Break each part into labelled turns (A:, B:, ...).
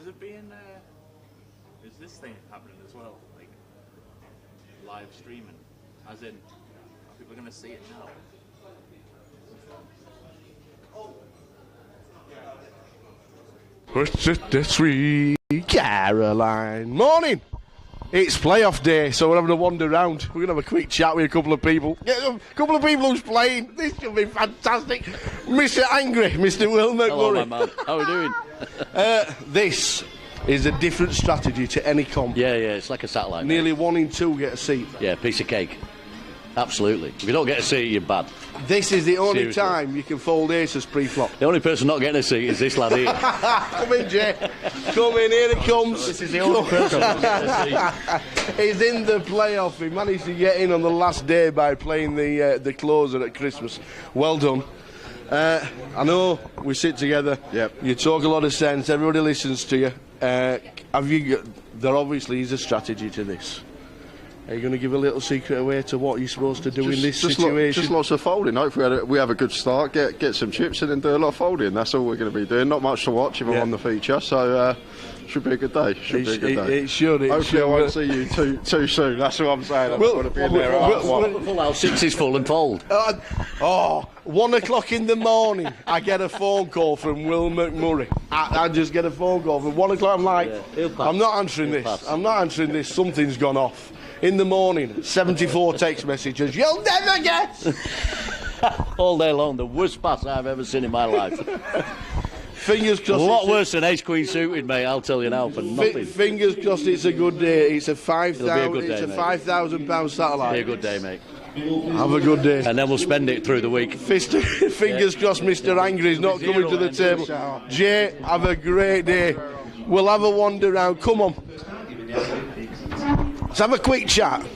A: it being? Is this thing happening as well? Like live streaming, as in, are people going to see it now?
B: Sweet Caroline. Morning. It's playoff day, so we're having a wander around. We're going to have a quick chat with a couple of people. A couple of people who's playing. This should be fantastic. Mr. Angry, Mr. Will McMurray.
C: Hello, my man. How are we doing?
B: This is a different strategy to any comp.
C: Yeah, it's like a satellite.
B: Nearly 1 in 2 get a seat.
C: Yeah, piece of cake. Absolutely. If you don't get a seat, you're bad.
B: This is the only
C: Seriously.
B: time you can fold aces pre-flop.
C: The only person not getting a seat is this lad here.
B: Come in, Jay. Come in, here it comes.
C: This is the only person not getting a seat.
B: He's in the playoff. He managed to get in on the last day by playing the closer at Christmas. Well done. I know we sit together.
D: Yep.
B: You talk a lot of sense. Everybody listens to you. There obviously is a strategy to this. Are you going to give a little secret away to what you're supposed to do in this situation?
D: Just lots of folding. Hopefully we have a good start, get some chips in and do a lot of folding. That's all we're going to be doing. Not much to watch if I'm on the feature, so should be a good day.
B: It should.
D: Hopefully I won't see you too soon. That's what I'm saying. I'm going to be in there at
C: Full house, 6 is full and fold.
B: 1 o'clock in the morning, I get a phone call from Will McMurray. I just get a phone call from 1 o'clock. I'm like, I'm not answering this. I'm not answering this. Something's gone off. In the morning, 74 text messages. You'll never guess.
C: All day long, the worst pass I've ever seen in my life.
B: Fingers crossed.
C: A lot worse than ace queen suited, mate. I'll tell you now for nothing.
B: Fingers crossed. It's a good day. It's a £5,000. It's a £5,000 satellite.
C: Be a good day, mate.
B: Have a good day.
C: And then we'll spend it through the week.
B: Fingers crossed. Mr. Angry is not coming to the table. Jay, have a great day. We'll have a wander round. Come on. Let's have a quick chat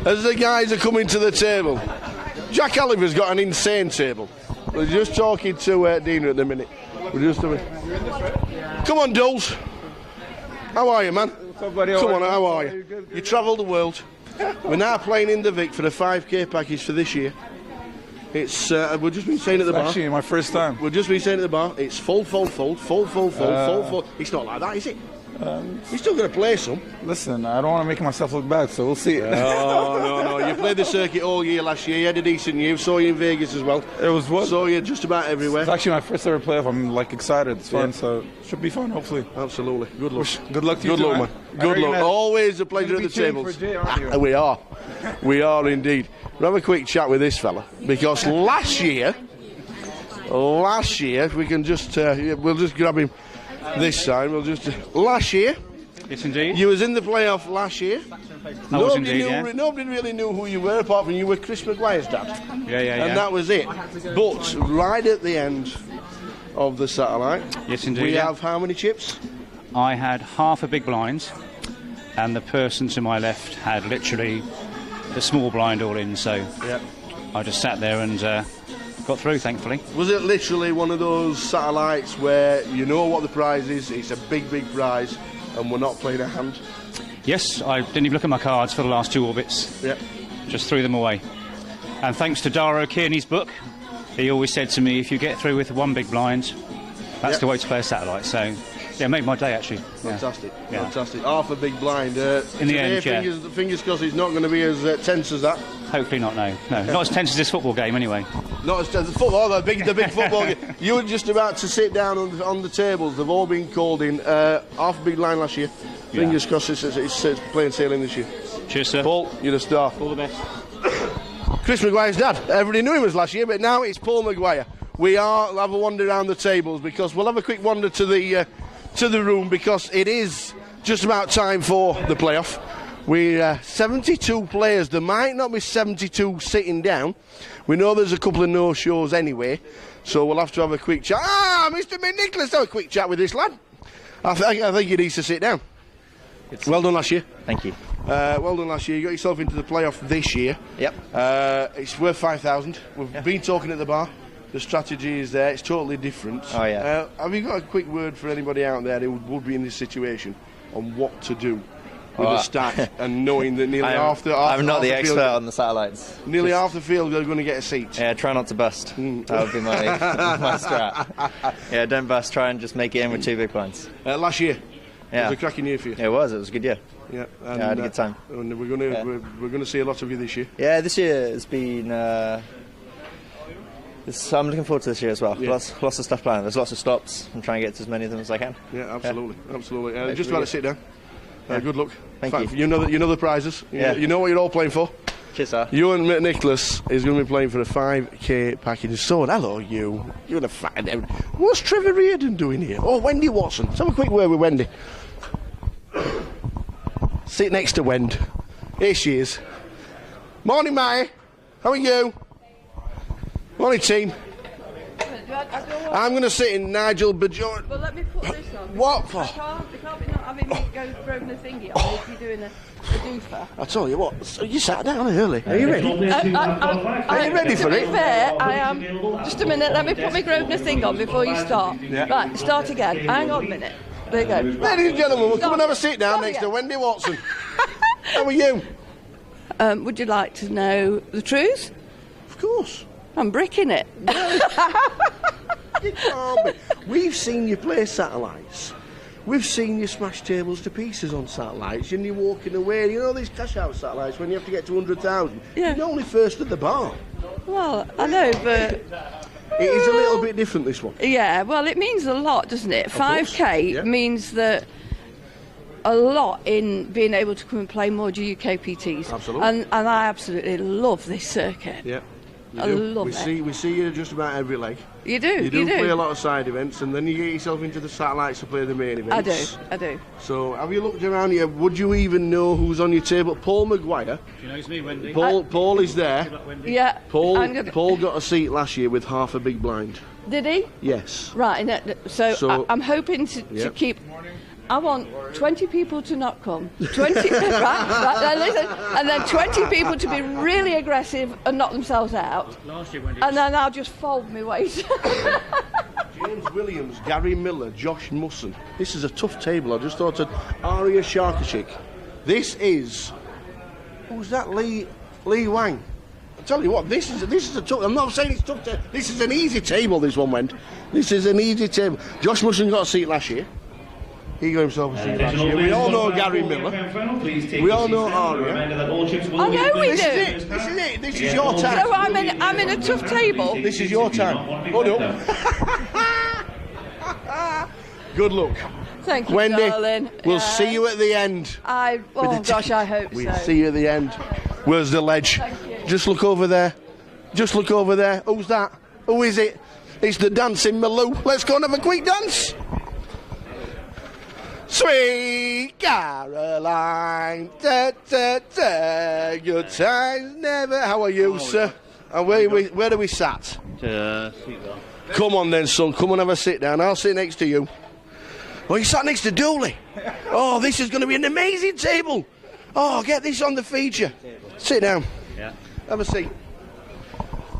B: as the guys are coming to the table. Jack Oliver's got an insane table. We're just talking to Dina at the minute. We're just doing. Come on, Dulls. How are you, man? Come on, how are you? You travel the world. We're now playing in the Vic for the 5k package for this year. It's we've just been saying at the bar.
E: Actually, my first time.
B: We've just been saying at the bar. It's fold. It's not like that, is it? You're still going to play some.
E: Listen, I don't want to make myself look bad, so we'll see.
B: No. You played the circuit all year last year. You had a decent year. Saw you in Vegas as well.
E: It was what?
B: Saw you just about everywhere.
E: It's actually my first ever playoff. I'm like excited. It's fun, so should be fun, hopefully.
B: Absolutely. Good luck.
E: Good luck to you.
B: Good luck, man. Good luck. Always a pleasure at the tables. We are. We are indeed. We'll have a quick chat with this fella because last year, we can just we'll just grab him. This time, last year.
F: Yes, indeed.
B: You was in the playoff last year. Nobody really knew who you were, apart from you were Chris Maguire's dad.
F: Yeah.
B: And that was it. But right at the end of the satellite,
F: yes, indeed.
B: We have how many chips?
F: I had half a big blind, and the person to my left had literally the small blind all in. So I just sat there and got through, thankfully.
B: Was it literally one of those satellites where you know what the prize is, it's a big prize, and we're not playing a hand?
F: Yes, I didn't even look at my cards for the last 2 orbits.
B: Yep.
F: Just threw them away. And thanks to Dara Kearney's book, he always said to me, if you get through with 1 big blind, that's the way to play a satellite. So, yeah, made my day, actually.
B: Fantastic.
F: Yeah.
B: Fantastic. Half a big blind.
F: In the end,
B: fingers crossed it's not going to be as tense as that.
F: Hopefully not, no. Not as tense as this football game, anyway.
B: Not as tense as football, the big football game. You were just about to sit down on the tables. They've all been called in. Half a big blind last year. Fingers crossed it's plain sailing this year.
F: Cheers, sir.
B: Paul, you're the star.
F: All the best.
B: Chris Maguire's dad. Everybody knew him as last year, but now it's Paul Maguire. We'll have a wander around the tables because we'll have a quick wander to the room because it is just about time for the playoff. We're 72 players. There might not be 72 sitting down. We know there's a couple of no-shows anyway, so we'll have to have a quick chat. Mr. Nicholas, have a quick chat with this lad. I think he needs to sit down. Well done last year.
G: Thank you.
B: Well done last year. You got yourself into the playoff this year.
G: Yep.
B: It's worth 5,000. We've been talking at the bar. The strategy is there. It's totally different.
G: Oh, yeah.
B: Have you got a quick word for anybody out there who would be in this situation on what to do with the stats and knowing that nearly half the
G: I'm not the
B: field,
G: expert on the satellites.
B: Nearly half the field are going to get a seat.
G: Yeah, try not to bust. That would be my strat. Yeah, don't bust. Try and just make it in with 2 big blinds.
B: Last year, it was a cracking year for you.
G: It was a good year.
B: Yeah, and,
G: I had a good time.
B: And we're going to see a lot of you this year.
G: Yeah, this year has been. I'm looking forward to this year as well.
B: Yeah.
G: Lots of stuff planned. There's lots of stops. I'm trying to get to as many of them as I can.
B: Yeah, absolutely. Just about to sit down. Good luck.
G: Thank you.
B: You know the prizes.
G: Yeah.
B: You know what you're all playing for.
G: Cheers, sir.
B: You and Nicholas is going to be playing for a 5k package. So, hello, you. You're going to find out. What's Trevor Reardon doing here? Oh, Wendy Watson. Let's have a quick word with Wendy. Sit next to Wend. Here she is. Morning, Maya. How are you? Morning, team. I'm going to sit in Nigel Bajor.
H: Well, let me put this on.
B: What for?
H: They can't be not having me go throwing a thingy on if you're doing a doofer.
B: I tell you what, so you sat down early. Are you ready? Are you ready for it?
H: To be fair, I am. Just a minute, let me put my Grosvenor thing on before you start.
B: Yeah.
H: Right, start again. Hang on a minute. There you go.
B: Ladies and gentlemen, we'll come and have a sit down
H: Start
B: next to
H: again.
B: Wendy Watson. How are you?
H: Would you like to know the truth?
B: Of course.
H: I'm bricking it.
B: You can't be. We've seen you play satellites. We've seen you smash tables to pieces on satellites, and you're walking away. You know these cash-out satellites when you have to get to 100,000?
H: Yeah.
B: You're only first at the bar.
H: Well, I know, but
B: It is a little bit different, this one.
H: yeah, well, it means a lot, doesn't it? 5k
B: yeah.
H: means that a lot in being able to come and play more GUKPTs.
B: Absolutely.
H: And I absolutely love this circuit.
B: Yeah. You
H: I
B: do.
H: love it.
B: We see you just about every leg.
H: You do.
B: You do play a lot of side events, and then you get yourself into the satellites to play the main events.
H: I do.
B: So, have you looked around here? Would you even know who's on your table? Paul Maguire.
F: She knows me, Wendy.
B: Paul is there.
H: Yeah.
B: Paul got a seat last year with half a big blind.
H: Did he?
B: Yes.
H: Right. So I'm hoping to
B: Yep.
H: keep. I want 20 people to not come. 20, right, listen, and then 20 people to be really aggressive and knock themselves out.
F: Last year, Wendy.
H: And then I'll just fold my weight.
B: James Williams, Gary Miller, Josh Musson. This is a tough table. I just thought of Aria Sharkashik. This is. Who's that? Lee Wang. I tell you what, this is a tough. I'm not saying it's tough. This is an easy table. This one went. This is an easy table. Josh Musson got a seat last year. He got himself a seat last year. We all know Gary Miller. We all know Aria.
H: I know we
B: This
H: do.
B: is it. This is it. This is your time.
H: So I'm in a tough table.
B: This is your time. Hold up. Good luck.
H: Thank you,
B: Wendy,
H: darling.
B: we'll
H: Yeah.
B: see you at the end.
H: Oh gosh, I hope
B: We'll
H: so.
B: see you at the end. Where's the ledge?
H: Thank you.
B: Just look over there. Just look over there. Who's that? Who is it? It's the dancing Malou. Let's go and have a quick dance. Sweet Caroline, da, da, da, good times never. How are you, sir? And where are we sat? Come on then, son. Come and have a sit down. I'll sit next to you. Oh, you sat next to Dooley. Oh, this is going to be an amazing table. Oh, get this on the feature. Sit down.
F: Yeah.
B: Have a seat.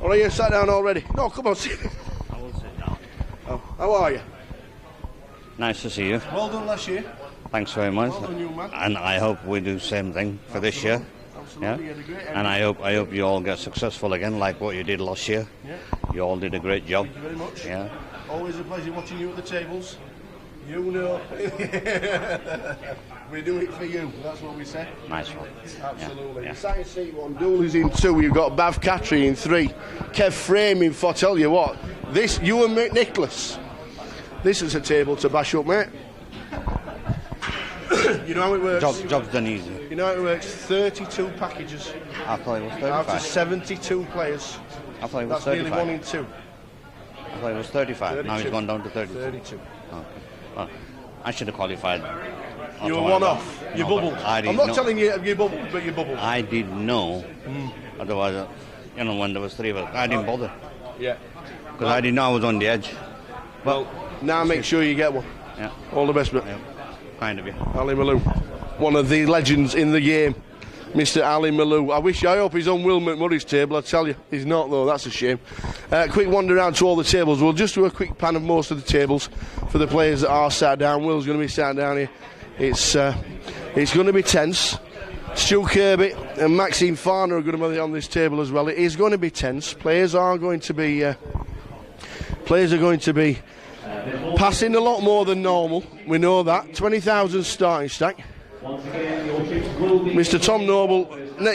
B: Or are you sat down already? No, come on, sit.
F: I will sit down.
B: Oh, how are you?
C: Nice to see you.
B: Well done last year.
C: Thanks very much.
B: Well done, you man.
C: And I hope we do the same thing for this year.
B: Absolutely. You had a great
C: And I hope you all get successful again, like what you did last year.
B: Yeah.
C: You all did a great job.
B: Thank you very much.
C: Yeah.
B: Always a pleasure watching you at the tables. You know. We do it for you. That's what we say.
C: Nice one.
B: Absolutely.
C: Yeah.
B: Side seat 1, Dooley's in 2. You've got Bav Catry in 3. Kev Frame in 4. Tell you what, this, you and Nicholas, this is a table to bash up, mate. You know how it works?
C: Job's done easy.
B: You know how it works? 32 packages
C: I thought it was
B: out to
C: 35.
B: 72 players.
C: I thought it was
B: That's nearly 1
C: 35.
B: in 2.
C: I thought it was 35. Now
B: 32.
C: it's gone down to 32.
B: 32.
C: Okay. Well, I should have qualified.
B: You were one off. You
C: No, but
B: bubbled.
C: I
B: I'm
C: didn't
B: not
C: know.
B: telling you you bubbled, but you bubbled.
C: I didn't know. Otherwise, when there was 3 of us, I didn't bother.
B: Yeah.
C: Because I didn't know I was on the edge.
B: Well, now make sure you get one.
C: Yeah.
B: All the best, mate.
C: Yeah. Kind of you.
B: Ali Malou, one of the legends in the game, Mr. Ali Malou. I hope he's on Will McMurray's table. I tell you, he's not though. That's a shame. Quick wander around to all the tables. We'll just do a quick pan of most of the tables for the players that are sat down. Will's going to be sat down here It's going to be tense. Stu Kirby and Maxine Farner are going to be on this table as well. It is going to be tense. Players are going to be passing a lot more than normal. We know that. 20,000 starting stack. Mr. Tom Noble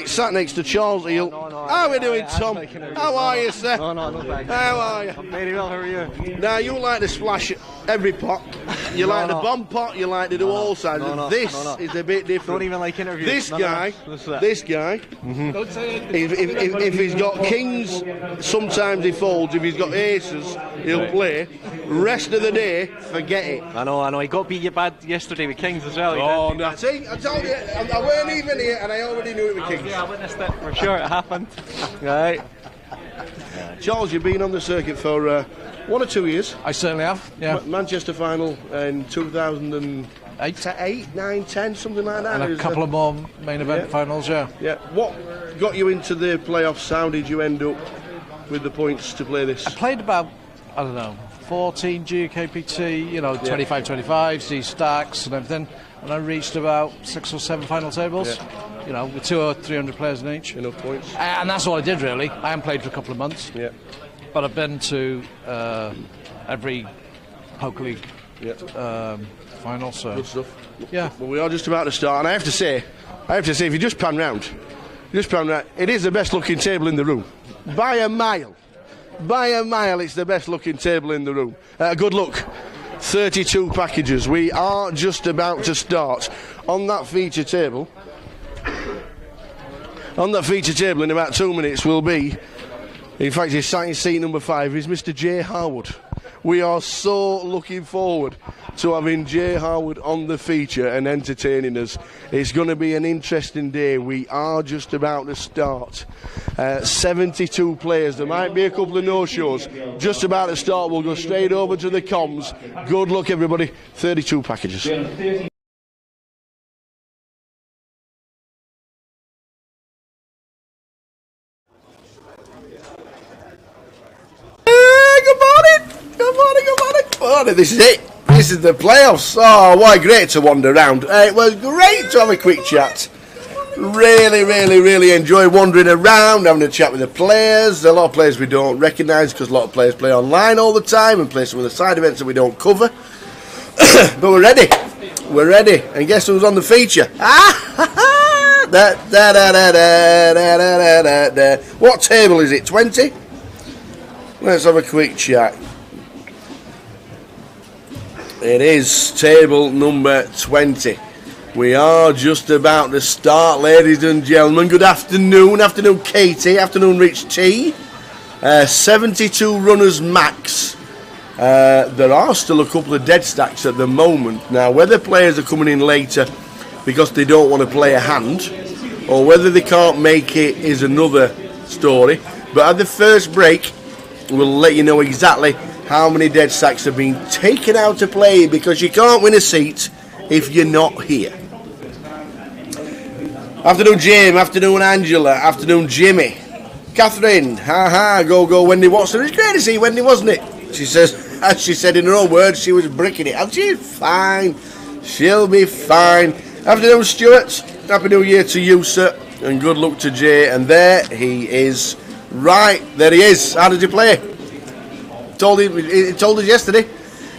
B: sat next to Charles Eel. How are we doing, Tom? How are you, sir?
I: No, not bad.
B: How are you?
I: Very well, how are you?
B: Now, you like to splash every pot. You like the bomb pot, you like to do all sides. This is a bit different.
I: Don't even like interviews.
B: This guy, if he's got kings, sometimes he folds. If he's got aces, he'll play. Rest of the day, forget it.
I: I know. He got beat bad yesterday with kings as well.
B: Oh, no. See, I told you, I weren't even here, and I already knew it with kings.
I: Yeah, I witnessed it for sure. It happened. Right.
B: Charles, you've been on the circuit for 1 or 2 years.
J: I certainly have. Yeah.
B: Manchester final in 2008, 9, 10, something like that.
J: And a couple of more main event finals. Yeah.
B: Yeah. What got you into the playoffs? How did you end up with the points to play this?
J: I played about, I don't know, 14 GUKPT, 25, C stacks and everything, and I reached about 6 or 7 final tables. Yeah. With 200 or 300 players in each.
B: Enough points.
J: And that's all I did really. I haven't played for a couple of months.
B: Yeah.
J: But I've been to every poker league final. So
B: good stuff.
J: Yeah.
B: Well, we are just about to start, and I have to say, if you just pan round, it is the best looking table in the room by a mile. By a mile, it's the best looking table in the room. Good luck. 32 packages. We are just about to start on that feature table. On that feature table in about 2 minutes will be, in fact, he's sat in seat number 5, is Mr. Jay Harwood. We are so looking forward to having Jay Harwood on the feature and entertaining us. It's going to be an interesting day. We are just about to start. 72 players. There might be a couple of no-shows. Just about to start. We'll go straight over to the comms. Good luck, everybody. 32 packages. Good morning. This is it. This is the playoffs. Oh, why great to wander around. It was great to have a quick chat. Really enjoy wandering around, having a chat with the players. A lot of players we don't recognise because a lot of players play online all the time and play some of the side events that we don't cover. But we're ready. And guess who's on the feature? What table is it? 20? Let's have a quick chat. It is table number 20. We are just about to start, ladies and gentlemen. Good afternoon. Afternoon, Katie. Afternoon, Rich T. 72 runners max. There are still a couple of dead stacks at the moment. Now, whether players are coming in later because they don't want to play a hand, or whether they can't make it is another story. But at the first break, we'll let you know exactly how many dead stacks have been taken out to play, because you can't win a seat if you're not here. Afternoon, Jim. Afternoon, Angela. Afternoon, Jimmy. Catherine. Go, Wendy Watson. It was great to see Wendy, wasn't it? She says, as she said in her own words, she was bricking it. And she's fine. She'll be fine. Afternoon, Stuart. Happy New Year to you, sir. And good luck to Jay. And there he is. Right, there he is. How did you play? He told us yesterday.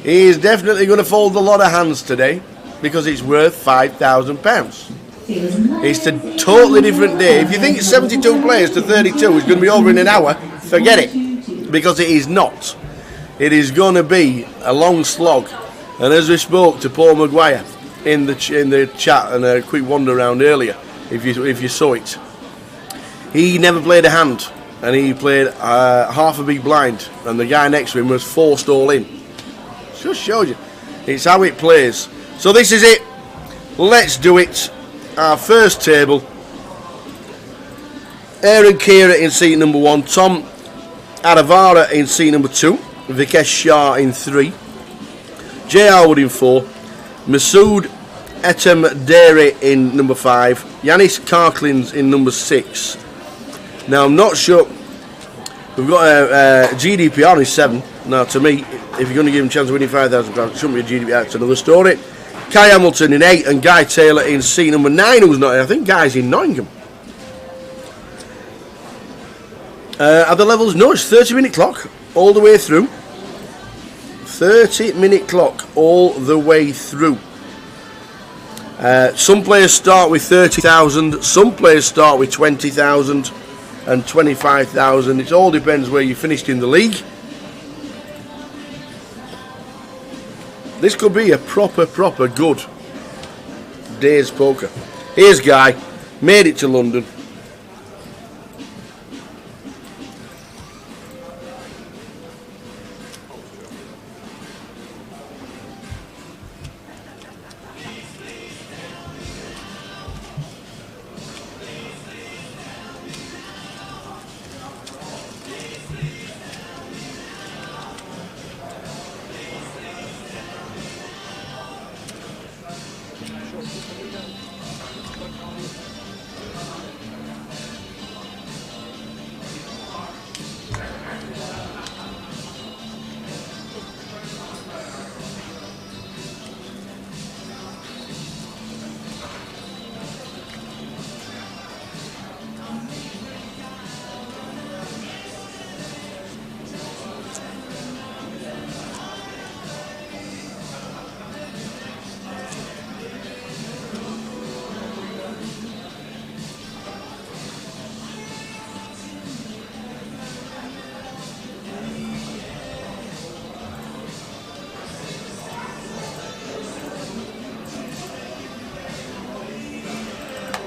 B: He is definitely going to fold a lot of hands today because it's worth £5,000. It's a totally different day. If you think it's 72 players to 32 is going to be over in an hour, forget it, because it is not. It is going to be a long slog. And as we spoke to Paul Maguire in the chat and a quick wander around earlier, if you saw it, he never played a hand. And he played half a big blind, and the guy next to him was forced all in. Just shows you. It's how it plays. So this is it. Let's do it. Our first table. Aaron Kira in seat number 1. Tom Adavara in seat number 2. Vikesh Shah in 3. Jay Harwood in 4. Masood Etem Dere in number 5. Yanis Karklins in number 6. Now, I'm not sure We've got GDPR is 7. Now, to me, if you're going to give him a chance of winning £5,000, it shouldn't be a GDPR. It's another story. Kai Hamilton in 8 and Guy Taylor in seat number 9, who's not. I think Guy's in Nottingham. Are the levels? No, it's 30-minute clock all the way through. 30-minute clock all the way through. Some players start with 30,000. Some players start with 20,000. And 25,000. It all depends where you finished in the league. This could be a proper good day's poker. Here's Guy, made it to London.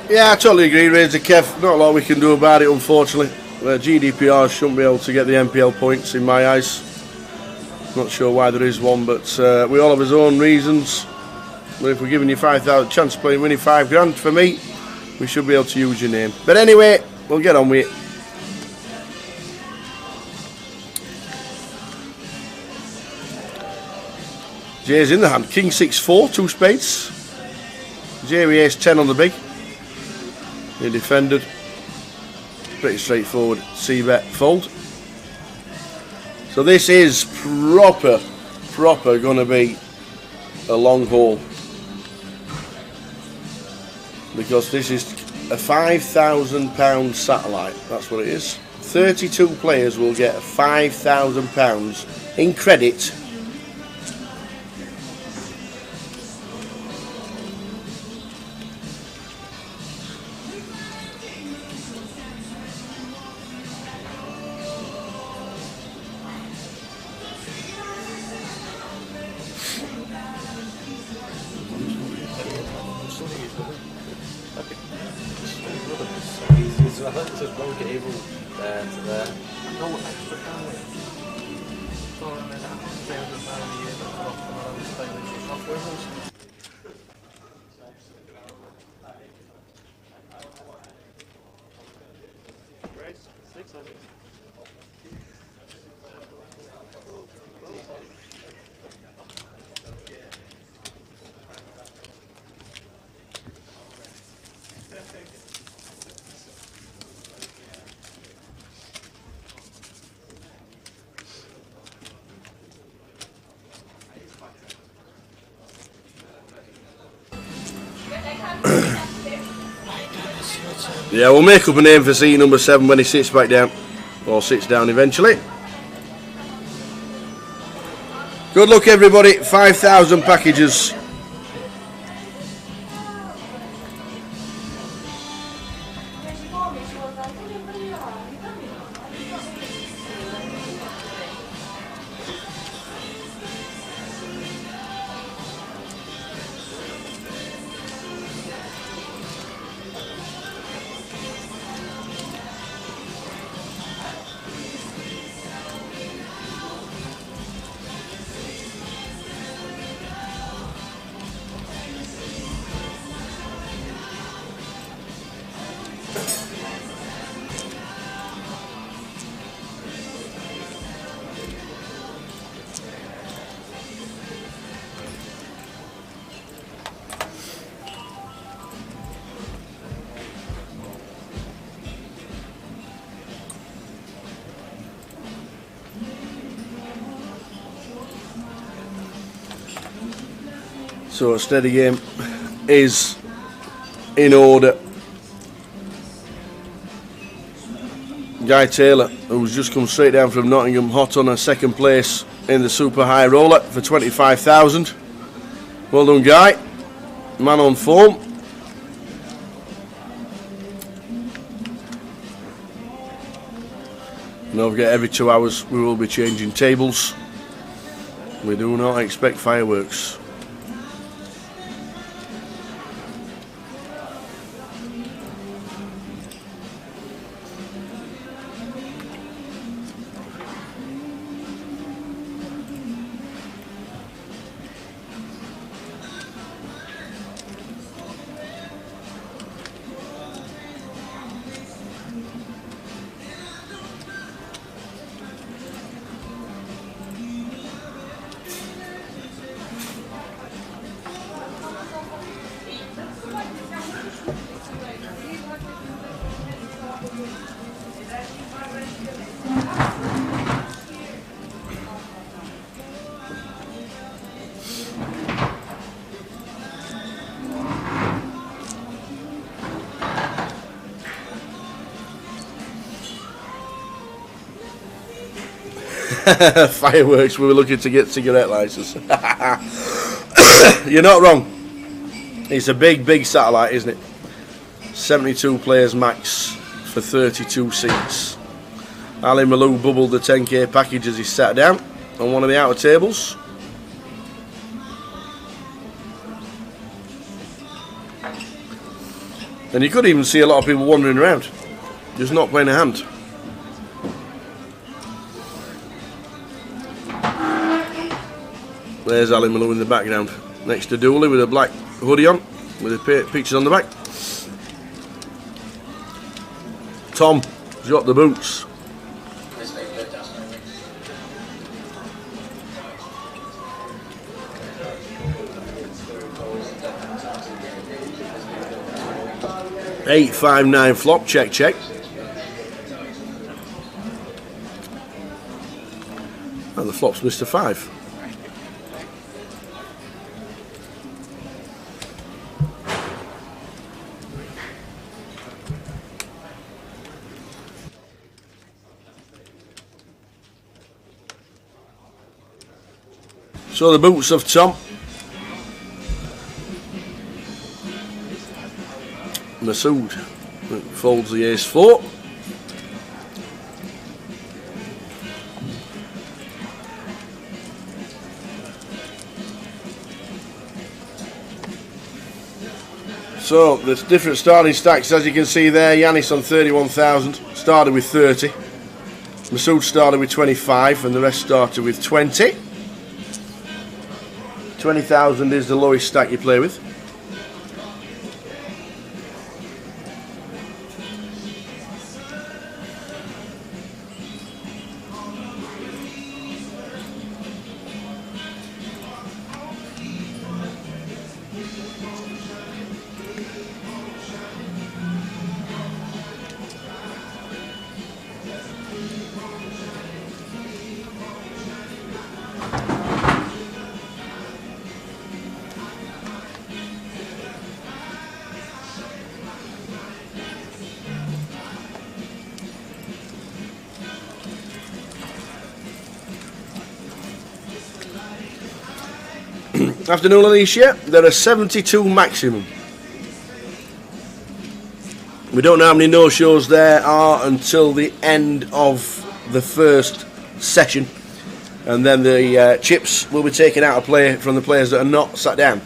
B: Yeah, I totally agree, Razor Kev. Not a lot we can do about it, unfortunately. GDPR shouldn't be able to get the MPL points in my eyes. Not sure why there is one, but we all have his own reasons. But if we're giving you 5,000 chance of playing winning £5,000 for me, we should be able to use your name. But anyway, we'll get on with it. Jay's in the hand. King 6-4, 2 spades. Jay with ace 10 on the big. He defended. Pretty straightforward C-bet fold. So this is proper going to be a long haul, because this is a £5,000 satellite. That's what it is. 32 players will get £5,000 in credit. Yeah, we'll make up a name for seat number 7 when he sits back down, or sits down eventually. Good luck, everybody. 5,000 packages. So a steady game is in order. Guy Taylor, who's just come straight down from Nottingham, hot on a second place in the super high roller for 25,000. Well done, Guy. Man on form. Don't forget, every 2 hours we will be changing tables. We do not expect fireworks. Fireworks, we were looking to get cigarette license. You're not wrong. It's a big satellite, isn't it? 72 players max for 32 seats. Ali Malou bubbled the 10k package as he sat down on one of the outer tables. And you could even see a lot of people wandering around, just not playing a hand. There's Ali Malou in the background, next to Dooley with a black hoodie on, with the pictures on the back. Tom has got the boots. Eight, 5, 9 flop, check. And the flop's Mr. 5. So the boots of Tom. Masood folds the ace 4. So there's different starting stacks, as you can see there. Yanis on 31,000, started with 30. Masood started with 25, and the rest started with 20. 20,000 is the lowest stack you play with. Afternoon, Alicia. There are 72 maximum. We don't know how many no-shows there are until the end of the first session, and then the chips will be taken out of play from the players that are not sat down.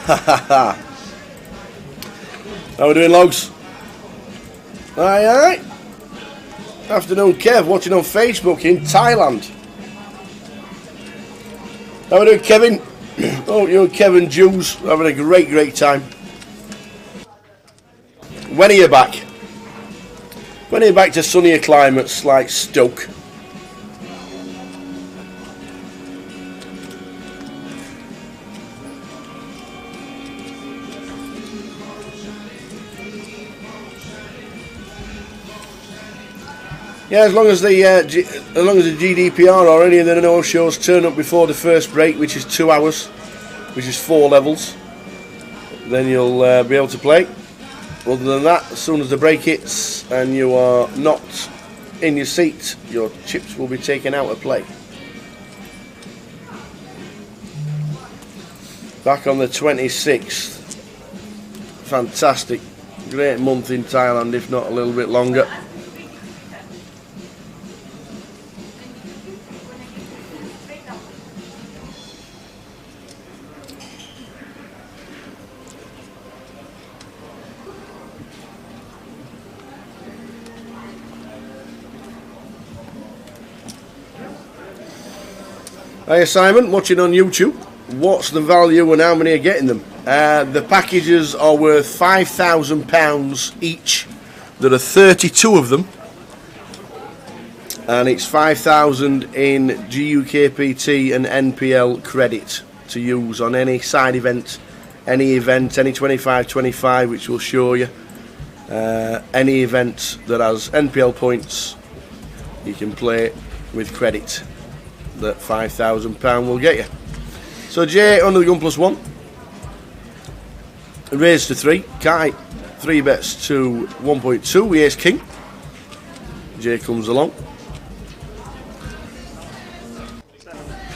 B: How are we doing, Logs? Aye. Afternoon, Kev, watching on Facebook in Thailand. How are we doing, Kevin? Oh, you and Kevin Jews having a great time. when are you back? When are you back to sunnier climates like Stoke? Yeah, as long as the GDPR or any of the no-shows turn up before the first break, which is 2 hours, which is 4 levels, then you'll be able to play. Other than that, as soon as the break hits and you are not in your seat, your chips will be taken out of play. Back on the 26th. Fantastic. Great month in Thailand, if not a little bit longer. Hey Simon, watching on YouTube, what's the value and how many are getting them? The packages are worth £5,000 each. There are 32 of them, and it's 5,000 in GUKPT and NPL credit to use on any side event, any 25-25, which will show you. Any event that has NPL points, you can play with credit. That £5,000 will get you. So Jay under the gun +1, raised to 3. Kai 3 bets to 1.2. We ace king. Jay comes along.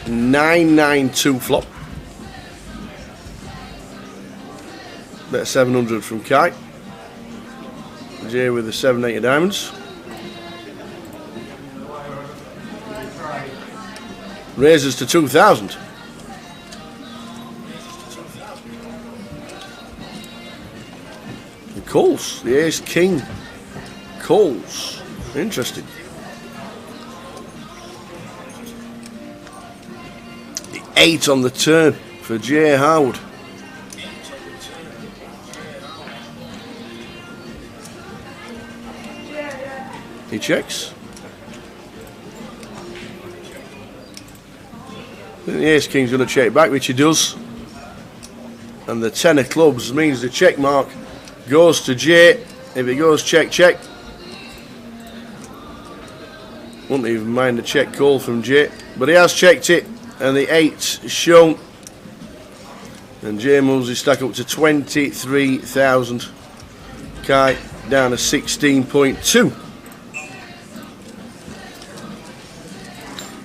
B: 992 flop. Bet 700 from Kai. Jay with the 7-8 of diamonds. Raises to 2,000. And calls. The ace king calls. Interesting. The 8 on the turn for Jay Howard. He checks. The ace king's going to check back, which he does, and the 10 of clubs means the check mark goes to Jay. If it goes check check, wouldn't even mind a check call from Jay, but he has checked it, and the 8 is shown, and Jay moves his stack up to 23,000. Kai down to 16.2.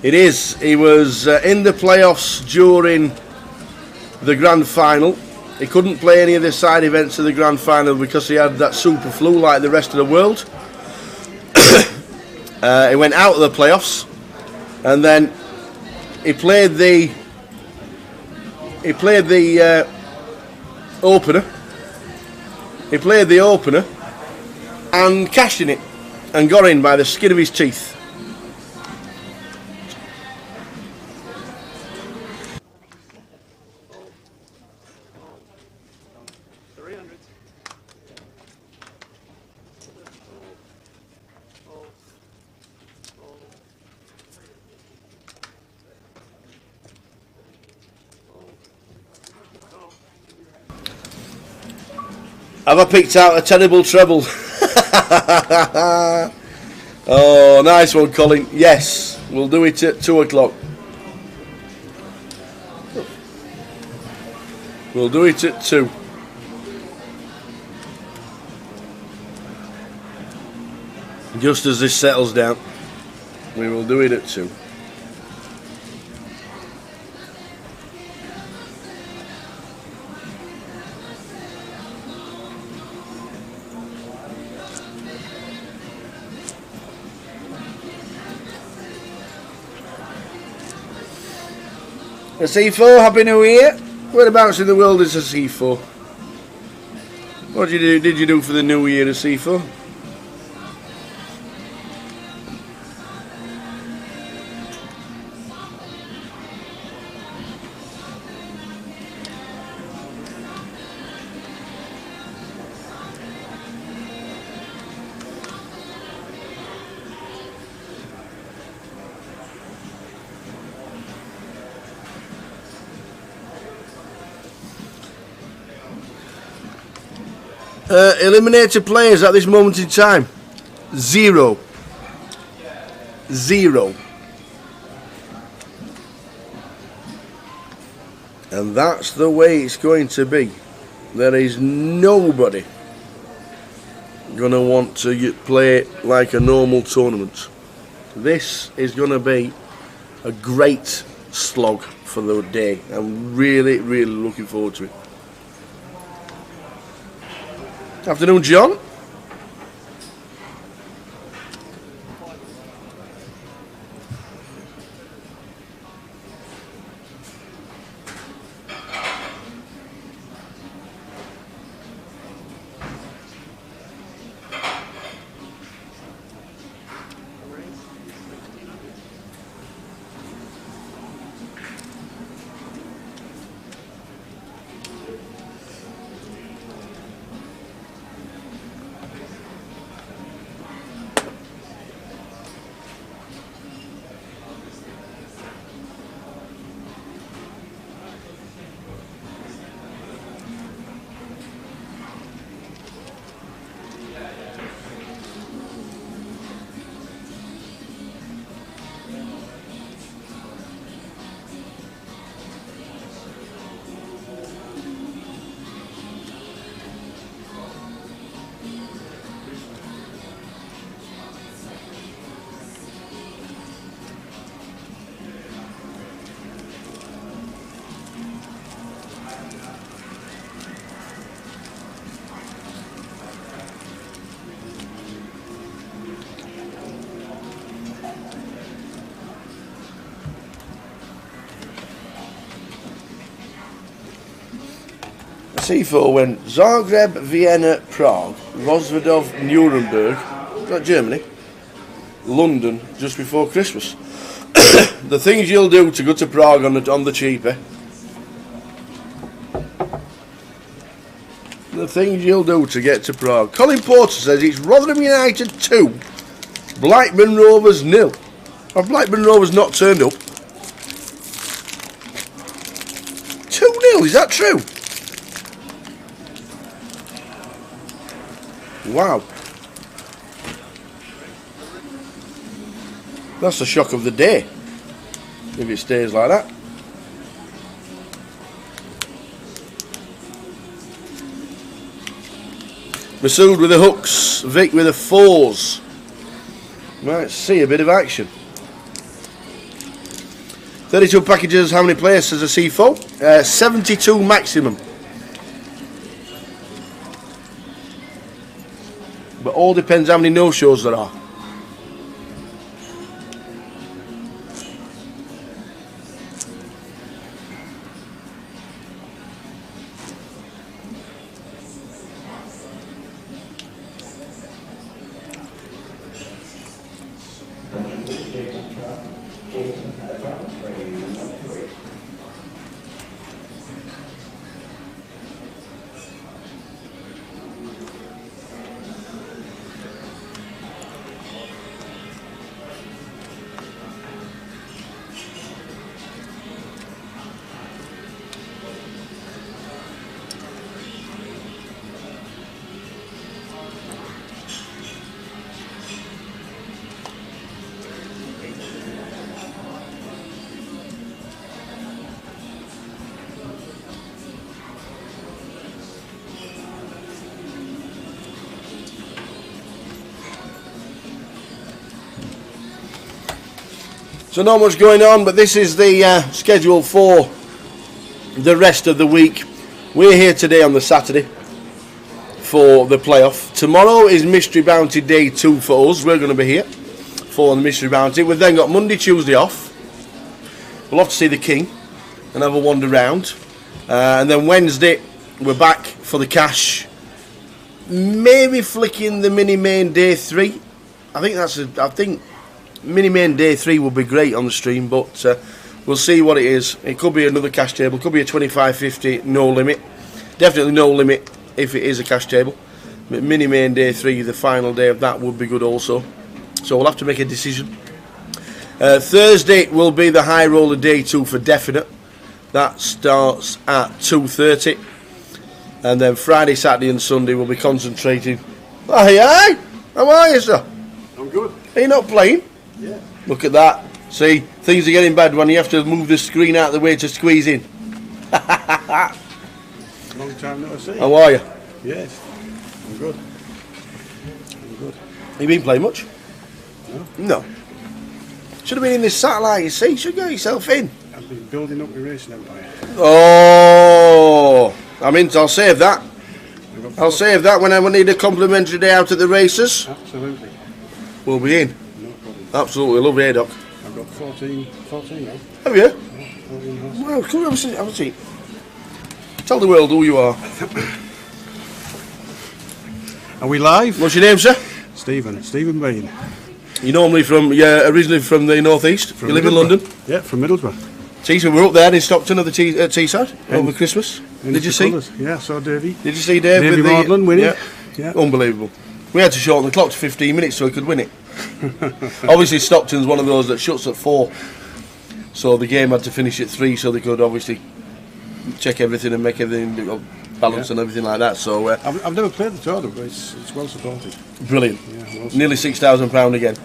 B: It is. He was in the playoffs during the Grand Final. He couldn't play any of the side events of the Grand Final because he had that super flu like the rest of the world. He went out of the playoffs, and then he played the opener. He played the opener and cashed in it and got in by the skin of his teeth. Have I picked out a terrible treble? Oh, nice one, Colin. Yes, we'll do it at 2 o'clock. We'll do it at 2. Just as this settles down, we will do it at 2. A C4, Happy New Year. Whereabouts in the world is a C4? What did you do for the New Year, a C4? Eliminated players at this moment in time. 0. 0. And that's the way it's going to be. There is nobody going to want to play like a normal tournament. This is going to be a great slog for the day. I'm really, really looking forward to it. Afternoon, John. C4 went Zagreb, Vienna, Prague, Rosvedov, Nuremberg, is that Germany? London, just before Christmas. The things you'll do to go to Prague on the cheapie. The things you'll do to get to Prague. Colin Porter says it's Rotherham United 2, Blackburn Rovers 0. Have Blackburn Rovers not turned up? 2-0, is that true? Wow. That's the shock of the day, if it stays like that. Masood with the hooks, Vic with the fours. Might see a bit of action. 32 packages, how many players as a C4? 72 maximum. But all depends how many no-shows there are. So not much going on, but this is the schedule for the rest of the week. We're here today on the Saturday for the playoff. Tomorrow is Mystery Bounty Day 2 for us. We're going to be here for the Mystery Bounty. We've then got Monday, Tuesday off. We'll have to see the King and have a wander round. And then Wednesday, we're back for the cash. Maybe flicking the Mini Main Day 3. I think Mini Main Day 3 will be great on the stream, but we'll see what it is. It could be another cash table, could be a 25-50, no limit. Definitely no limit if it is a cash table. But Mini Main Day 3, the final day of that, would be good also. So we'll have to make a decision. Thursday will be the High Roller Day 2 for definite. That starts at 2:30. And then Friday, Saturday and Sunday we'll be concentrating. Hey, how are you, sir?
K: I'm good.
B: Are you not playing?
K: Yeah.
B: Look at that. See, things are getting bad when you have to move the screen out of the way to squeeze in.
K: Long time no see.
B: How are you?
K: Yes. I'm good. I'm good.
B: You been playing much?
K: No.
B: No. Should have been in this satellite, you see. Should get yourself in.
K: I've been building up my racing empire.
B: Oh, I'll save that. I'll save that when I need a complimentary day out at the races.
K: Absolutely.
B: We'll be in.
K: No problem.
B: Absolutely, lovely, eh, Doc?
K: I've got 14 now.
B: Have you?
K: 14 horses.
B: Well, come have a seat. Tell the world who you are.
K: Are we live?
B: What's your name, sir?
K: Stephen Bain.
B: You're normally originally from the northeast. You live in London?
K: Yeah, from Middlesbrough.
B: See, so we were up there in Stockton at the Teesside over Christmas. Did you see?
K: Colours. Yeah, saw Davey.
B: Did you see Dave
K: Davey
B: with the
K: Maudlin winning? Yeah.
B: Unbelievable. We had to shorten the clock to 15 minutes so he could win it. Obviously, Stockton's one of those that shuts at 4, so the game had to finish at 3 so they could obviously check everything and make everything balance and everything like that. So
K: I've never played the tournament, but it's well supported.
B: brilliant.
K: Yeah, well
B: Nearly £6,000 again.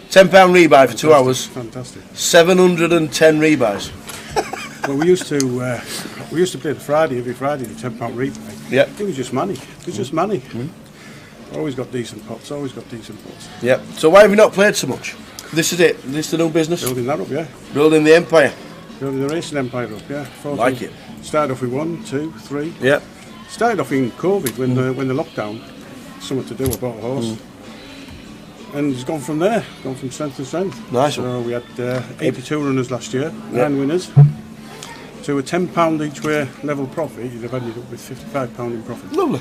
B: £10 rebuy for 2 hours.
K: Fantastic.
B: 710 rebuys.
K: Well, we used to play every Friday, the £10 replay.
B: Yeah.
K: It was just money. It was just money. Always got decent pots.
B: Yeah. So why have you not played so much? This is it. This is the new business.
K: Building that up, yeah.
B: Building the empire.
K: Building the racing empire up, yeah. 14.
B: Like it.
K: Started off with 1, 2, 3.
B: Yeah.
K: Started off in COVID when the lockdown. Something to do. I bought a horse. And it's gone from there. Gone from strength to strength.
B: Nice.
K: So we had 82 runners last year. 9 winners. So a £10 each way level profit, you'd have ended up with £55 in profit.
B: Lovely.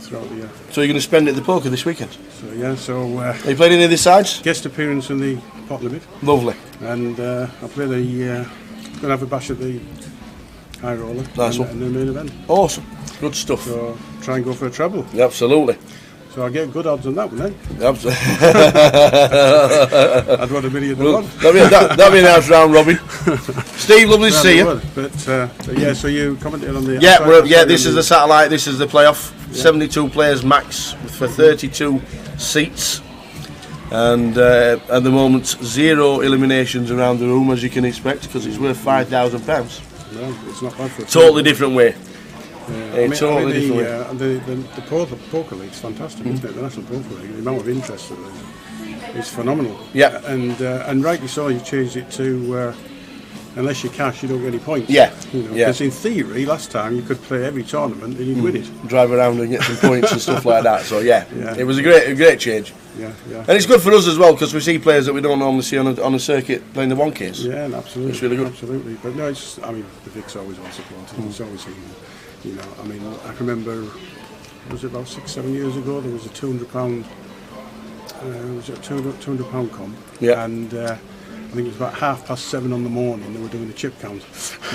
K: Throughout the year.
B: So you're going to spend it at the poker this weekend?
K: So yeah,
B: are you playing any of the sides?
K: Guest appearance in the pot limit.
B: Lovely.
K: And I'll play going to have a bash at the high roller.
B: Nice one.
K: And the main event.
B: Awesome. Good stuff.
K: So try and go for a treble.
B: Absolutely.
K: So I get good odds on that one then.
B: Absolutely.
K: I'd want $1 million.
B: That'd be a nice round, Robin. Steve, lovely to see you.
K: But yeah, so you commented on the.
B: This is the satellite. This is the playoff. 72 players max for 32 seats, and at the moment 0 eliminations around the room, as you can expect, because it's worth £5,000.
K: No, it's not bad for a
B: totally different way.
K: The poker league's fantastic, isn't it? The National Poker League, the amount of interest that there's is phenomenal.
B: Yeah.
K: And rightly so, you've changed it to unless you cash, you don't get any points.
B: Yeah.
K: Because in theory, last time you could play every tournament and you'd win it.
B: Drive around and get some points and stuff like that. So it was a great change.
K: Yeah.
B: And it's good for us as well, because we see players that we don't normally see on a circuit playing the 1Ks.
K: Yeah, absolutely.
B: It's really good.
K: Absolutely. But no, the Vic's always well supported. It's always I remember, was it about 6-7 years ago, there was a £200 comp.
B: Yeah.
K: And I think it was about 7:30 on the morning they were doing the chip count.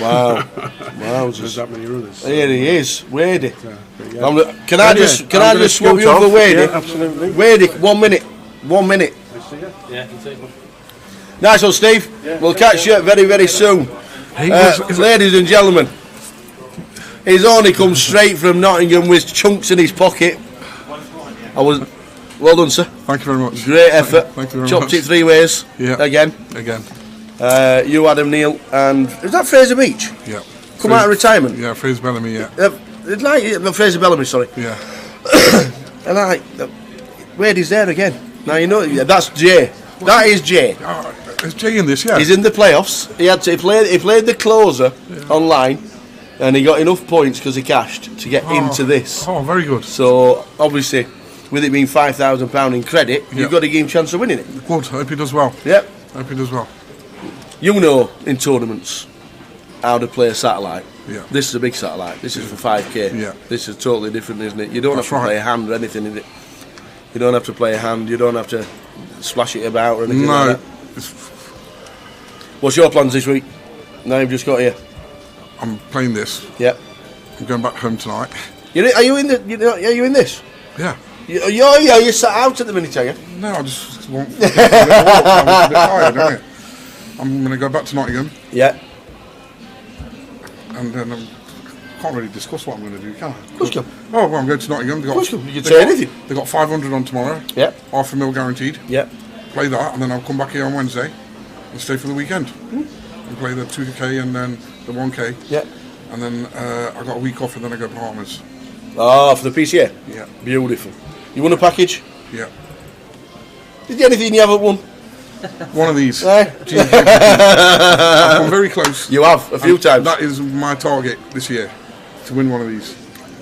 B: Wow.
K: There's that many runners.
B: Here he is, Wadey. Can
K: I
B: just swap you over Wadey?
K: Yeah, absolutely.
B: Wadey, 1 minute. 1 minute.
I: Yeah, you take one.
B: Nice one, Steve. We'll catch you very, very soon. Ladies and gentlemen, he's only come straight from Nottingham with chunks in his pocket. Well done, sir.
L: Thank you very much.
B: Great effort.
L: Thank you very
B: Chopped
L: much.
B: it 3 ways.
L: Yeah.
B: Again. You, Adam Neal, and is that Fraser Beach?
L: Yeah.
B: Come out of retirement.
L: Yeah, Fraser Bellamy. Yeah.
B: Fraser Bellamy. Sorry.
L: Yeah.
B: And where he's there again. Now you know that's Jay. That is Jay.
L: Is Jay in this? Yeah.
B: He's in the playoffs. He played the closer online, and he got enough points because he cashed to get into this.
L: Oh, very good.
B: So obviously, with it being £5,000 in credit, you've got to give him a chance of winning it.
L: Good. Hope he does well.
B: Yep.
L: Hope he does well.
B: You know in tournaments how to play a satellite.
L: Yeah.
B: This is a big satellite. This is for 5k.
L: Yeah.
B: This is totally different, isn't it? You don't
L: That's
B: have to play a hand or anything in it. You don't have to play a hand. You don't have to splash it about or anything like that. What's your plans this week? Now you've just got here.
L: I'm playing this.
B: Yeah.
L: I'm going back home tonight.
B: Are you in this?
L: Yeah.
B: You sat out at the minute, are you?
L: No, I just want to get a bit tired, don't you? I'm going to go back to Nottingham.
B: Yeah.
L: And then can't really discuss what I'm going to do, can I?
B: Of course you can.
L: Oh, well, I'm going to Nottingham.
B: Of course you can. You can say anything.
L: They've got 500 on tomorrow.
B: Yep.
L: £500,000 guaranteed.
B: Yep.
L: Play that, and then I'll come back here on Wednesday and stay for the weekend. And play the 2K and then the 1K.
B: Yep.
L: And then I got a week off, and then I go to Bahamas.
B: Ah, for the PCA?
L: Yeah.
B: Beautiful. You won a package?
L: Yeah.
B: Did you anything you haven't won?
L: One of these.
B: Eh?
L: I've come very close.
B: You have, a few times.
L: That is my target this year, to win one of these.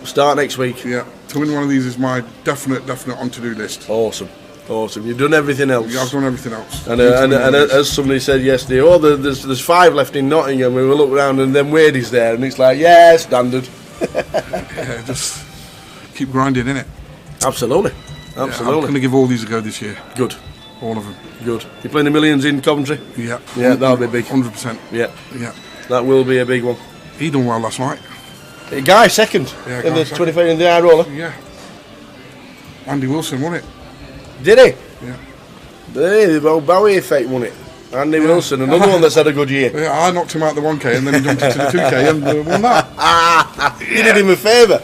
B: Start next week.
L: Yeah, to win one of these is my definite on to-do list.
B: Awesome. Awesome. You've done everything else.
L: Yeah, I've done everything else.
B: And as somebody said yesterday, there's 5 left in Nottingham. We will look around and then Wade's there, and it's like, yeah, standard.
L: Yeah, just keep grinding, innit?
B: Absolutely.
L: Yeah, I'm going to give all these a go this year.
B: Good.
L: All of them.
B: Good. You're playing the Millions in Coventry?
L: Yeah.
B: Yeah, that'll be big.
L: 100%.
B: Yeah.
L: Yeah.
B: That will be a big one.
L: He done well last night.
B: Guy second in the 25 in the high roller.
L: Yeah. Andy Wilson won it.
B: Did he?
L: Yeah.
B: The old Bowie effect won it. Andy Wilson, another one that's had a good year.
L: Yeah, I knocked him out the 1K and then he jumped into the 2K and won that.
B: You did him a favour.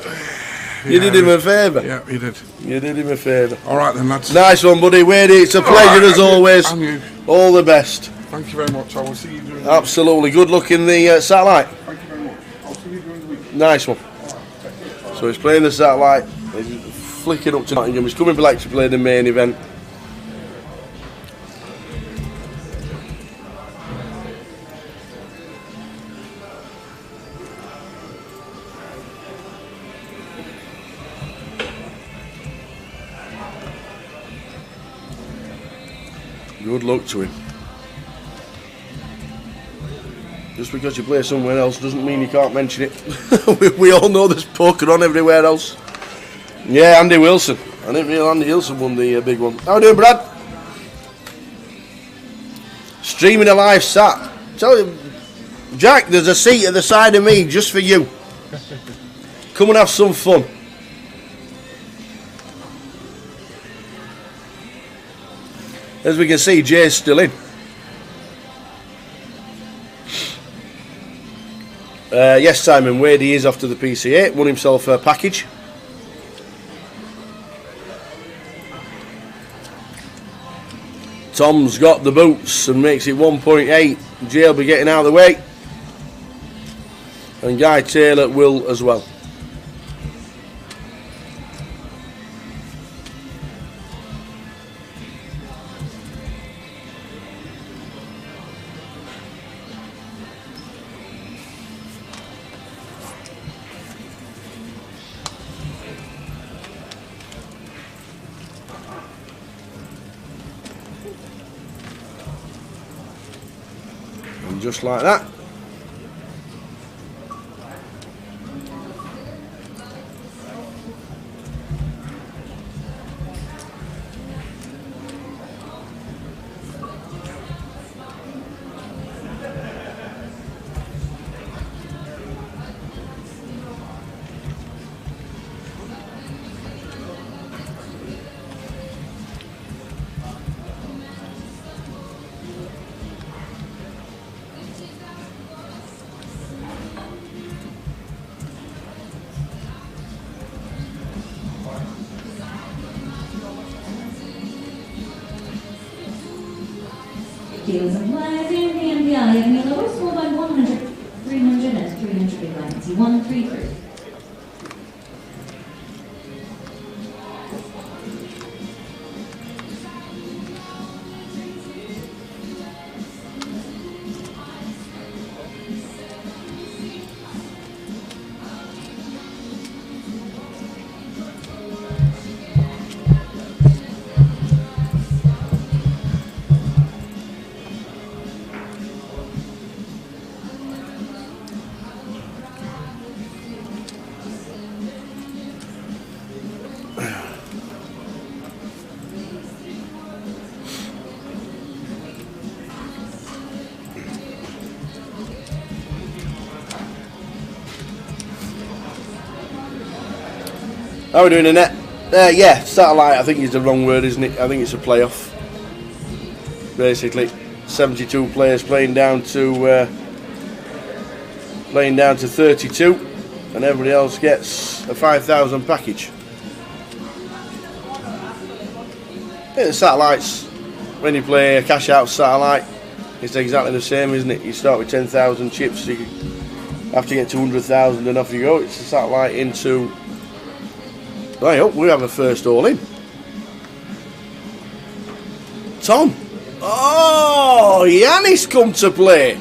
B: You did him a favour.
L: Yeah, he did.
B: You did him a favour.
L: All right then, lads.
B: Nice one, buddy. Wade, it's a pleasure as always.
L: And you.
B: All the best.
L: Thank you very much. I will see you during
B: Absolutely. Good luck in the satellite.
L: Thank you very much. I'll see you during the week.
B: Nice one. So he's playing the satellite. He's flicking up to Nottingham. He's coming back to play the main event. Good luck to him. Just because you play somewhere else doesn't mean you can't mention it. we all know there's poker on everywhere else. Yeah, Andy Wilson. I didn't realise Andy Wilson won the big one. How are you doing, Brad? Streaming a live sat. Tell you, Jack, there's a seat at the side of me just for you. Come and have some fun. As we can see, Jay's still in. Yes, Simon Wade, he is off to the PCA. Won himself a package. Tom's got the boots and makes it 1.8. Jay will be getting out of the way. And Guy Taylor will as well. And just like that.
M: Deals applies in the MPI, having a lower score by 100, 300 and 300 big lines. 133. How are we doing in net? Yeah, satellite I think is the wrong word, isn't it? I think it's a playoff. Basically, 72 players playing down to 32. and everybody else gets a 5,000 package. Yeah, the satellites, when you play a cash out satellite, it's exactly the same, isn't it? You start with 10,000 chips, you have to get 200,000 and off you go. It's a satellite into... I hope we have a first all in. Tom. Oh, Yannis come to play.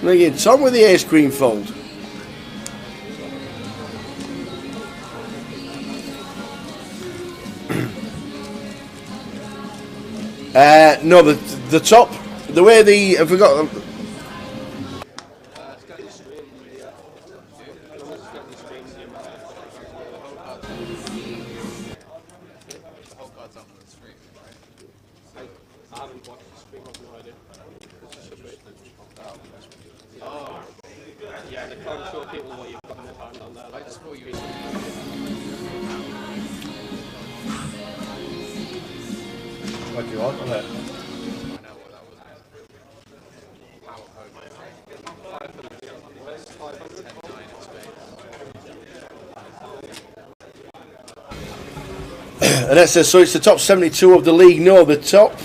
M: Making Tom with the ace queen fold. No, the top, the way the I forgot.
I: Yeah, they can't show people what you've got in the hand on there. I just thought you were...
B: What do you want on it?
M: And that says, so it's the top 72 of the league. No, the top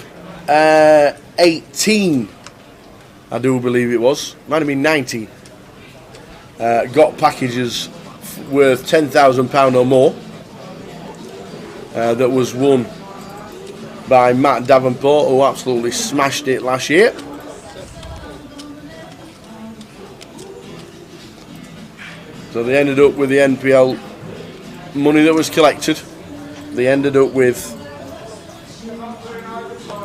M: 18, I do believe it was. Might have been 19. Got packages worth £10,000 or more. That was won by Matt Davenport, who absolutely smashed it last year. So they ended up with the NPL money that was collected. They ended up with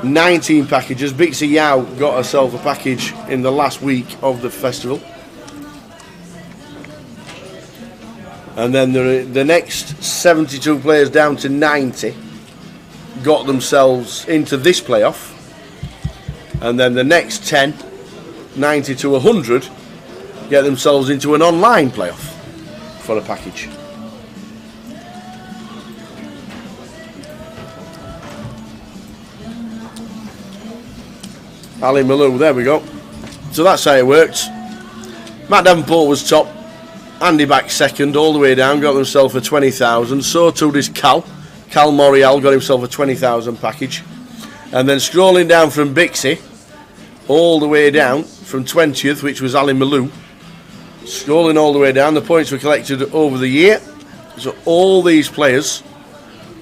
M: 19 packages. Bixie Yao got herself a package in the last week of the festival. And then the next 72 players down to 90 got themselves into this playoff. And then the next 10, 90 to 100, get themselves into an online playoff for a package. Ali Malou, there we go. So that's how it worked. Matt Davenport was top. Andy back second, all the way down, got himself a 20,000. So too did Cal. Cal Morial got himself a 20,000 package. And then scrolling down from Bixie, all the way down from 20th, which was Ali Malou. Scrolling all the way down, the points were collected over the year. So all these players,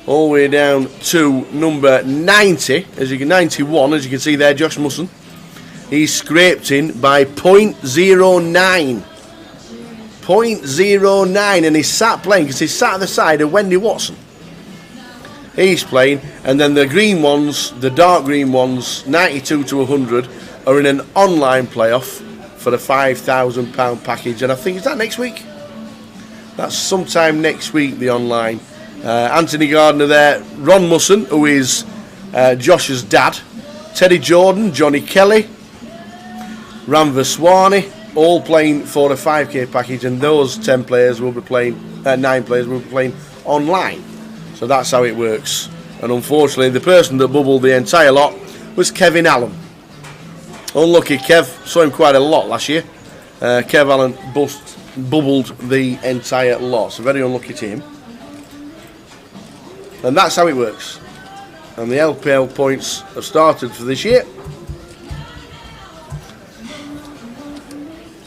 M: all the way down to number 90, 91, as you can see there, Josh Musson. He's scraped in by 0.09. 0.09, and he's sat playing because he's sat at the side of Wendy Watson. He's playing, and then the green ones, the dark green ones, 92 to 100, are in an online playoff for a £5,000 package. And I think, is that next week? That's sometime next week, the online. Anthony Gardner there, Ron Musson, who is Josh's dad, Teddy Jordan, Johnny Kelly, Ram Vaswani, all playing for a 5k package, and those 10 players will be playing, 9 players will be playing online. So that's how it works. And unfortunately, the person that bubbled the entire lot was Kevin Allen. Unlucky Kev, saw him quite a lot last year. Kev Allen bubbled the entire lot, so very unlucky to him. And that's how it works. And the LPL points have started for this year.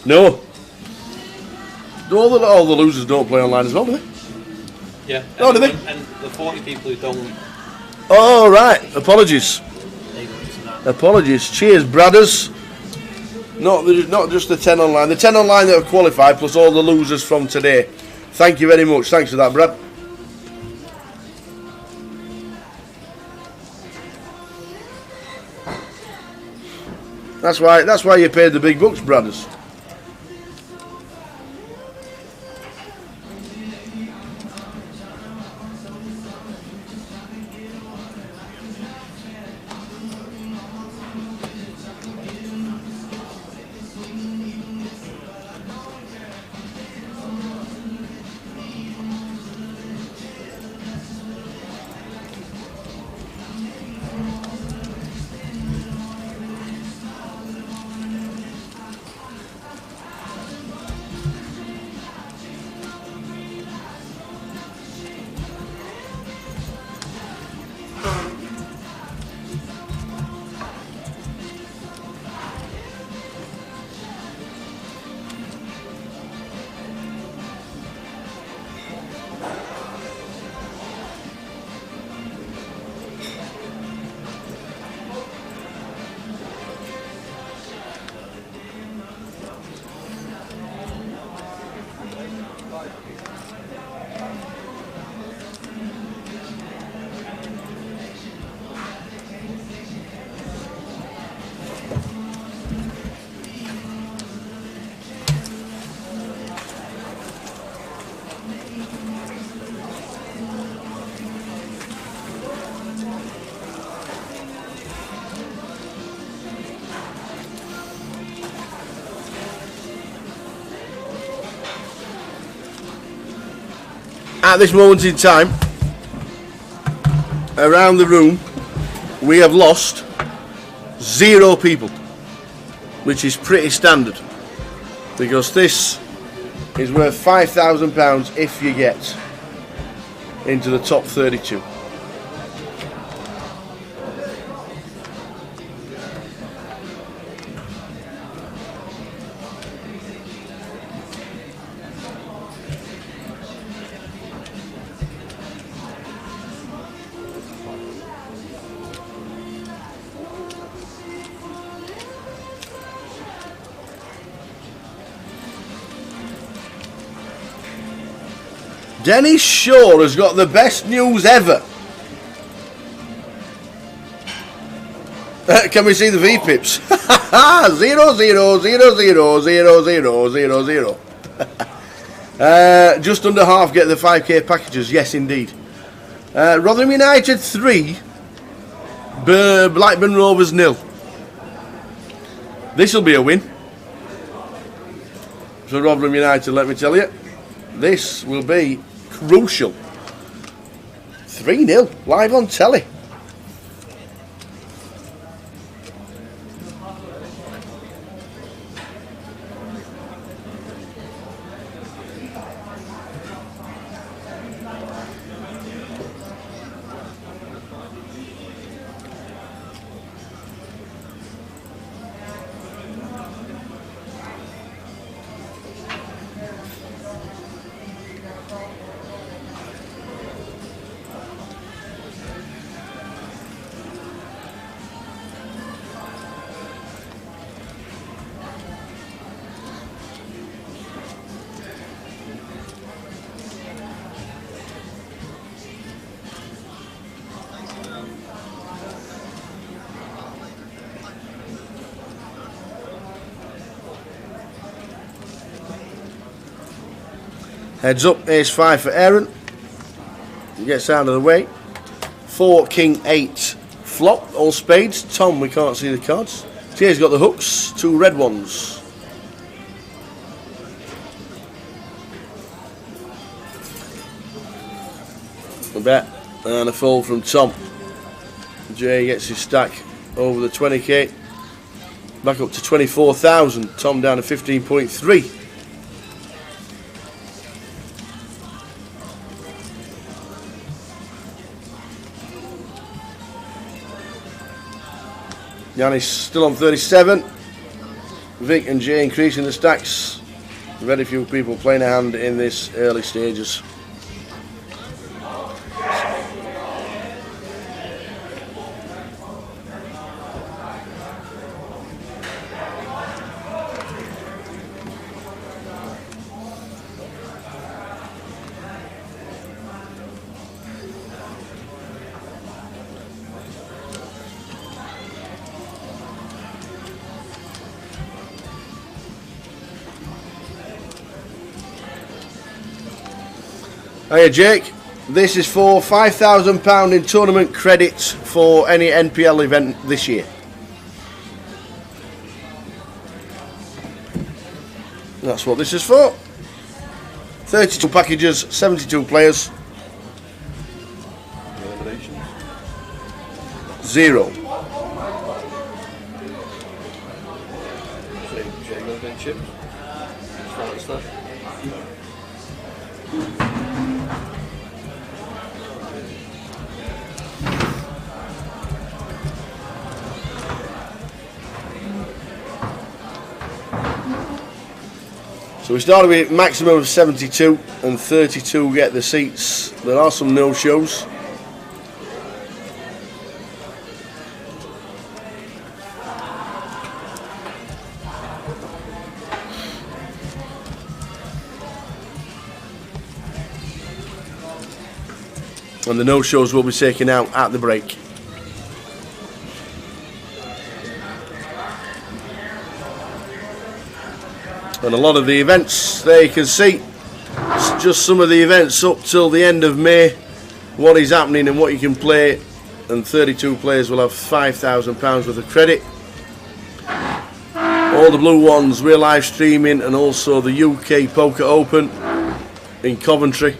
M: No. All the losers don't play online as well, do they?
I: Yeah.
M: Oh, do they?
I: And the 40 people who don't...
M: Oh, right. Apologies. Apologies. Cheers, brothers. Not just the 10 online. The 10 online that have qualified, plus all the losers from today. Thank you very much. Thanks for that, Brad. That's why you paid the big bucks, brothers. at this moment in time, around the room, we have lost 0 people, which is pretty standard, because this is worth £5,000 if you get into the top 32. Dennis Shaw has got the best news ever. Can we see the V-pips? 0, 0, 0, 0, 0, 0, 0, 0. Just under half get the 5k packages, yes indeed. Rotherham United 3, Blackburn Rovers 0. This will be a win. So Rotherham United, let me tell you, this will be crucial. 3-0, live on telly. Heads up, ace 5 for Aaron. He gets out of the way. 4, king, 8, flop, all spades. Tom, we can't see the cards. Jay's got the hooks, 2 red ones. A bet and a fold from Tom. Jay gets his stack over the 20k. Back up to 24,000. Tom down to 15.3. Yannis still on 37. Vic and Jay increasing the stacks. Very few people playing a hand in this early stages. Hiya Jake, this is for £5,000 in tournament credits for any NPL event this year. That's what this is for. 32 packages, 72 players.
D: Eliminations?
M: 0. So we started with a maximum of 72 and 32 get the seats. There are some no-shows. And the no-shows will be taken out at the break. And a lot of the events there you can see, it's just some of the events up till the end of May, what is happening and what you can play, and 32 players will have £5,000 worth of credit. All the blue ones we're live streaming, and also the UK Poker Open in Coventry.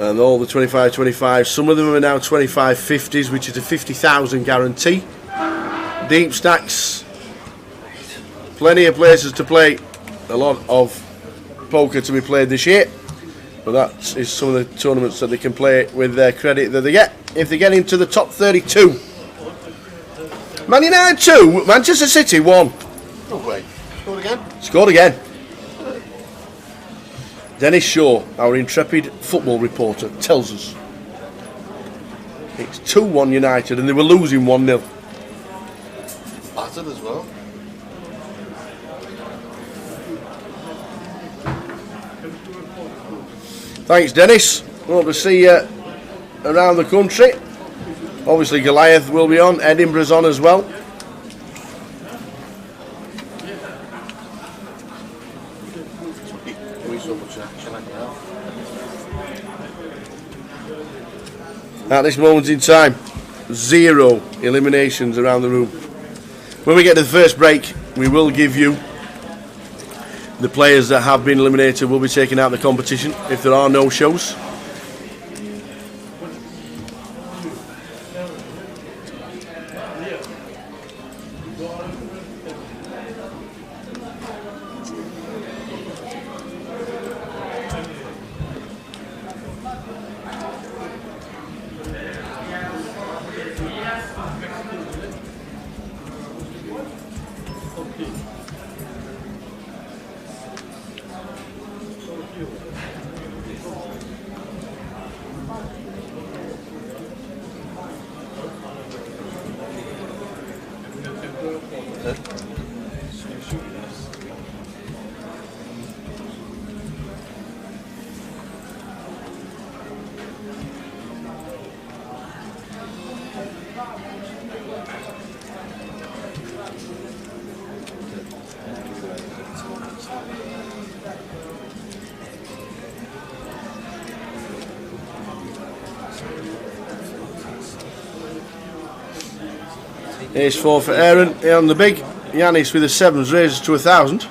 M: And all the 25-25, some of them are now 25-50s, which is a 50,000 guarantee. Deep stacks, plenty of places to play, a lot of poker to be played this year. But that is some of the tournaments that they can play with their credit that they get if they get into the top 32. Man United 2, Manchester City 1.
B: No way. Scored again?
M: Scored again. Dennis Shaw, our intrepid football reporter, tells us it's 2-1 United and they were losing 1-0.
B: Battered as well.
M: Thanks, Dennis. Hope to see you around the country. Obviously, Goliath will be on. Edinburgh's on as well. At this moment in time, 0 eliminations around the room. When we get to the first break, we will give you the players that have been eliminated will be taken out of the competition if there are no shows. Ace 4 for Aaron on the big. Yanis with the 7s raises to 1,000.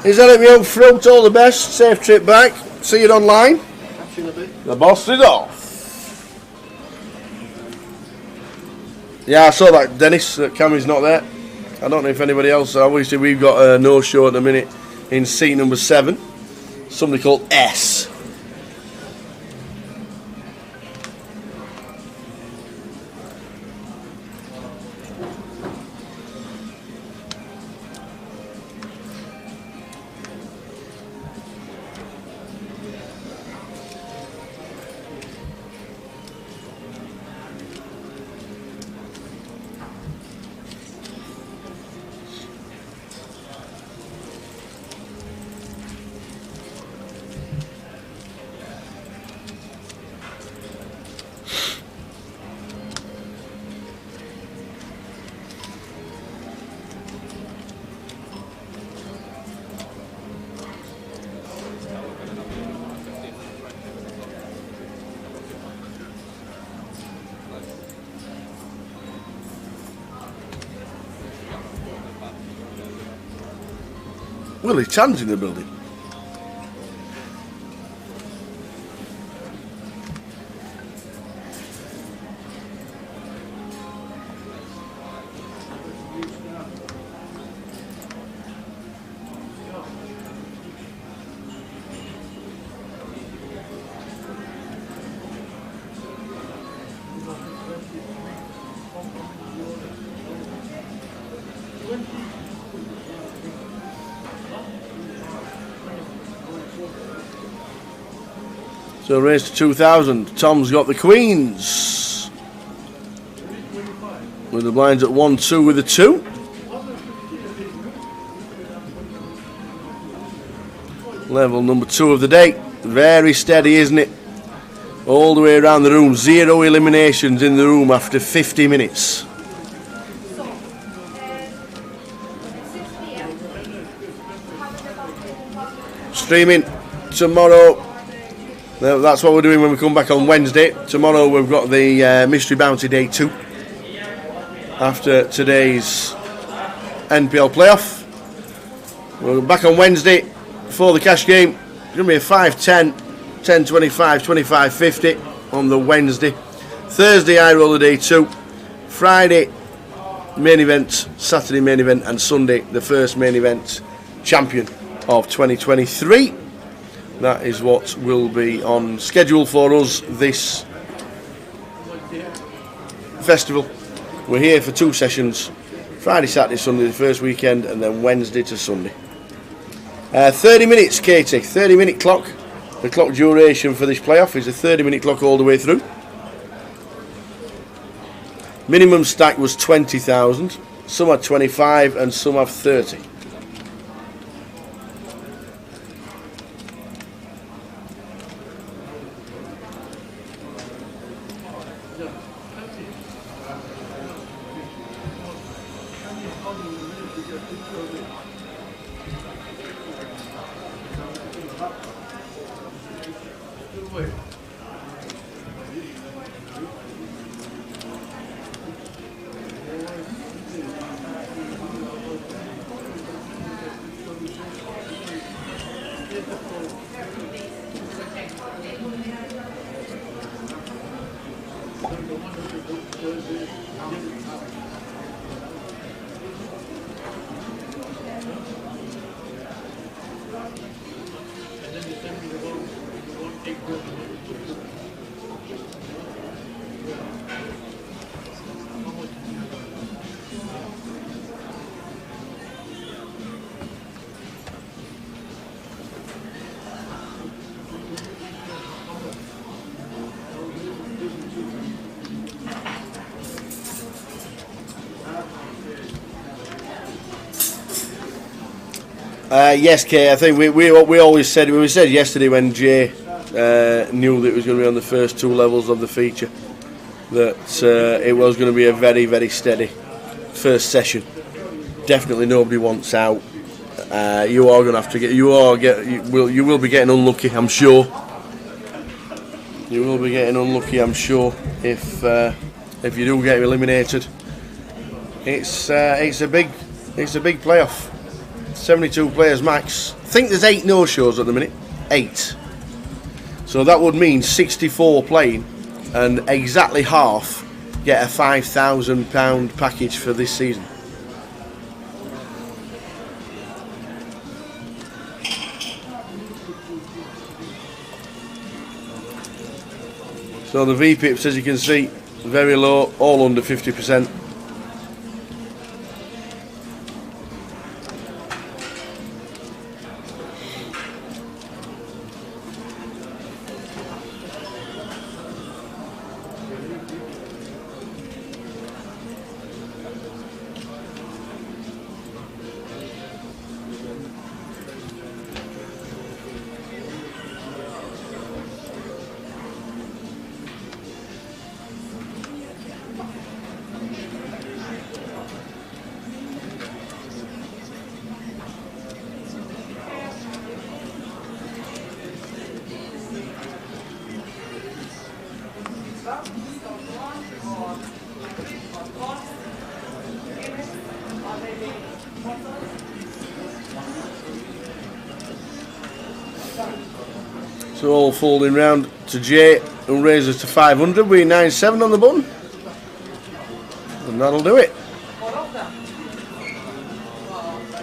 M: Is that it, young fruit? All the best. Safe trip back. See you online. The boss is off. Yeah, I saw that, Dennis. That Cammy's not there. I don't know if anybody else. Obviously, we've got a no-show at the minute in seat number 7. Somebody called S. Willie Chan's in the building.
B: So race to 2,000. Tom's got the queens. With the blinds at 1-2 with a 2. Level number 2 of the day. Very steady, isn't it? All the way around the room. 0 eliminations in the room after 50 minutes. Streaming tomorrow. That's what we're doing when we come back on Wednesday. Tomorrow we've got the Mystery Bounty Day 2. After today's NPL playoff. We're back on Wednesday for the cash game. It's going to be a 5-10, 10-25, 25-50 on the Wednesday. Thursday High Roller Day 2. Friday main event, Saturday main event, and Sunday the first main event champion of 2023. That is what will be on schedule for us this festival. We're here for 2 sessions, Friday, Saturday, Sunday, the first weekend, and then Wednesday to Sunday. 30 minutes, Katie, 30-minute clock. The clock duration for this playoff is a 30-minute clock all the way through. Minimum stack was 20,000. Some have 25 and some have 30. Yes, Kay, I think we always said, we said yesterday when Jay knew that it was going to be on the first 2 levels of the feature, that it was going to be a very, very steady first session. Definitely nobody wants out. You are going to have to you will be getting unlucky, I'm sure. You will be getting unlucky, I'm sure, if you do get eliminated. It's a big playoff. 72 players max. I think there's 8 no-shows at the minute. 8. So that would mean 64 playing, and exactly half get a £5,000 package for this season. So the VPIPs, as you can see, very low, all under 50%. So all folding round to Jay, who raises to 500. We're 9-7 on the button, and that'll do it.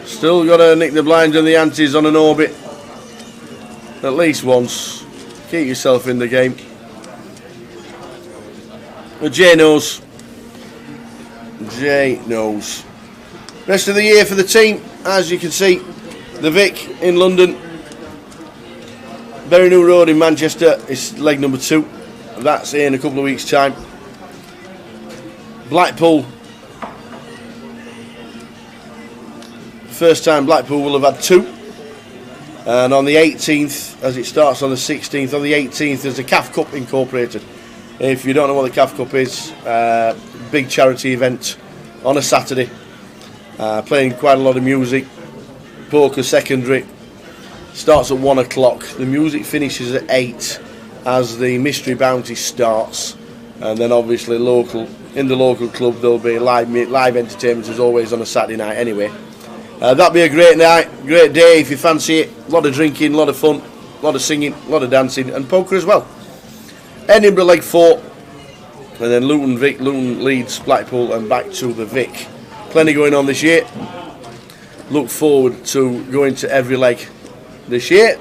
B: Still got to nick the blinds and the antes on an orbit at least once. Keep yourself in the game. But Jay knows. Jay knows. Rest of the year for the team, as you can see, the Vic in London.
M: Very New Road in Manchester is leg number 2. That's in a couple of weeks' time. Blackpool. First time Blackpool will have had 2. And on the 18th, as it starts on the 16th, on the 18th there's a CAF Cup incorporated. If you don't know what the CAF Cup is, big charity event on a Saturday. Playing quite a lot of music. Poker secondary. Starts at 1 o'clock. The music finishes at 8 as the mystery bounty starts. And then obviously in the local club there'll be live entertainment as always on a Saturday night anyway. That'll be a great night, great day if you fancy it. A lot of drinking, a lot of fun, a lot of singing, a lot of dancing and poker as well. Edinburgh leg 4 and then Luton Leeds, Blackpool and back to the Vic. Plenty going on this year. Look forward to going to every leg this year.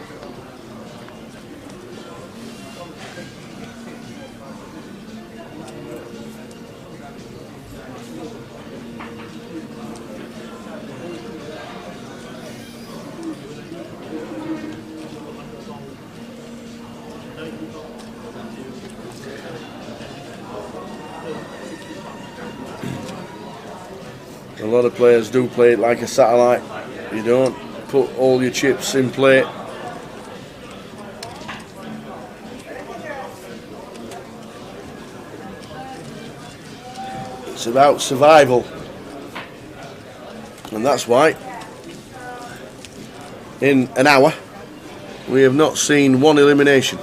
M: A lot of players do play it like a satellite. You don't put all your chips in play. It's about survival. And that's why in an hour we have not seen one elimination.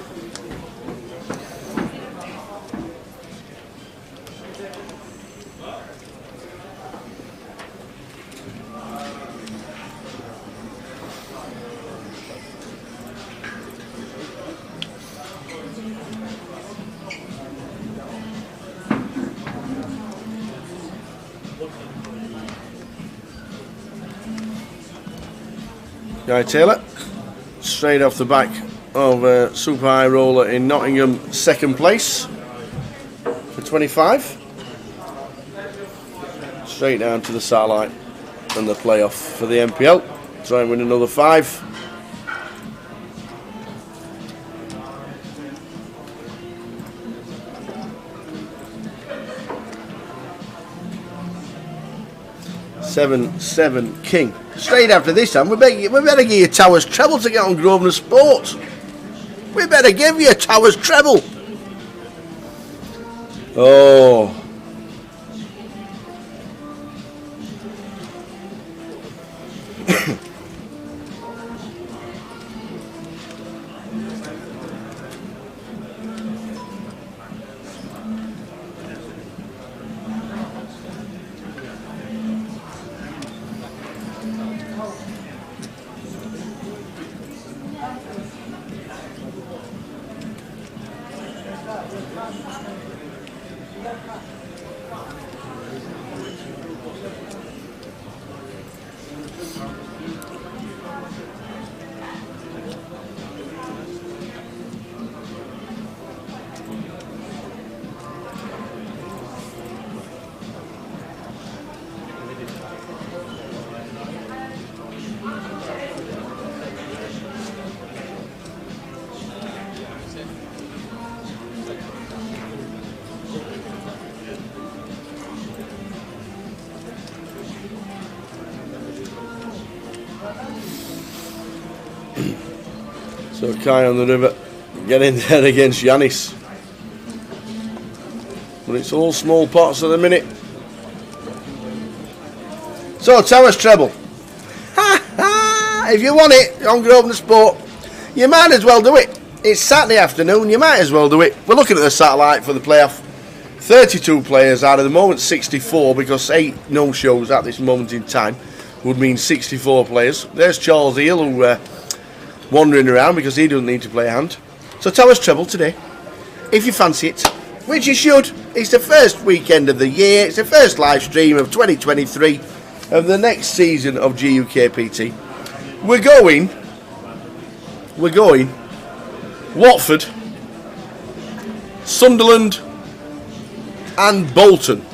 M: Guy Taylor, straight off the back of Super High Roller in Nottingham, second place for 25. Straight down to the satellite and the playoff for the MPL. Try and win another 5. Seven King. Straight after this time, we better give you Towers treble to get on Grosvenor Sport. We better give you Towers treble. Oh. So Kai on the river, get in there against Yanis. But it's all small pots at the minute. So Towers treble. If you want it on Grosvenor Sport, you might as well do it. It's Saturday afternoon, you might as well do it. We're looking at the satellite for the playoff. 32 players out of the moment 64, because 8 no-shows at this moment in time would mean 64 players. There's Charles Eel, who wandering around because he doesn't need to play a hand. So Towers treble today, if you fancy it, which you should. It's the first weekend of the year, it's the first live stream of 2023 of the next season of GUKPT. We're going Watford, Sunderland and Bolton.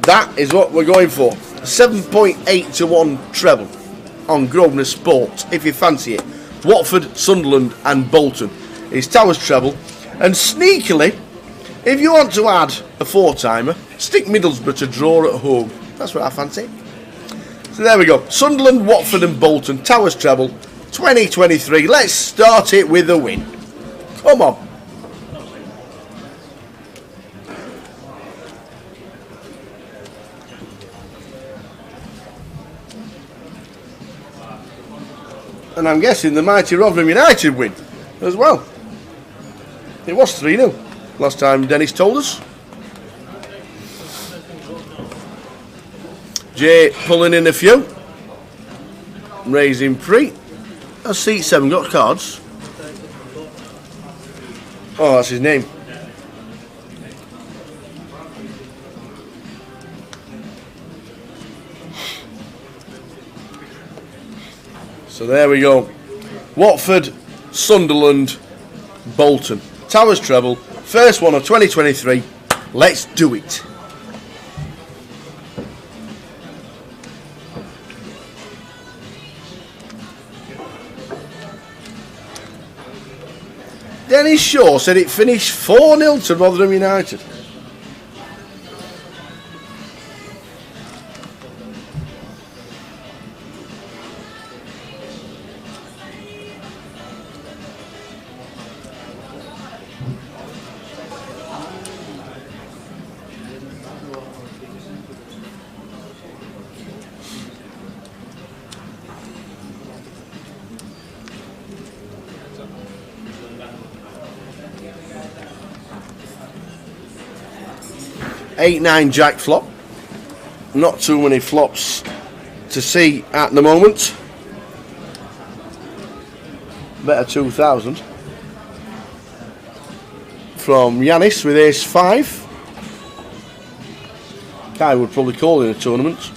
M: That is what we're going for. 7.8 to 1 treble. on Grosvenor Sport if you fancy it. Watford, Sunderland and Bolton is Towers treble. And sneakily, if you want to add a 4-timer, stick Middlesbrough to draw at home. That's what I fancy. So there we go. Sunderland, Watford and Bolton, Towers treble 2023. Let's start it with a win. Come on. And I'm guessing the mighty Rotherham United win as well. It was 3-0 last time Dennis told us. Jay pulling in a few. Raising pre. That's seat 7 got cards. Oh, that's his name. So there we go. Watford, Sunderland, Bolton. Towers treble. First one of 2023. Let's do it. Dennis Shaw said it finished 4-0 to Rotherham United. Eight, 9 jack flop. Not too many flops to see at the moment. Better 2,000 from Yanis with ace 5. Kai would probably call in a tournament.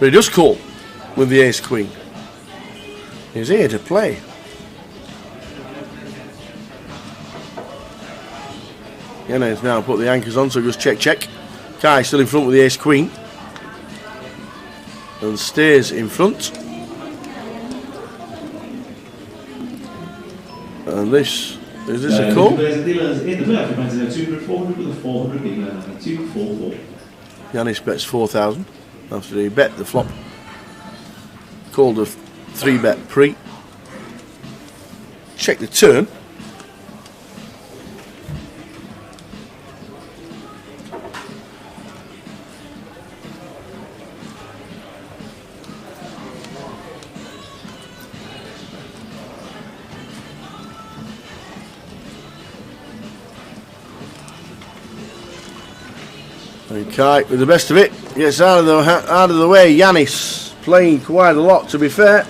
M: But he does call with the ace queen. He's here to play. Yana has now put the anchors on, so just check. Kai still in front with the ace queen. And stays in front. And this, is this a call? Yanis bets 4,000. After he bet the flop. Called a 3-bet pre. Check the turn. And Kai with the best of it gets out of the way. Yanis playing quite a lot, to be fair,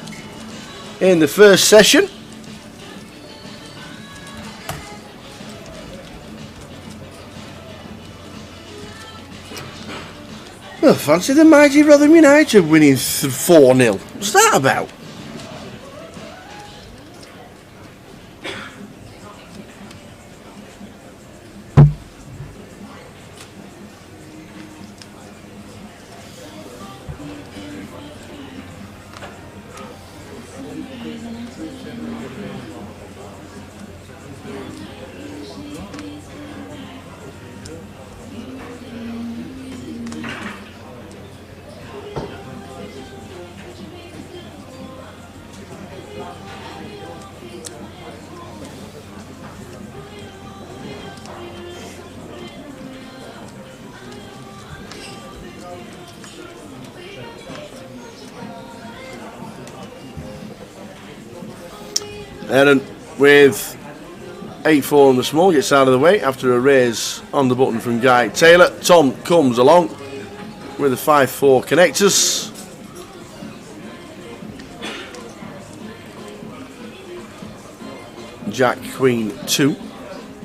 M: in the first session. Well, fancy the mighty Rotherham United winning 4-0. What's that about? Aaron with 8-4 on the small gets out of the way after a raise on the button from Guy Taylor. Tom comes along with the 5-4 connectors. Jack, Queen, 2.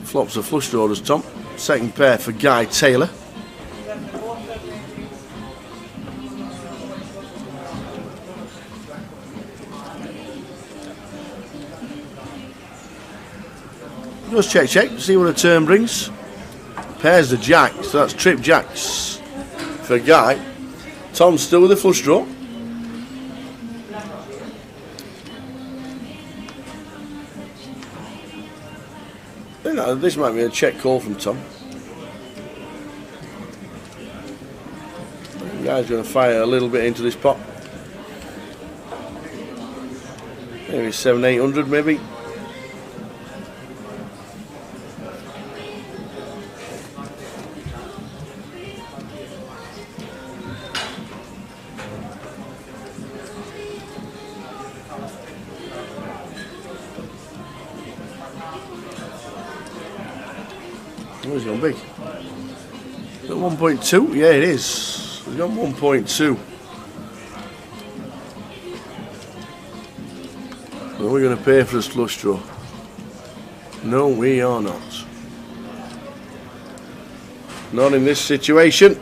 M: Flops are flush draws, Tom. Second pair for Guy Taylor. goes check, check. See what a turn brings. Pairs the jack, so that's trip jacks for Guy. Tom's still with a flush draw. I think this might be a check call from Tom. The guy's going to fire a little bit into this pot. Maybe 700-800 maybe. Oh, he's gone big. Is it 1.2? Yeah, it is. He's gone 1.2. Are we going to pay for this flush draw? No, we are not. Not in this situation.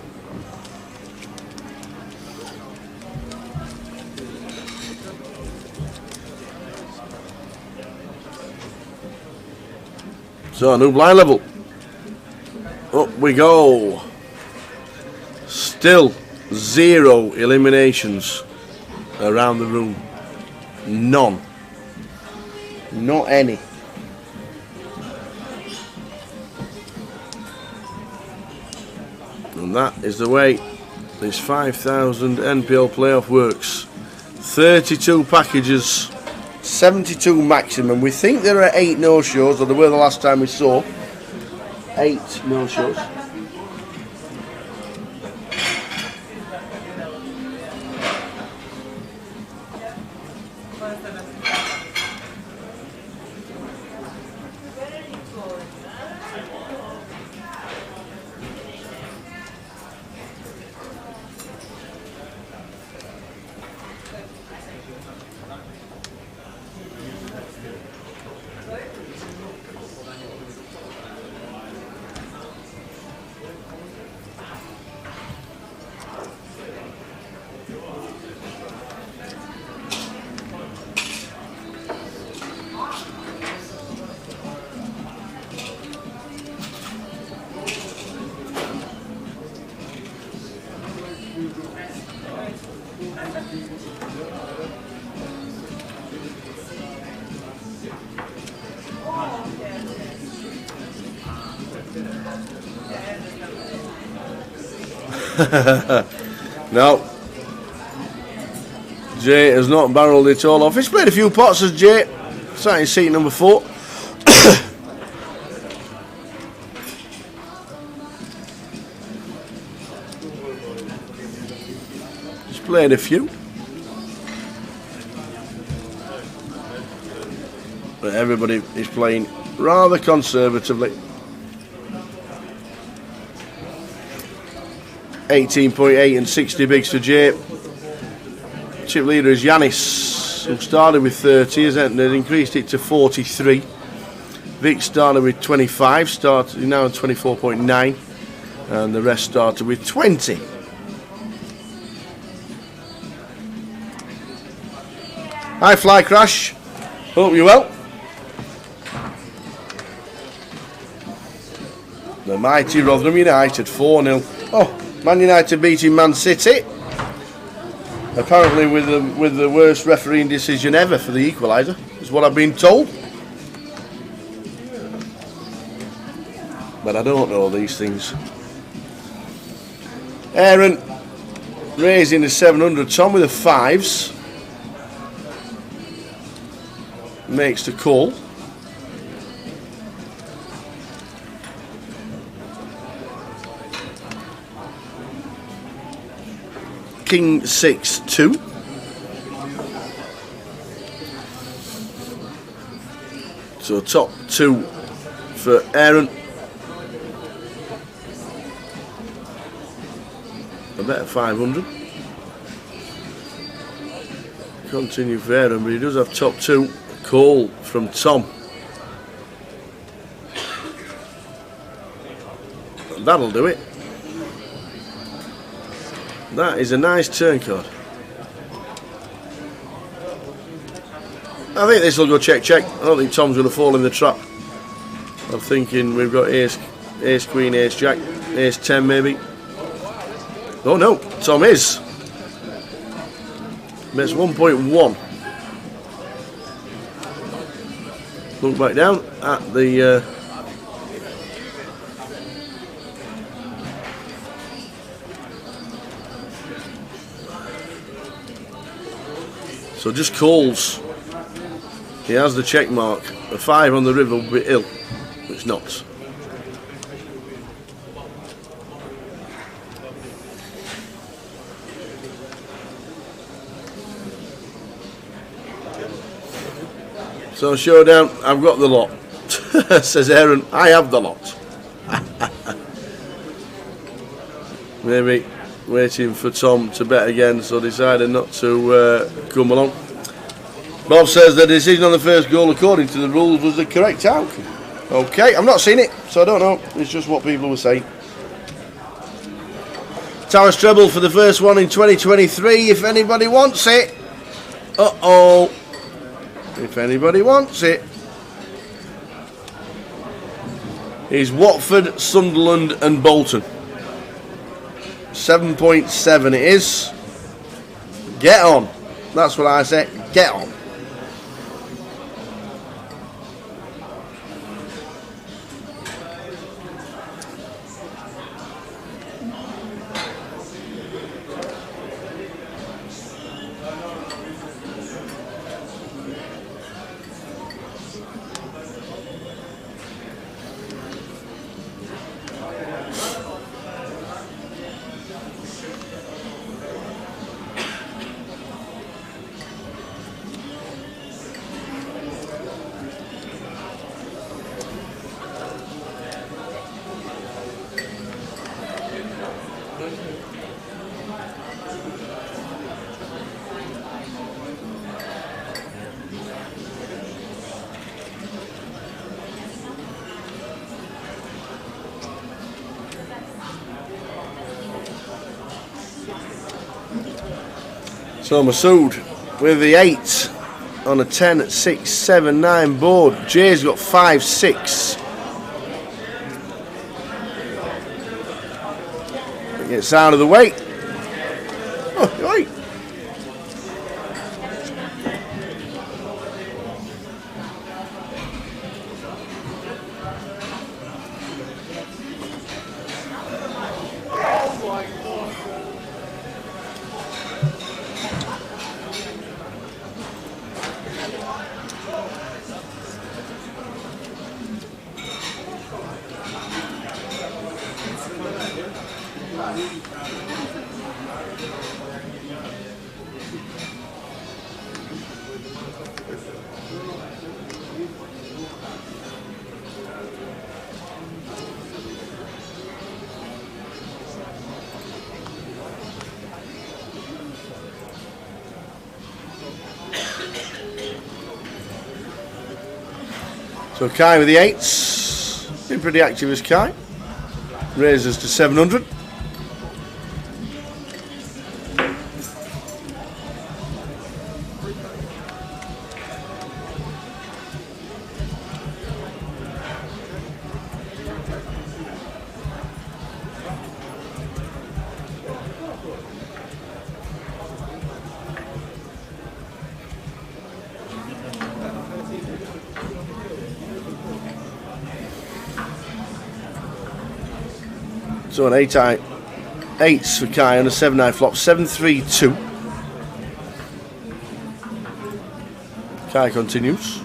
M: So, new blind level. Up we go. Still 0 eliminations around the room. None. Not any. And that is the way this 5,000 NPL playoff works. 32 packages, 72 maximum. We think there are 8 no-shows, or there were the last time we saw. 8 no-shows. No, Jay has not barreled it all off. He's played a few pots as Jay, sat in seat number 4. He's played a few, but everybody is playing rather conservatively. 18.8 and 60 bigs for Jay. Chip leader is Yanis, who started with 30, has increased it to 43. Vic started with 25, started now at 24.9, and the rest started with 20. Hi Fly Crash, hope you're well. The mighty Rotherham United 4-0. Oh, Man United beating Man City. Apparently with the worst refereeing decision ever for the equaliser, is what I've been told. But I don't know these things. Aaron raising the 700. Tom with the 5s. Makes the call. King 6-2. So top 2 for Aaron. A better 500. Continue for Aaron, but he does have top 2. Call from Tom. That'll do it. That is a nice turn card. I think this will go check, check. I don't think Tom's going to fall in the trap. I'm thinking we've got ace, queen, ace, jack, ace 10 maybe. Oh no, Tom is. Makes 1.1. Look back down at the so just calls. He has the check mark. A 5 on the river will be ill. It's not. So showdown, I've got the lot. Says Aaron, I have the lot. Maybe waiting for Tom to bet again, so decided not to come along. Bob says the decision on the first goal according to the rules was the correct outcome. Okay, I've not seen it, so I don't know. It's just what people were saying. Towers treble for the first one in 2023, if anybody wants it. Uh-oh. If anybody wants it. Is Watford, Sunderland and Bolton. 7.7 it is. Get on. That's what I say. Get on. So Masood with the 8 on a 10, 6, 7, 9 board. Jay's got 5, 6. It gets out of the way. Oh, right. So Kai with the 8s, been pretty active as Kai, raises to 700. So an 8s for Kai on a 7-9 flop, 7-3-2. Kai continues.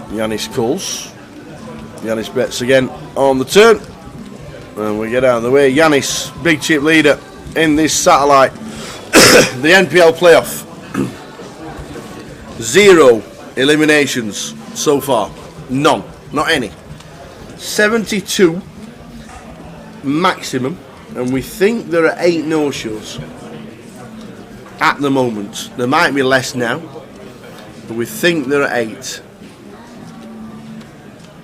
M: Yanis calls. Yanis bets again on the turn. And we get out of the way. Yanis, big chip leader in this satellite. The NPL playoff. 0 eliminations so far. None. Not any. 72 maximum, and we think there are 8 no-shows at the moment. There might be less now, but we think there are 8.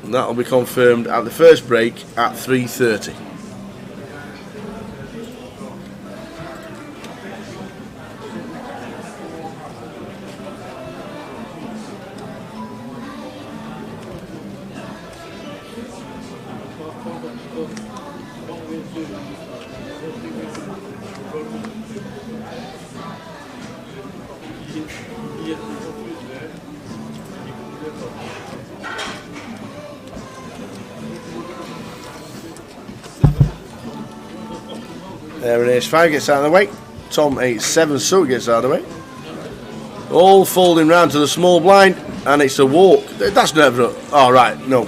M: And that'll be confirmed at the first break at 3:30. There it is. 5 gets out of the way. Tom 8-7, so gets out of the way. All folding round to the small blind, and it's a walk. That's never. Oh, right, no.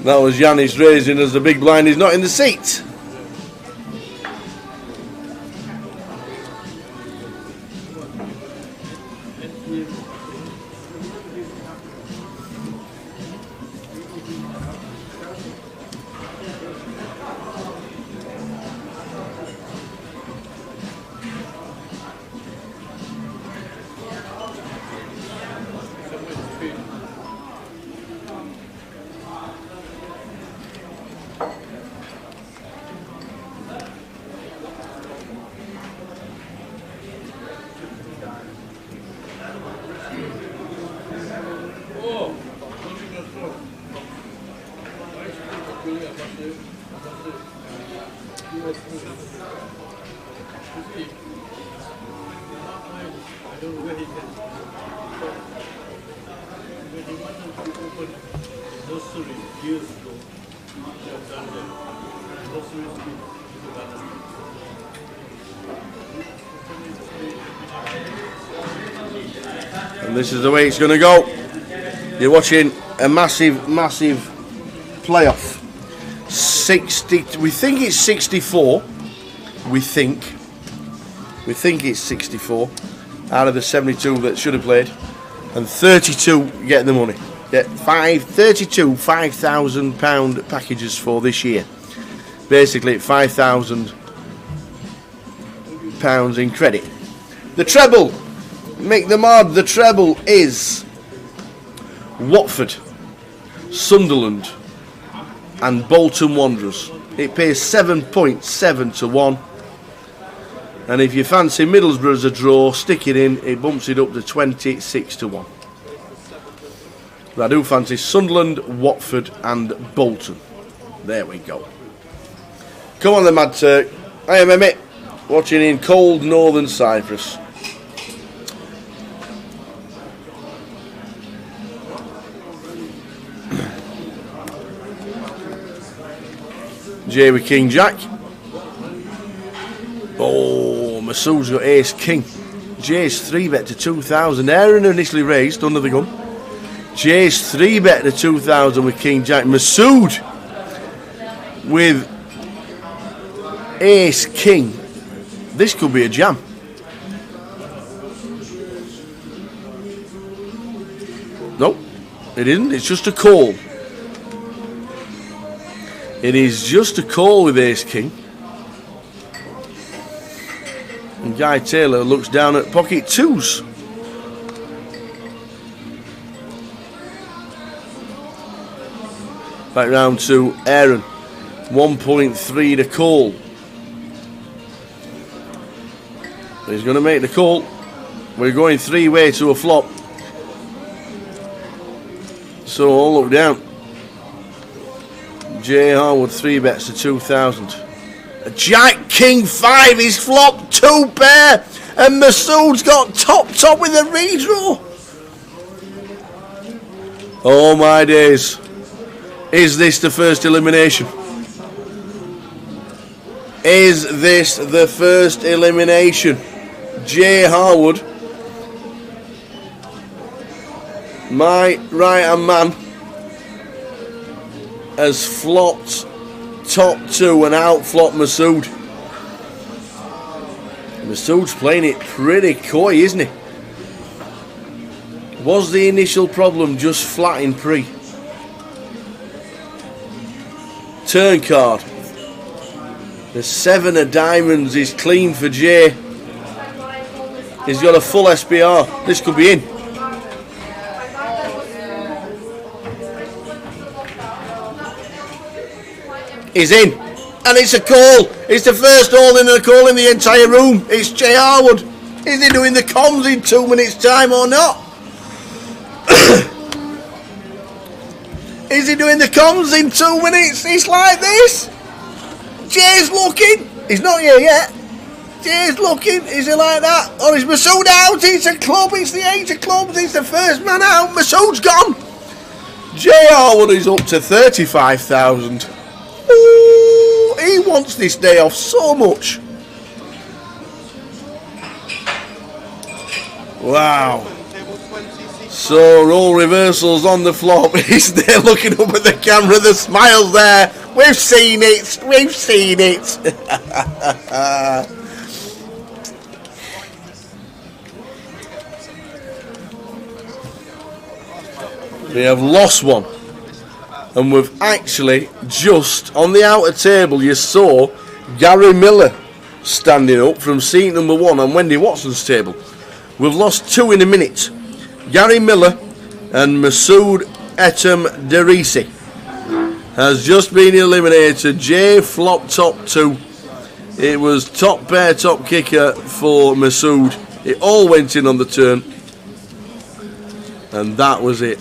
M: That was Yannis raising as the big blind is not in the seat. And this is the way it's going to go. You're watching a massive, massive playoff. 60. We think it's 64. We think it's 64 out of the 72 that should have played, and 32 get the money. Get 32 £5,000 packages for this year. Basically, £5,000 in credit. The treble, Mick the Mod. The treble is Watford, Sunderland, and Bolton Wanderers. It pays 7.7 to 1. And if you fancy Middlesbrough as a draw, stick it in. It bumps it up to 26 to 1. But I do fancy Sunderland, Watford, and Bolton. There we go. Come on then, Mad Turk. I am Emmett, watching in cold northern Cyprus. Jay with King Jack. Oh, Masood's got Ace King. Jay's 3-bet to 2,000. Aaron initially raised under the gun. Jay's 3-bet to 2,000 with King Jack. Masood with Ace King. This could be a jam. Nope, it isn't. It's just a call. It is just a call with Ace King. And Guy Taylor looks down at pocket 2s. Back round to Aaron. 1.3 to call. He's going to make the call. We're going 3-way to a flop. So I'll look down. Jay Harwood 3-bets to 2,000. Jack King 5 is flopped 2 pair, and Masood's got top with a redraw. Oh my days. Is this the first elimination? Is this the first elimination? Jay Harwood, my right hand man, has flopped top 2 and out-flopped Masood. Masood's playing it pretty coy, isn't he? Was the initial problem just flat in pre? turn card. The 7 of diamonds is clean for Jay. He's got a full SPR. This could be in. He's in. And it's a call. It's the first all in and a call in the entire room. It's Jay Harwood. Is he doing the comms in 2 minutes time or not? Is he doing the comms in 2 minutes? It's like this. Jay's looking. He's not here yet. Jay's looking. Is he like that? Or is Masood out? It's a club. It's the 8 of clubs. It's the first man out. Masood's gone. Jay Harwood is up to 35,000. Ooh, he wants this day off so much. Wow. So role reversals on the flop. He's there looking up at the camera. The smile's there. We've seen it. We've seen it. We have lost one. And we've actually just, on the outer table, you saw Gary Miller standing up from seat number 1 on Wendy Watson's table. We've lost 2 in a minute. Gary Miller and Masood Etem Derisi has just been eliminated. Jay flop top 2. It was top pair, top kicker for Masood. It all went in on the turn. And that was it.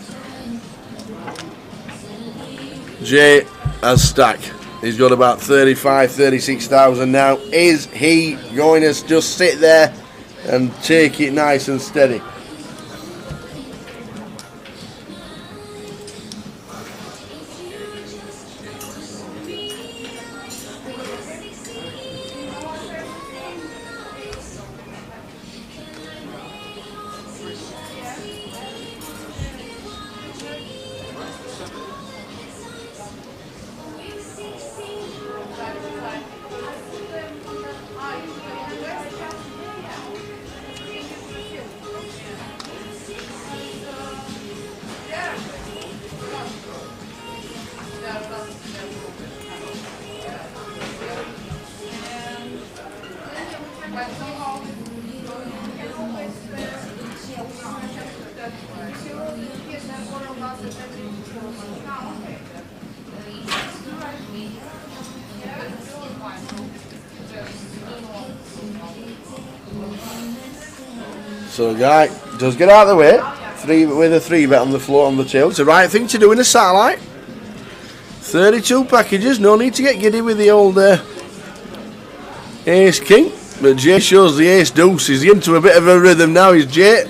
M: Jay has stack. He's got about 35, 36,000 now. Is he going to just sit there and take it nice and steady? So guy does get out of the way, with a 3 bet on the floor on the tail. It's the right thing to do in a satellite. 32 packages, no need to get giddy with the old ace king. But Jay shows the ace deuce. He's into a bit of a rhythm now, he's Jay.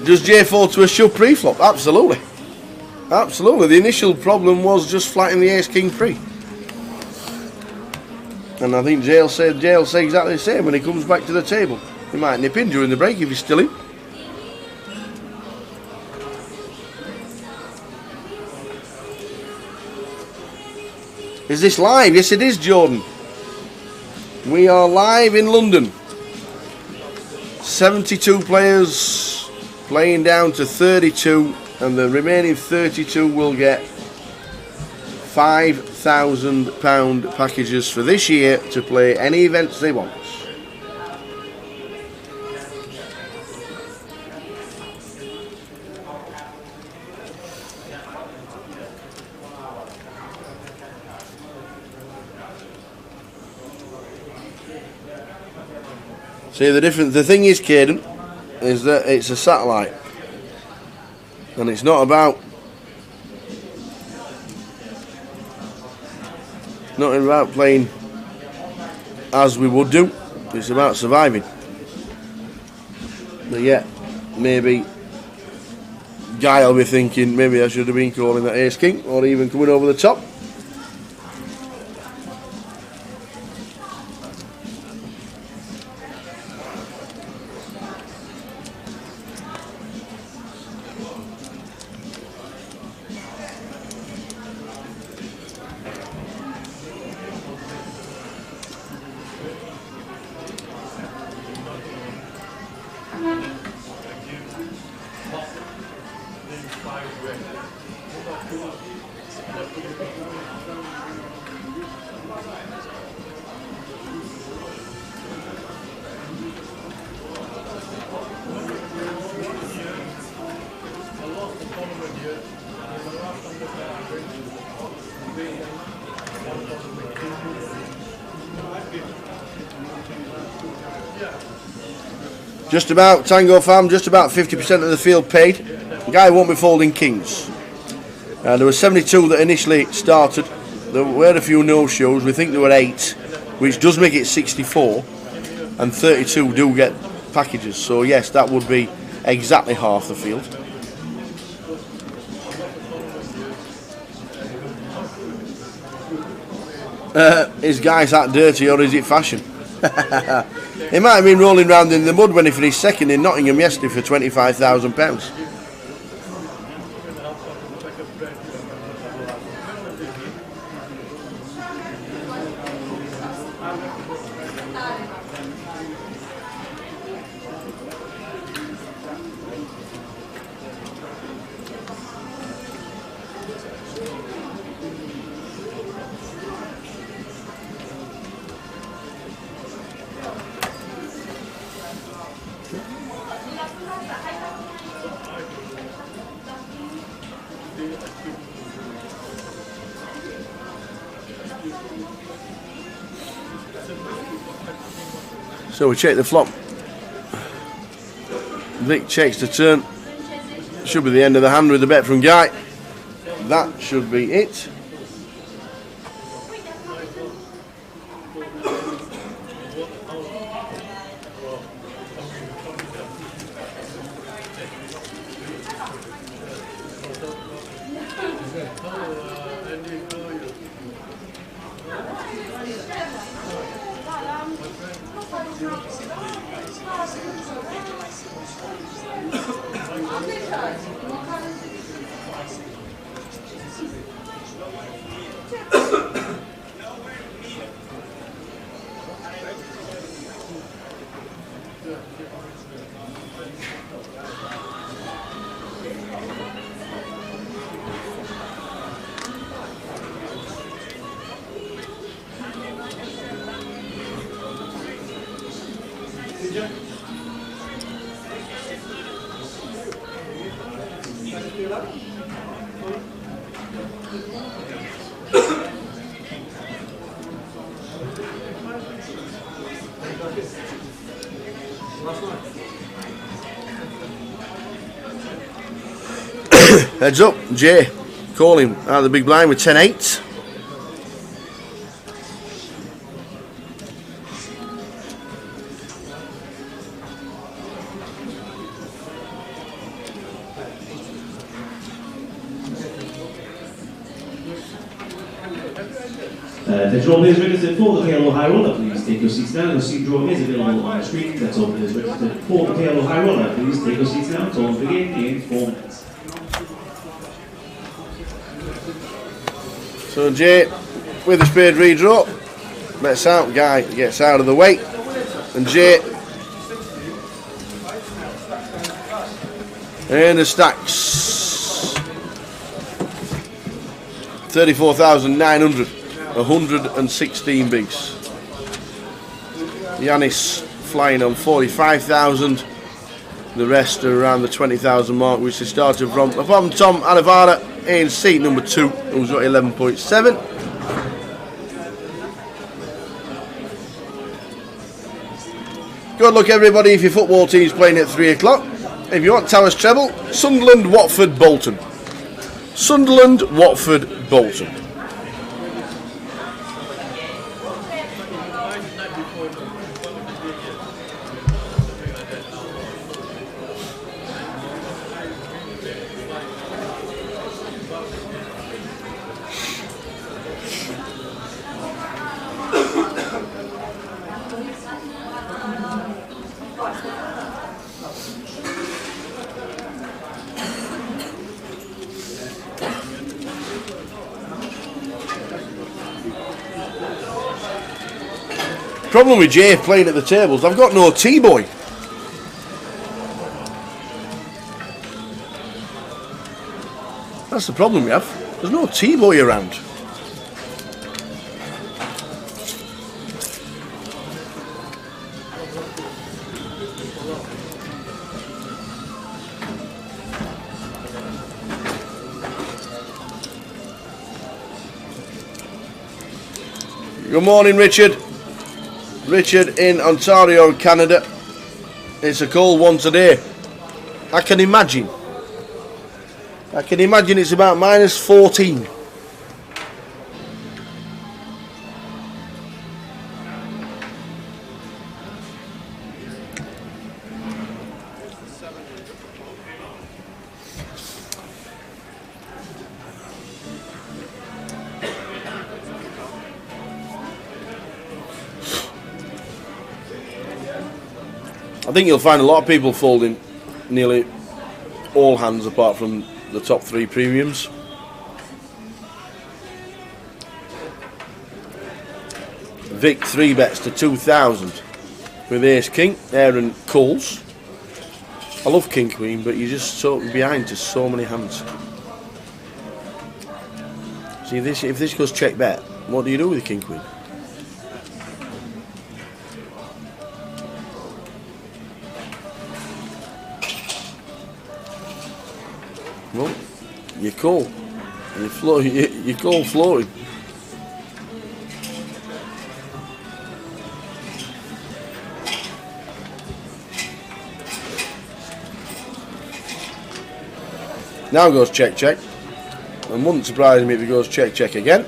M: Does Jay fall to a shove pre-flop? Absolutely. Absolutely. The initial problem was just flattening the ace-king pre. And I think Jay will say exactly the same when he comes back to the table. He might nip in during the break if he's still in. Is this live? Yes, it is, Jordan. We are live in London. 72 players playing down to 32, and the remaining 32 will get £5,000 packages for this year to play any events they want. See, the thing is, Caden, is that it's a satellite, and it's not about playing as we would do. It's about surviving. But yeah, maybe Guy will be thinking maybe I should have been calling that ace king or even coming over the top. Just about, Tango Fam, just about 50% of the field paid. The guy won't be folding kings. There were 72 that initially started. There were a few no-shows. We think there were 8, which does make it 64. And 32 do get packages. So yes, that would be exactly half the field. Is guys that dirty or is it fashion? He might have been rolling around in the mud when he finished second in Nottingham yesterday for £25,000. So we check the flop. Vic checks the turn. Should be the end of the hand with the bet from Guy. That should be it. Heads up, Jay calling out of the big blind with 10-8.
N: The draw is registered for the KL High Roller. Please take your seats now. The seat draw is available on the screen. That's all is registered for the KL High Roller. Please take your seats now. Toll begin in 4 minutes.
M: So Jay with the spade redraw. Bets out, Guy gets out of the way. And Jay in the stacks. 34,900. 116 bigs. Yanis flying on 45,000. The rest are around the 20,000 mark, which they started from. Apart from Tom Alivara in seat number 2, who's got 11.7. Good luck, everybody, if your football team's playing at 3 o'clock. If you want Towers treble, Sunderland, Watford, Bolton. Sunderland, Watford, Bolton.
B: Problem with Jay playing at the tables, I've got no T-boy. That's the problem we have. There's no T-boy around. Good morning, Richard. Richard in Ontario, Canada. It's a cold one today. I can imagine it's about -14. I think you'll find a lot of people folding nearly all hands apart from the top 3 premiums. Vic 3 bets to 2,000 with Ace King. Aaron Coles. I love King Queen, but you're just so behind to so many hands. See, if this goes check bet, what do you do with the King Queen? Well, you call. You float. You call floating. Now goes check check, and wouldn't surprise me if it goes check check again.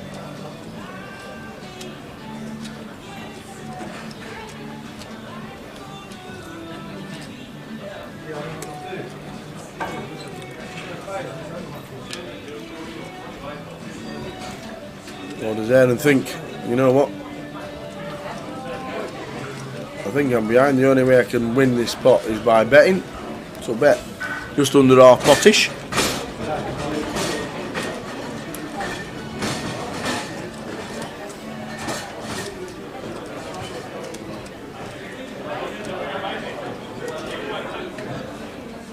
B: Or does Aaron think, you know what? I think I'm behind. The only way I can win this pot is by betting. So bet just under our potish.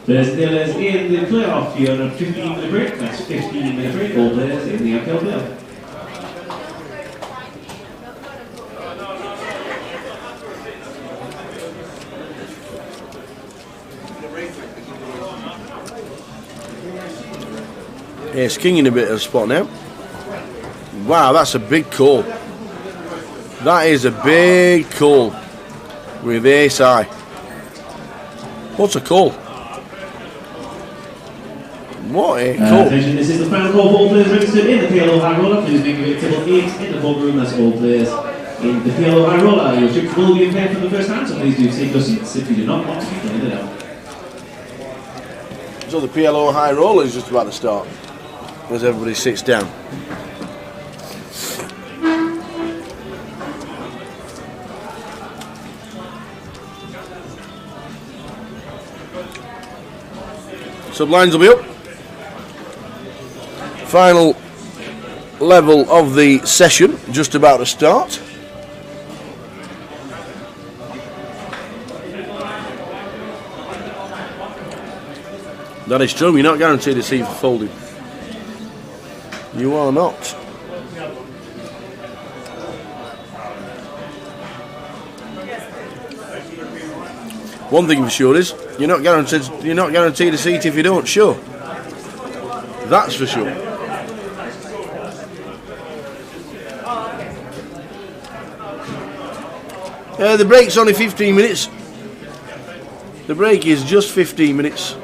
N: There's still is in the playoff, you're on a 15-minute break. That's 15-minute break. All players in the uphill playoff.
B: Ace King in a bit of a spot now. Wow, that's a big call. That is a big call with Ace High. What's a call? What a call.
N: Attention, this is the final call for all players registered in the PLO High Roller. Please make it table 8 in the ballroom. That's all players in the PLO High Roller. Your chips will be impaired for the first hand, so please do take your seats if you do not want to be played out.
B: So the PLO High Roller is just about to start as everybody sits down. Sublines will be up. Final level of the session just about to start. That is true, you're not guaranteed to see folding. You are not. One thing for sure is you're not guaranteed a seat if you don't show. That's for sure. The break's only 15 minutes. The break is just 15 minutes.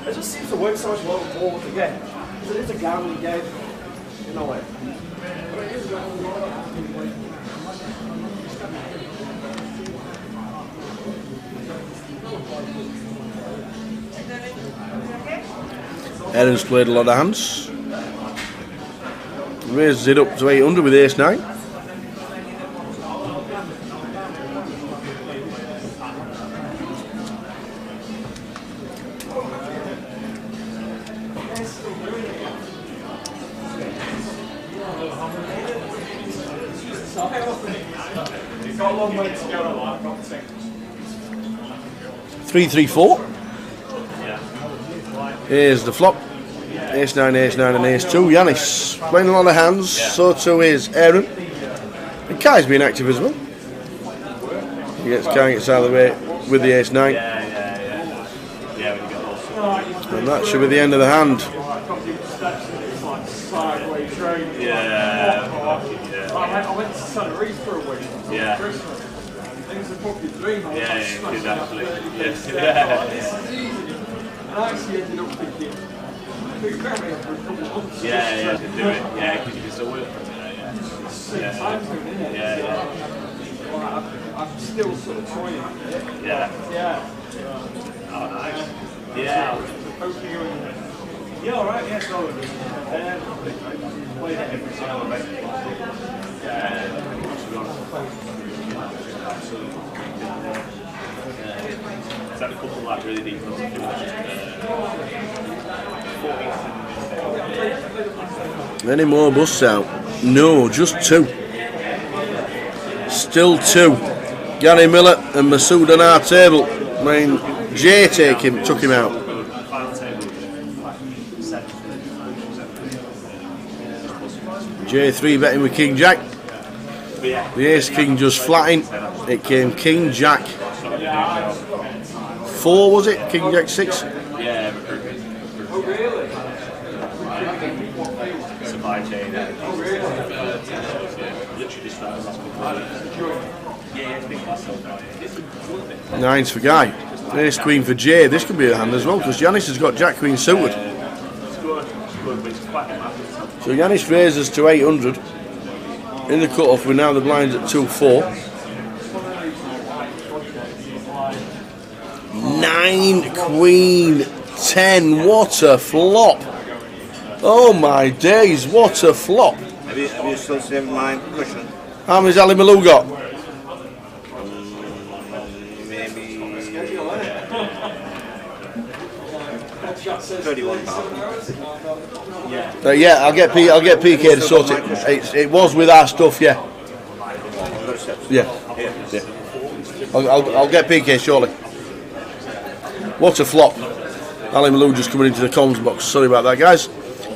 O: It just seems to work so much well with ball with the game. Because it is a gambling game in a way.
B: Aaron's played a lot of hands. Raises it up to 800 with ace 9.
I: You've got a long way to go on that.
M: 3-3-4. Here's the flop. Ace 9, Ace 9 and Ace 2. Yanis playing a lot of hands, so too is Aaron. And Kai's being active as well. Kai gets out of the way with the Ace 9. And that should be the end of the hand.
I: I went to Tenerife for a week.
A: Yeah.
I: It was a fucking dream.
A: Yeah, exactly. Yes.
I: And I actually ended up thinking,
A: yeah, to do it. Yeah, because you can still work from it. Yeah.
I: I'm still sort of toying.
A: Yeah. Oh, nice. Yeah.
I: Yeah, all right. Yeah, so
A: played it every single event. It's had a couple like really deep ones.
M: Any more busts out? No, just 2. Still 2. Gary Miller and Masood on our table. I mean, Jay took him out. Jay 3 betting with King Jack. The Ace King just flatting. It came King Jack 4, was it? King Jack 6?
A: Yeah.
I: Oh, really?
A: Supply chain. Literally just started last couple.
M: 9's for Guy. Ace Queen for Jay. This could be a hand as well because Yanis has got Jack Queen suited. So Yanis raises to 800. In the cut-off, we're now the blinds at 2-4. 9 Queen 10. What a flop! Oh my days! What a flop!
C: Have you still saved my cushion?
M: How many's Ali Malou got?
C: Maybe 31 pounds.
M: Yeah, I'll get PK to sort it. It was with our stuff, yeah. Yeah. I'll get PK shortly. What a flop! Ali Malou just coming into the comms box. Sorry about that, guys.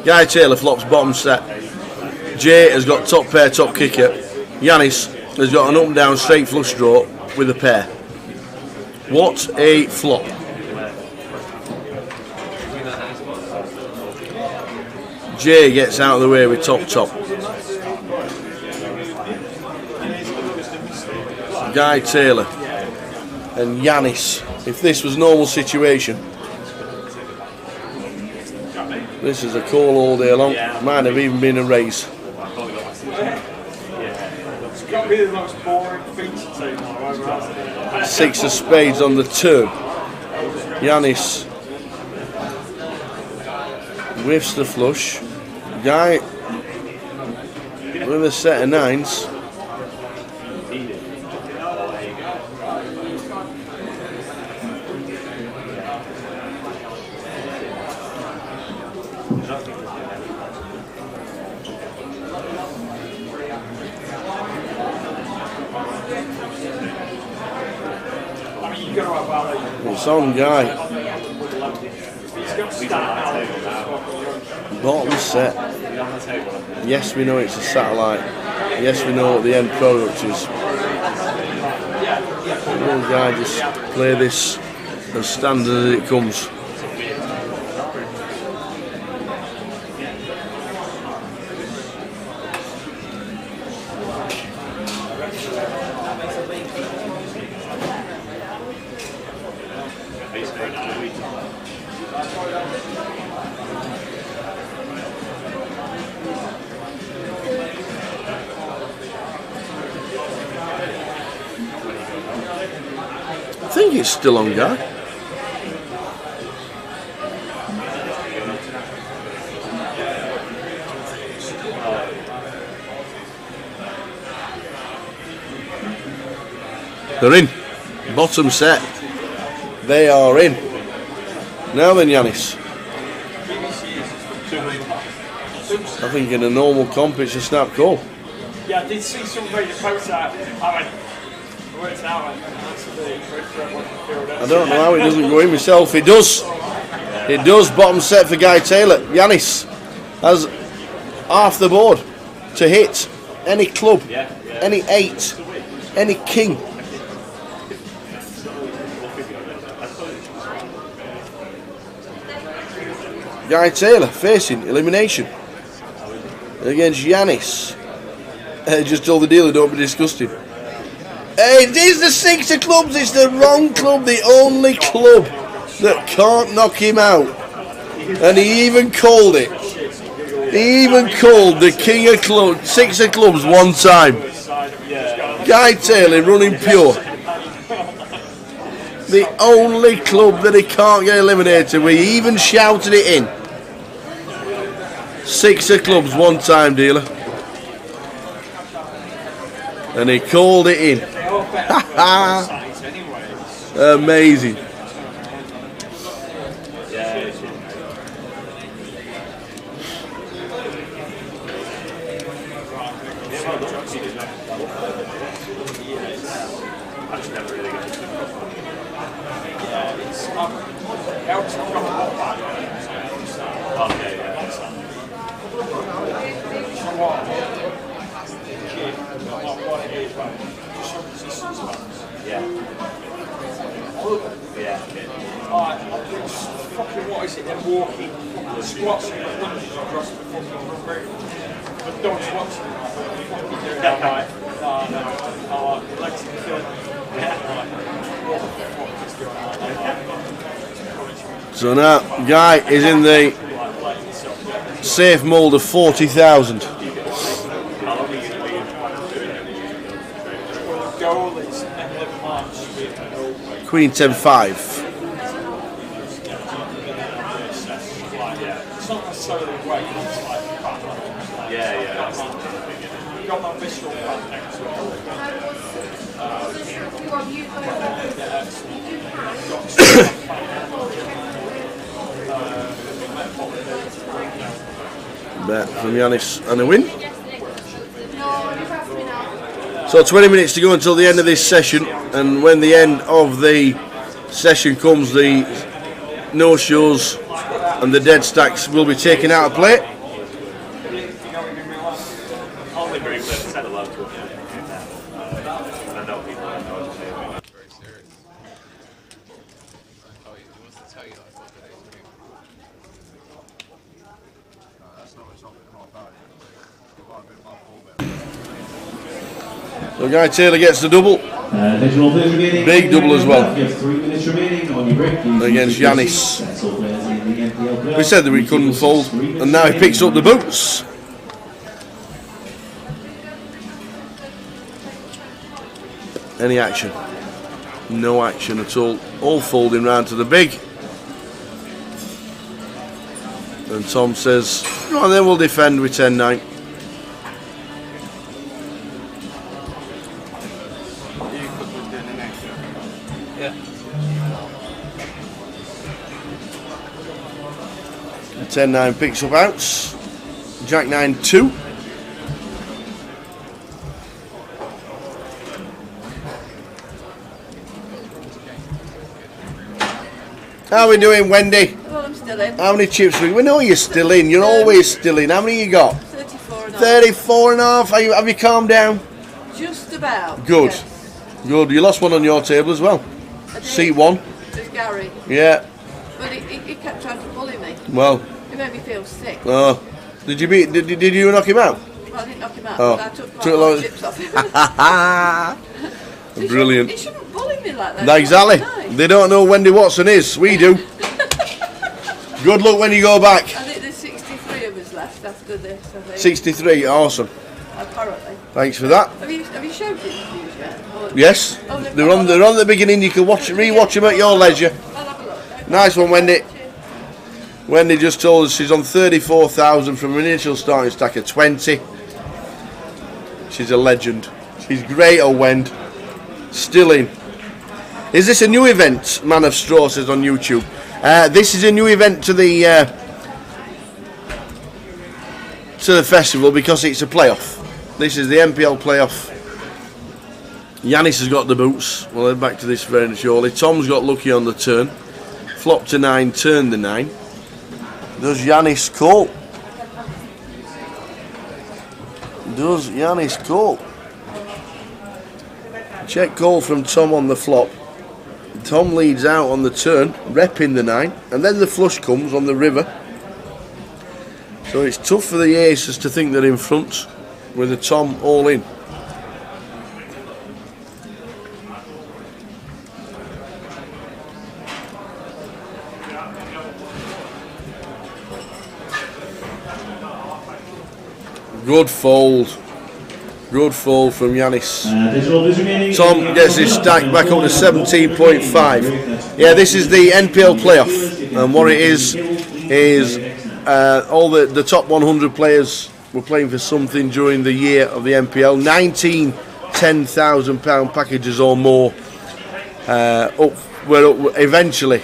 M: Guy Taylor flops bottom set. Jay has got top pair, top kicker. Yanis has got an up and down straight flush draw with a pair. What a flop! Jay gets out of the way with top. Guy Taylor and Yanis. If this was normal situation, this is a call all day long. Might have even been a race.
I: It's got to be the most boring feature team I've ever had.
M: 6 of spades on the turn. Yanis whiffs the flush. Guy with a set of 9s. It's on Guy. Bottom set. Yes, we know it's a satellite. Yes, we know what the end product is. Will Guy just play this as standard as it comes? I think it's still on Guy. They're in. Bottom set. They are in. Now then, Yanis. I think in a normal comp it's a snap call.
I: Yeah, I did see somebody post that. I worked out.
M: I don't know how it doesn't go in myself. It does. It does. Bottom set for Guy Taylor. Yanis has half the board to hit any club, any 8, any king. Guy Taylor facing elimination against Yanis. Just told the dealer don't be disgusted. It is the 6 of clubs. It's the wrong club, the only club that can't knock him out. And he even called it. He even called the king of clubs, 6 of clubs one time. Guy Taylor running pure. The only club that he can't get eliminated with. He even shouted it in. 6 of clubs one time, dealer. And he called it in. Amazing.
I: What is it? They're walking, squats across the fucking room. But don't squat. Fucking do that, right? No. Legs in the field.
M: So now, Guy is in the safe mould of 40,000. Queen 10-5.
I: It's not necessarily weight, it's like fat. You've got that visceral fat next to
M: Bet from Yanis and a win. So 20 minutes to go until the end of this session, and when the end of the session comes, the no-shows and the dead stacks will be taken out of play. So Guy Taylor gets the double. Big double as well. Against Yanis. We said that we couldn't fold, and now he picks up the boots. Any action? No action at all. All folding round to the big. And Tom says, "Go on then, we'll defend with 10-9.
A: Yeah.
M: 10-9 picks up outs. Jack 9-2. How are we doing, Wendy?
H: Well, I'm still in.
M: How many chips? We know you're still in. You're always still in. How many you got?
H: 34 and a half.
M: 34 and a half. Have you calmed down?
H: Just about.
M: Good.
H: Yes.
M: Good. You lost one on your table as well.
H: I did.
M: Seat 1.
H: There's Gary.
M: Yeah.
H: But he kept trying to bully me.
M: Well.
H: It made me feel sick.
M: Oh. Did you beat? Did you knock him out?
H: Well, I didn't knock him out.
M: Oh.
H: But I took quite a lot of chips off him.
M: Brilliant.
H: He shouldn't bully me like that.
M: No, exactly.
H: Nice.
M: They don't know Wendy Watson is. We do. Good luck when you go back.
H: I think there's 63 of us left after this, I think.
M: 63. Awesome.
H: Apparently.
M: Thanks for that.
H: Have you showed interviews yet? Or-
M: Yes.
H: Oh,
M: They're on the beginning. You can rewatch them at your leisure.
H: I'll have a look.
M: Nice one, Wendy. Wendy just told us she's on 34,000 from an initial starting stack of 20. She's a legend. She's great, oh Wend. Still in. Is this a new event? Man of Straw says on YouTube. This is a new event to the
B: to the festival because it's a playoff. This is the NPL playoff. Yanis has got the boots. We'll head back to this very shortly. Tom's got lucky on the turn. Flop to 9, turn the 9. Does Yanis call? Does Yanis call? Check call from Tom on the flop. Tom leads out on the turn, repping the 9, and then the flush comes on the river. So it's tough for the aces to think they're in front with the Tom all in. Good fold. Good fold from Yanis. Tom gets his stack back up to 17.5. Yeah, this is the NPL playoff. And what it is all the top 100 players were playing for something during the year of the NPL. 19 £10,000 packages or more were eventually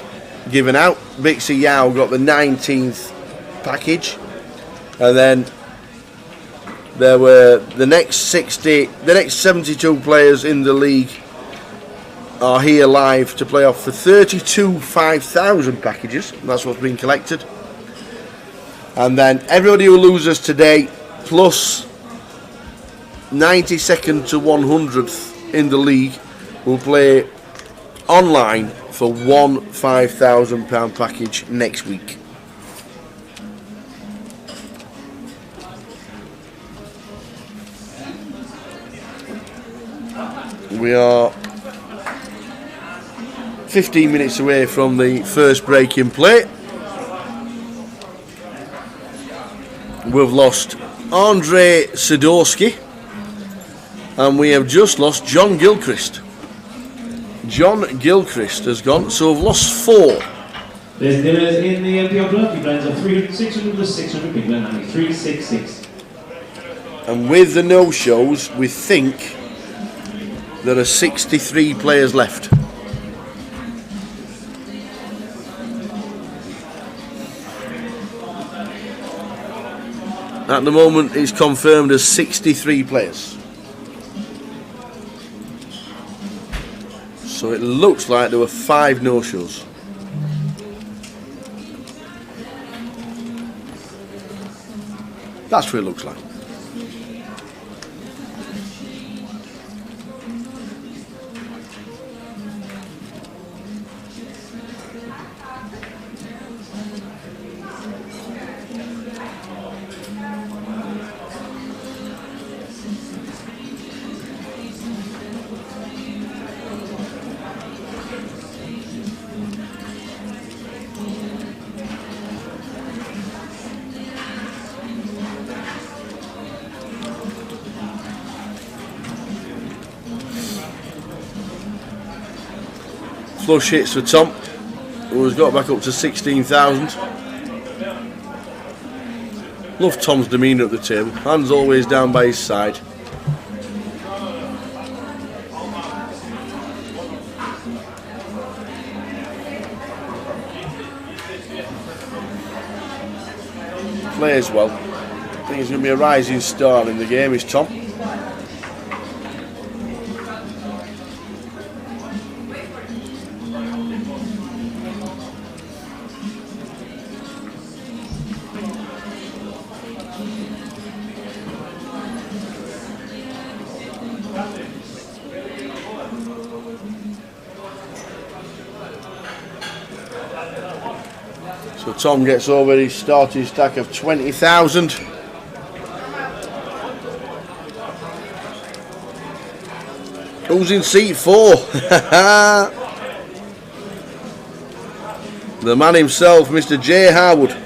B: given out. Bixie Yao got the 19th package. And then there were the next 72 players in the league are here live to play off for 32 5,000 packages. That's what's been collected. And then everybody who loses today, plus 92nd to 100th in the league, will play online for one £5,000 package next week. We are 15 minutes away from the first break in play. We've lost Andre Sidorsky and we have just lost John Gilchrist. John Gilchrist has gone, so we've lost 4.
N: There's the winners in the NPL Club. The plans are 300, 600 plus 600, big plan 366.
B: And with the no-shows, we think there are 63 players left. At the moment, it's confirmed as 63 players. So it looks like there were 5 no-shows. That's what it looks like. Flush hits for Tom, who has got back up to 16,000. Love Tom's demeanour at the table. Hands always down by his side. Plays well. I think he's going to be a rising star in the game, is Tom. So Tom gets over his starting stack of 20,000. Who's in seat 4? The man himself, Mr. J. Harwood.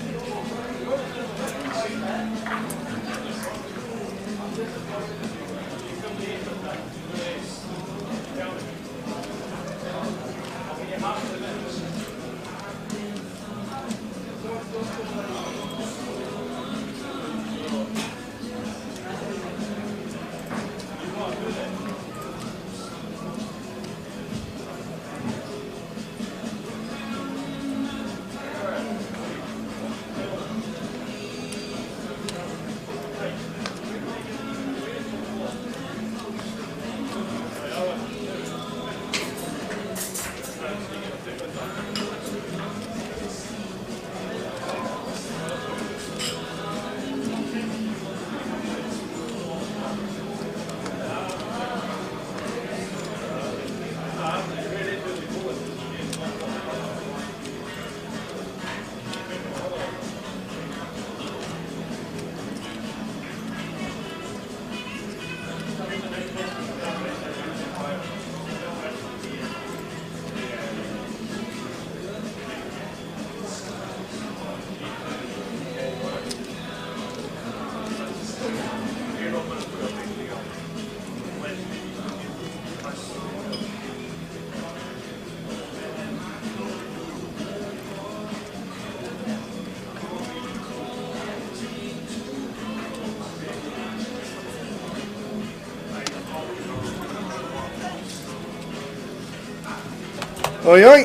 M: Oi, oi.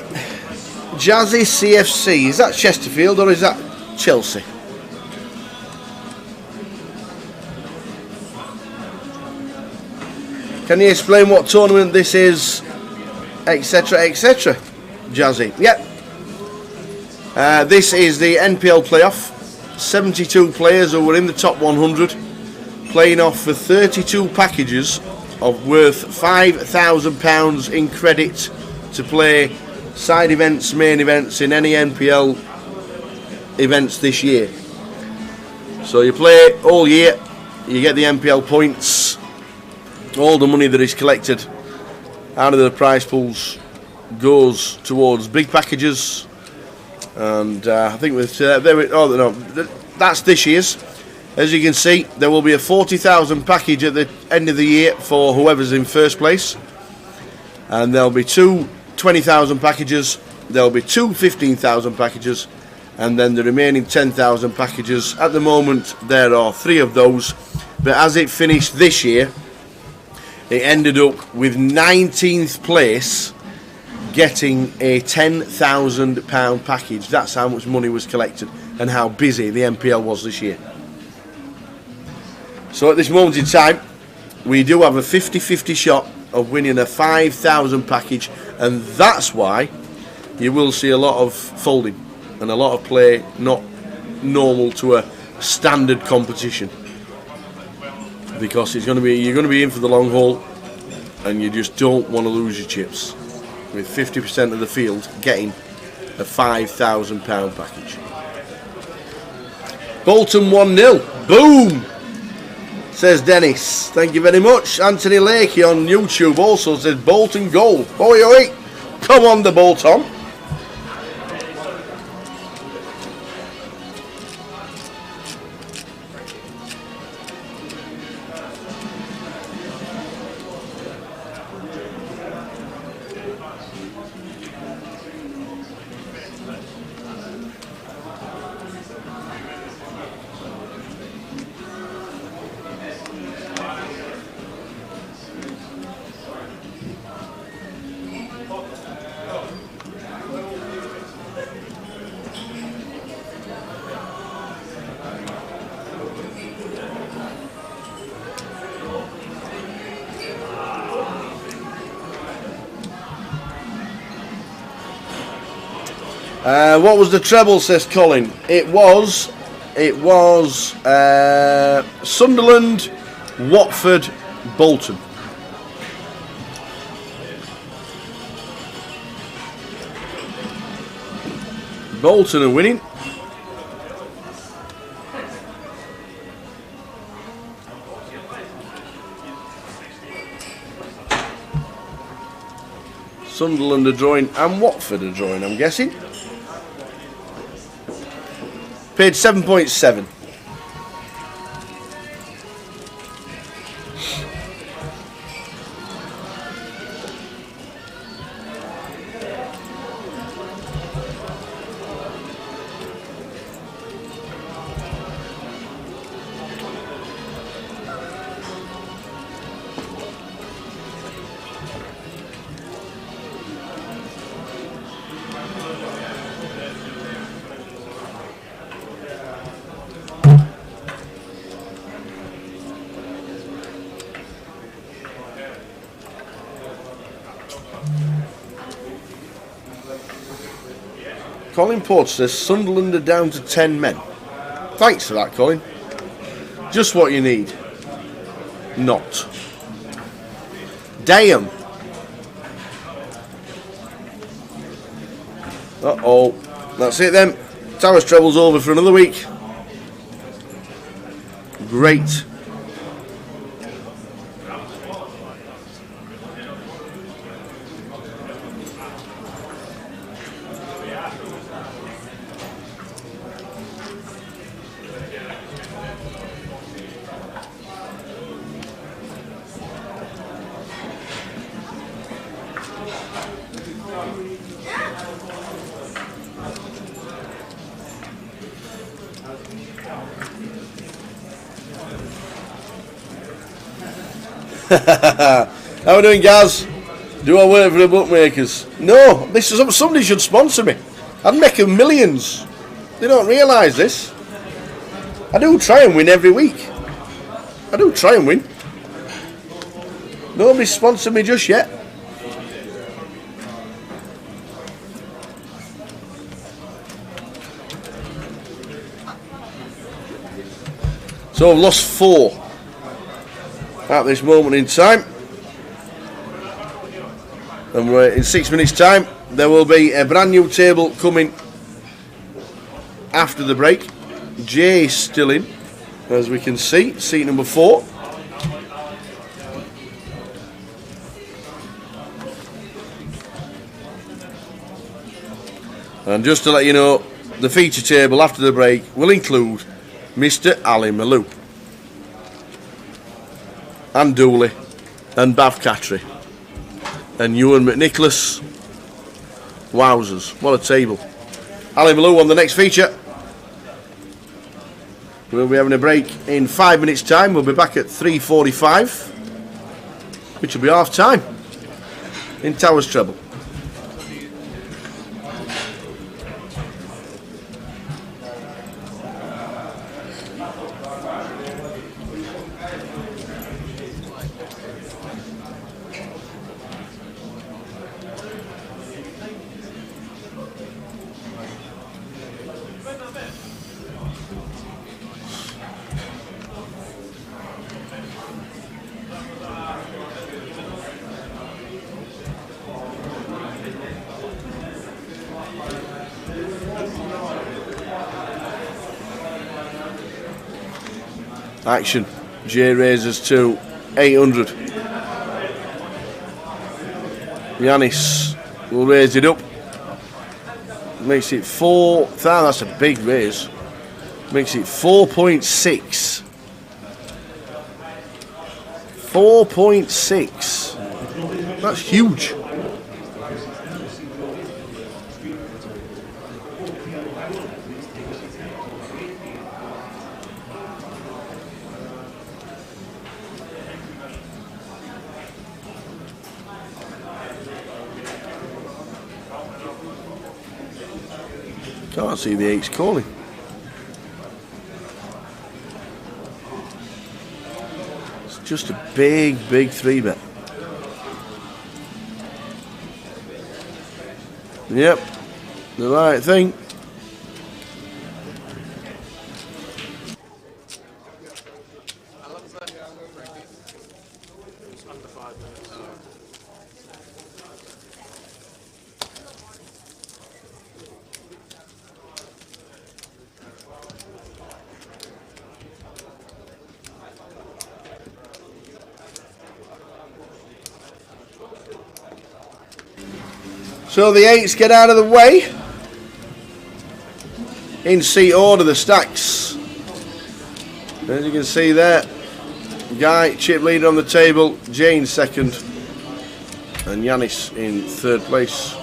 M: Jazzy CFC. Is that Chesterfield or is that Chelsea? Can you explain what tournament this is, etc., etc., Jazzy? Yep. This is the NPL playoff. 72 players who were in the top 100 playing off for 32 packages of worth £5,000 in credit to play side events, main events in any NPL events this year. So you play all year, you get the NPL points. All the money that is collected out of the prize pools goes towards big packages, and I think that's this year's. As you can see, there will be a 40,000 package at the end of the year for whoever's in first place, and there'll be two 20,000 packages, there'll be two 15,000 packages, and then the remaining 10,000 packages. At the moment there are 3 of those, but as it finished this year, it ended up with 19th place getting a £10,000 package. That's how much money was collected and how busy the NPL was this year. So at this moment in time, we do have a 50-50 shot of winning a 5,000 package, and that's why you will see a lot of folding and a lot of play not normal to a standard competition. Because you're going to be in for the long haul, and you just don't want to lose your chips. With 50% of the field getting a £5,000 package. Bolton 1-0. Boom! Says Dennis. Thank you very much. Anthony Lakey on YouTube also says Bolton goal. Oi, oi! Come on, the Bolton. What was the treble, says Colin? It was Sunderland, Watford, Bolton. Bolton are winning. Sunderland are drawing and Watford are drawing, I'm guessing. Paid 7.7. Colin Porter says Sunderland are down to 10 men. Thanks for that, Colin. Just what you need. Not. Damn. Uh-oh. That's it then. Towers Treble's over for another week. Great. How are we doing, Gaz?
B: Do I work for the bookmakers? No, this is somebody should sponsor me. I'd make them millions. They don't realise this. I do try and win every week. I do try and win. Nobody's sponsored me just yet. So I've lost 4 at this moment in time. And in 6 minutes' time, there will be a brand new table coming after the break. Jay's still in, as we can see, seat number 4. And just to let you know, the feature table after the break will include Mr. Ali Maloop and Dooley and Bav Catry and Ewan McNicholas. Wowzers, what a table. Ali Maloop on the next feature. We'll be having a break in 5 minutes' time. We'll be back at 3:45, which will be half time in Towers Treble. Action. Jay raises to 800. Yanis will raise it up. Makes it 4. That's a big raise. Makes it 4.6. 4.6. That's huge. Can't see the 8s calling. It's just a big 3-bet. Yep, the right thing. So the 8s get out of the way. In seat order, the stacks. As you can see there, Guy, chip leader on the table, Jane second, and Yanis in third place.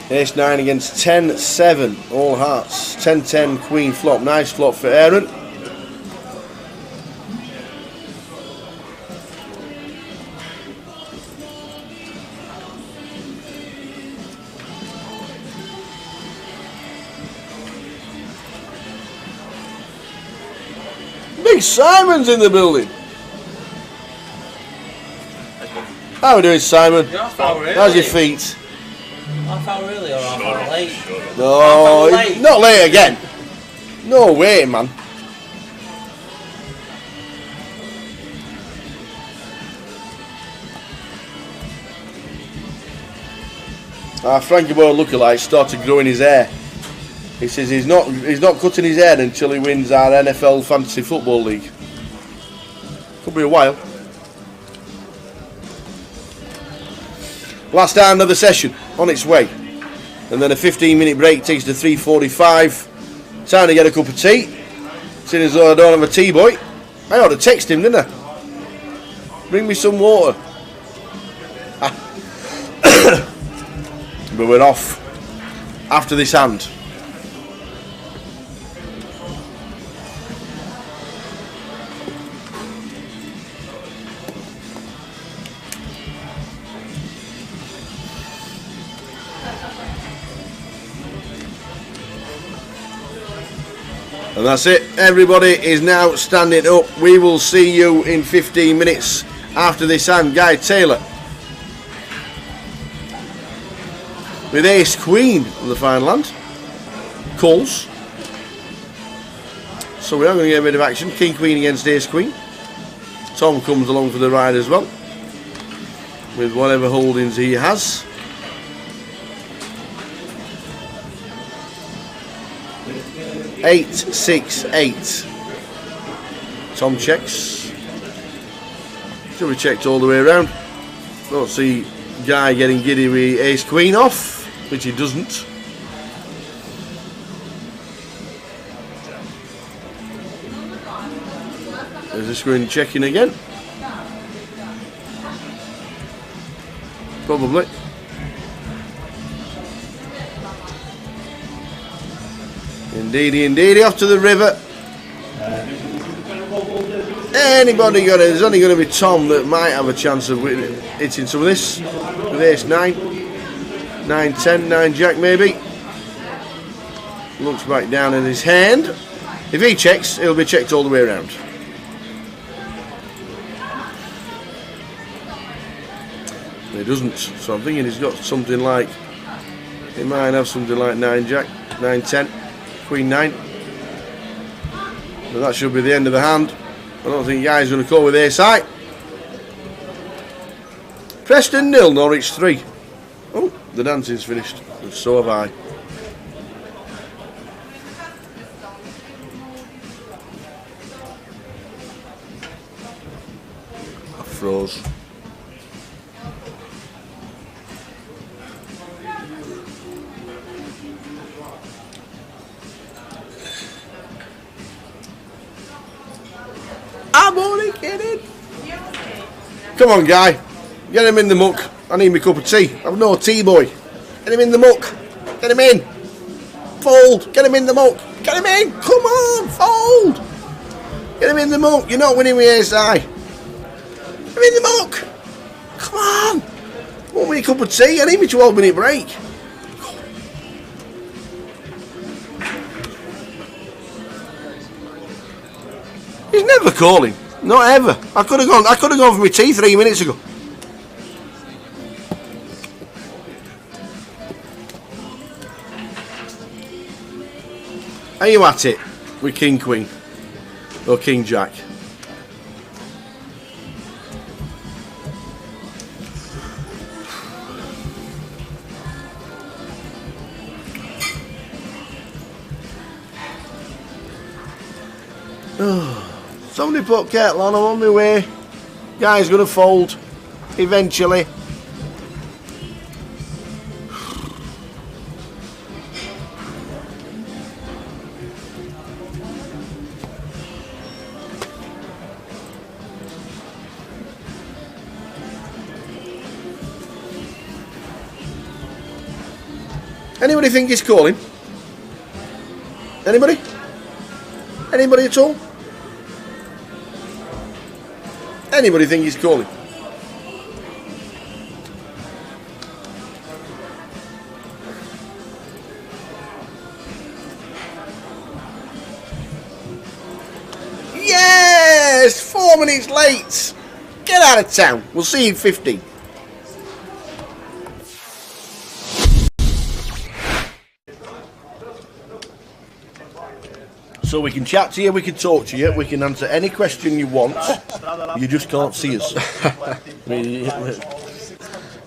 B: Ace 9 against 10-7, all hearts. 10-10, queen flop. Nice flop for Aaron. Big Simon's in the building. How are we doing, Simon? How's your feet?
P: Half hour early or half hour late?
B: No,
P: late.
B: Not late again. No way, man.
M: Our Frankie Boyle lookalike started growing his hair. He says he's not cutting his hair until he wins our NFL Fantasy Football League. Could be a while. Last hour of the session on its way, and then a 15-minute break takes to 3:45. Time to get a cup of tea. Seeing as though I don't have a tea boy, I ought to text him, didn't I? Bring me some water. But we're off after this hand. And that's it. Everybody is now standing up. We will see you in 15 minutes after this hand. Guy Taylor with Ace Queen on the final hand. Calls. So we are going to get a bit of action. King Queen against Ace Queen. Tom comes along for the ride as well, with whatever holdings he has. Eight, 6, 8. Tom checks. Should be checked all the way around. Don't see Guy getting giddy with Ace Queen off, which he doesn't. There's a screen checking again. Probably. Indeedy, off to the river. Anybody got it? There's only going to be Tom that might have a chance of hitting some of this. With Ace 9, 9, 10, 9 Jack maybe. Looks back down in his hand. If he checks, it'll be checked all the way around. He doesn't, so I'm thinking he's got something like, he might have something like 9 Jack, 9, 10. Queen 9. And that should be the end of the hand. I don't think Guy's going to call with Ace High. Preston 0, Norwich 3. Oh, the dancing's finished. And so have I. I froze. I'm only kidding. Come on, Guy. Get him in the muck. I need my cup of tea. I'm no tea boy. Get him in the muck. Get him in. Fold. Get him in the muck. Get him in. Come on. Fold. Get him in the muck. You're not winning with Ace High. Get him in the muck. Come on. Want me a cup of tea? I need me 12-minute break. He's never calling. Not ever. I could have gone for my tea 3 minutes ago. Are you at it with King Queen or King Jack? Somebody put kettle on, I'm on my way. Guy's gonna fold eventually. Anybody think he's calling? Anybody? Anybody at all? Anybody think he's calling? Yes! 4 minutes late! Get out of town. We'll see you in 15. So we can chat to you, we can talk to you, we can answer any question you want. You just can't see us.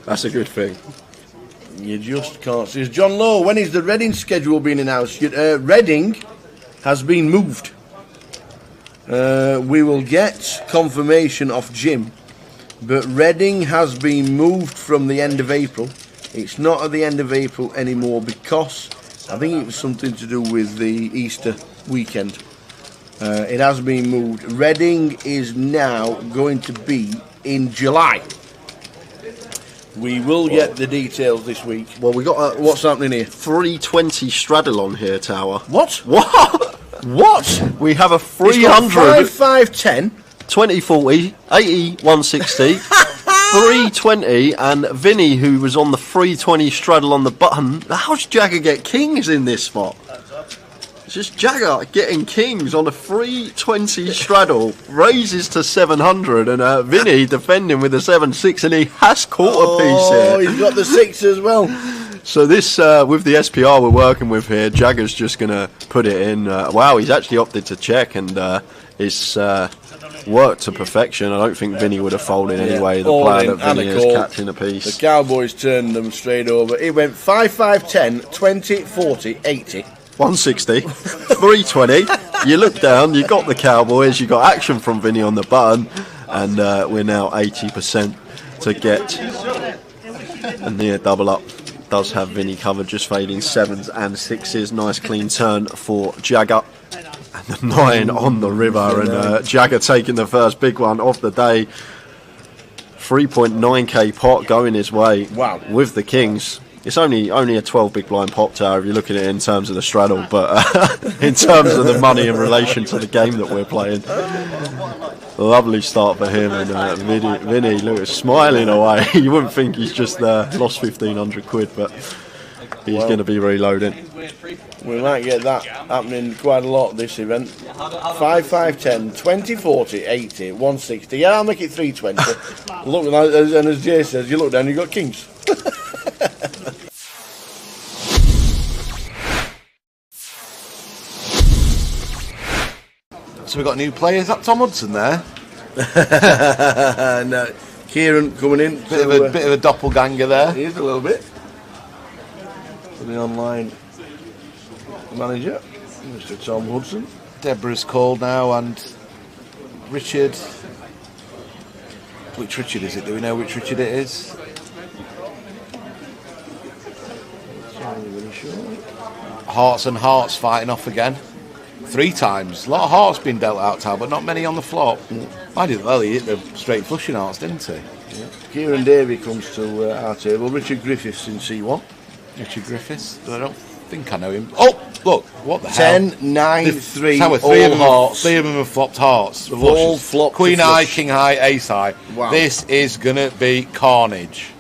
D: That's a good thing.
M: You just can't see us. John Lowe, when is the Reading schedule being announced? Reading has been moved. We will get confirmation of Jim, but Reading has been moved from the end of April. It's not at the end of April anymore because I think it was something to do with the Easter weekend. It has been moved. Reading is now going to be in July. We will get the details this week.
Q: Well, we got
M: what's happening here?
Q: 320 straddle on here, Tower.
M: What?
Q: What? We have a 300.
M: 5-5-10.
Q: 2040, 80, 160, 320, and Vinny, who was on the 320 straddle on the button. How's Jagger get kings in this spot? It's just Jagger getting kings on a 320 straddle, raises to 700, and Vinny defending with a 7-6, and he has caught a piece here.
M: Oh, he's got the 6 as well.
Q: So this, with the SPR we're working with here, Jagger's just going to put it in. Wow, he's actually opted to check, and it's worked to perfection. I don't think Vinny would have folded anyway. The plan that Vinny is catching a piece.
M: The Cowboys turned them straight over. It went 5-5-10, 20, 40, 80.
Q: 160, 320. You look down, you got the Cowboys, you got action from Vinny on the button, and we're now 80% to get a near double up. Does have Vinny covered, just fading 7s and 6s. Nice clean turn for Jagger. And the 9 on the river, and Jagger taking the first big one of the day. 3.9k pot going his way.
M: Wow.
Q: With the kings. It's only a 12 big blind pop, Tower, if you're looking at it in terms of the straddle, but in terms of the money in relation to the game that we're playing. Lovely start for him, and Vinny, look, smiling away. You wouldn't think he's just lost 1,500 quid, but he's going to be reloading.
M: We might get that happening quite a lot this event. 5-5-10, 20, 40, 80, 160. Yeah, I'll make it 320. Look, and as Jay says, you look down, you've got kings.
J: So we've got new players. Is that Tom Hudson there?
M: No, Kieran coming in.
J: Bit of a doppelganger there.
M: He is a little bit. For the online manager, Mr. Tom Hudson.
J: Deborah's called now, and Richard. Which Richard is it? Do we know which Richard it is? Hearts and Hearts fighting off again. 3 times. A lot of hearts been dealt out, Tal, but not many on the flop. I did well, he hit the straight flushing hearts, didn't he?
M: Yeah. Kieran Davey comes to our table. Richard Griffiths in C1.
J: Richard Griffiths? I don't think I know him. Oh, look, what the
M: 10,
J: hell?
M: 9, 3,
J: Tower,
M: all hearts.
J: 3 of them have flopped hearts.
M: All flopped.
J: Queen high, king high, ace high.
M: Wow.
J: This is going to be carnage.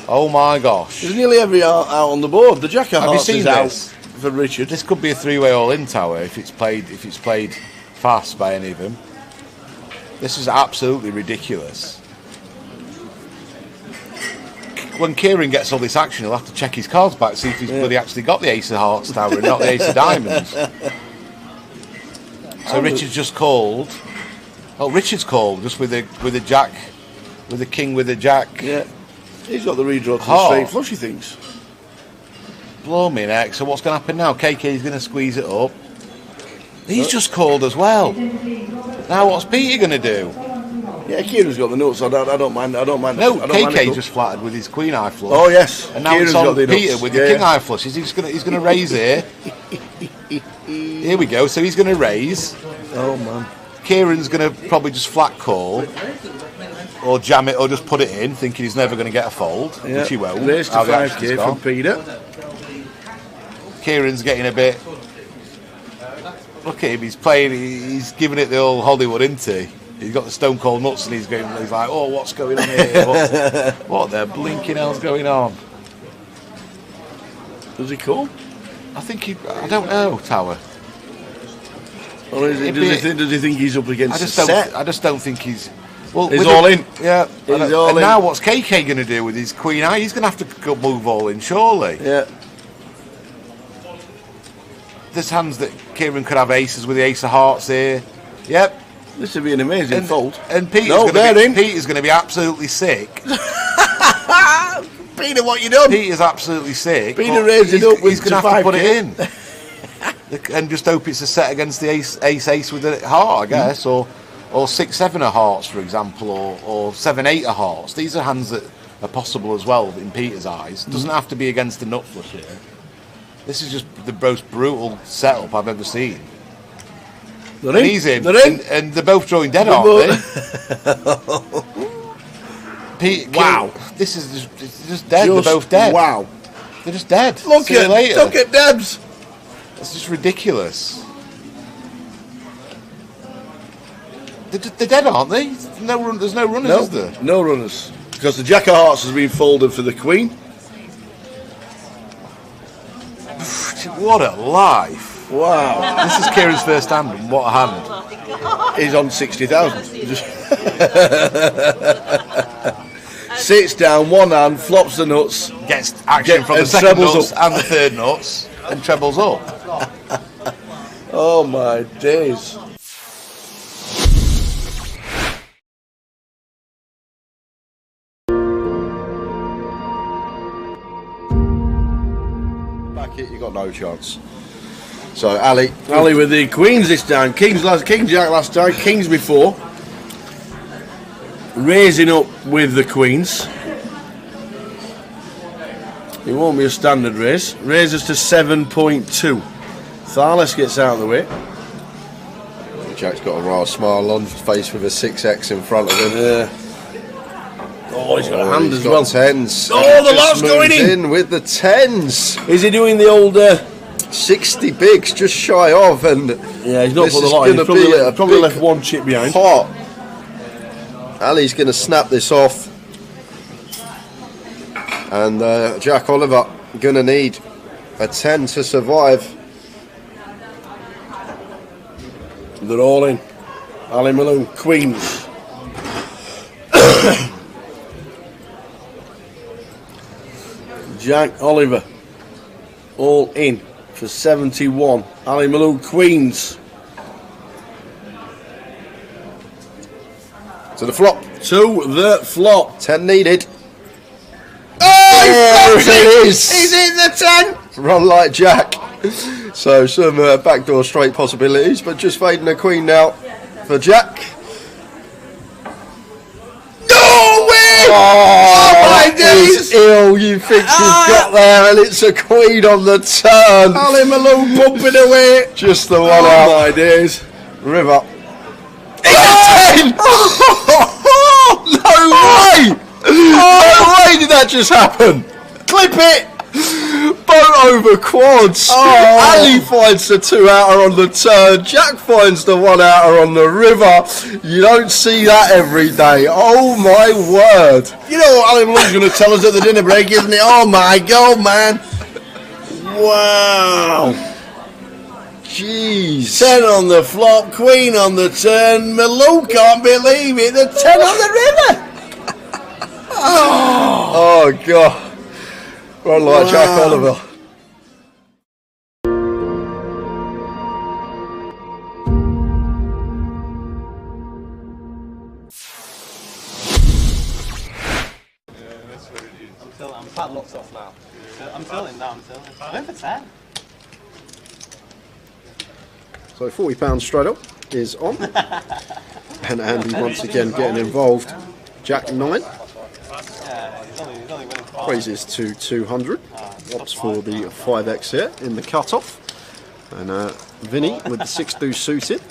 J: Oh my gosh.
M: There's nearly every out on the board. The Jack of Hearts is out for Richard.
J: This could be a 3-way all-in, Tower, if it's played fast by any of them. This is absolutely ridiculous. When Kieran gets all this action, he'll have to check his cards back, see if he's bloody actually got the Ace of Hearts, Tower, and not the Ace of Diamonds. So Richard's just called. Oh, Richard's called just with a Jack, with a King, with a Jack.
M: Yeah, he's got the redraw to the straight flush, he thinks.
J: Blow me neck. So what's going to happen now? KK's going to squeeze it up. He's just called as well. Now what's Peter going to do?
M: Yeah, Kieran's got the notes. I don't mind.
J: No, KK just flattered with his Queen High flush.
M: Oh yes,
J: and now
M: Kieran's
J: it's on
M: got the
J: Peter
M: nuts.
J: with the King High flush. He's going to raise here. Here we go. So he's going to raise.
M: Oh man.
J: Kieran's going to probably just flat call, or jam it, or just put it in, thinking he's never going to get a fold, which he won't.
M: Raise to 5k from Peter.
J: Kieran's getting a bit. Look at him. He's playing. He's giving it the old Hollywood, isn't he? He's got the stone cold nuts, and he's like, oh, what's going on here? What the blinking hell's going on?
M: Does he call?
J: I think I don't know, Tower.
M: Or does he think he's up against a set?
J: I just don't think he's. Well,
M: he's all in.
J: Yeah.
M: He's all in.
J: Now what's KK going to do with his Queen Eye? He's going to have to move all in, surely.
M: Yeah.
J: There's hands that Kieran could have aces with the Ace of Hearts here. Yep.
M: This would be an amazing fold.
J: And Peter's going to be absolutely sick.
B: Peter, what you done?
J: Peter's absolutely sick.
B: Peter raised it up with
J: he's going to have to put it in. And just hope it's a set against the ace with a heart, I guess, or 6-7 of hearts, for example, or 7-8 of hearts. These are hands that are possible as well in Peter's eyes. It doesn't have to be against the nut flush here. This is just the most brutal setup I've ever seen.
B: They're in.
J: He's in,
B: They're in.
J: and they're both drawing dead, aren't they?
B: Wow.
J: This is just dead. They're both dead.
B: Wow.
J: They're just dead.
B: Look at Debs.
J: It's just ridiculous. They're dead, aren't they? There's no runners, is there?
B: No runners. Because the Jack of Hearts has been folded for the Queen.
J: What a life.
B: Wow.
J: This is Kieran's first hand, and what a hand.
B: He's on 60,000. Sits down, one hand, flops the nuts.
J: Gets action from the second nuts and the third nuts, and trebles up.
B: Oh my days.
Q: Back it, you got no chance. So Ali
B: with the queens this time. King Jack last time, kings before. Raising up with the queens. It won't be a standard raise. Raises to 7.2. Tharles gets out of the way.
Q: Jack's got a rather smile on his face with a 6x in front of him.
B: Yeah. Oh, he's got a hand as
Q: got
B: well.
Q: Tens.
B: Oh, the lot's going in
Q: with the tens.
B: Is he doing the old
Q: 60 bigs, just shy of? And
B: yeah, he's not put the lot in. He's probably left one chip behind.
Q: Pot. Ali's going to snap this off, and Jack Oliver going to need a 10 to survive.
B: They're all in. Ali Malone, queens. Jack Oliver, all in for 71. Ali Malone, queens.
Q: To the flop.
B: To the flop.
Q: 10 needed.
B: Oh,
Q: there it is.
B: He's in the 10.
Q: Run like Jack. So some backdoor straight possibilities, but just fading a queen now for Jack.
B: No way!
Q: Oh
B: my days!
Q: Ill, you think you've got there, and it's a queen on the turn.
B: Ali Malone bumping away.
Q: Just the one out.
B: My days.
Q: River.
B: Oh!
Q: No way! No way did that just happen?
B: Clip it!
Q: Boat over quads.
B: Oh.
Q: Ali finds the 2 outer on the turn. Jack finds the 1 outer on the river. You don't see that every day. Oh my word!
B: You know what Ali Malone's going to tell us at the dinner break, isn't it? Oh my God, man! Wow!
Q: Jeez!
B: 10 on the flop, queen on the turn. Malone can't believe it. The 10 on the river.
Q: Oh God! Run like Jack Oliver.
P: I'm padlocked off now. I'm tilling now. I'm going for 10.
Q: So £40 straight up is on, and Andy once again getting involved. Jack 9 raises to 200, opts for the 5x here in the cut-off, and Vinny with the 6-2 suited,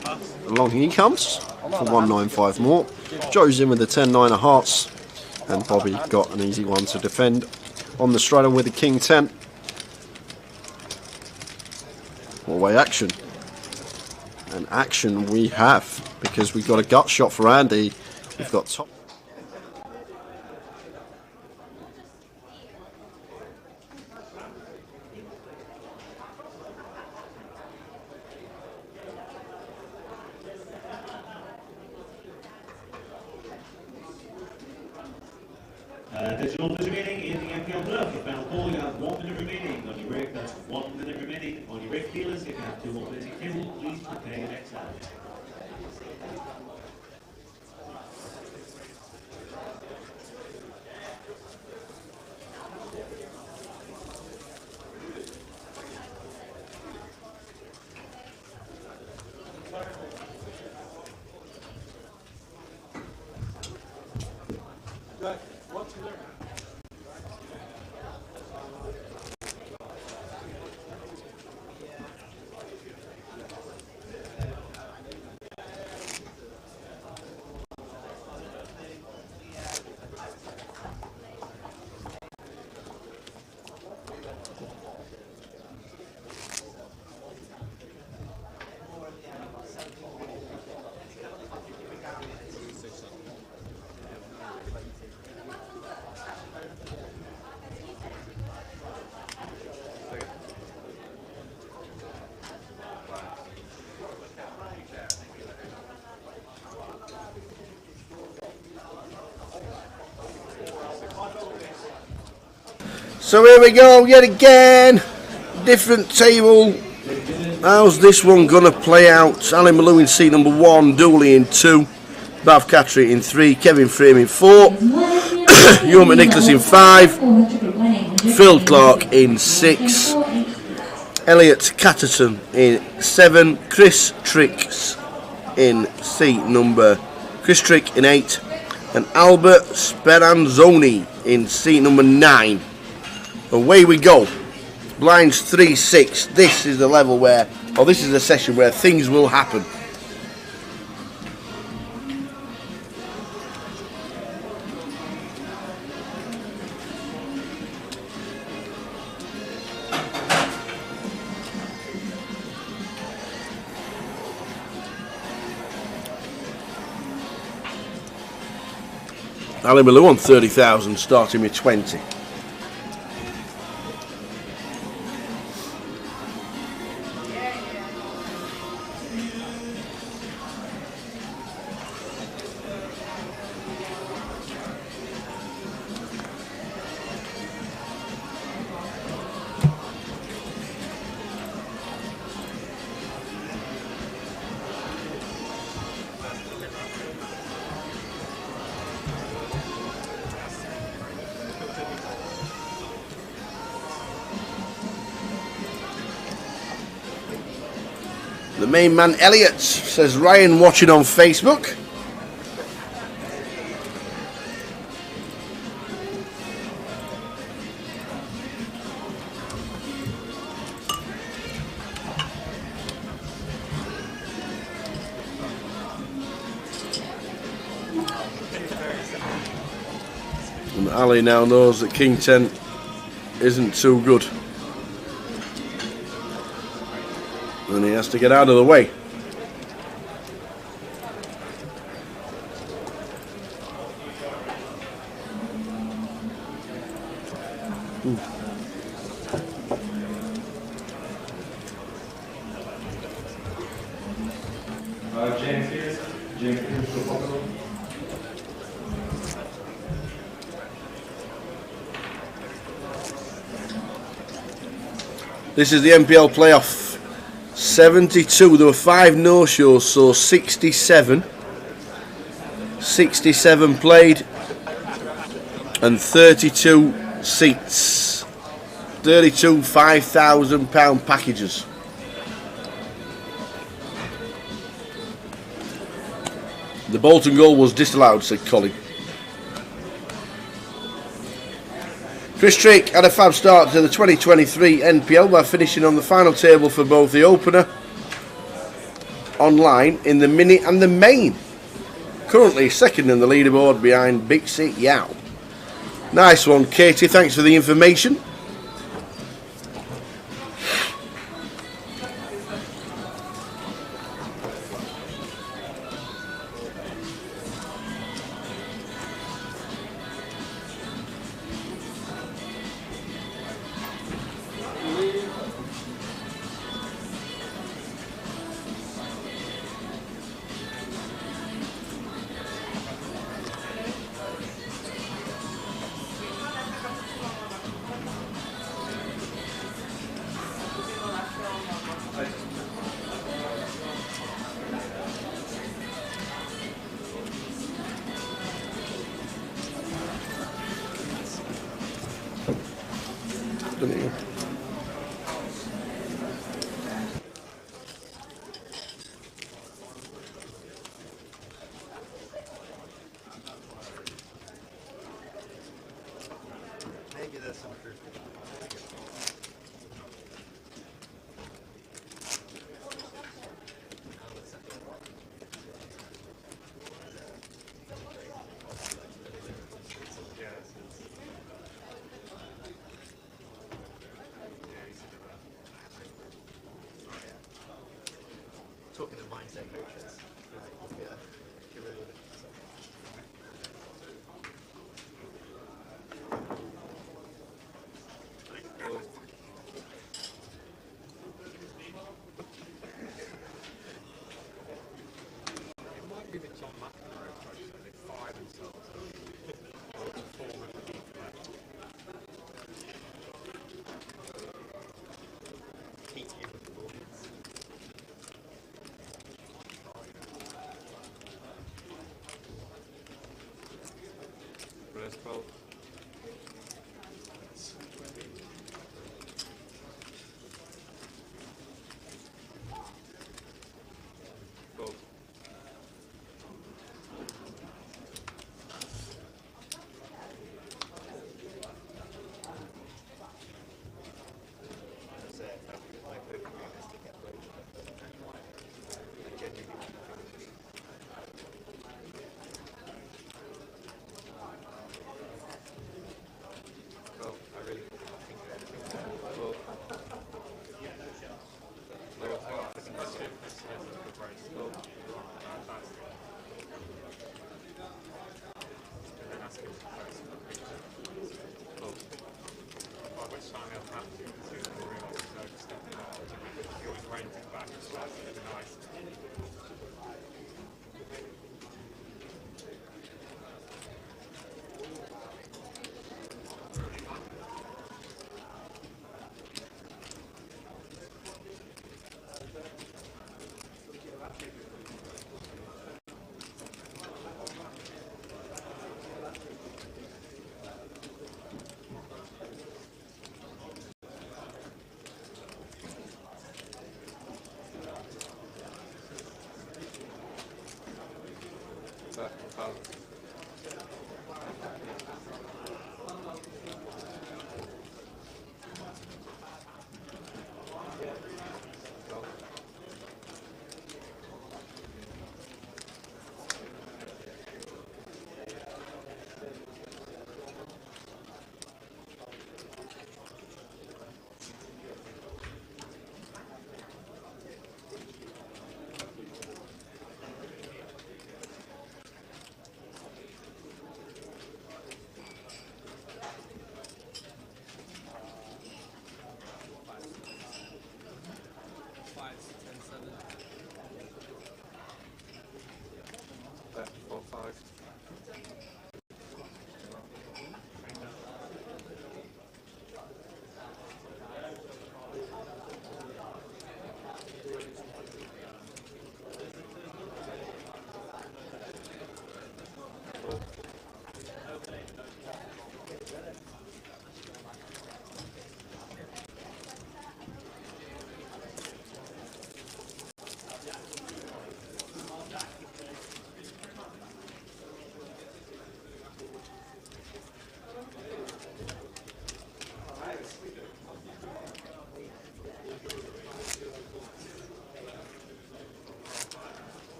Q: along he comes for 195 more. Joe's in with the 10-9 of hearts, and Bobby got an easy one to defend on the straddle with the king 10. Four-way action. And action we have, because we've got a gut shot for Andy. We've got top.
N: Attention all those remaining in the MPL draft. Your final call, you have 1 minute remaining. On your break, that's 1 minute remaining. On your break, dealers, if you have 2 more minutes to table, please prepare your next hand.
M: So here we go yet again. Different table. How's this one gonna play out? Ali Malou in seat number 1, Dooley in 2, Bav Catry in 3, Kevin Frame in 4, Ewan McNicholas in 5, Phil Clark in 6, Elliot Catterton in 7, Chris Trick in 8, and Albert Speranzoni in seat number 9. Away we go. Blinds 3-6. This is the level where, or this is the session where things will happen. Ali Malou on 30,000, starting with 20. The main man Elliot, says Ryan watching on Facebook. And Ali now knows that King 10 isn't too good. And he has to get out of the way. This is the NPL playoff. 72, there were 5 no-shows, so 67 played and 32 seats, 32 £5,000 packages. The Bolton goal was disallowed, said Colin. Chris Trick had a fab start to the 2023 NPL by finishing on the final table for both the opener online in the mini and the main. Currently second in the leaderboard behind Bixie Yao. Nice one, Katie, thanks for the information.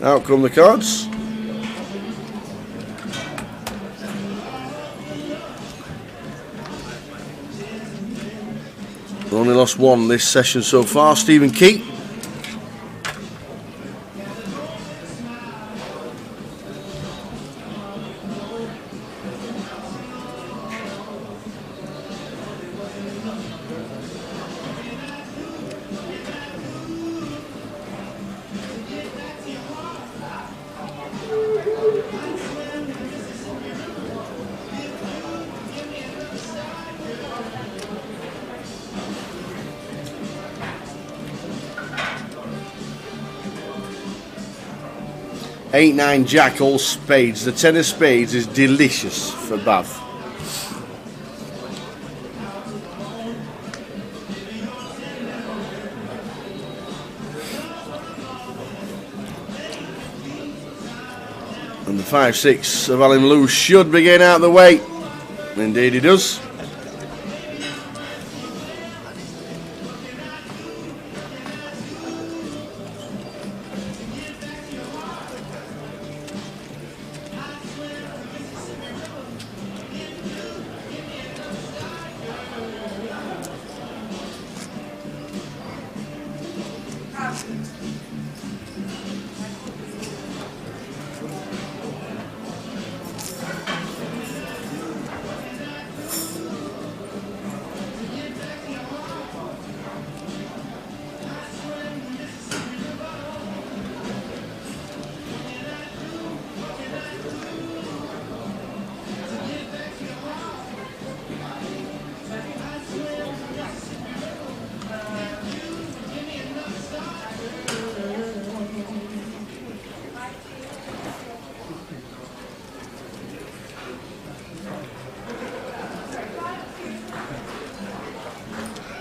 M: Out come the cards. We've only lost one this session so far, Stephen Keat.
B: 8-9 Jack, all spades. The 10 of spades is delicious for Bath. And the 5-6 of Alan Lou should be getting out of the way. Indeed he does.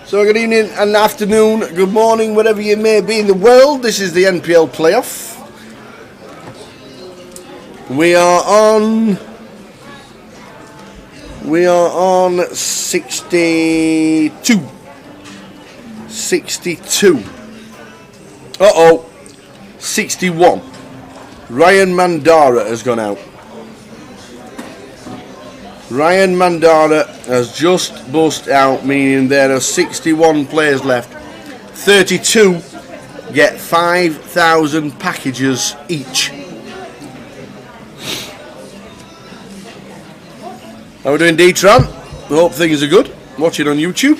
B: So good evening and afternoon, good morning, wherever you may be in the world. This is the NPL playoff. We are on 62. 62. Uh-oh. 61. Ryan Mandara has gone out. Ryan Mandara has just bust out, meaning there are 61 players left. 32 get 5,000 packages each. How are we doing, D-Tran? I hope things are good. Watching on YouTube.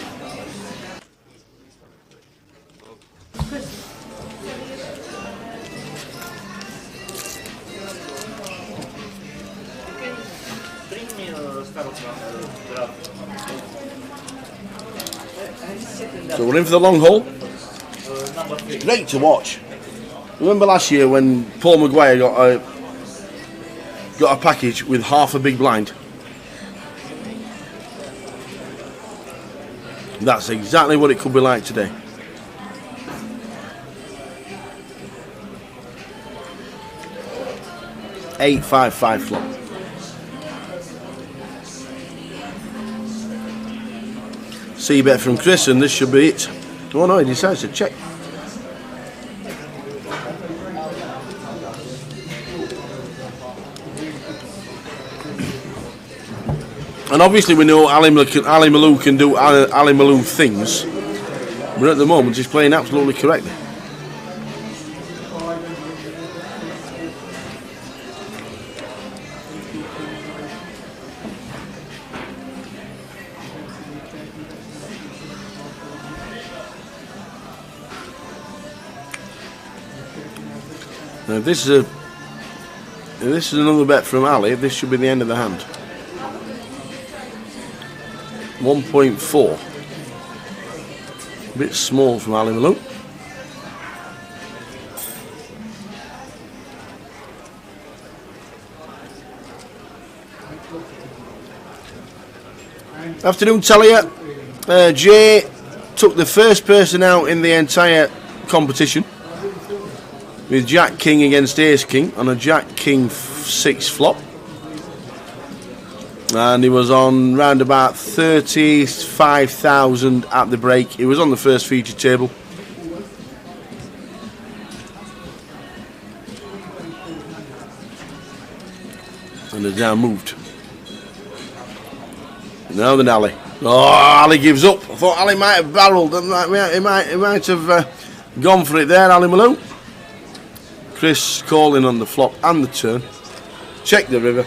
B: So we're in for the long haul. Great to watch. Remember last year when Paul Maguire got a package with half a big blind? That's exactly what it could be like today. $8-5-5 flop. C-bet from Chris, and this should be it. Oh no, he decides to check. And obviously we know Ali Malou can do Ali Malou things, but at the moment he's playing absolutely correctly. Now if this is another bet from Ali, this should be the end of the hand. 1.4. A bit small from Ali Malou. Afternoon, Talia. Jay took the first person out in the entire competition with Jack King against Ace King on a Jack King 6 flop. And he was on round about 35,000 at the break. He was on the first feature table. And has now moved. Now then Ali. Oh, Ali gives up. I thought Ali might have barreled. He might have gone for it there, Ali Malou. Chris calling on the flop and the turn. Check the river.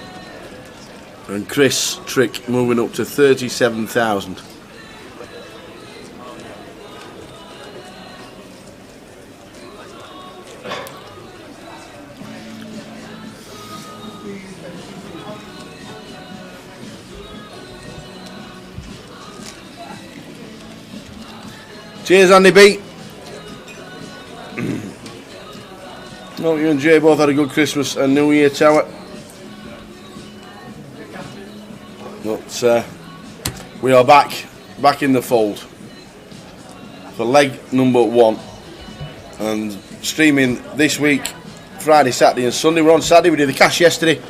B: And Chris Trick moving up to 37,000. Cheers, Andy B.
M: Hope you and Jay both had a good Christmas and New Year, Tower. But we are back in the fold for leg number 1, and streaming this week, Friday, Saturday and Sunday. We're on Saturday, we did the cash yesterday,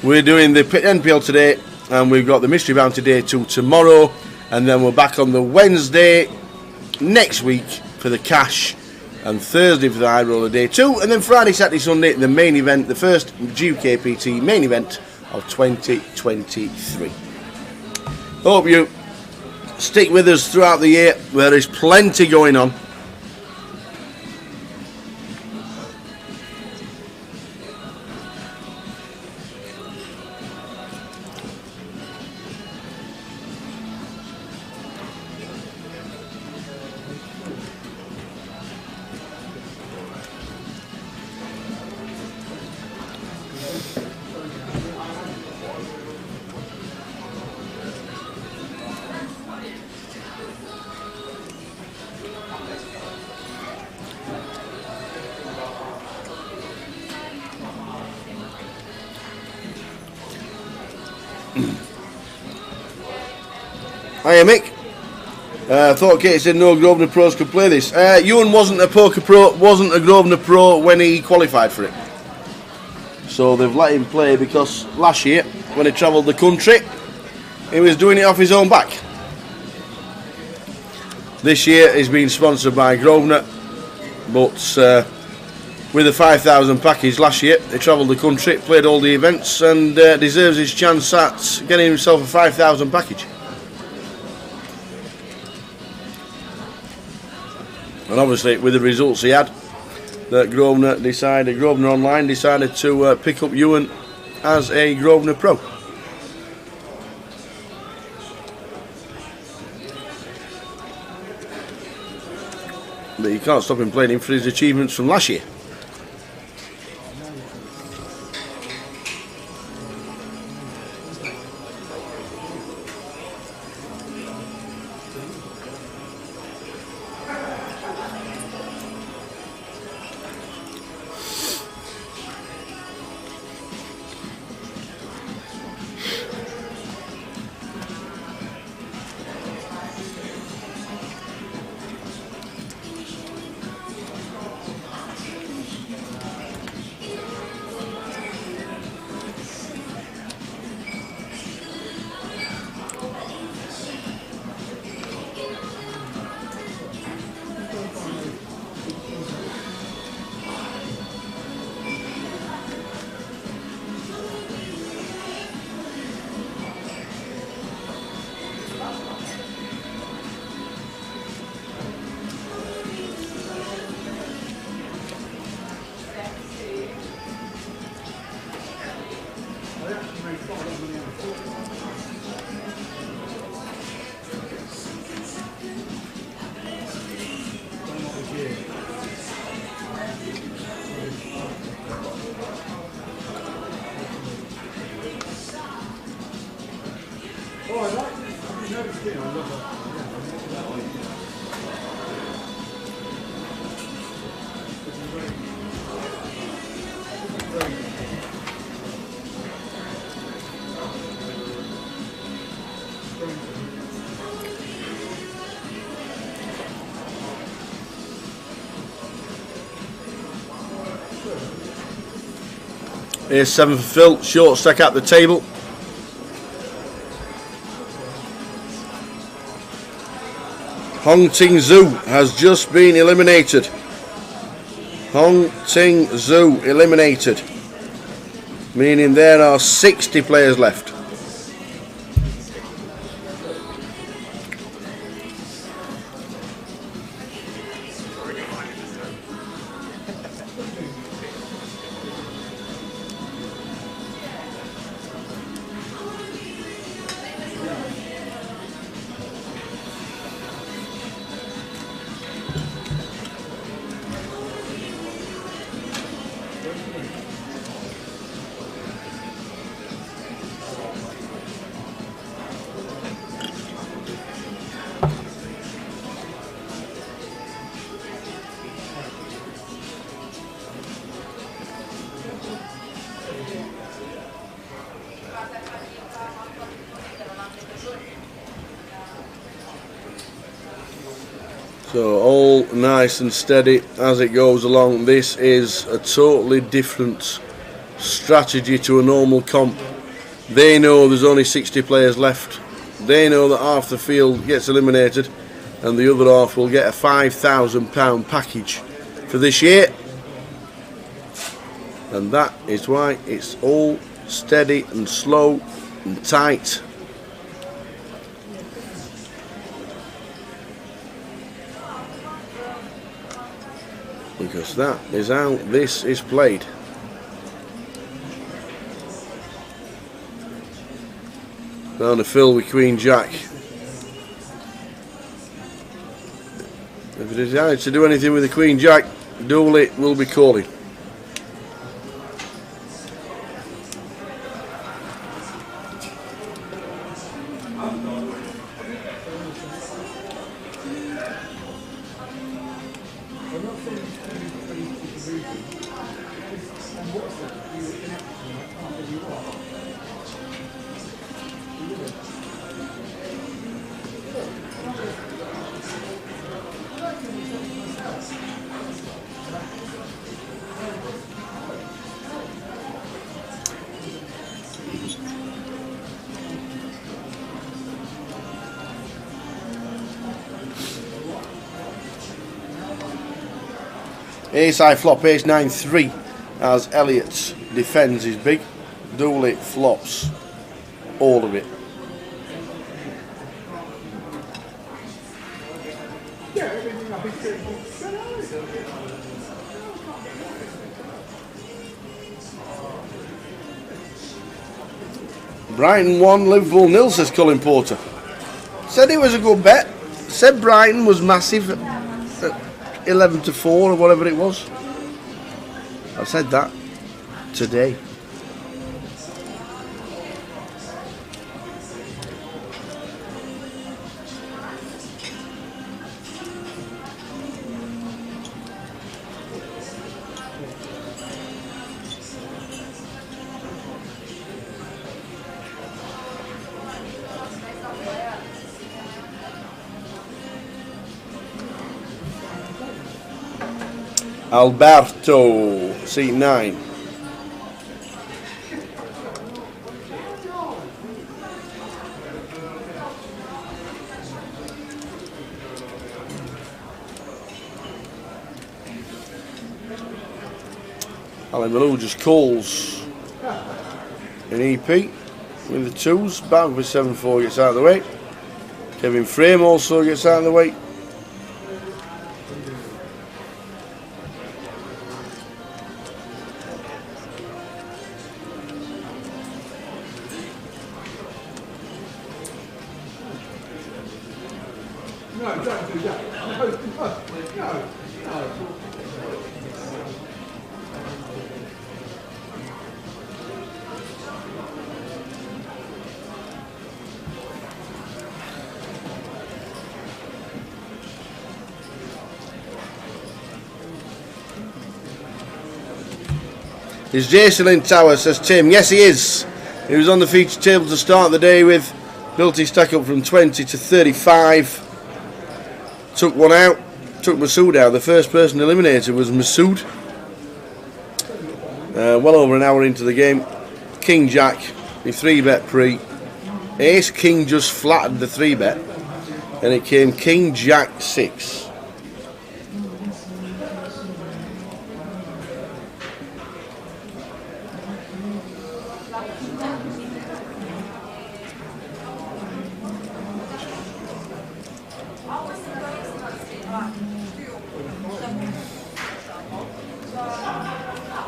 M: we're doing the NPL today, and we've got the Mystery Bounty Day till tomorrow, and then we're back on the Wednesday next week for the cash, and Thursday for the High Roller Day 2, and then Friday, Saturday, Sunday, the main event, the first GUKPT main event of 2023. Hope you stick with us throughout the year. There is plenty going on. Hiya Mick. Thought Katie said no Grosvenor pros could play this. Ewan wasn't a poker pro, wasn't a Grosvenor pro when he qualified for it. So they've let him play because last year, when he travelled the country, he was doing it off his own back. This year he's been sponsored by Grosvenor, but with a 5,000 package last year, he travelled the country, played all the events, and deserves his chance at getting himself a 5,000 package. And obviously, with the results he had, that Grosvenor Online decided to pick up Ewan as a Grosvenor Pro. But you can't stop him playing him for his achievements from last year. Here's 7 for Phil, short stack at the table. Hong Ting Zhu has just been eliminated. Hong Ting Zhu eliminated, meaning there are 60 players left. So all nice and steady as it goes along. This is a totally different strategy to a normal comp. They know there's only 60 players left. They know that half the field gets eliminated and the other half will get a £5,000 package for this year. And that is why it's all steady and slow and tight. Because that is how this is played. Down to Phil with Queen Jack. If he decides to do anything with the Queen Jack, Dooley will be calling. Ace high flop, ace 9-3 as Elliott defends his big. Dooley flops all of it. Brighton 1, Liverpool 0, says Colin Porter. Said it was a good bet. Said Brighton was massive at 11-4 or whatever it was. I said that today. Alberto, seat 9. Alan Malou just calls an EP with the 2s. Bam with 7-4 gets out of the way. Kevin Frame also gets out of the way. Is Jason in tower, says Tim. Yes, he is. He was on the feature table to start the day with. Built his stack up from 20 to 35. Took one out. Took Masood out. The first person eliminated was Masood. Well over an hour into the game. King Jack, the 3-bet pre. Ace King just flattened the 3-bet. And it came King Jack 6.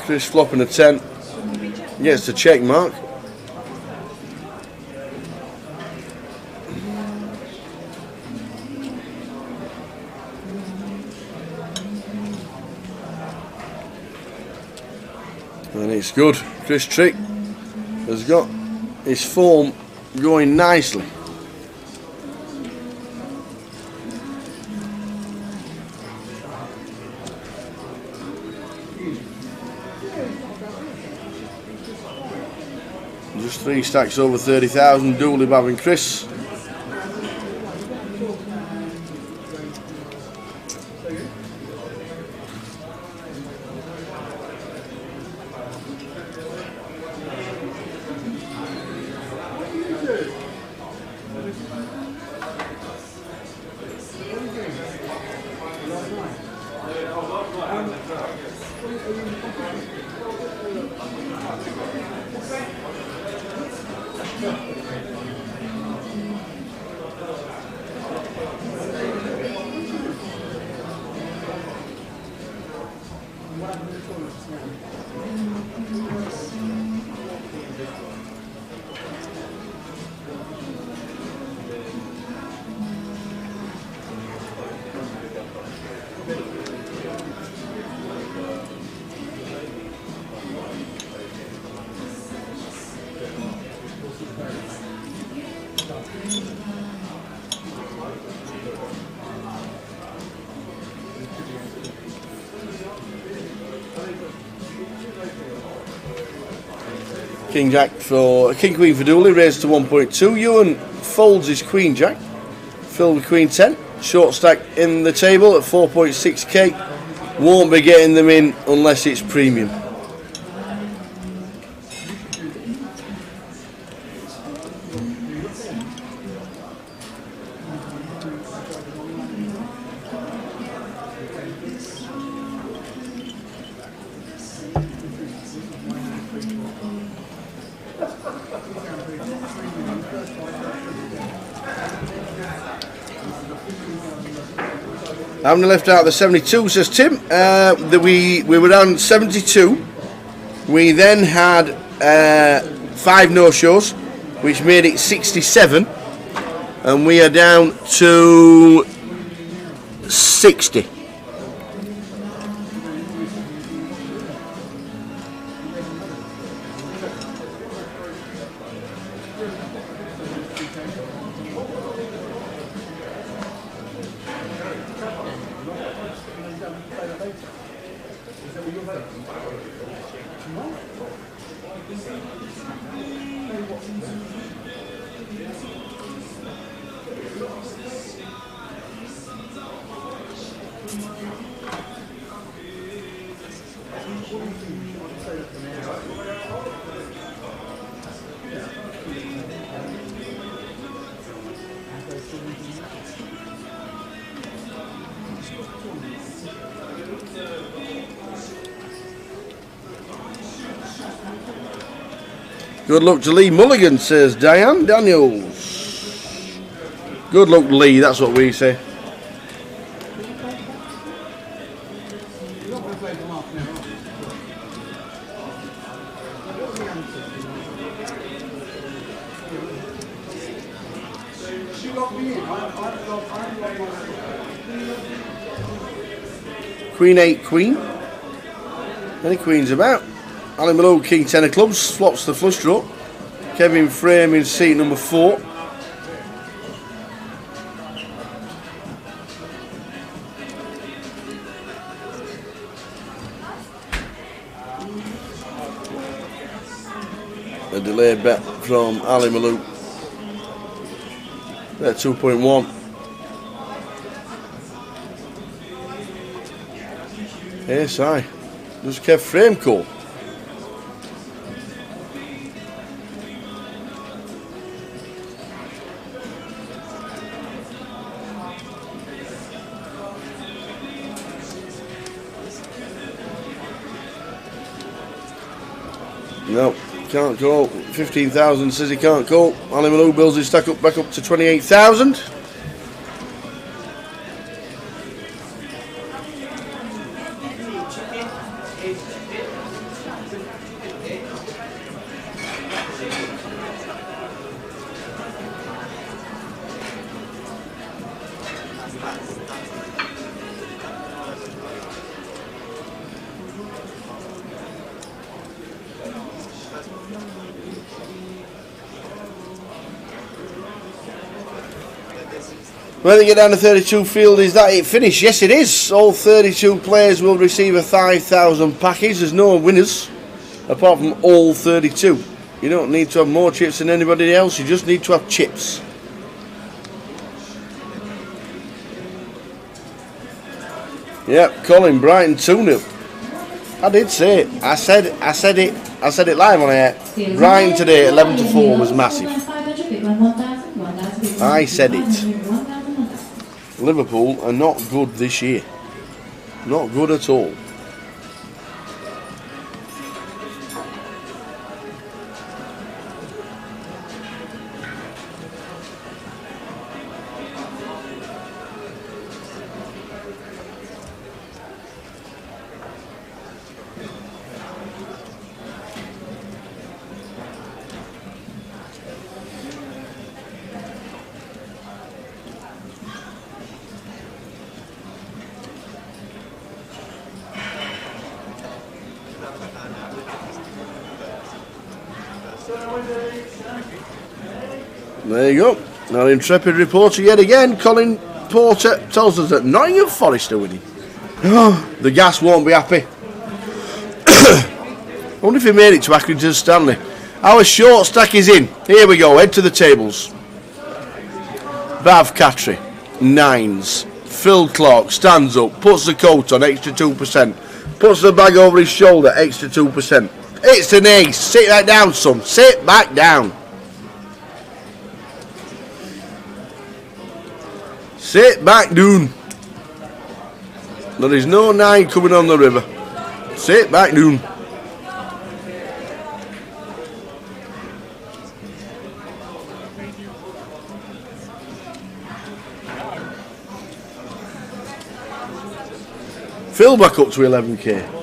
M: Chris flopping a 10. Gets the check mark. And it's good. Chris Trick has got his form going nicely. Just 3 stacks over 30,000. Dooley, Bob and Chris. King Jack for King Queen for Dooley, raised to 1.2. Ewan folds his Queen Jack, filled with Queen 10. Short stack in the table at 4.6k. Won't be getting them in unless it's premium. Having left out the 72, says Tim. We were down 72. We then had 5 no-shows, which made it 67. And we are down to 60. Good luck to Lee Mulligan, says Diane Daniels. Good luck, Lee, that's what we say. Queen 8, Queen. Any queens about? Ali Malone, King 10 of clubs, swaps the flush draw. Kevin Frame in seat number 4. A delayed bet from Ali Malou. Bet 2.1. Yes, aye. Does Kev Frame call? No, can't call. 15,000 says he can't call. Ali Malou builds his stack up back up to 28,000. When they get down to 32 field, is that it finished? Yes, it is. All 32 players will receive a 5,000 package. There's no winners, apart from all 32. You don't need to have more chips than anybody else. You just need to have chips. Yep, Colin Brighton 2-0. I did say it. I said it live on air. Brighton today, 11 to 4 was massive. I said it. Liverpool are not good this year. Not good at all. There you go. Our intrepid reporter yet again, Colin Porter, tells us that Nottingham Forest are winning. Oh, the gas won't be happy. I wonder if he made it to Accrington Stanley. Our short stack is in. Here we go, head to the tables. Vav Katri, 9s. Phil Clark stands up, puts the coat on, extra 2%. Puts the bag over his shoulder, extra 2%. It's an ace. Sit back down, son. Sit back down. Sit back down. There is no 9 coming on the river. Sit back down. Phil back up to 11k.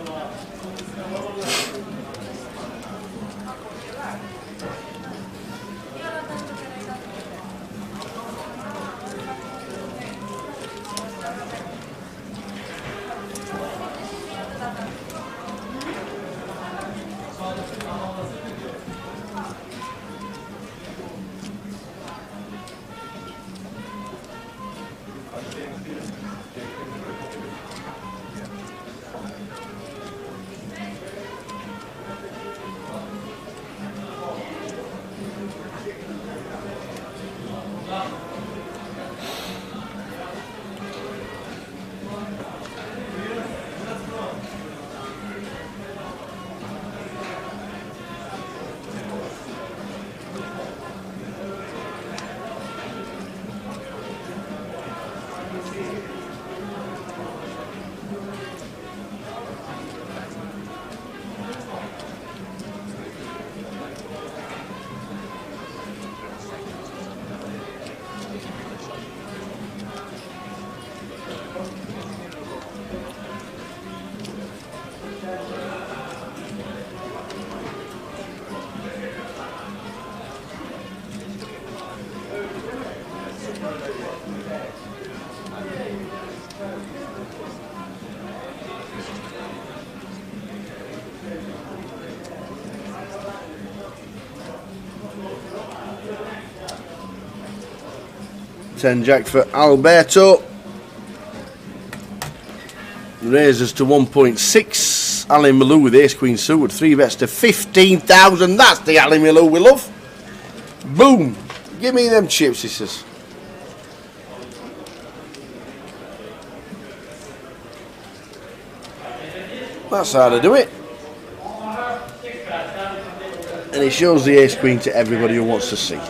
M: Jack for Alberto. Raises to 1.6. Ali Malou with ace queen suited. 3 bets to 15,000. That's the Ali Malou we love. Boom. Give me them chips, he says. That's how to do it. And it shows the ace queen to everybody who wants to see.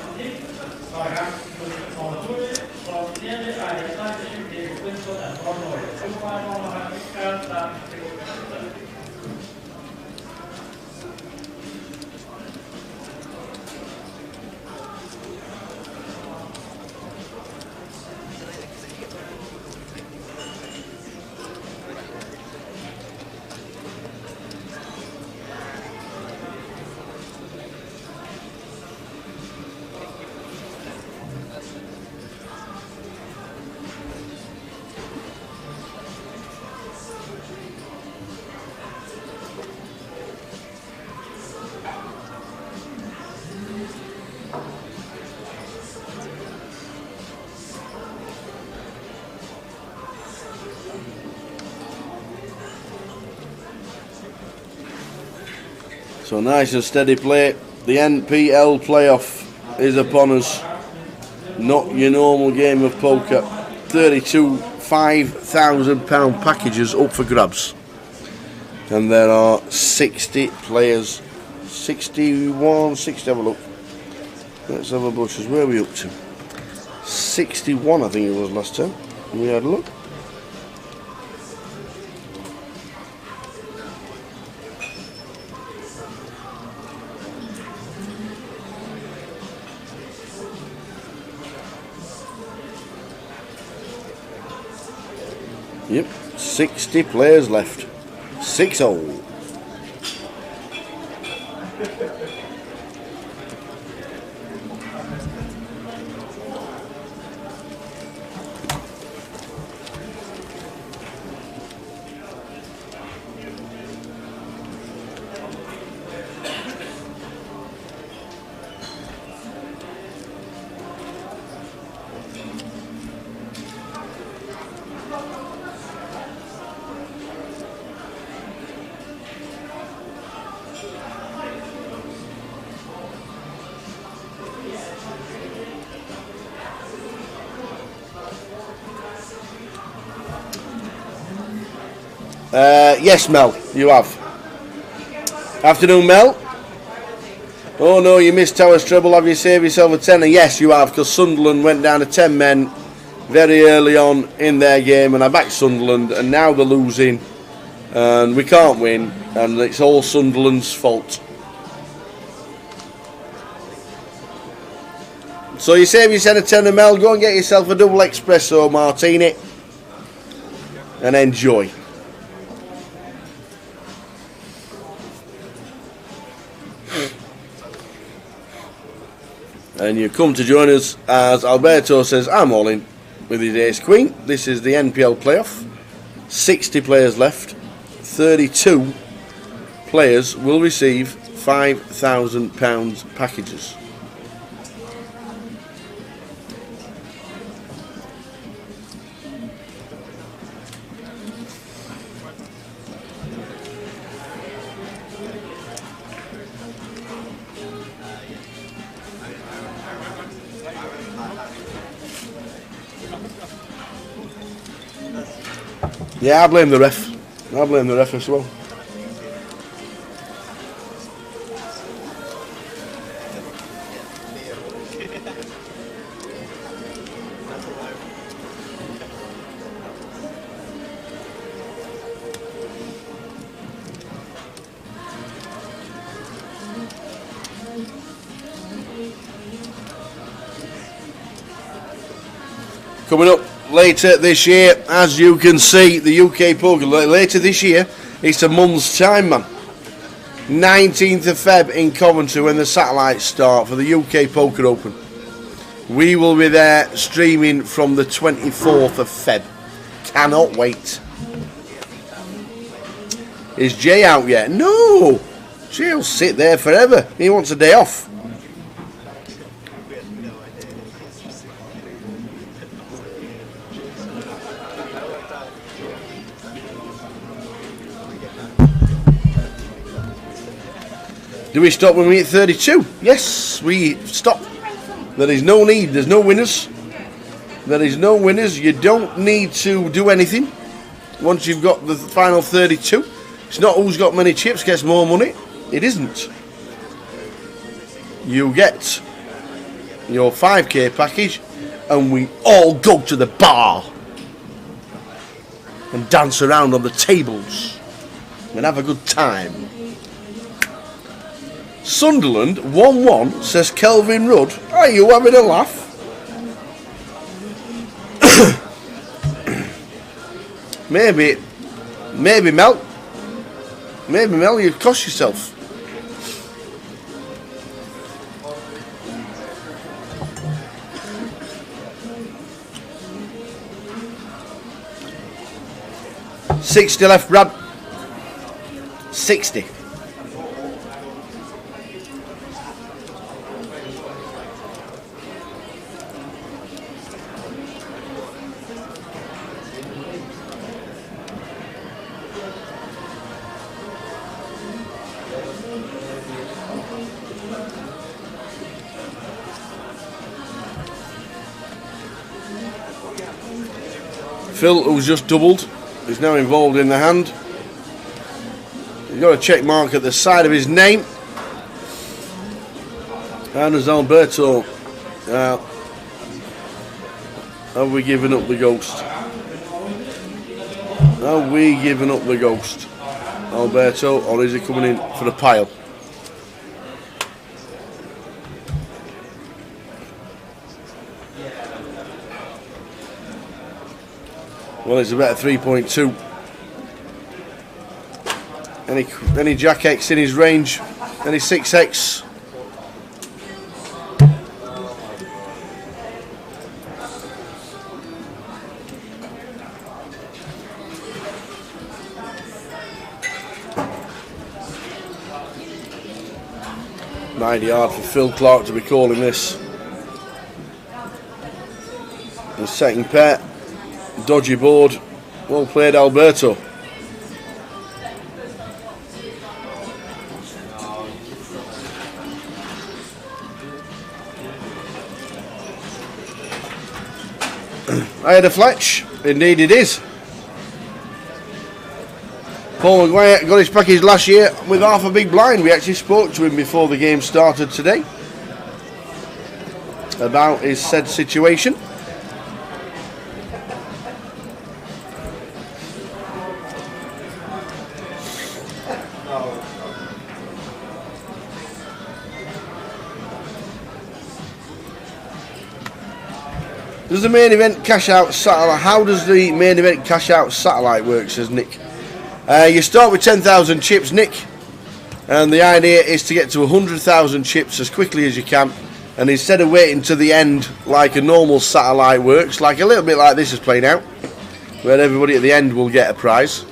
M: So nice and steady play. The NPL playoff is upon us. Not your normal game of poker. 32 £5,000 packages up for grabs. And there are 60 players. 61, 60, have a look. Let's have a butchers. Where are we up to? 61 I think it was last time. We had a look. Yep, 60 players left. 6-0. Yes, Mel, you have. Afternoon, Mel. Oh no, you missed Towers treble. Have you saved yourself a tenner? Yes, you have, because Sunderland went down to 10 men very early on in their game, and I backed Sunderland, and now they're losing, and we can't win, and it's all Sunderland's fault. So you save yourself a tenner, Mel. Go and get yourself a double espresso martini and enjoy. And you come to join us as Alberto says, I'm all in with his ace queen. This is the NPL playoff. 60 players left. 32 players will receive £5,000 packages. Yeah, I blame the ref. I blame the ref as well. Coming up later this year, as you can see, the UK Poker, later this year, it's a month's time, man. 19th of Feb in Coventry when the satellites start for the UK Poker Open. We will be there streaming from the 24th of Feb. Cannot wait. Is Jay out yet? No! Jay will sit there forever. He wants a day off. Do we stop when we hit 32? Yes, we stop. There is no need. There's no winners. There is no winners. You don't need to do anything once you've got the final 32. It's not who's got many chips gets more money. It isn't. You get your 5k package and we all go to the bar and dance around on the tables and have a good time. Sunderland 1-1, says Kelvin Rudd. Are you having a laugh? Maybe Mel. Maybe Mel, you've cost yourself. $60 left, Brad. 60. Phil, who's just doubled, is now involved in the hand. He's got a check mark at the side of his name. And as Alberto, have we given up the ghost? Have we given up the ghost, Alberto, or is he coming in for a pile? Well, it's about a 3.2. Any Jack X in his range? Any 6X? Mighty hard for Phil Clark to be calling this. The second pair. Dodgy board. Well played, Alberto. I had a fletch. Indeed it is.
B: Paul Maguire got his package last year with half a big blind. We actually spoke to him before the game started today about his said situation. Does the main event cash out satellite? How does the main event cash out satellite work? Says Nick. You start with 10,000 chips, Nick, and the idea is to get to 100,000 chips as quickly as you can. And instead of waiting to the end like a normal satellite works, like a little bit like this is playing out, where everybody at the end will get a prize,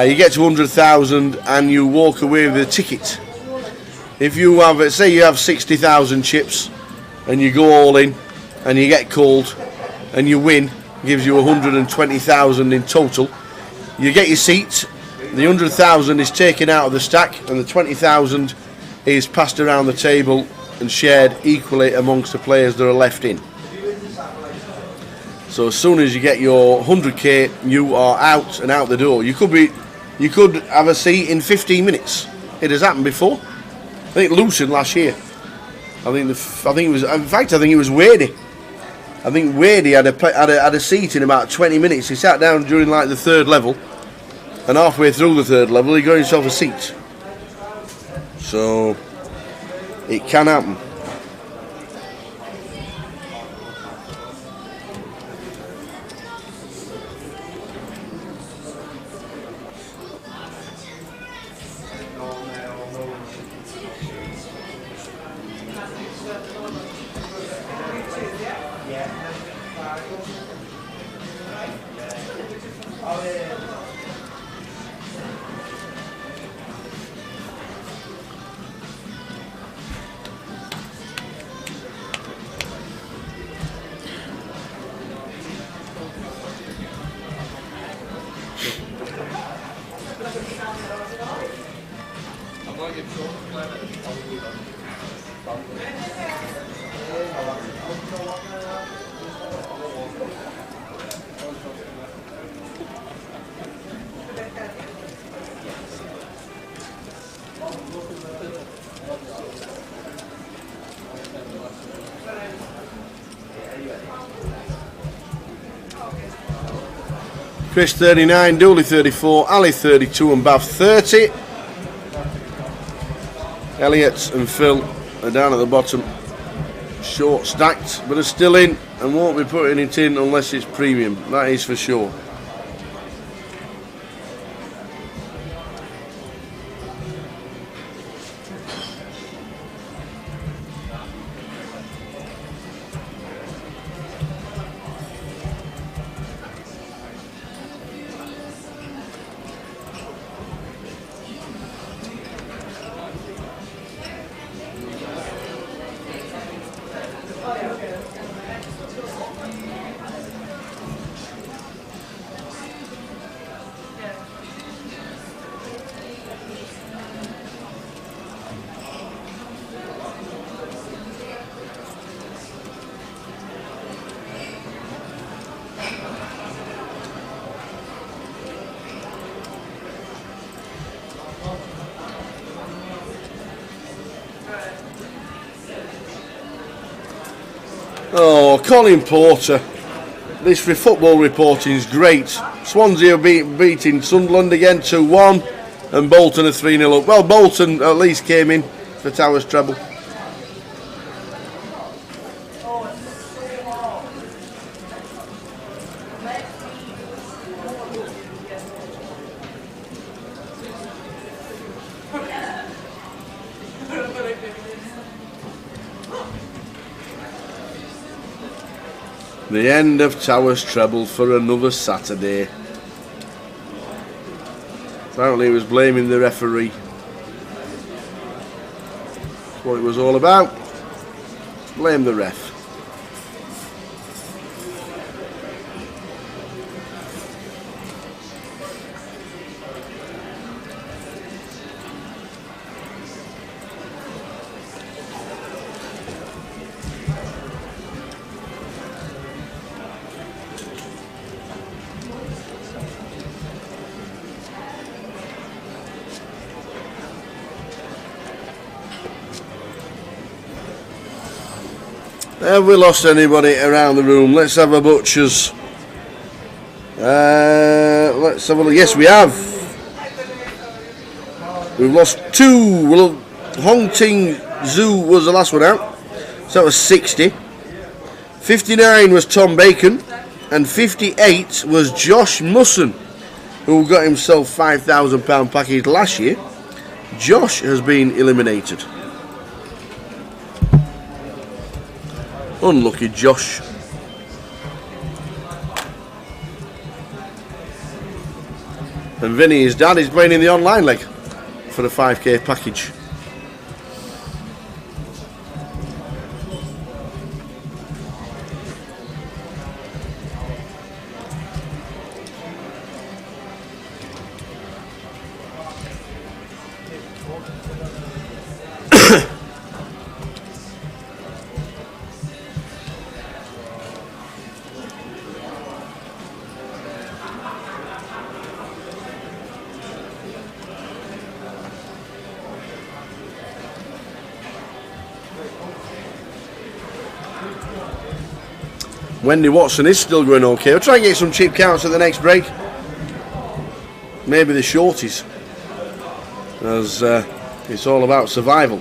B: you get to 100,000 and you walk away with a ticket. If you have, say you have 60,000 chips and you go all in, and you get called and you win, gives you 120,000 in total. You get your seat, the 100,000 is taken out of the stack and the 20,000 is passed around the table and shared equally amongst the players that are left in. So as soon as you get your 100k, you are out and out the door. You could have a seat in 15 minutes. It has happened before. I think Luton last year. I think it was Wadey. I think Wadey had a seat in about 20 minutes. He sat down during like the third level, and halfway through the third level he got himself a seat. So it can happen. Chris 39, Dooley 34, Ali 32 and Bav 30. Elliot and Phil are down at the bottom, short stacked, but are still in and won't be putting it in unless it's premium, that is for sure. Oh, Colin Porter. This football reporting is great. Swansea are beating Sunderland again 2-1 and Bolton are 3-0 up. Well, Bolton at least came in for Towers treble. The end of Towers treble for another Saturday. Apparently he was blaming the referee. That's what it was all about. Blame the ref. Have we lost anybody around the room? Let's have a butcher's. Let's have a look. Yes, we have. We've lost 2. Well, Hong Ting Zhu was the last one out. So that was 60. 59 was Tom Bacon. And 58 was Josh Musson, who got himself £5,000 package last year. Josh has been eliminated. Unlucky Josh. And Vinny, his dad, is playing in the online leg for the 5k package. Wendy Watson is still going okay. We'll try and get some cheap counts at the next break. Maybe the shorties, as it's all about survival.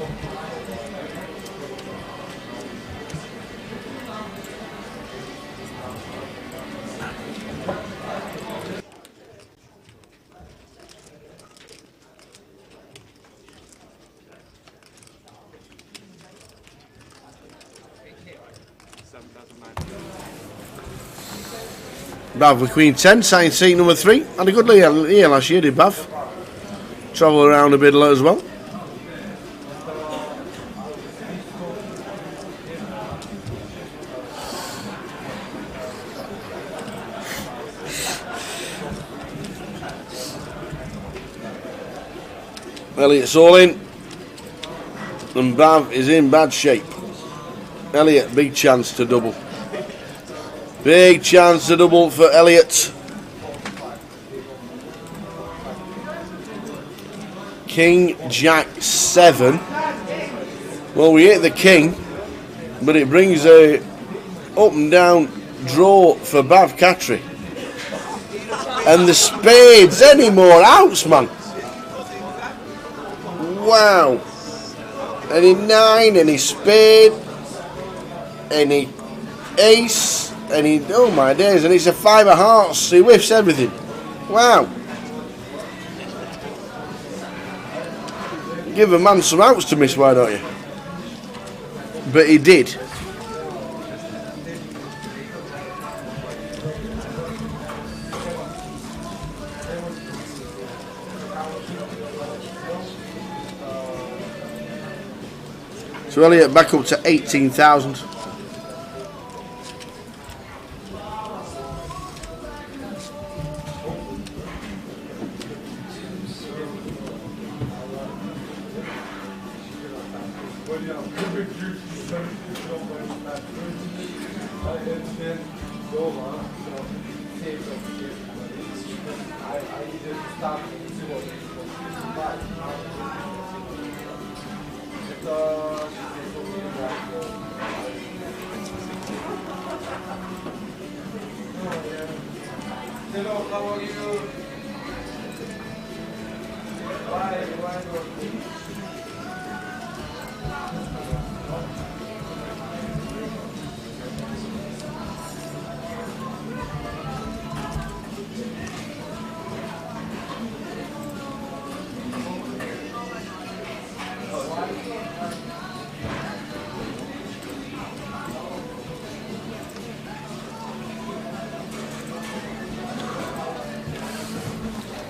B: Bav with Queen 10, signed seat number 3. Had a good year last year, did Bav. Travel around a bit as well. Elliot's all in. And Bav is in bad shape. Elliot, big chance to double. Big chance to double for Elliot. King, Jack, 7. Well, we hit the king, but it brings a up and down draw for Bav Katri. And the spades, any more outs, man. Wow. Any 9, any spade, any ace. And he, oh my days, and it's a 5 of hearts. He whiffs everything. Wow. Give a man some outs to miss, why don't you? But he did. So Elliot back up to 18,000.
R: Hello, how are you?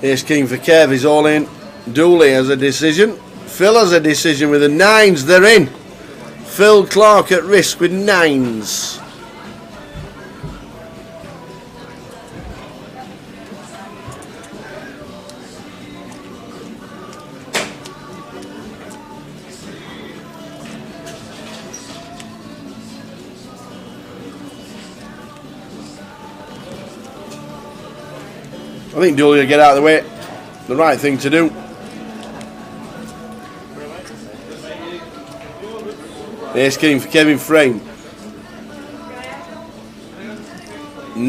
B: Ace King for Kev is all in. Dooley has a decision. Phil has a decision with the 9s. They're in. Phil Clark at risk with 9s. I think Dooley will get out of the way. The right thing to do. Ace King for Kevin Frame.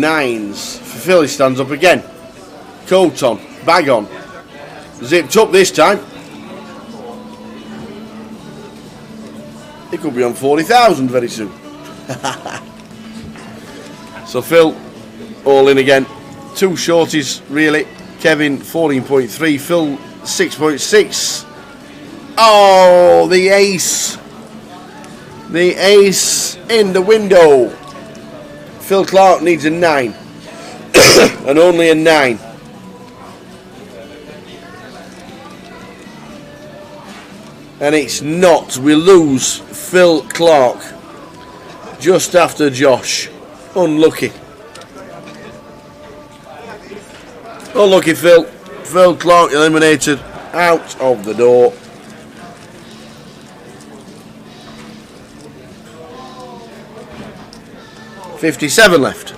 M: 9s. For Phil, he stands up again. Coat on, bag on. Zipped up this time. He could be on 40,000 very soon. So Phil, all in again. 2 shorties, really. Kevin, 14.3. Phil, 6.6. Oh, the ace. The ace in the window. Phil Clark needs a 9. And only a 9. And it's not. We lose Phil Clark just after Josh. Unlucky. Unlucky Phil. Phil Clark eliminated, out of the door. $57 left.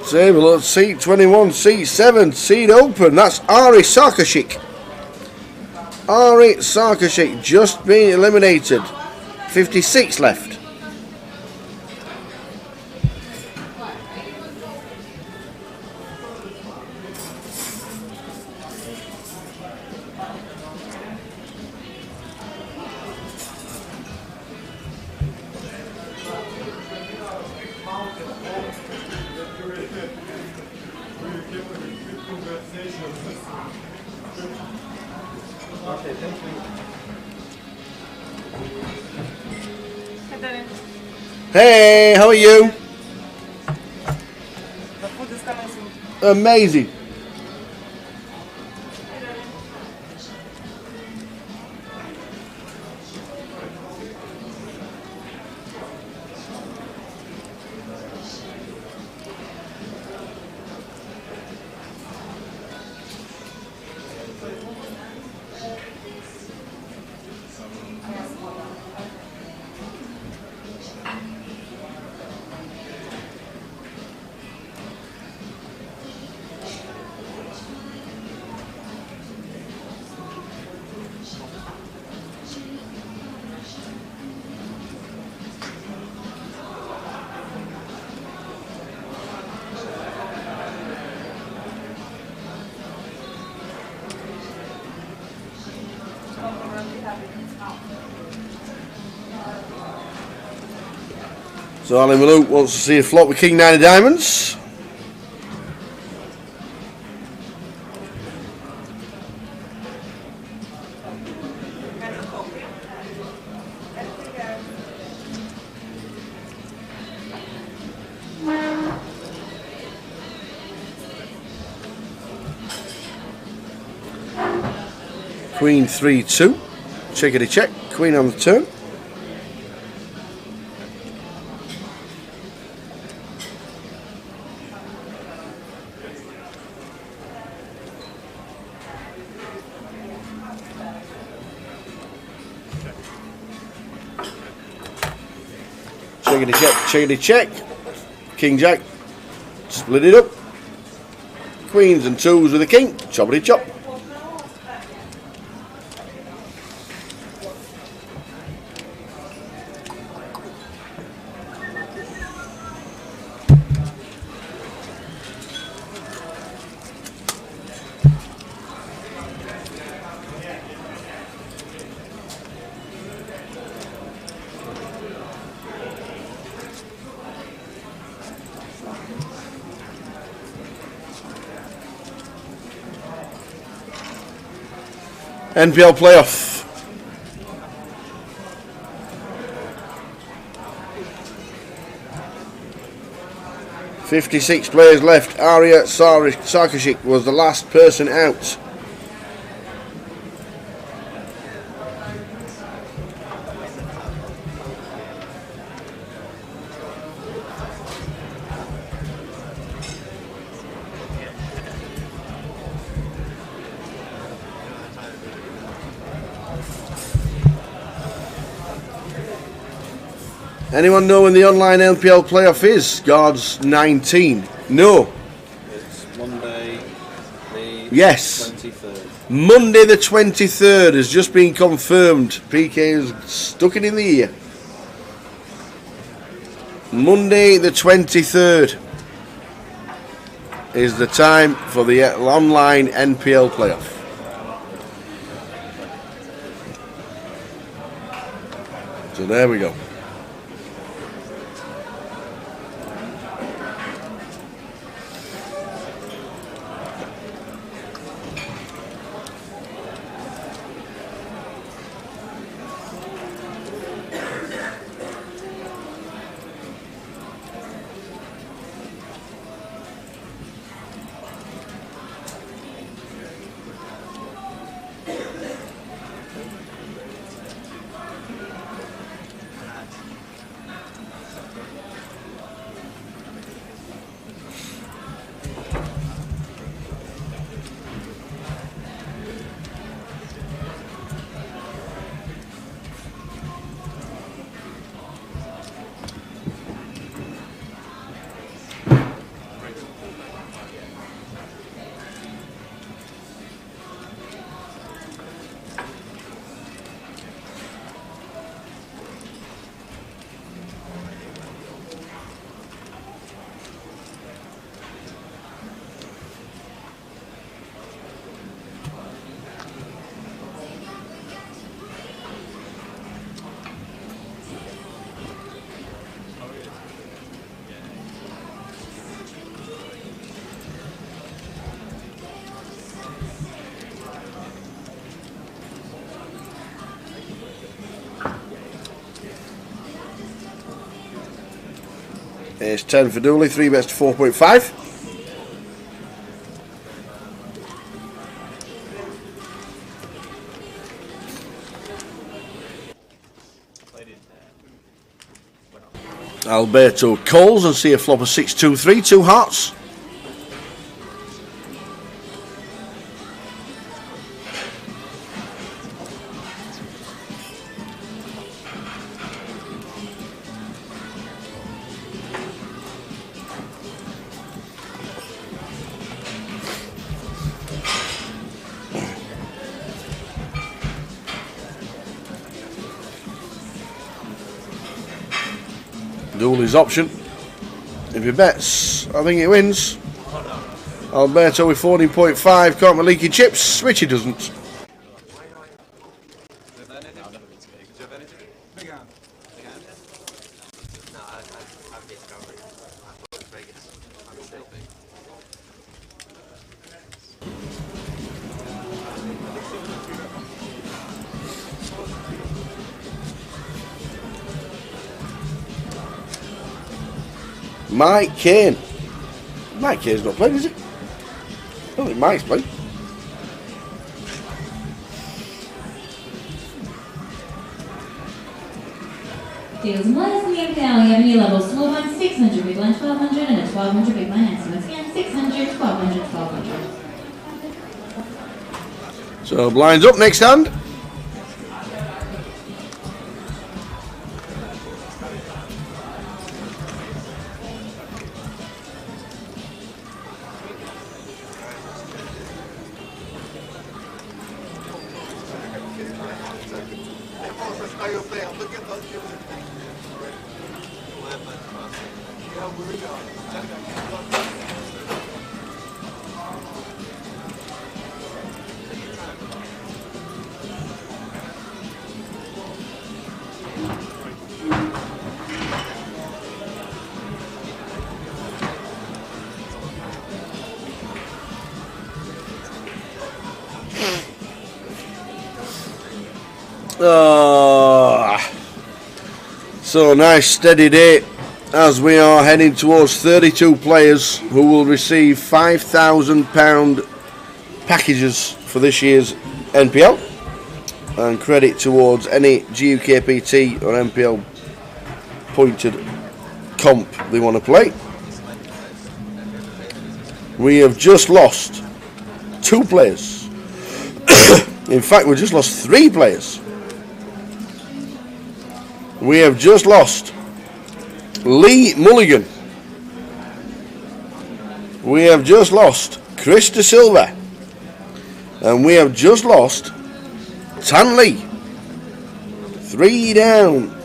M: Table at seat 21, seat 7, seat open. That's Ari Sarkashik. Ari Sarkashik just being eliminated. 56 left. Hey, how are you?
R: The food is amazing.
M: Amazing. So Ali Malou wants to see a flop with King 9 of diamonds. Queen 3-2. Checkity check. Queen on the turn. Checkity check. King Jack. Split it up. Queens and 2s with a king. Choppity chop. NPL playoff. $56 players left. Arya Sarkashik was the last person out. Anyone know when the online NPL playoff is? Guards 19. No.
P: It's Monday, the
M: Yes.
P: 23rd.
M: Monday the 23rd has just been confirmed. PK has stuck it in the ear. Monday the 23rd is the time for the online NPL playoff. So there we go. It's 10 for Dooley, 3 bets to 4.5. Alberto calls and see a flop of 6-2-3, 2 hearts. Dooley's option. If he bets, I think he wins. Alberto with 14.5, can't be leaky chips, which he doesn't. Mike Kane. Mike Kane's not played, is he? I don't think Mike's played.
S: Deals minus the NPL, you have any levels, small blind 600, big blind 1200, and a 1200 big blind answer. Once again, 600, 1200, 1200.
M: So blinds up, next hand. So nice steady day as we are heading towards 32 players who will receive £5,000 packages for this year's NPL and credit towards any GUKPT or NPL pointed comp they want to play. We have just lost 2 players. In fact, we just lost 3 players. We have just lost Lee Mulligan. We have just lost Chris De Silva. And we have just lost Tan Lee. 3 down.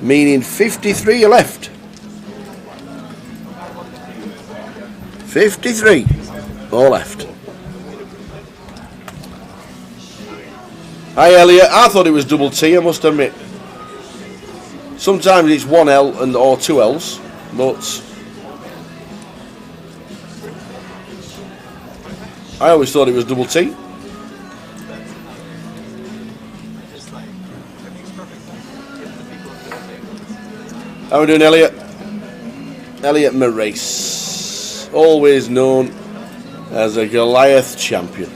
M: Meaning 53 are left. 53 all left. Hi Elliot, I thought it was double T, I must admit. Sometimes it's one L and or two L's, but I always thought it was double T. How are we doing, Elliot? Elliot Morace, always known as a Goliath champion.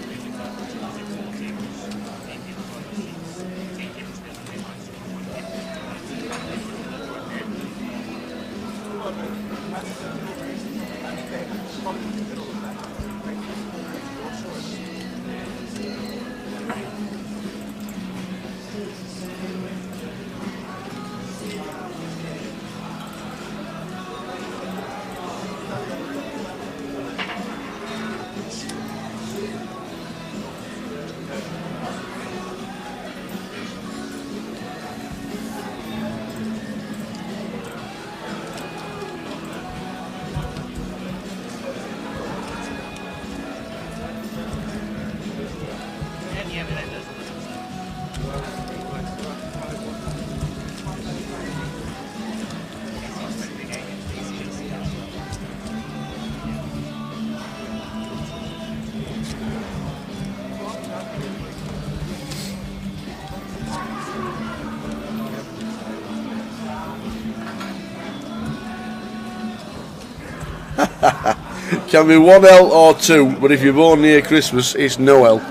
M: Can be one L or two, but if you're born near Christmas, it's no L.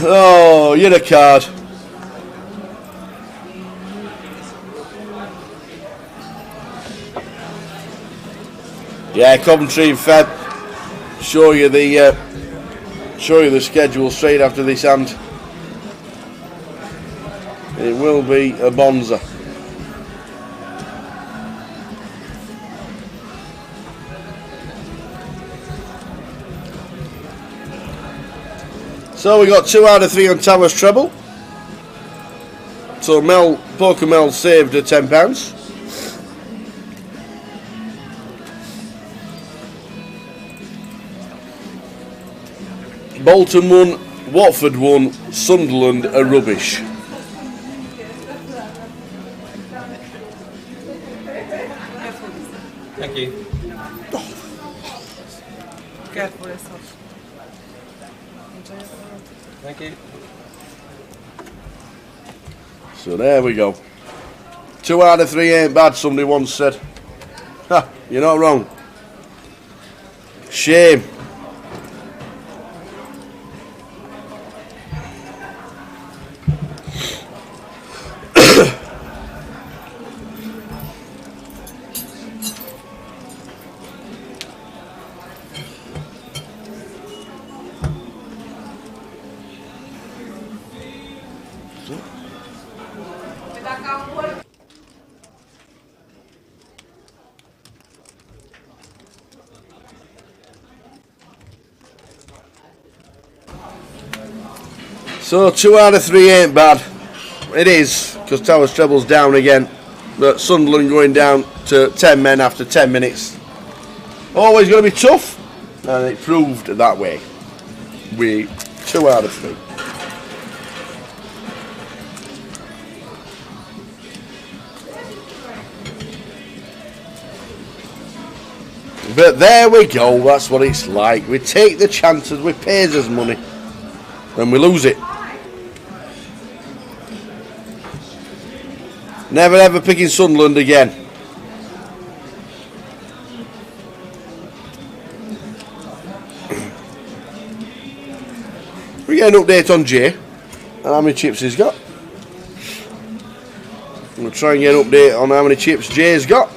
M: Oh, you're a card. Yeah, Coventry and Feb. Show you the schedule straight after this, and it will be a bonza. So we got 2 out of 3 on Towers treble. So Poker Mel saved her £10. Bolton won, Watford won, Sunderland are rubbish.
P: Thank you. Careful yourself. Thank you.
M: So there we go. 2 out of 3 ain't bad, somebody once said. Ha, you're not wrong. Shame. So 2 out of 3 ain't bad. It is, because Towers treble's down again. But Sunderland going down to 10 men after 10 minutes. Always going to be tough. And it proved that way. We 2 out of 3. But there we go, that's what it's like. We take the chances, we pays us money, and we lose it. Never ever picking Sunderland again. We get an update on Jay, and how many chips he's got. We'll try and get an update on how many chips Jay's got.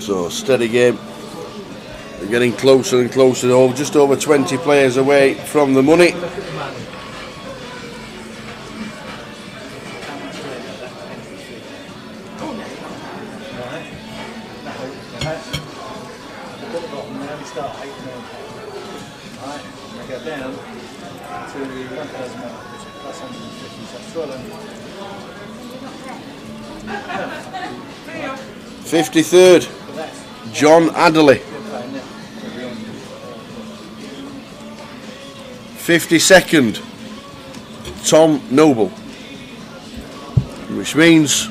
M: So steady game. We're getting closer and closer. Just over 20 players away from the money.
T: Down to 1,000 plus 150, so 1,200.
M: 53rd, John Adderley. 52nd, Tom Noble. Which means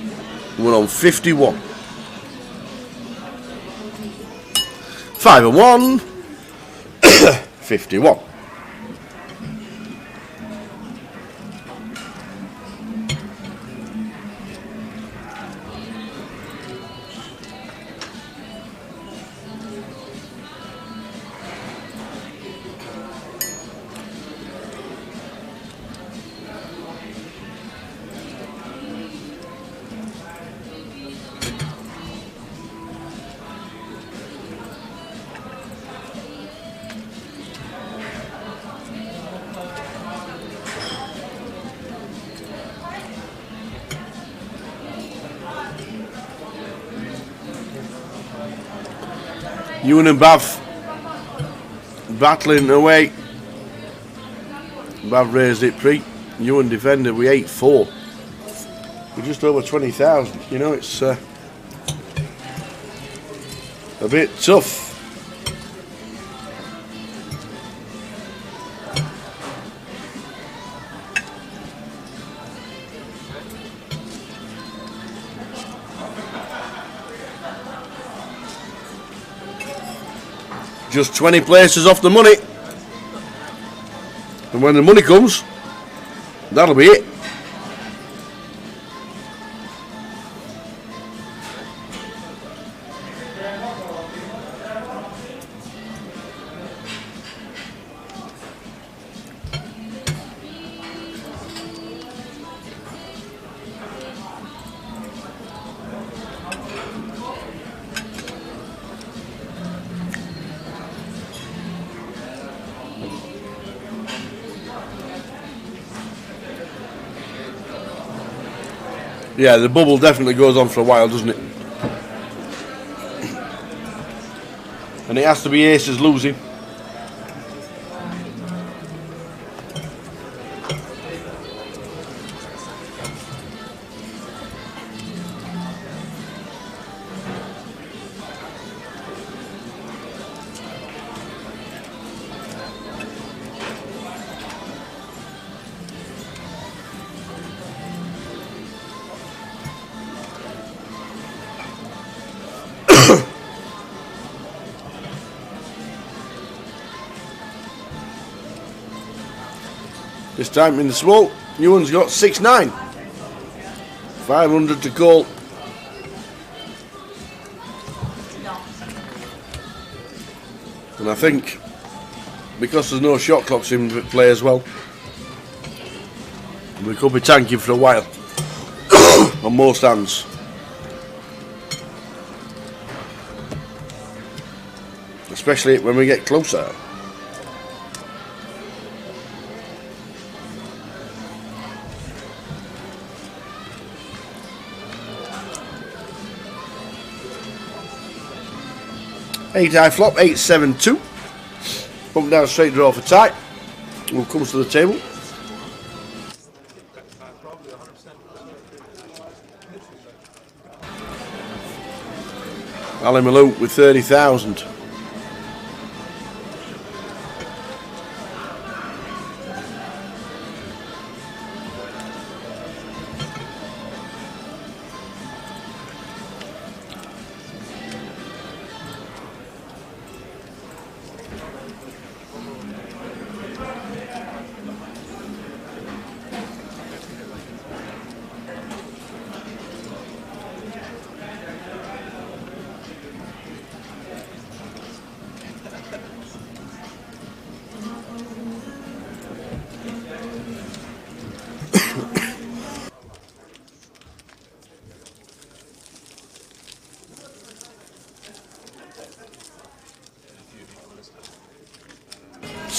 M: we're on 51. 5 and 1. 51. Ewan and Bav battling away. Bav raised it pre. Ewan defended with 8-4. We're just over 20,000. You know, it's a bit tough. Just 20 places off the money. And when the money comes, that'll be it. Yeah, the bubble definitely goes on for a while, doesn't it? And it has to be aces losing. This time in the small, Ewan's got 6-9. 500 to call. And I think because there's no shot clocks in play as well, we could be tanking for a while on most hands. Especially when we get closer. Eight high flop, 8-7-2. Pump down straight draw for tight. Who comes to the table? Ali Malou with 30,000.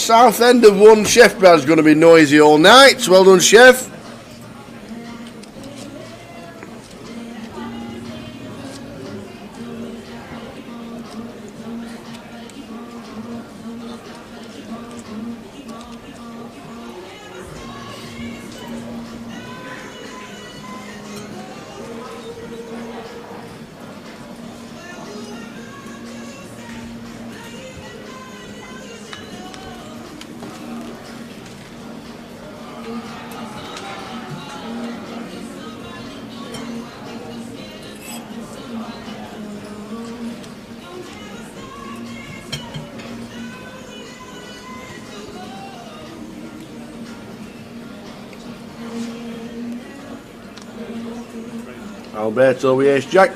B: South end of 1. Chef Brad's going to be noisy all night. Well done, Chef. Alberto with ace jack.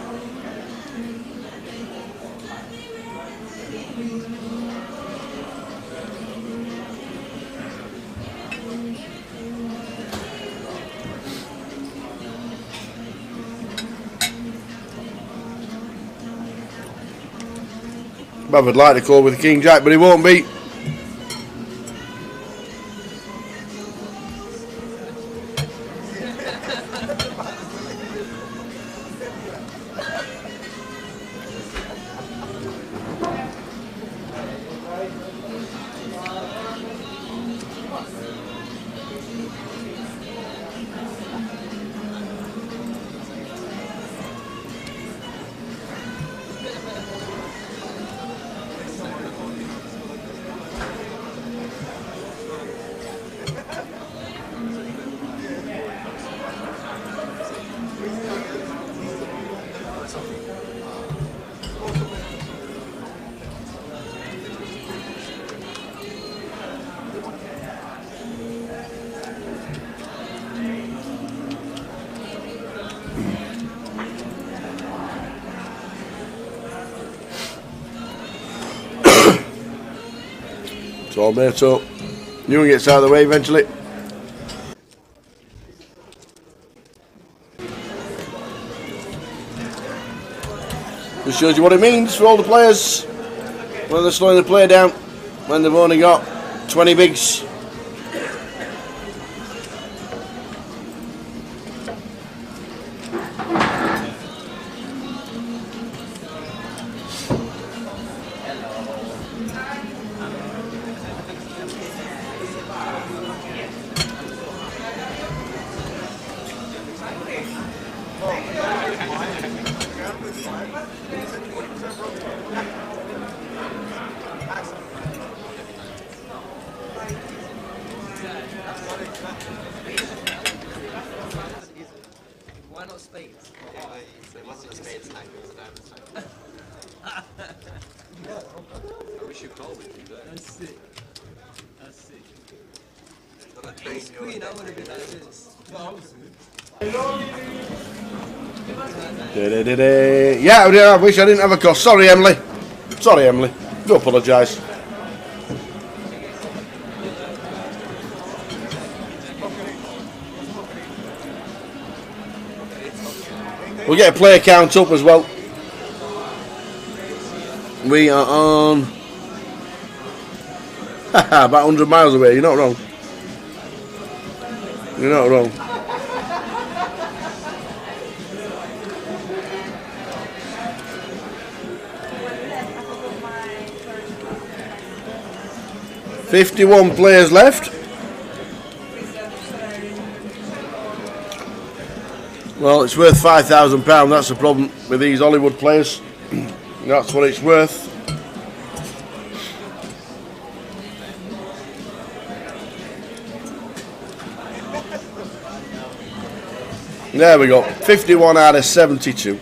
B: Bob would like to call with the king jack, but he won't be. So Alberto, Newman gets out of the way eventually. This shows you what it means for all the players when they're slowing the play down, when they've only got 20 bigs.
P: Why not spades? It wasn't a spades tank, it was a diamond tank. I wish you called me. That's sick. That's sick. Ace queen, I would have been like this.
B: Yeah, I wish I didn't have a cost. Sorry, Emily. Sorry, Emily. Do apologise. We'll get a player count up as well. We are on about 100 miles away. You're not wrong. You're not wrong. $51 players left. Well, it's worth £5,000. That's the problem with these Hollywood players. That's what it's worth. There we go. 51 out of 72.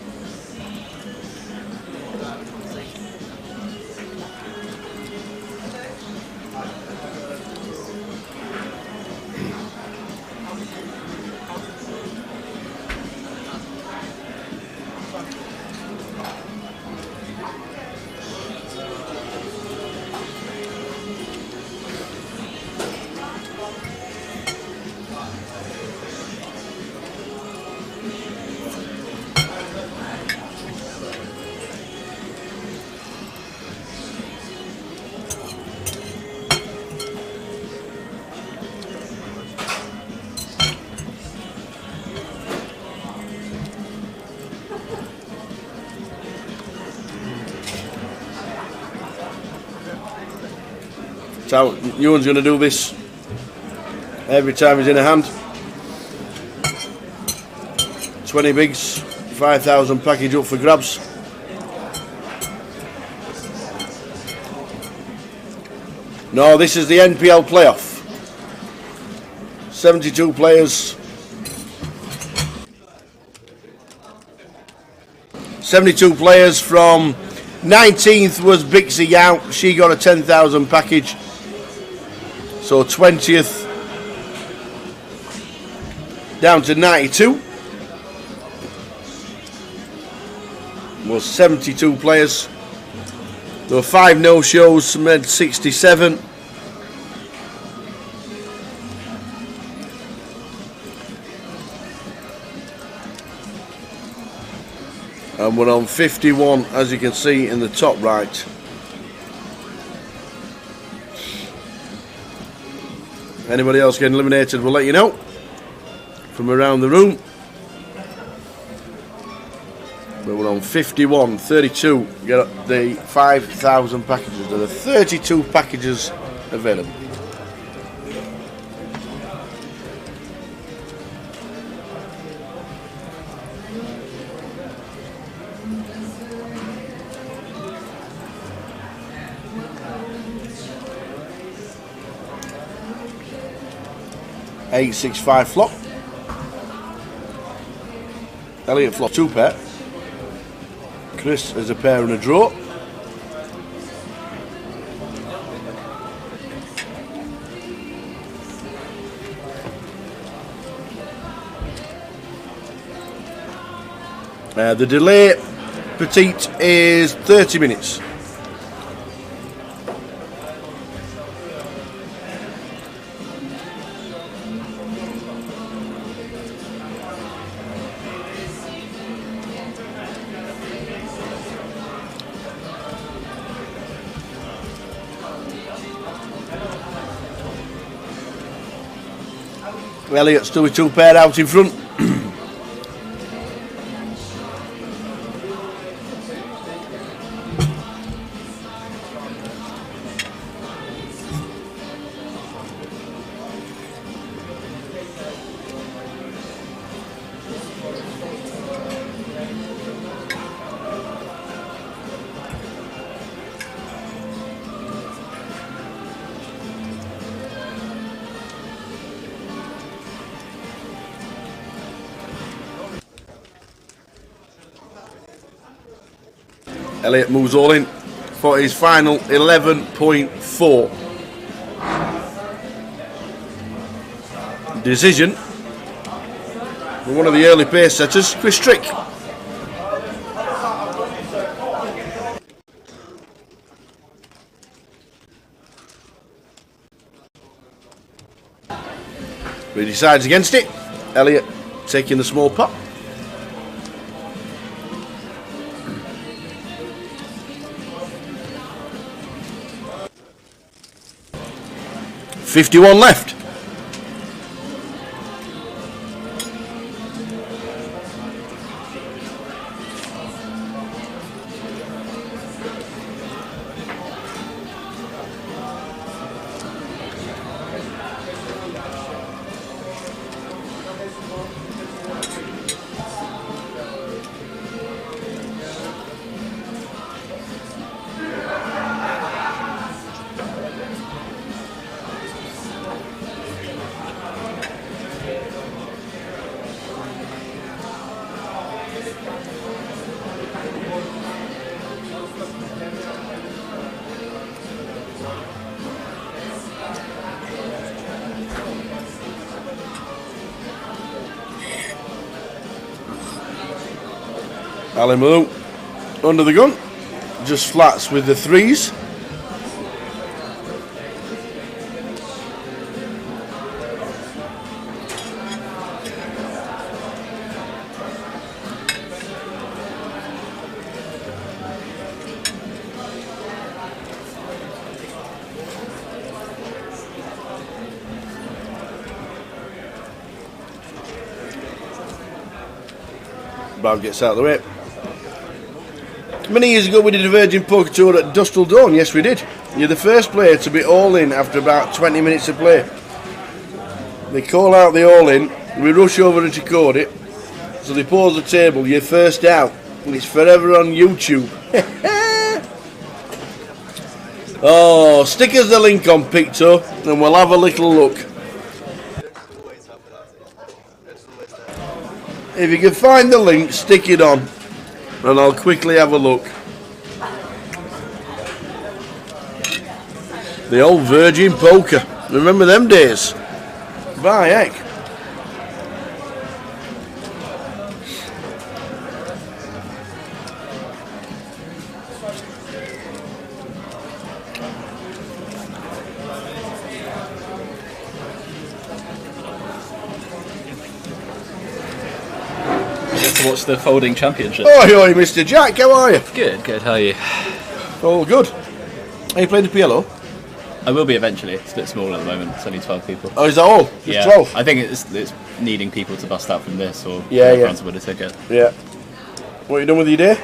M: So Ewan's going to do this every time he's in a hand. 20 bigs, 5,000 package up for grabs. No, this is the NPL playoff. 72 players. 72 players from 19th was Bixie Yout. She got a 10,000 package. So 20th down to 92 was 72 players. There were 5 no-shows, made 67. And we're on 51, as you can see in the top right. Anybody else getting eliminated, we'll let you know from around the room. But we're on 51, 32, get the 5,000 packages. There are 32 packages available. $865 flop. Elliot flop 2 pair. Chris has a pair and a draw. The delay petite is 30 minutes. Elliot's still with 2 pair out in front. Elliot moves all in for his final 11.4. Decision for one of the early pace setters, Chris Trick. But he decides against it. Elliot taking the small pot. $51 left. Alan Malone under the gun, just flats with the 3s. Bob gets out of the way.
B: Many years ago we did a Virgin Poker Tour at Dustle Dawn. Yes, we did. You're the first player to be all in after about 20 minutes of play. They call out the all in, we rush over and record it. So they pause the table, you're first out, and it's forever on YouTube. Oh, stick us the link on Picto and we'll have a little look. If you can find the link, stick it on and I'll quickly have a look. The old Virgin Poker. Remember them days? By heck.
U: To watch the folding championship.
B: Oh, hi, Mr. Jack, how are you?
U: Good, good. How are you?
B: All good. Are you playing the PLO?
U: I will be eventually. It's a bit small at the moment. It's only 12 people.
B: Oh, is that all? Just
U: yeah.
B: 12?
U: I think it's needing people to bust out from this or
B: yeah.
U: with a ticket.
B: Yeah. What are you done with your day?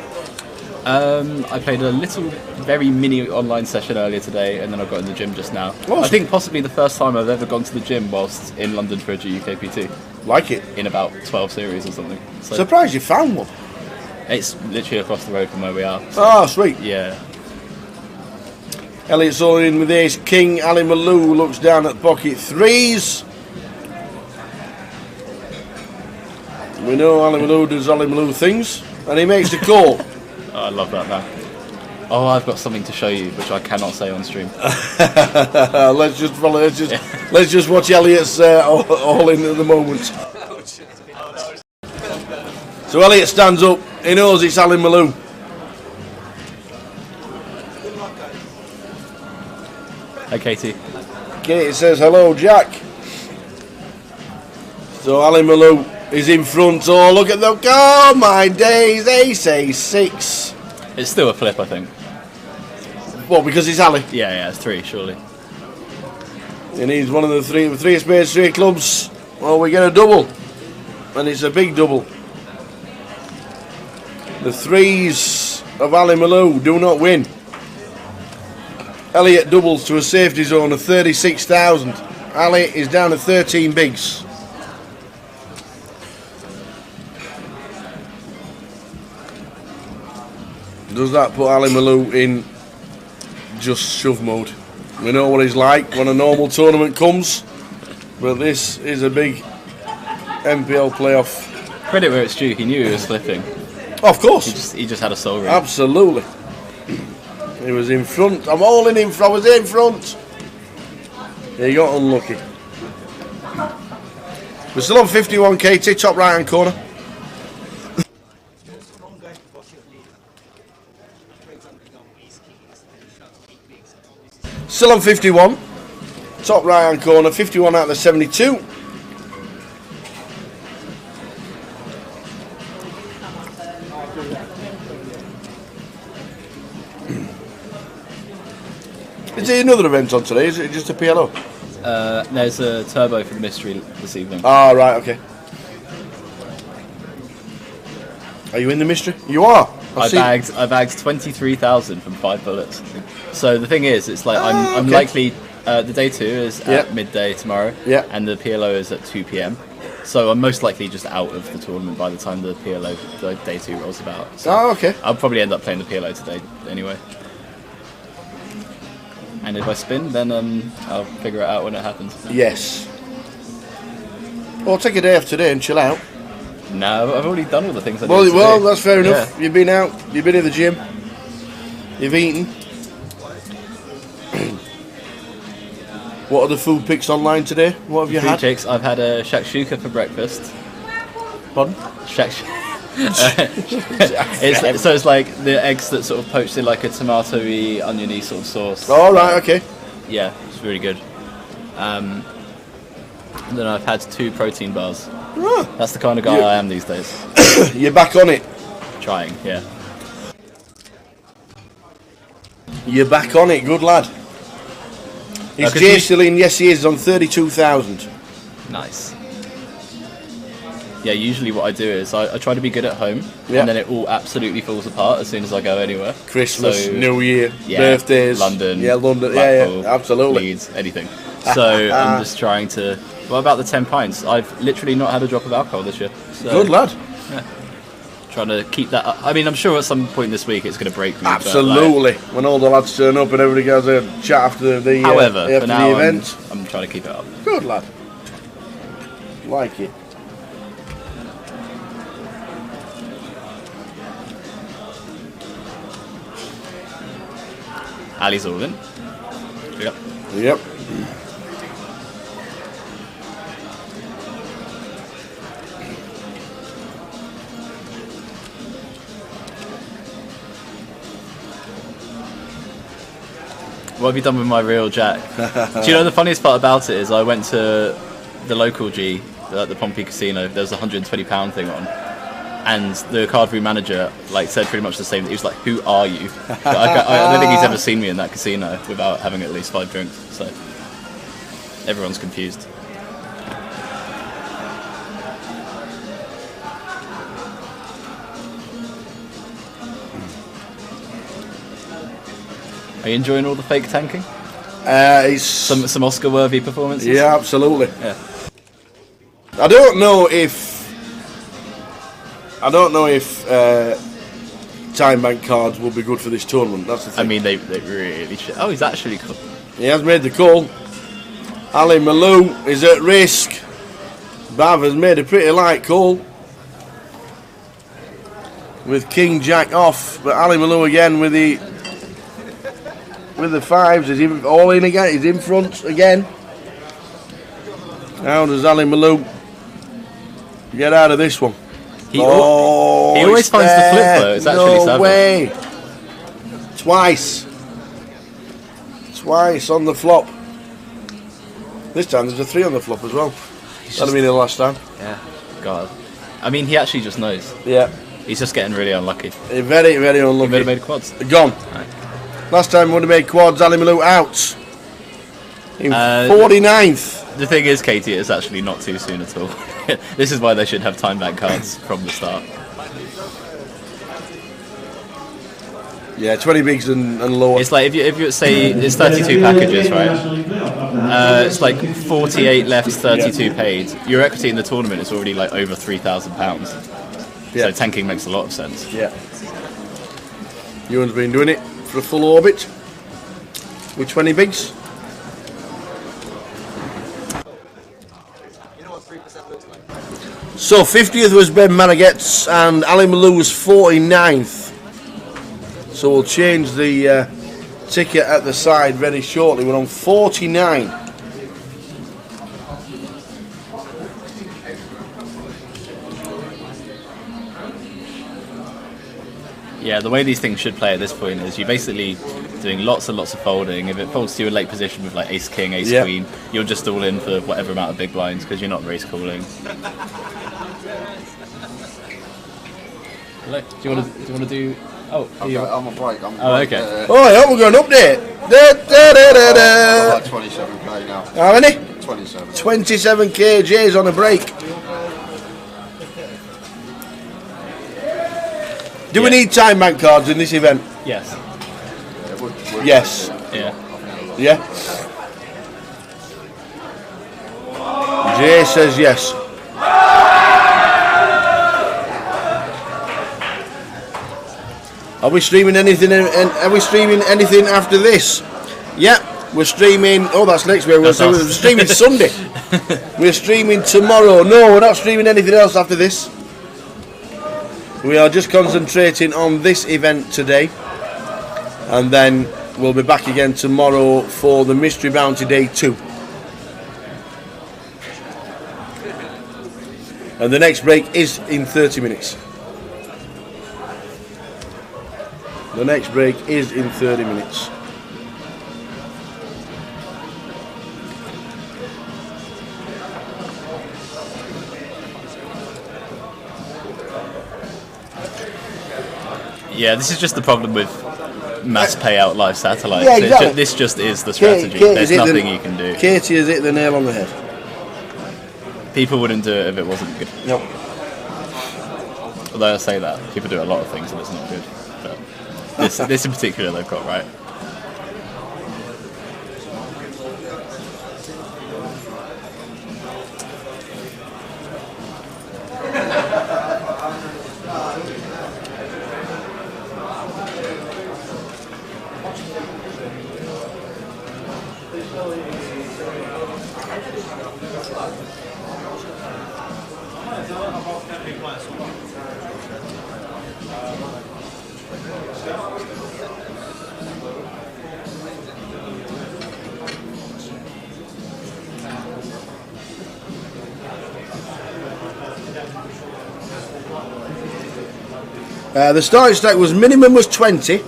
U: I played a little, very mini online session earlier today, and then I got in the gym just now.
B: Awesome.
U: I think possibly the first time I've ever gone to the gym whilst in London for a GUKPT.
B: Like it?
U: In about 12 series or something. So
B: surprised you found one.
U: It's literally across the road from where we are.
B: So, oh, sweet.
U: Yeah.
B: Elliot's all in with ace king. Ali Malou looks down at pocket threes. We know Ali Malou does Ali Malou things, and he makes the call.
U: Oh, I love that man. Oh, I've got something to show you, which I cannot say on stream.
B: Let's just watch Elliot's all in at the moment. So Elliot stands up. He knows it's Ali Malou.
U: Hi, Katie.
B: Katie says hello, Jack. So Ali Malou is in front. Oh, look at the... Oh, my days. Ace A6.
U: It's still a flip, I think.
B: What, because it's Ali?
U: Yeah, it's 3, surely.
B: He needs one of the three of spades, 3 clubs. Well, we get a double. And it's a big double. The threes of Ali Malou do not win. Elliot doubles to a safety zone of 36,000. Ali is down to 13 bigs. Does that put Ali Malou in just shove mode? We know what he's like when a normal tournament comes, but this is a big MPL playoff.
U: Credit where it's due, he knew he was flipping.
B: Of course.
U: He just had a soul ring.
B: Absolutely. He was in front. I'm all in front. I was in front. He got unlucky. We're still on 51, KT, top right hand corner. Still on 51, top right hand corner, 51 out of the 72. Is there another event on today? Is it just a PLO?
U: There's a turbo for the mystery this evening.
B: Ah, right, okay. Are you in the mystery? You are.
U: I bagged 23,000 from 5 bullets. So the thing is, it's like I'm likely. The day 2 is at midday tomorrow, and the PLO is at 2 p.m. So I'm most likely just out of the tournament by the time the PLO, the day 2 rolls about. So
B: okay.
U: I'll probably end up playing the PLO today anyway. And if I spin, then I'll figure it out when it happens.
B: Yes. Well, take a day off today and chill out.
U: No, I've already done all the things I
B: need
U: to do.
B: Well, that's fair enough.
U: Yeah.
B: You've been out, you've been in the gym, you've eaten. What are the food picks online today? What have you had?
U: Food picks, I've had a shakshuka for breakfast.
B: Pardon?
U: It's like the eggs that sort of poached in like a tomato-y, oniony sort of sauce.
B: Oh, right, okay.
U: Yeah, it's really good. And then I've had 2 protein bars.
B: Oh.
U: That's the kind of guy I am these days.
B: You're back on it.
U: Trying, yeah.
B: You're back on it, good lad. Is Jay still in? Yes, he is, on 32,000.
U: Nice. yeah, usually what I do is I try to be good at home, and then it all absolutely falls apart as soon as I go anywhere.
M: Christmas,
U: So,
M: New Year,
U: yeah,
M: birthdays,
U: London,
M: London,
U: Blackpool,
M: absolutely,
U: Leeds, anything. So I'm just trying to. What about the 10 pints? I've literally not had a drop of alcohol this year. So,
M: good lad.
U: Yeah. Trying to keep that up. I mean, I'm sure at some point this week it's going to break me.
M: Absolutely.
U: But, like,
M: when all the lads turn up and everybody goes a chat after the
U: however,
M: after
U: for now,
M: the event.
U: I'm trying to keep it up.
M: Good lad. Like it.
U: Ali's all in. Yep.
M: Yep.
U: What have you done with my real jack? Do you know the funniest part about it is I went to the local G at the Pompey Casino. There was a £120 thing on, and the card room manager like said pretty much the same. He was like, "Who are you?" I don't think he's ever seen me in that casino without having at least 5 drinks. So everyone's confused. Are you enjoying all the fake tanking?
M: It's
U: some Oscar-worthy performances.
M: Yeah, absolutely.
U: Yeah.
M: I don't know if time bank cards will be good for this tournament. That's the thing.
U: I mean, they really should. Oh, he's actually cool.
M: He has made the call. Ali Malou is at risk. Bav has made a pretty light call with King Jack off, but Ali Malou again with the fives. Is he all in again? He's in front again. How does Ali Malou get out of this one?
U: He always finds the flip though. It's actually
M: no
U: savage.
M: way. Twice on the flop. This time there's a 3 on the flop as well. That'd have been the last time.
U: Yeah. God. I mean, he actually just knows.
M: Yeah.
U: He's just getting really unlucky.
M: Very, very unlucky.
U: He would have made quads.
M: Gone.
U: Right.
M: Last time would have made quads. Ali Malou out. In 49th.
U: The thing is, Katie, it's actually not too soon at all. This is why they should have time bank cards from the start.
M: Yeah, 20 bigs and lower.
U: It's like if you say it's 32 packages, right? It's like 48 left, 32 paid. Your equity in the tournament is already like over £3,000.
M: Yeah.
U: So tanking makes a lot of sense.
M: Yeah. Ewan's been doing it for a full orbit with 20 bigs. So 50th was Ben Maragets and Ali Malou was 49th. So we'll change the ticket at the side very shortly. We're on 49.
U: Yeah, the way these things should play at this point is you're basically doing lots and lots of folding. If it folds to a late position with like ace king, ace queen, you're just all in for whatever amount of big blinds because you're not race calling. Hello? Do you want to do? Oh,
D: I'm a break.
U: Okay.
M: Oh yeah, we're going update.
D: Like 27k now.
M: How many?
D: 27.
M: 27k. Jay's on a break. Do we need time bank cards in this event?
U: Yes.
M: Yes.
U: Yeah.
M: Yeah. Jay says yes. Are we streaming anything? Are we streaming anything after this? Yeah, we're streaming. Oh, that's next week. We're streaming Sunday. We're streaming tomorrow. No, we're not streaming anything else after this. We are just concentrating on this event today, and then we'll be back again tomorrow for the Mystery Bounty Day 2. And the next break is in 30 minutes. The next break is in 30 minutes.
U: Yeah, this is just the problem with mass payout live satellites.
M: Yeah, exactly.
U: This just is the strategy. There's nothing you can do.
M: Katie has hit the nail on the head.
U: People wouldn't do it if it wasn't good.
M: Nope.
U: although I say that, people do a lot of things and it's not good. But this in particular they've got right.
B: The starting stack was minimum was 20.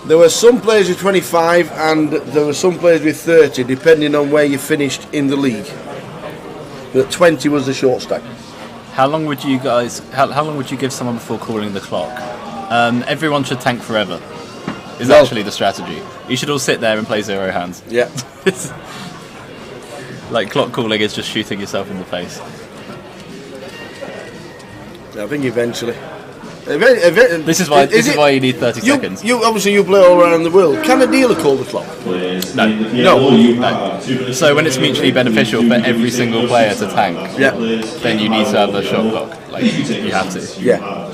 B: There were some players with 25 and there were some players with 30 depending on where you finished in the league. But 20 was the short stack.
U: How long would you guys? How long would you give someone before calling the clock? Everyone should tank forever. Is actually the strategy. You should all sit there and play 0 hands.
B: Yeah.
U: Like clock calling is just shooting yourself in the face.
B: I think eventually. This
U: is why you need 30 seconds.
B: You obviously you play all around the world. Can a dealer call the clock?
U: No. So when it's mutually beneficial for every single player to tank, then you need to have the shot clock. Like you have to.
B: Yeah.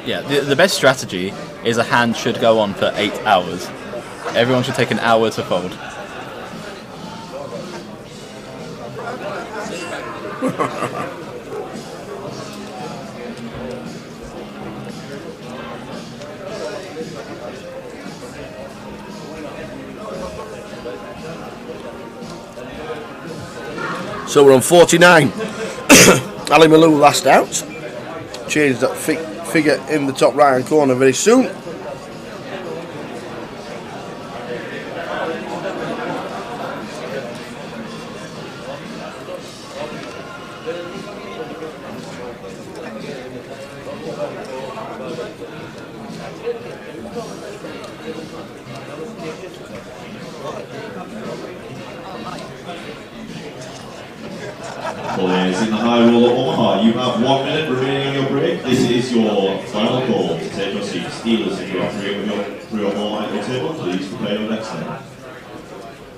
U: Yeah, the best strategy is a hand should go on for 8 hours. Everyone should take an hour to fold.
B: So we're on 49. Ali Malou last out. Change that figure in the top right hand corner very soon.
E: Players in the high roller Omaha, you have 1 minute remaining on your break. This is your final call to take your seats. Dealers, if you are three or more at your table, please prepare your next time.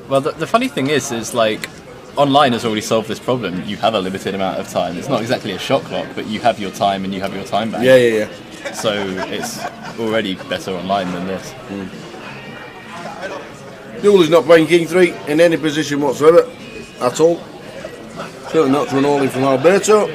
U: Well, the funny thing is like, online has already solved this problem. You have a limited amount of time. It's not exactly a shot clock, but you have your time and you have your time back.
B: Yeah.
U: So it's already better online than this.
B: Newell is not playing King 3 in any position whatsoever at all. Certainly not to an all-in from Alberto.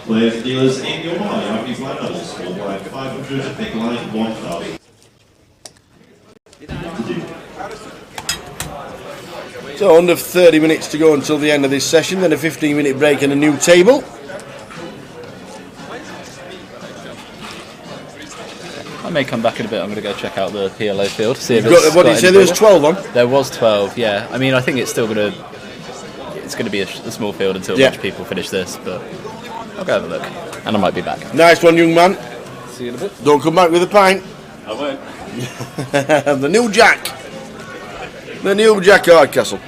E: Players and dealers in your bar, you have these line levels, small blind 500, big line 1,000.
B: So under 30 minutes to go until the end of this session, then a 15-minute break and a new table.
U: I may come back in a bit. I'm going to go check out the PLO field. See if
B: what did you say? There was 12 on.
U: There was 12. Yeah. I mean, I think it's still going to. It's going to be a small field until a bunch of people finish this, but I'll go have a look, and I might be back.
B: Nice one, young man.
U: See you in a bit.
B: Don't come back with a pint.
U: I won't.
B: The new Jack. The new Jack Hardcastle.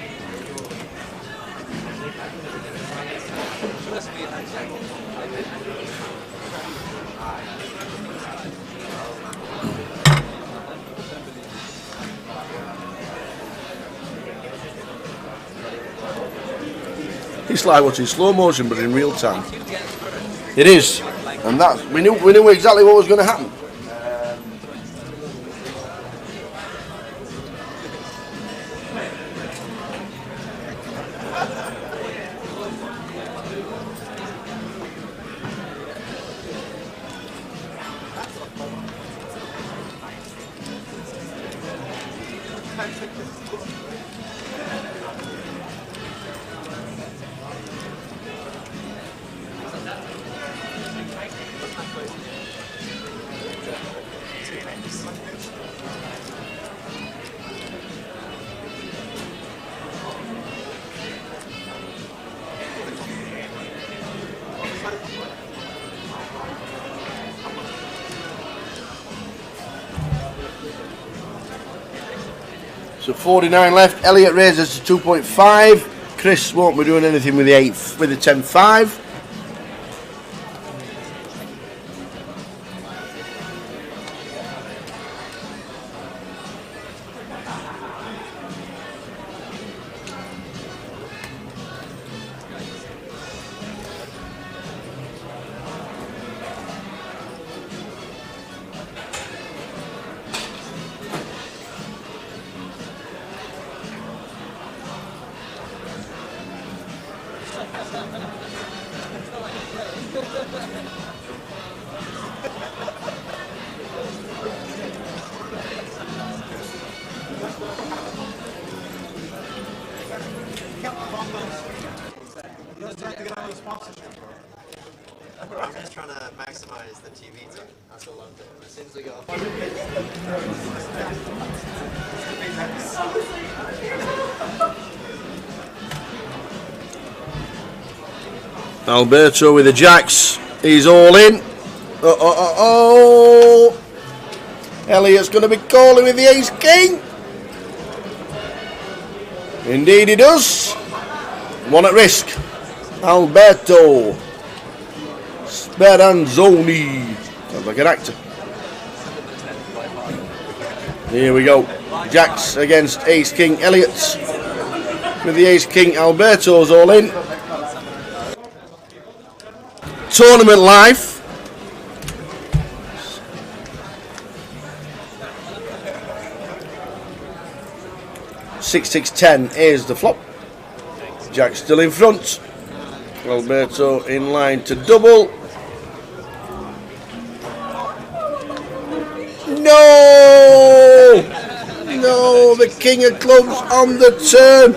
B: It's like watching slow motion, but in real time. It is, and that we knew exactly what was going to happen. So 49 left. Elliot raises to 2.5. Chris won't be doing anything with the 8th, with the 10.5.
Q: I'm just trying to maximise the TV time. That's all I'm doing. As soon as we get off.
B: Alberto with the jacks. He's all in. Oh. Elliot's going to be calling with the ace king. Indeed he does. One at risk. Alberto Speranzoni. Sounds like an actor. Here we go. Jacks against ace king. Elliot's with the ace king. Alberto's all in. Tournament life. Six, 10 is the flop. Jack still in front. Alberto in line to double. No! No, the king of clubs on the turn.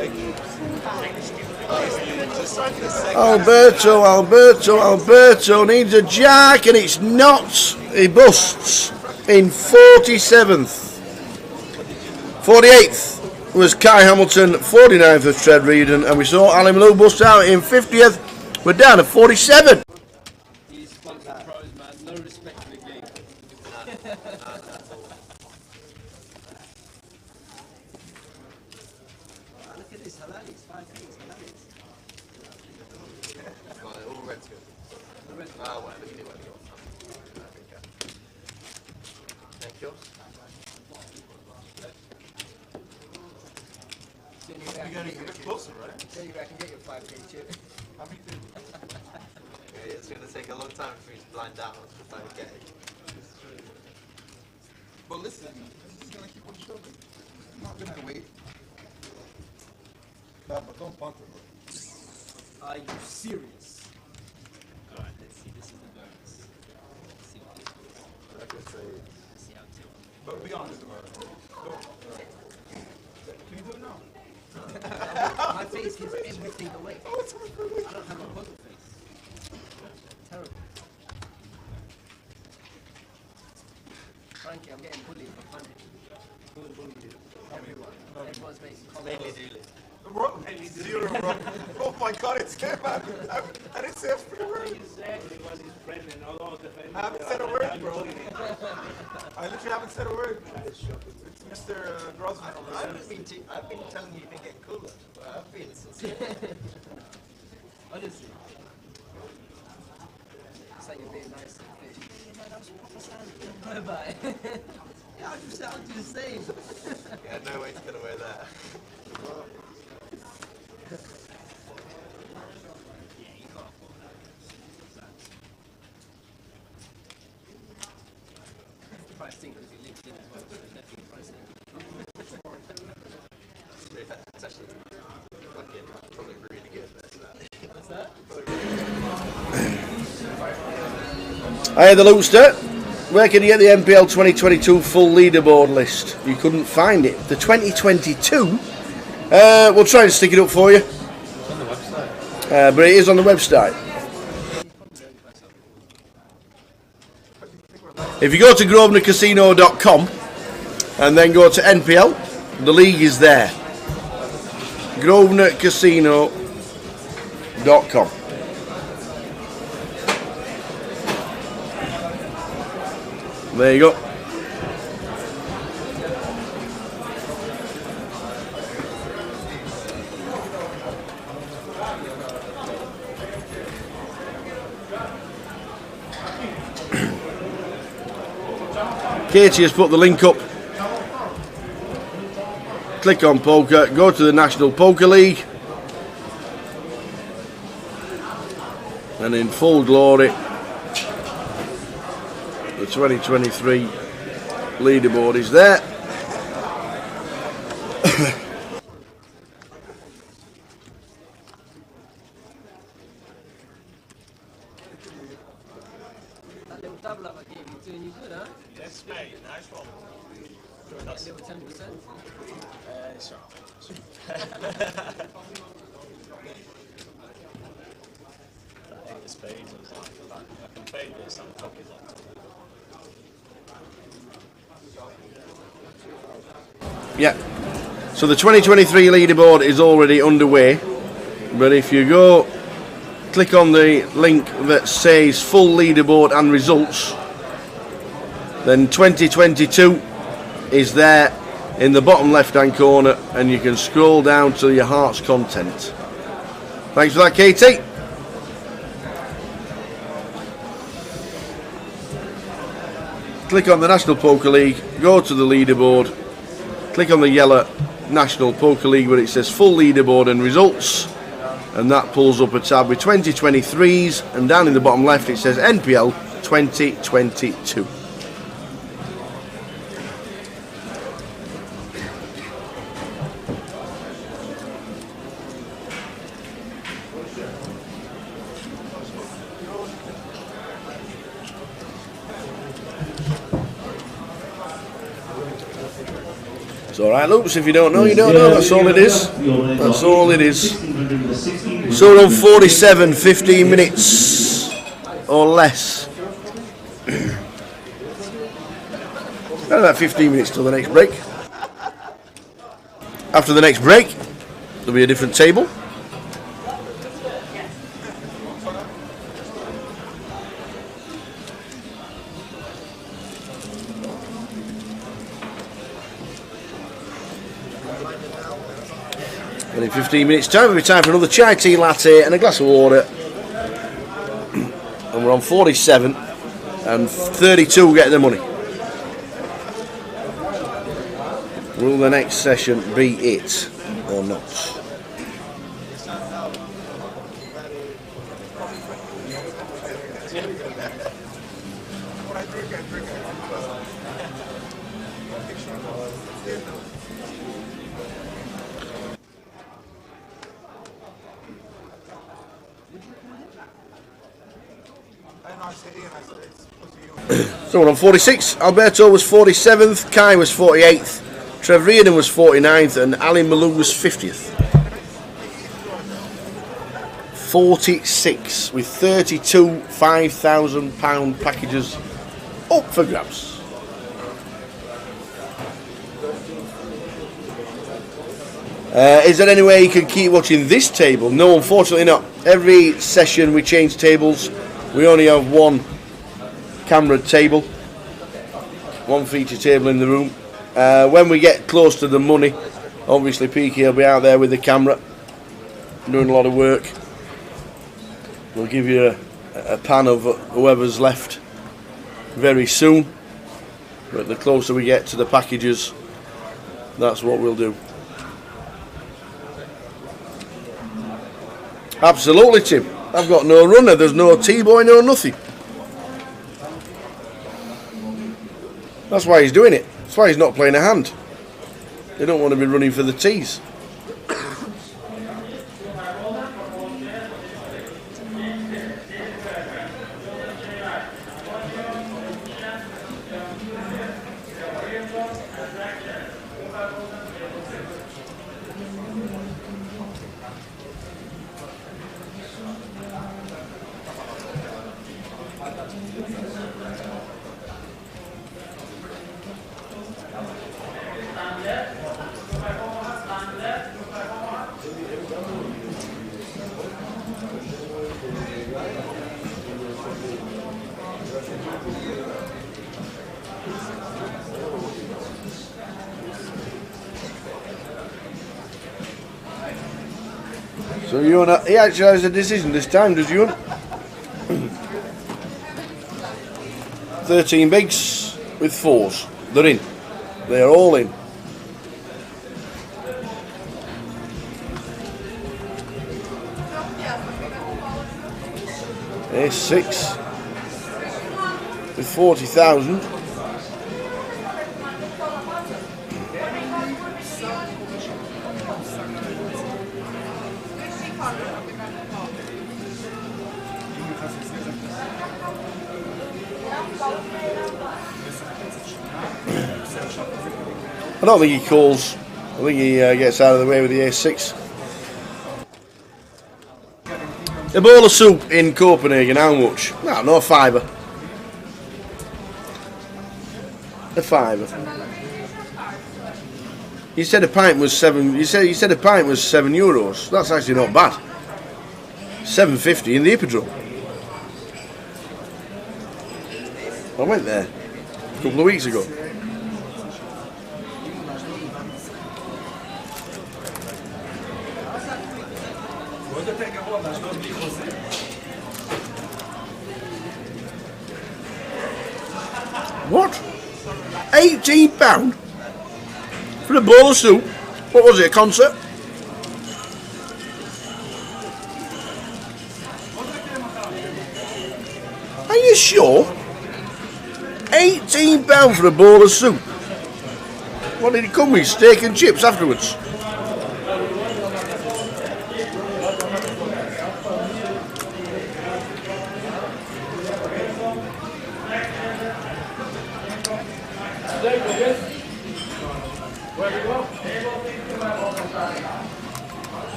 B: Alberto needs a jack and it's not. He busts in 47th. 48th was Kai Hamilton, 49th was Tread Reardon, and we saw Ali Malou bust out in 50th. We're down to 47.
P: These fucking pros, man, no respect for the game. Look at this, halalis, 5 things, halalis.
Q: All red's good.
P: The red.
Q: Whatever, you do whatever you want. Thank you.
P: You gotta get a bit closer, right? So you can get your 5K chip.
Q: It's going to take a long time for me to blind out to 5K.
L: But listen, this is going to keep on shoving. I'm not going to wait. No, but don't punt it.
P: Are you serious? Alright, let's see. This is the bonus. Let's see what this is. Let's see how it's going.
L: But be honest about it. Can you do it now?
P: My face gives everything away. I don't have a poker face. Terrible. Frankie, I'm getting bullied for punting. Who would bully you? Everyone. Everyone's making comments.
Q: Mainly Dooley.
L: Bro, zero, bro. Oh my god, it's him, man. I didn't say a freaking word. I haven't said a word, bro. I literally haven't said a word. It's Mr. Grossman.
Q: I've been telling you you've been getting cooler. But I've been sincere.
P: Honestly. It's like you're being nice to the fish. Bye-bye. Yeah, I'll just do the same.
Q: Yeah, no way to get away there.
P: Pricing because you linked in as well, so definitely pricing.
Q: It's actually fucking probably really good.
P: What's that?
B: I had the Looster
M: where can you get the NPL 2022 full leaderboard list? You couldn't find it. The 2022, we'll try and stick it up for you.
P: It's on the website.
M: But it is on the website. If you go to grosvenorcasino.com and then go to NPL, the league is there. grosvenorcasino.com. There you go. Katie has put the link up. Click on poker, go to the National Poker League, and in full glory, the 2023 leaderboard is there.
P: Yes, mate. Nice one. That's 10%. It's all right. Spades. I can fade this on top of that.
M: Yeah. So the 2023 leaderboard is already underway. But if you go, click on the link that says full leaderboard and results, then 2022 is there in the bottom left hand corner, and you can scroll down to your heart's content. Thanks for that, Katie. Click on the National Poker League, go to the leaderboard, click on the yellow National Poker League where it says full leaderboard and results, and that pulls up a tab with 2023s, and down in the bottom left it says NPL 2022. It's alright, Loops, if you don't know, you don't know, that's all it is. That's all it is. So we're on 47, 15 minutes or less. About 15 minutes till the next break. After the next break, there'll be a different table. And in 15 minutes time it'll be time for another chai tea latte and a glass of water. And we're on 47 and 32 getting the money. Will the next session be it or not? So we're on 46. Alberto was 47th, Kai was 48th, Trev Reardon was 49th, and Ali Malou was 50th. 46 with 32 £5,000 packages up for grabs. Is there any way you can keep watching this table? No, unfortunately not. Every session we change tables. We only have one camera table, one feature table in the room. When we get close to the money, obviously PK will be out there with the camera doing a lot of work. We'll give you a pan of whoever's left very soon, but the closer we get to the packages, that's what we'll do. Absolutely, Tim. I've got no runner, there's no T-boy, no nothing. That's why he's doing it. That's why he's not playing a hand. They don't want to be running for the tees. So he actually has a decision this time, does Ewan? 13 bigs with 4s. They're in. They're all in. There's 6 with 40,000. I don't think he calls. I think he gets out of the way with the ace-6. A bowl of soup in Copenhagen, how much? No, a £5. A £5. You said a pint was €7. You said a pint was €7. That's actually not bad. £7.50 in the Hippodrome. I went there a couple of weeks ago. What? £18 for a bowl of soup? What was it, a concert? Are you sure? £18 for a bowl of soup? What did it come with? Steak and chips afterwards?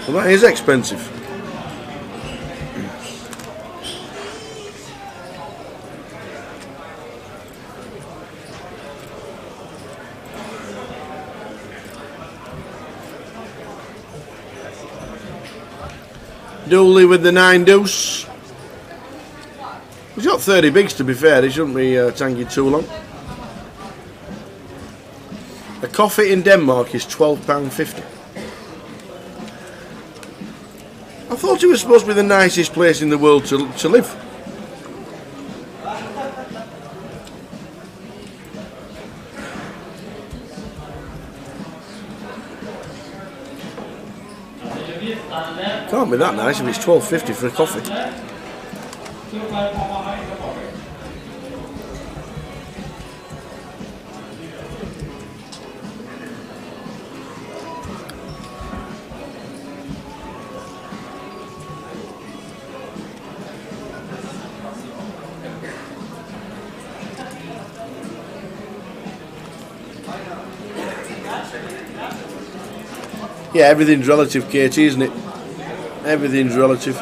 M: Well, that is expensive. Dooley with the 9 deuce. He's got 30 bigs, to be fair. He shouldn't be tanking too long. A coffee in Denmark is £12.50. I thought it was supposed to be the nicest place in the world to live. Can't be that nice if it's £12.50 for a coffee. Yeah, everything's relative, Katie, isn't it? Everything's relative.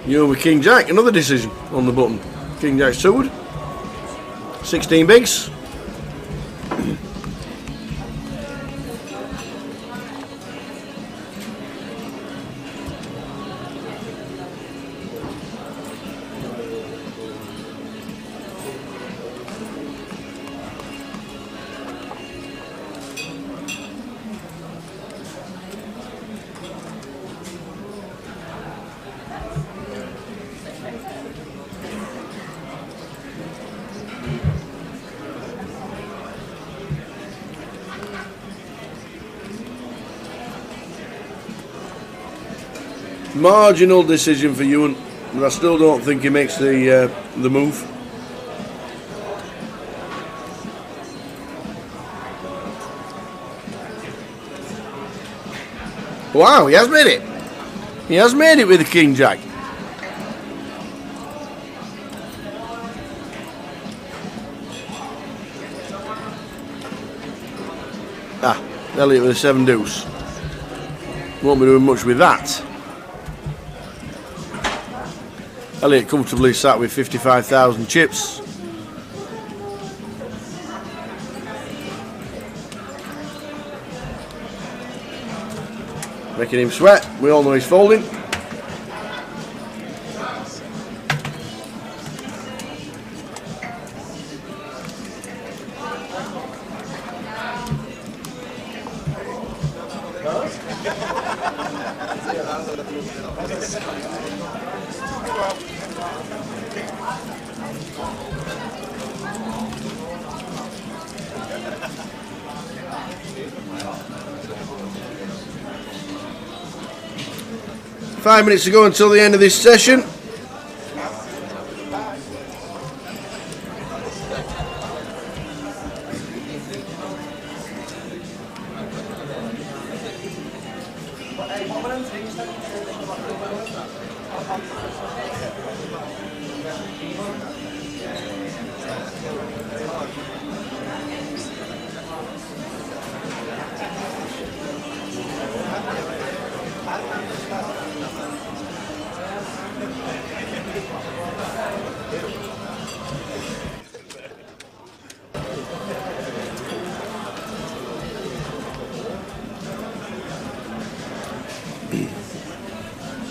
M: You're with King Jack, another decision on the button. King Jack's two-wood. 16 bigs. Marginal decision for Ewan, but I still don't think he makes the move. Wow, he has made it. He has made it with the King Jack. Ah, Elliot with a 7 deuce. Won't be doing much with that. Elliot comfortably sat with 55,000 chips. Making him sweat. We all know he's folding. Five minutes to go until the end of this session.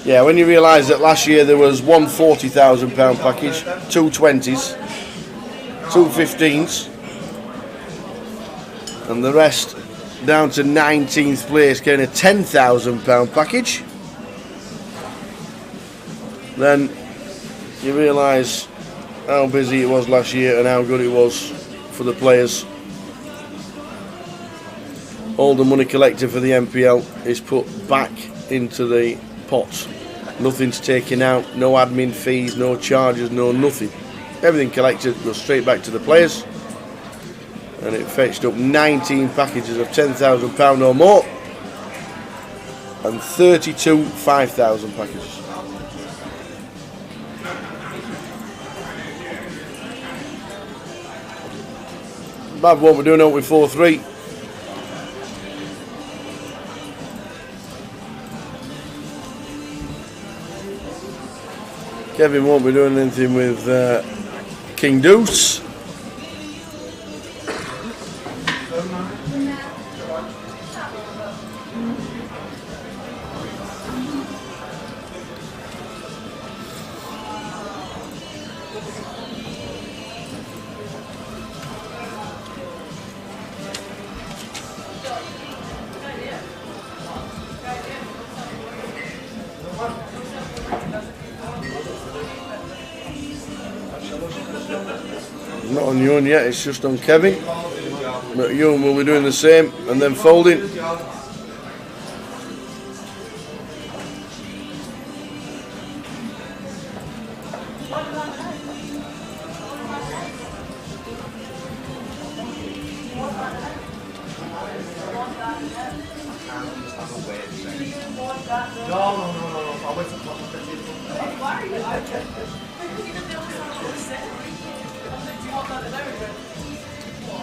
M: Yeah, when you realise that last year there was one £40,000 package, two 20s, two 15s, and the rest down to 19th place getting a £10,000 package, then you realise how busy it was last year and how good it was for the players. All the money collected for the MPL is put back into the pot. Nothing's taken out, no admin fees, no charges, no nothing. Everything collected goes straight back to the players, and it fetched up 19 packages of £10,000 or more and 32 £5,000 packages. Bad one, we're doing out with 4-3. Kevin won't be doing anything with King Deuce. Not on Ewan yet, it's just on Kevin. But Ewan will be doing the same and then folding.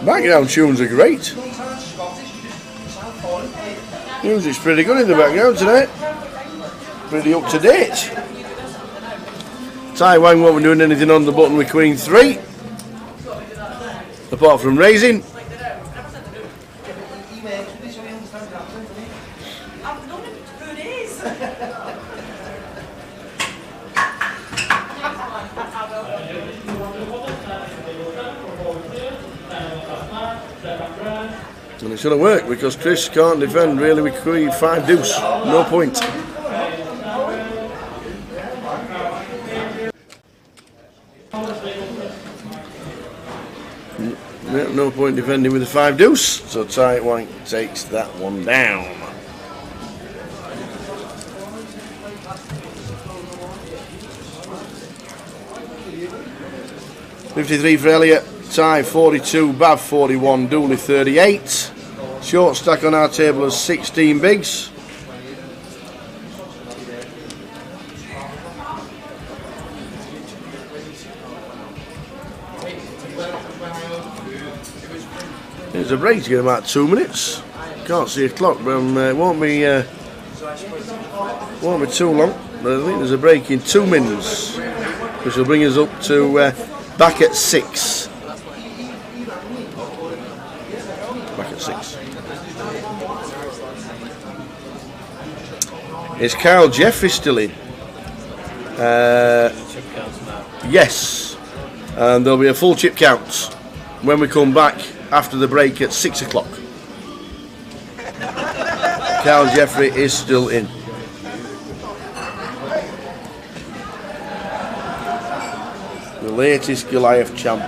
M: Background tunes are great. Music's pretty good in the background tonight. Pretty up to date. Taiwan won't be doing anything on the button with Queen 3, apart from raising. And it's going to work because Chris can't defend really with Queen 5 deuce. No point. No point defending with the 5 deuce. So Tight White takes that one down. $53 for Elliot. Tie 42, Bav 41, Dooley 38. Short stack on our table is 16 bigs. There's a break to get about 2 minutes. Can't see a clock, but it won't be too long. But I think there's a break in 2 minutes. which will bring us up to back at 6. Back at 6. Is Carl Jeffrey still in? Yes, and there'll be a full chip count when we come back after the break at 6 o'clock. Carl Jeffrey is still in. The latest Goliath champ.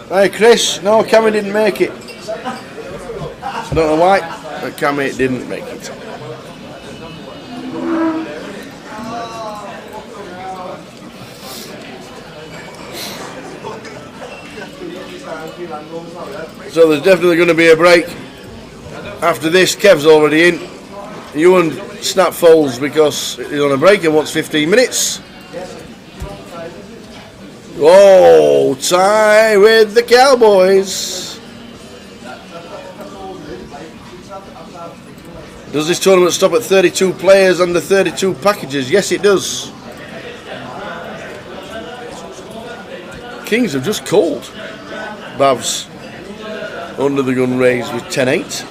M: Hey Chris, no, Cammy didn't make it. I don't know why, but Cammy didn't make it. So there's definitely going to be a break. After this, Kev's already in. Ewan snap folds because he's on a break and wants 15 minutes. Oh, tie with the Cowboys. Does this tournament stop at 32 players under 32 packages? Yes, it does. Kings have just called. Bavs under the gun raised with 10-8.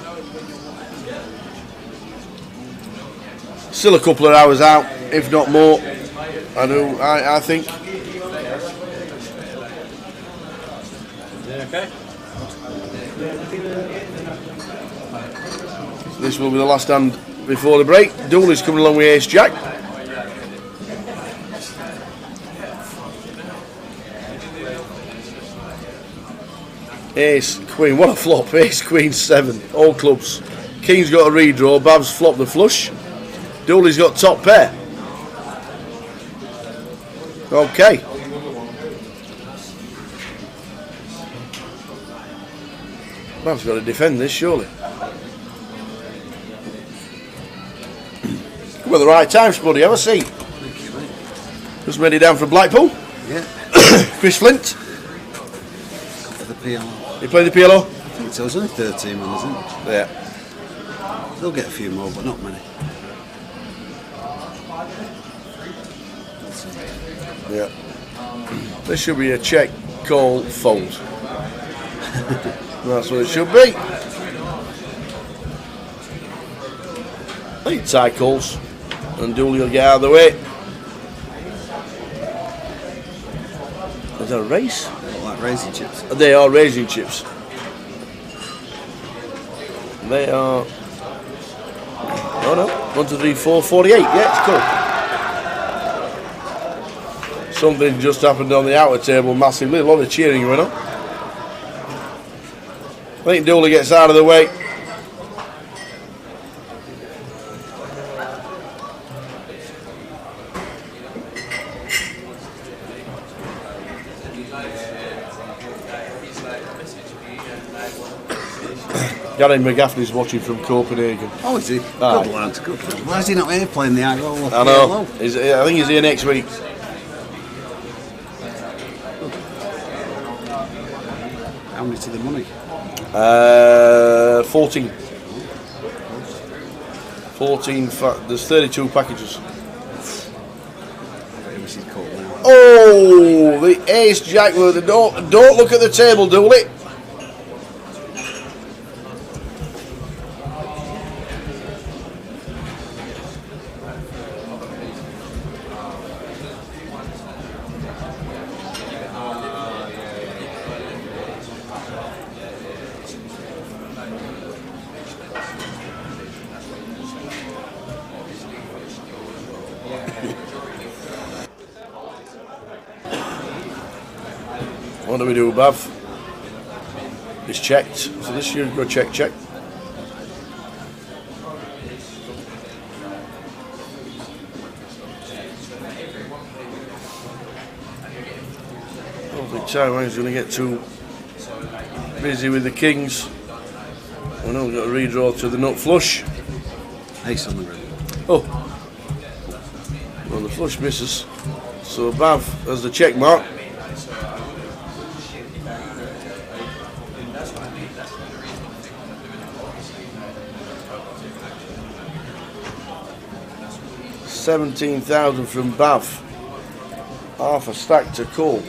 M: Still a couple of hours out, if not more. I think.
P: Okay.
M: This will be the last hand before the break. Dooley's coming along with Ace Jack. Ace Queen, what a flop. Ace Queen 7, all clubs. King's got a redraw, Babs flopped the flush. Dooley's got top pair. Okay. Babs got to defend this, surely. Come at the right time, Spuddy, have a seat. Just made it down from Blackpool.
G: Yeah.
M: Chris Flint.
G: The PLO.
M: You played the PLO?
G: I think so. There's only 13 men, isn't it?
M: Yeah.
G: They'll get a few more, but not many.
M: Yeah. This should be a check, call, fold. That's what it should be. Eight tie calls, and Dooley will get out of the way. Is that a race?
G: Like raisin chips.
M: They are raisin chips. They are. Oh no, 1, 2, 3, 4, 48. Yeah, it's cool. Something just happened on the outer table massively. A lot of cheering going on. I think Dooley gets out of the way. Gary McGaffney's watching from Copenhagen.
G: Oh, is he?
M: Aye.
G: Good lad, good lad. Why is he not here playing the IGO?
M: I know. I think he's here next week.
G: How many to the money?
M: 14. 14. There's 32 packages. Oh, the ace jack. Don't look at the table, Dooley. What do we do, Bav? It's checked. So this year, go check. I don't think Taiwan's going to get too busy with the kings. We've now got a redraw to the nut flush.
G: Ace on the rim.
M: Oh. Well, the flush misses. So Bav has the check mark. $17,000 from Bav. Half a stack to call.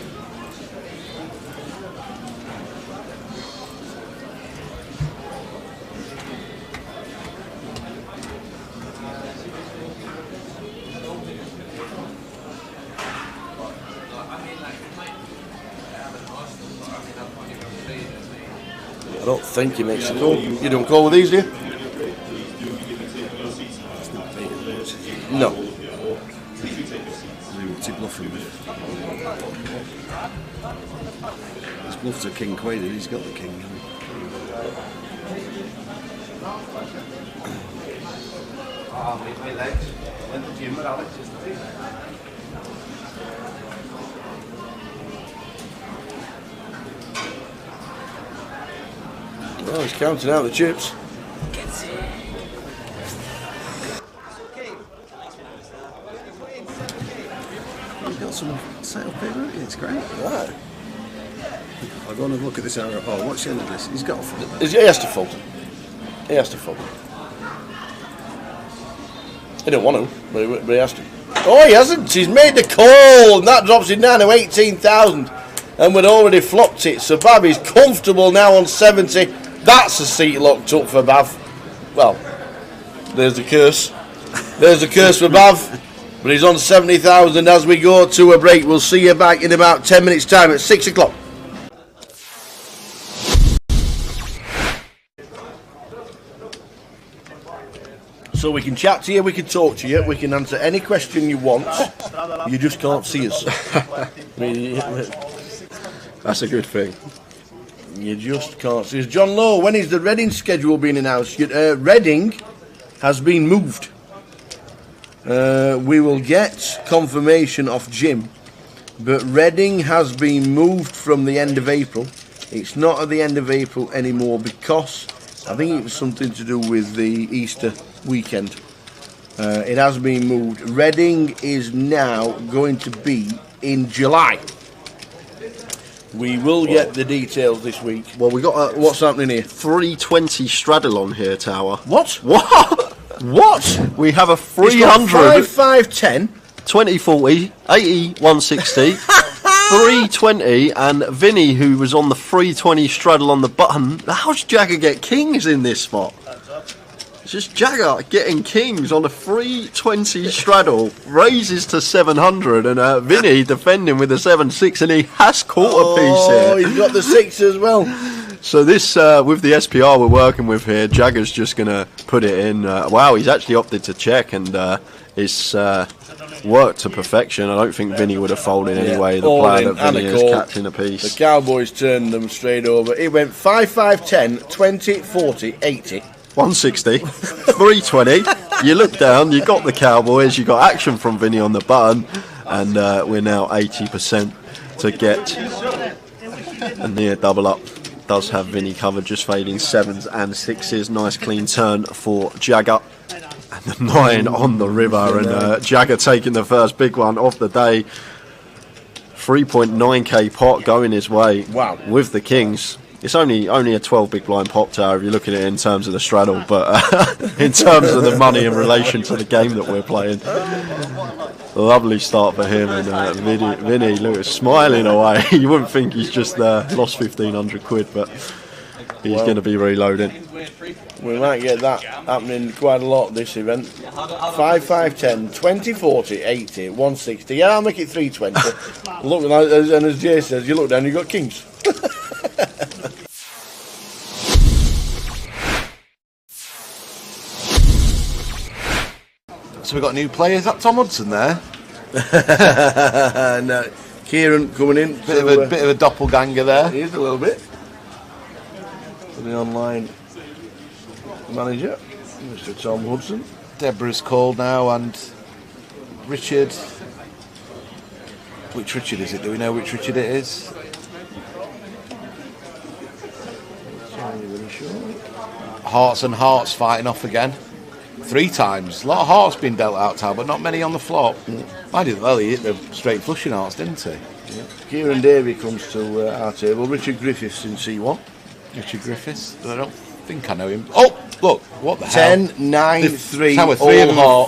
M: I don't think he makes a call. You don't call with these, do you? No.
G: What's he bluffing with? His bluff's a king queen and he's got the king.
O: My legs went to the gym with Alex yesterday.
M: Oh, he's counting out the chips.
G: He's got some set up here, hasn't he? It's great.
M: Right.
G: I'll go and have a look at this area. Oh, what's the end of this? He's got a fold.
M: He has to fold. He has to fold. He don't want to, but he has to. Oh, he hasn't. He's made the call, and that drops it down to 18,000. And we'd already flopped it. So Bav is comfortable now on 70. That's a seat locked up for Bav. Well, there's the curse. There's the curse for Bav. But he's on 70,000 as we go to a break. We'll see you back in about 10 minutes' time at 6 o'clock. So we can chat to you, we can talk to you, we can answer any question you want. You just can't see us.
Q: That's a good thing.
M: You just can't see us. John Lowe, when is the Reading schedule being announced? Reading has been moved. We will get confirmation off Jim, but Reading has been moved from the end of April. It's not at the end of April anymore because I think it was something to do with the Easter weekend. It has been moved. Reading is now going to be in July. We will get the details this week.
Q: Well, we got
M: what's happening here?
Q: 320 straddle on here, Tower.
M: What?
Q: What? We have a 300.
M: 5510.
Q: 2040, 80, 160, 320, and Vinny, who was on the 320 straddle on the button. How's Jagger get kings in this spot? It's just Jagger getting kings on a 320 straddle, raises to 700, and Vinny defending with a 7-6, and he has caught a piece here.
M: Oh, he's got the 6 as well.
Q: So this, with the SPR we're working with here, Jagger's just going to put it in. Wow, he's actually opted to check, and it's worked to perfection. I don't think Vinny would have folded anyway. The player that Vinny is catching a piece.
M: The Cowboys turned them straight over. It went 5, 5, 10, 20, 40, 80.
Q: 160, 320. You look down, you got the Cowboys, you got action from Vinny on the button, and we're now 80% to get a near double up. Does have Vinny covered, just fading 7s and 6s. Nice clean turn for Jagger. And the 9 on the river, and Jagger taking the first big one of the day. 3.9k pot going his way.
M: Wow.
Q: With the kings. It's only a 12 big blind pop, Tower, if you look at it in terms of the straddle, but in terms of the money in relation to the game that we're playing. Lovely start for him, and Vinny, look, smiling away. You wouldn't think he's just lost 1,500 quid, but he's going to be reloading.
M: We might get that happening quite a lot this event. 5, 5, 10, 20, 40, 80, 160. Yeah, I'll make it 320. Look, and as Jay says, you look down, you've got kings.
J: So we've got new players. Is that Tom Hudson there?
M: No, Kieran coming in.
J: Bit of a doppelganger there.
M: He is a little bit. For the online manager, Mr. Tom Hudson.
J: Deborah's called now, and Richard. Which Richard is it? Do we know which Richard it is? Hearts and hearts fighting off again. 3 times. A lot of hearts been dealt out, Tal, but not many on the flop. I did well. He hit the straight flushing hearts, didn't he?
B: Yeah. Kieran Davey comes to our table. Richard Griffiths in C1.
J: Richard Griffiths? I don't think I know him. Oh, look, what the
B: 10,
J: hell?
B: 9, 3,
J: all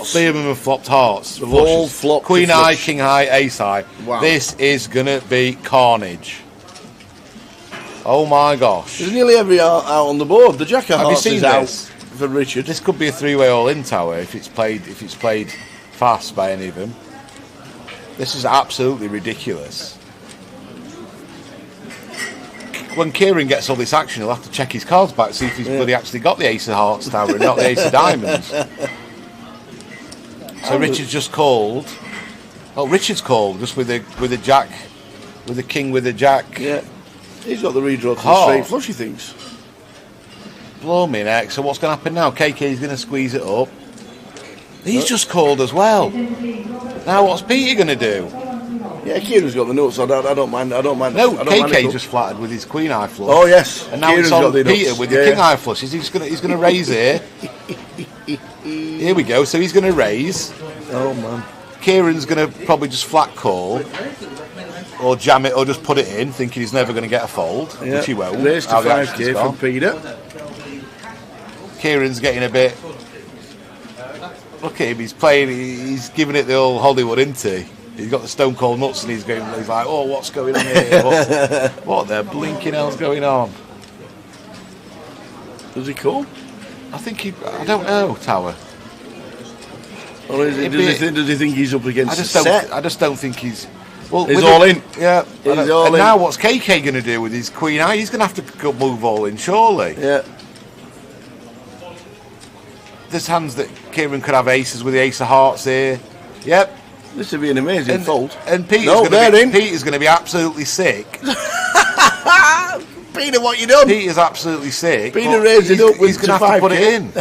B: three of
J: them have flopped hearts.
B: They've all flopped.
J: Queen high, king high, ace high.
B: Wow.
J: This is going to be carnage. Oh my gosh.
B: There's nearly every out on the board. The jack of
J: Have you
B: hearts
J: seen
B: is
J: this?
B: out for Richard.
J: This could be a 3-way all-in tower if it's played fast by any of them. This is absolutely ridiculous. When Kieran gets all this action, he'll have to check his cards back, see if he's bloody actually got the ace of hearts tower and not the ace of diamonds. So Richard's just called. Oh, Richard's called just with a jack, with a king with a jack.
B: Yeah, he's got the redraw to the straight flush, he thinks.
J: Blow me neck. So what's going to happen now? KK's going to squeeze it up. He's just called as well. Now what's Peter going to do?
B: Yeah, Kieran's got the nuts. I don't mind.
J: No, KK just flattered with his queen eye flush.
B: Oh yes,
J: and now
B: Kieran's
J: it's on
B: got the
J: Peter
B: nuts.
J: with the king eye flush. He's going to raise here. Here we go. So he's going to raise.
B: Oh man.
J: Kieran's going to probably just flat call, or jam it, or just put it in, thinking he's never going to get a fold, which he won't.
B: Raise to 5k from Peter.
J: Kieran's getting a bit. Look at him. He's playing. He's giving it the old Hollywood, isn't he? He's got the stone cold nuts, and he's like, "Oh, what's going on here? What the blinking hell's going on?"
B: Does he call?
J: I think he. I don't know, Tower.
B: Or does he think he's up against a set?
J: I just don't think he's. Well,
B: he's all in.
J: Yeah,
B: he's all in.
J: Now what's KK going to do with his queen eye? He's going to have to move all in, surely.
B: Yeah.
J: There's hands that Kieran could have aces with the ace of hearts here. Yep.
B: This would be an amazing fold.
J: And Peter's going to be absolutely sick.
B: Peter, what you done?
J: Peter's absolutely sick.
B: Peter raised it up with
J: he's going to have to put it in.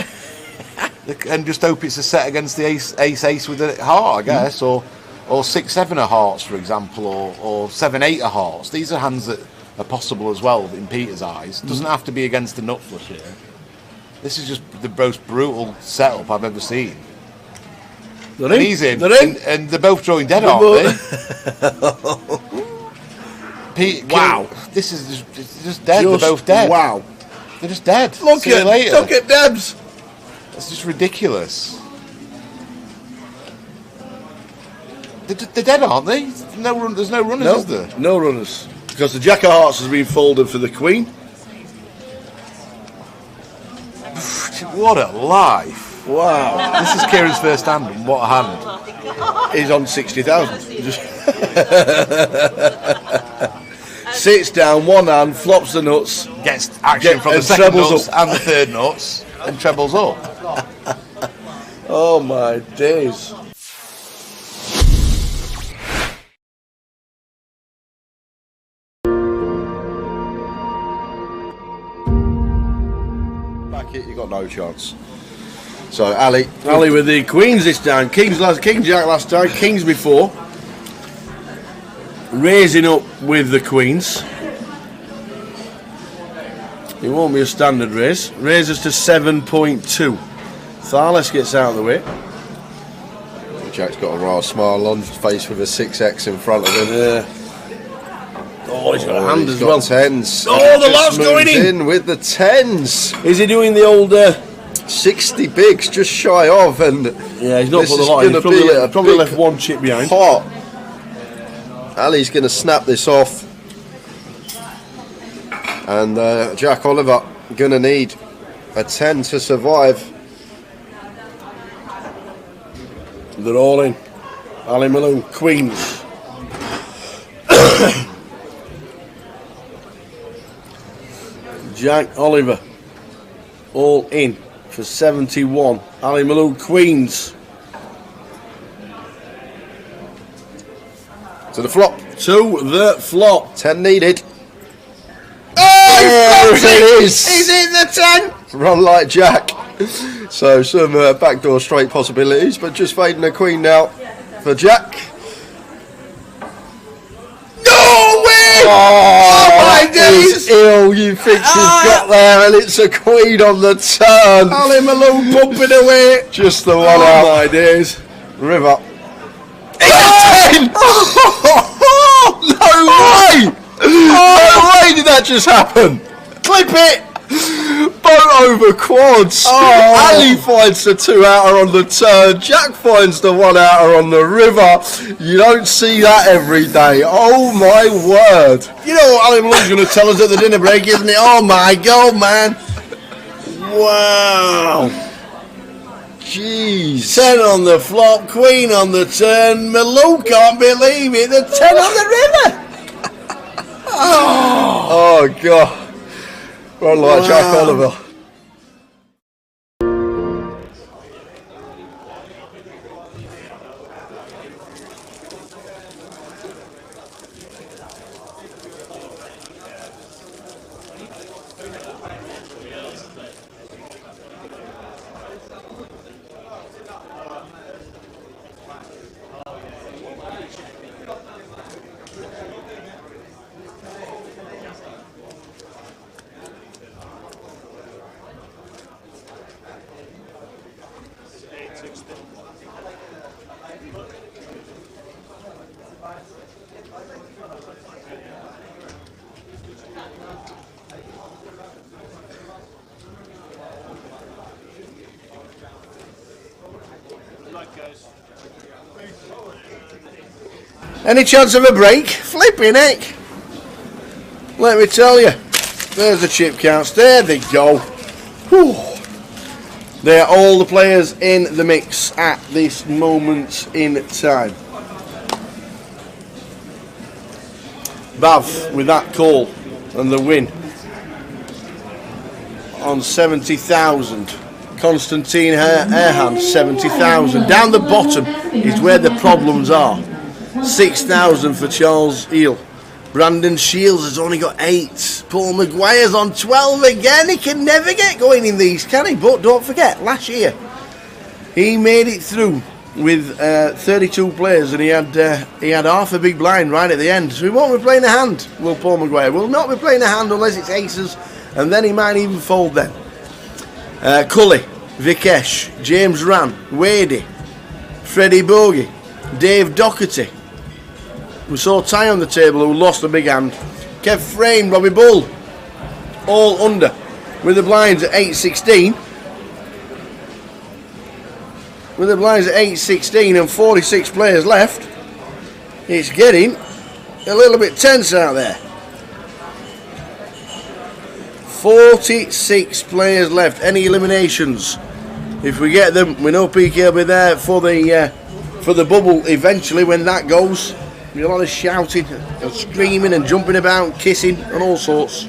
J: And just hope it's a set against the ace with a heart, I guess, or 6-7 of hearts, for example, or 7-8 of hearts. These are hands that are possible as well in Peter's eyes. Doesn't have to be against the nut flush here. This is just the most brutal setup I've ever seen.
B: They're in.
J: He's in.
B: They're in.
J: And they're both drawing dead, aren't they? Pete,
B: wow.
J: This is just dead. They're both dead.
B: Wow.
J: They're just dead.
B: Look at Debs.
J: It's just ridiculous. They're dead, aren't they? There's no runners, is there?
B: No runners. Because the jack of hearts has been folded for the queen.
J: What a life.
B: Wow.
J: This is Kieran's first hand, and what a hand.
B: He's on 60,000. Sits down, one hand, flops the nuts.
J: Gets action from the second nuts and the third nuts, and trebles up.
B: Oh my days.
Q: Back it, you got no chance. So Ali
B: with the queens this time. King jack last time, kings before. Raising up with the queens. It won't be a standard raise. Raises to 7.2. Tharles gets out of the way.
Q: Jack's got a rather smile on his face with a 6x in front of him.
B: Oh, he's got a hand as well.
Q: Tens.
B: Oh, the lot's going
Q: in with the tens.
B: Is he doing the old
Q: 60 bigs, just shy of? And
B: yeah, he's not put the lot in. He's probably left one chip behind.
Q: Pot. Ali's going to snap this off. And Jack Oliver going to need a 10 to survive.
B: They're all in. Ali Malone, queens. Jack Oliver, all in for 71. Ali Malone, queens.
Q: To the flop.
B: To the flop.
Q: 10 needed.
B: Oh,
Q: it is.
B: He's in the 10.
Q: Run like Jack. So some backdoor straight possibilities, but just fading a queen now for Jack.
B: No way! Oh my days!
Q: is ill. You think you've got there, and it's a queen on the turn.
M: Ali Malone pumping away.
Q: Just the one out.
M: My days.
Q: River. It's 10! No way! No way did that just happen!
M: Clip it!
Q: Boat over quads. Ali finds the 2-outer on the turn. Jack finds the 1-outer on the river. You don't see that every day. Oh my word.
M: You know what Ali Malone's going to tell us at the dinner break, isn't it? Oh my God, man. Wow.
Q: Jeez.
M: 10 on the flop, queen on the turn. Malone can't believe it. The 10 on the river.
Q: Oh God. Right like Jack Oliver.
M: Any chance of a break? Flipping heck. Let me tell you. There's the chip counts. There they go. Whew. They're all the players in the mix at this moment in time. Bav with that call and the win on 70,000. Constantine Airhand 70,000. Down the bottom is where the problems are. 6,000 for Charles Eel. Brandon Shields has only got 8. Paul Maguire's on 12 again. He can never get going in these, can he? But don't forget, last year he made it through with 32 players, and he had half a big blind right at the end. So he won't be playing a hand, will Paul Maguire? Will not be playing a hand unless it's aces, and then he might even fold then. Cully, Vikesh, James Rann, Wadey, Freddie Bogey, Dave Doherty. We saw Ty on the table who lost a big hand. Kev Frame, Robbie Bull, all under with the blinds at 8-16. With the blinds at 8-16 and 46 players left, it's getting a little bit tense out there. 46 players left. Any eliminations? If we get them, we know PK will be there for the bubble eventually when that goes. There'll be a lot of shouting and screaming and jumping about, kissing and all sorts.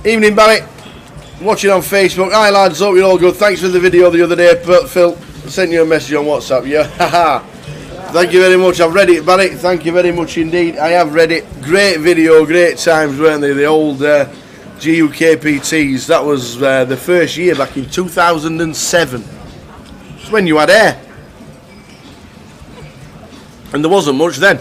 M: Evening, Barry. Watching on Facebook. Hi lads, hope you're all good. Thanks for the video the other day. Phil sent you a message on WhatsApp. Yeah, haha. Thank you very much. I've read it, Barry. Thank you very much indeed. I have read it. Great video, great times, weren't they? The old GUKPTs. That was the first year back in 2007. It's when you had air. And there wasn't much then.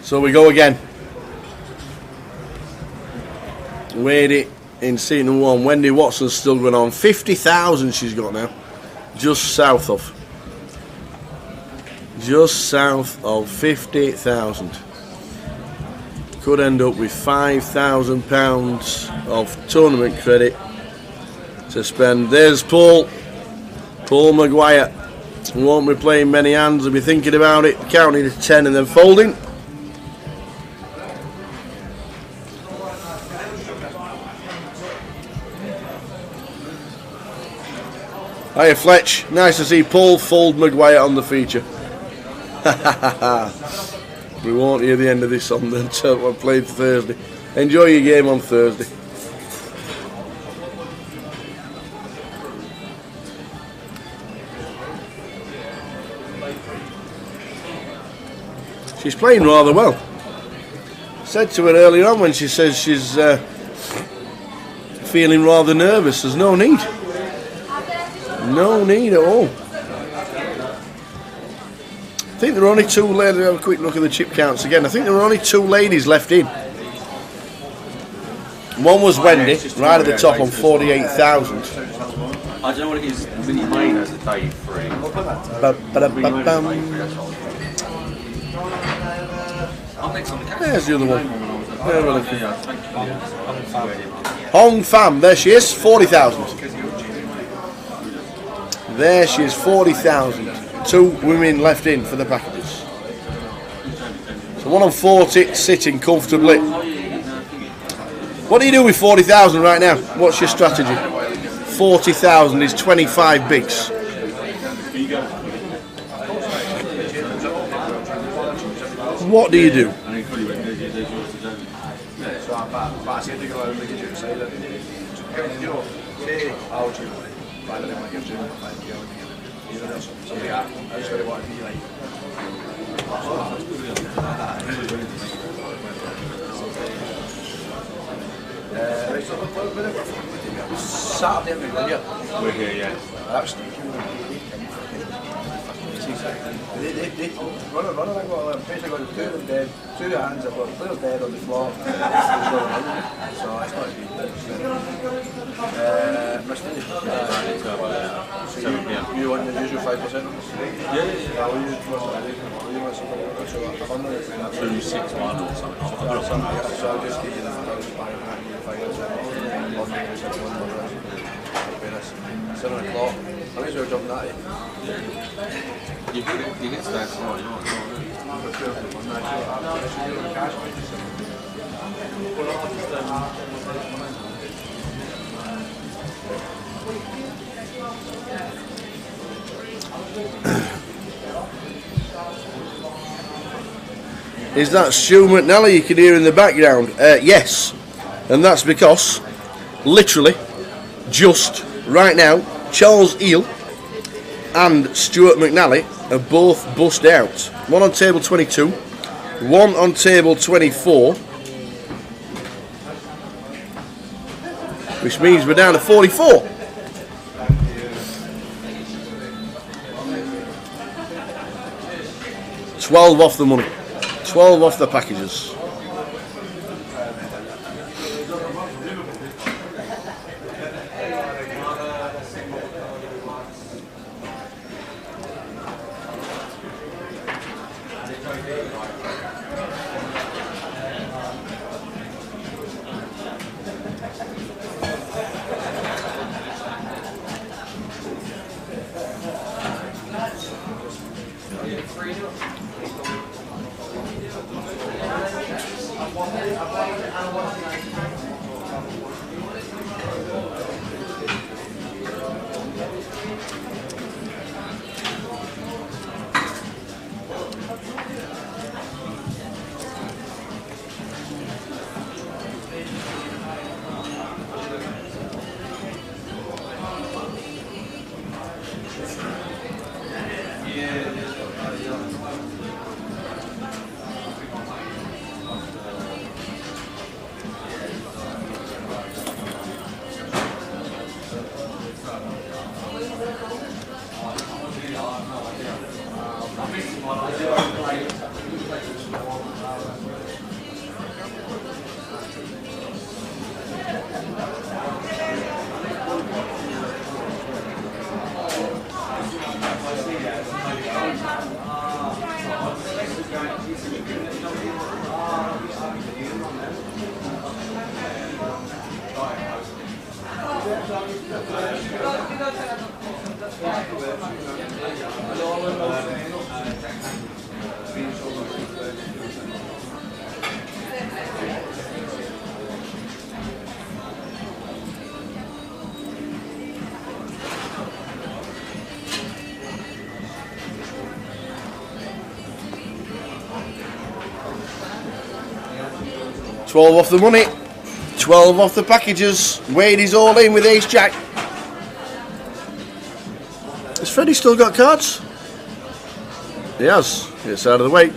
M: So we go again. Wadey in seat number 1. Wendy Watson's still going on. 50,000 she's got now. Just south of. Just south of 50,000. Could end up with £5,000 of tournament credit to spend. There's Paul Maguire. Won't be playing many hands. He'll be thinking about it, counting to 10 and then folding. Hiya Fletch, nice to see Paul fold Maguire on the feature. We won't hear the end of this on until I played Thursday. Enjoy your game on Thursday. She's playing rather well. Said to her earlier on when she says she's feeling rather nervous. There's no need. No need at all. I think there are only 2 ladies. Have a quick look at the chip counts again. I think there were only 2 ladies left in. One was Wendy, right at the top on 48,000.
P: I don't know what it is. Mini Main as the day 3.
M: There's the other one. Hong Pham, there she is, 40,000. There she is, 40,000. 2 women left in for the packages. So one on 40, sitting comfortably. What do you do with 40,000 right now? What's your strategy? 40,000 is 25 bigs. What do you do?
O: Saturday,
P: We're here, yeah.
O: They run like what? Basically, got 2 of them dead, 2 of the hands have got players dead on the floor. So it's not as good. Mr. You want the usual 5%? Yeah. How are you?
P: 261 or something.
O: So I'll just give you the 7 o'clock. I may as well jump that in.
P: You get stacks tomorrow,
M: Is that Stu McNally you can hear in the background? Yes, and that's because literally just right now Charles Eel and Stuart McNally are both bust out. One on table 22, one on table 24, which means we're down to 44. $12 off the money. 12 off the packages. $12 off the money, 12 off the packages. Wade is all in with ace jack. Has Freddie still got cards? He has. It's out of the way.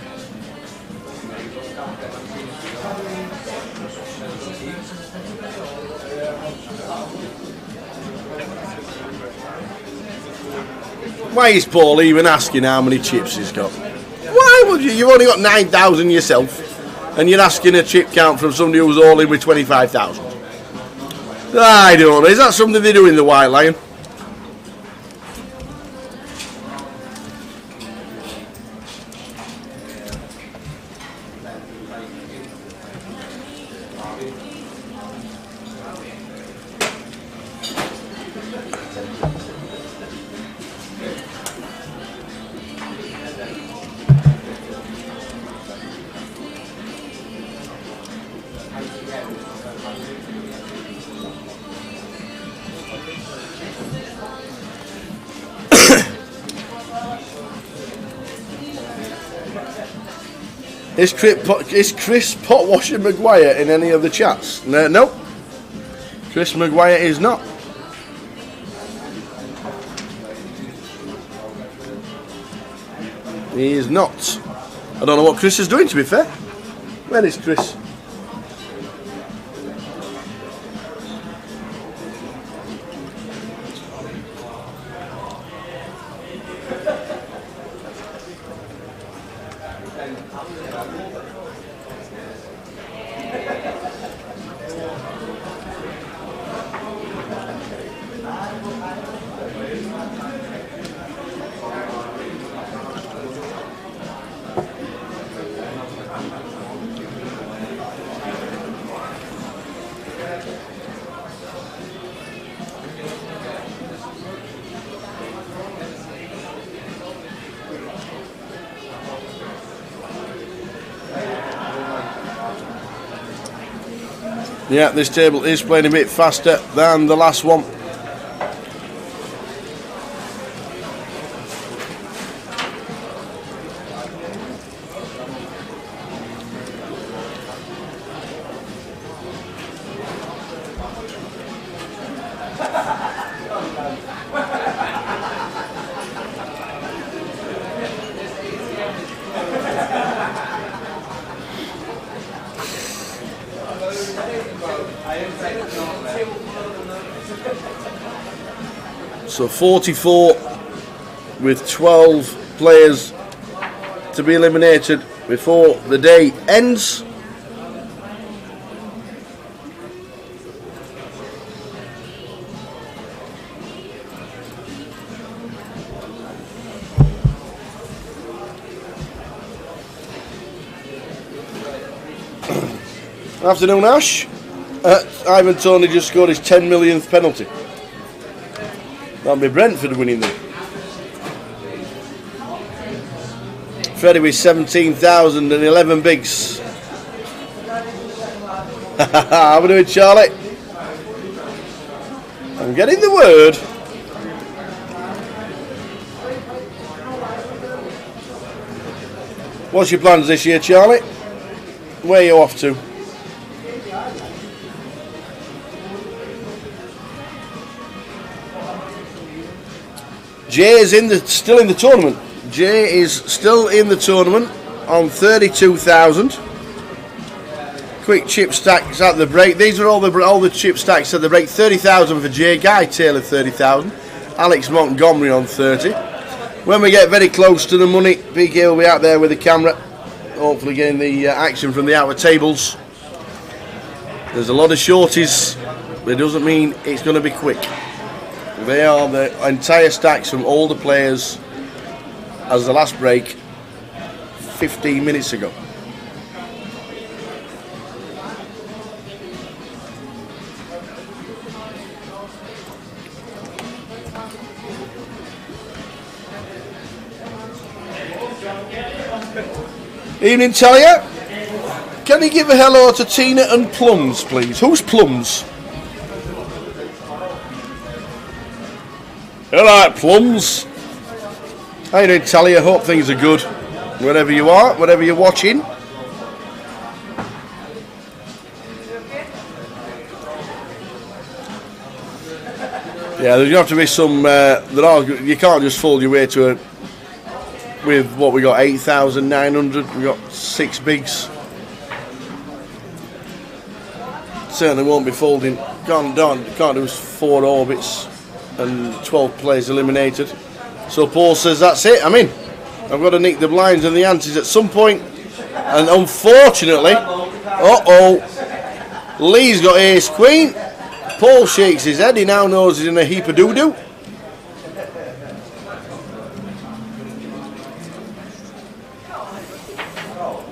M: Why is Paul even asking how many chips he's got? Why would you? You've only got 9,000 yourself, and you're asking a chip count from somebody who's all in with 25,000. I don't know. Is that something they do in the White Lion? Is Chris Potwasher Maguire in any of the chats? No. Chris Maguire is not. He is not. I don't know what Chris is doing, to be fair. Where is Chris? Yeah, this table is playing a bit faster than the last one. So 44 with 12 players to be eliminated before the day ends. Afternoon, Ash. Ivan Toney just scored his 10 millionth penalty. That'll be Brentford winning them. Freddie with 17,011 bigs. How are we doing, Charlie? I'm getting the word. What's your plans this year, Charlie? Where are you off to? Jay is still in the tournament. Jay is still in the tournament on 32,000. Quick chip stacks at the break. These are all the chip stacks at the break. 30,000 for Jay. Guy Taylor 30,000. Alex Montgomery on 30. When we get very close to the money, PK will be out there with the camera, hopefully getting the action from the outer tables. There's a lot of shorties, but it doesn't mean it's going to be quick. They are the entire stacks from all the players as the last break 15 minutes ago. Evening, Talia. Can you give a hello to Tina and Plums, please? Who's Plums? Alright, Plums. How you doing, Talia? Hope things are good. Wherever you are, wherever you're watching. Yeah, there's going to have to be some... you can't just fold your way to a... With what we got, 8,900. We got 6 bigs. Certainly won't be folding. Can't do 4 orbits and 12 players eliminated. So Paul says, that's it, I'm in. I've got to nick the blinds and the antes at some point. And unfortunately, Lee's got ace queen. Paul shakes his head, he now knows he's in a heap of doo-doo.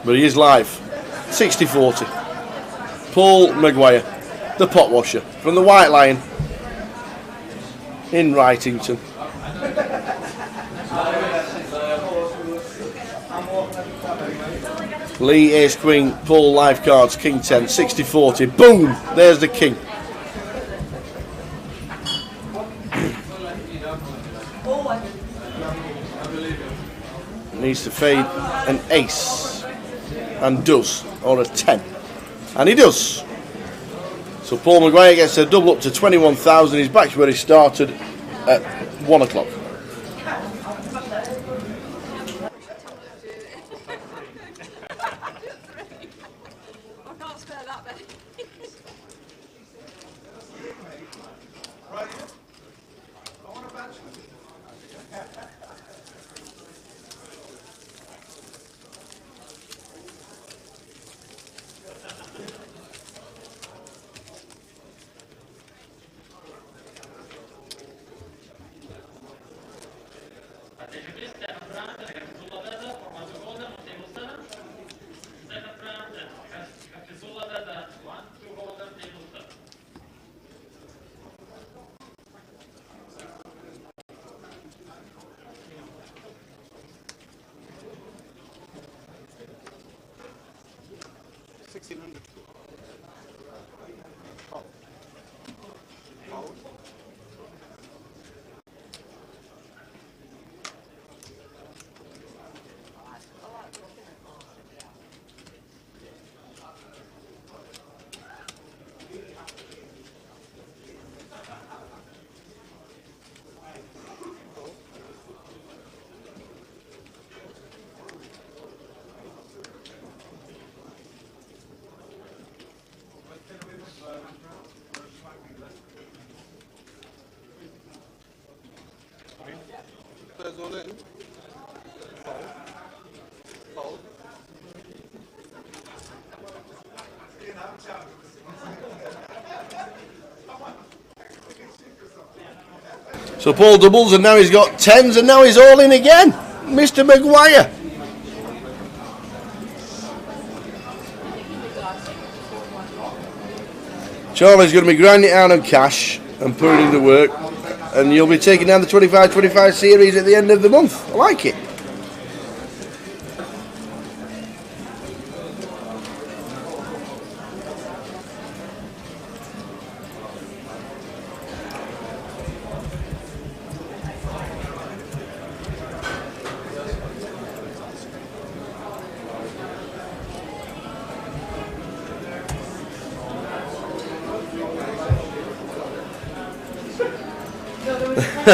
M: But he is live. 60-40. Paul Maguire, the pot washer, from the White Lion in Wrightington. Lee, ace queen, Paul, live cards, king 10, 60-40. Boom! There's the king. Needs to fade an ace, and does, or a 10, and he does. So Paul Maguire gets a double up to 21,000. He's back to where he started at 1 o'clock. So Paul doubles, and now he's got 10s, and now he's all in again. Mr. Maguire. Charlie's going to be grinding it out on cash and putting in the work, and you'll be taking down the 25-25 series at the end of the month. I like it.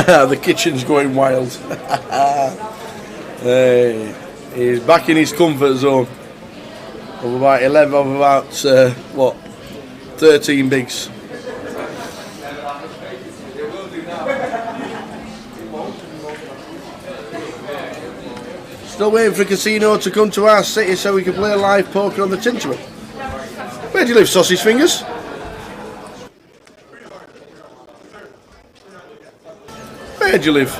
M: The kitchen's going wild. Hey, he's back in his comfort zone of about 11, of about 13 bigs. Still waiting for a casino to come to our city so we can play live poker on the Tinterwell. Where do you live, sausage fingers? Where do you live?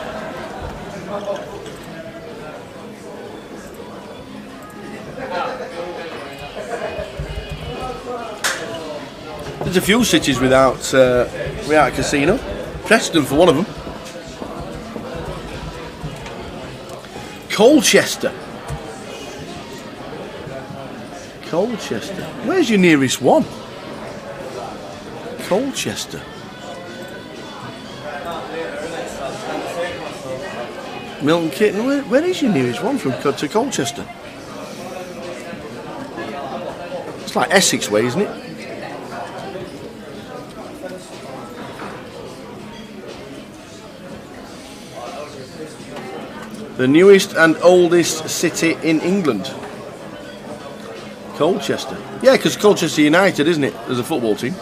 M: There's a few cities without a casino. Preston for one of them. Colchester. Colchester. Where's your nearest one? Colchester. Milton Keynes. Where is your nearest one from to Colchester? It's like Essex way, isn't it? The newest and oldest city in England. Colchester. Yeah, because Colchester United, isn't it? There's a football team.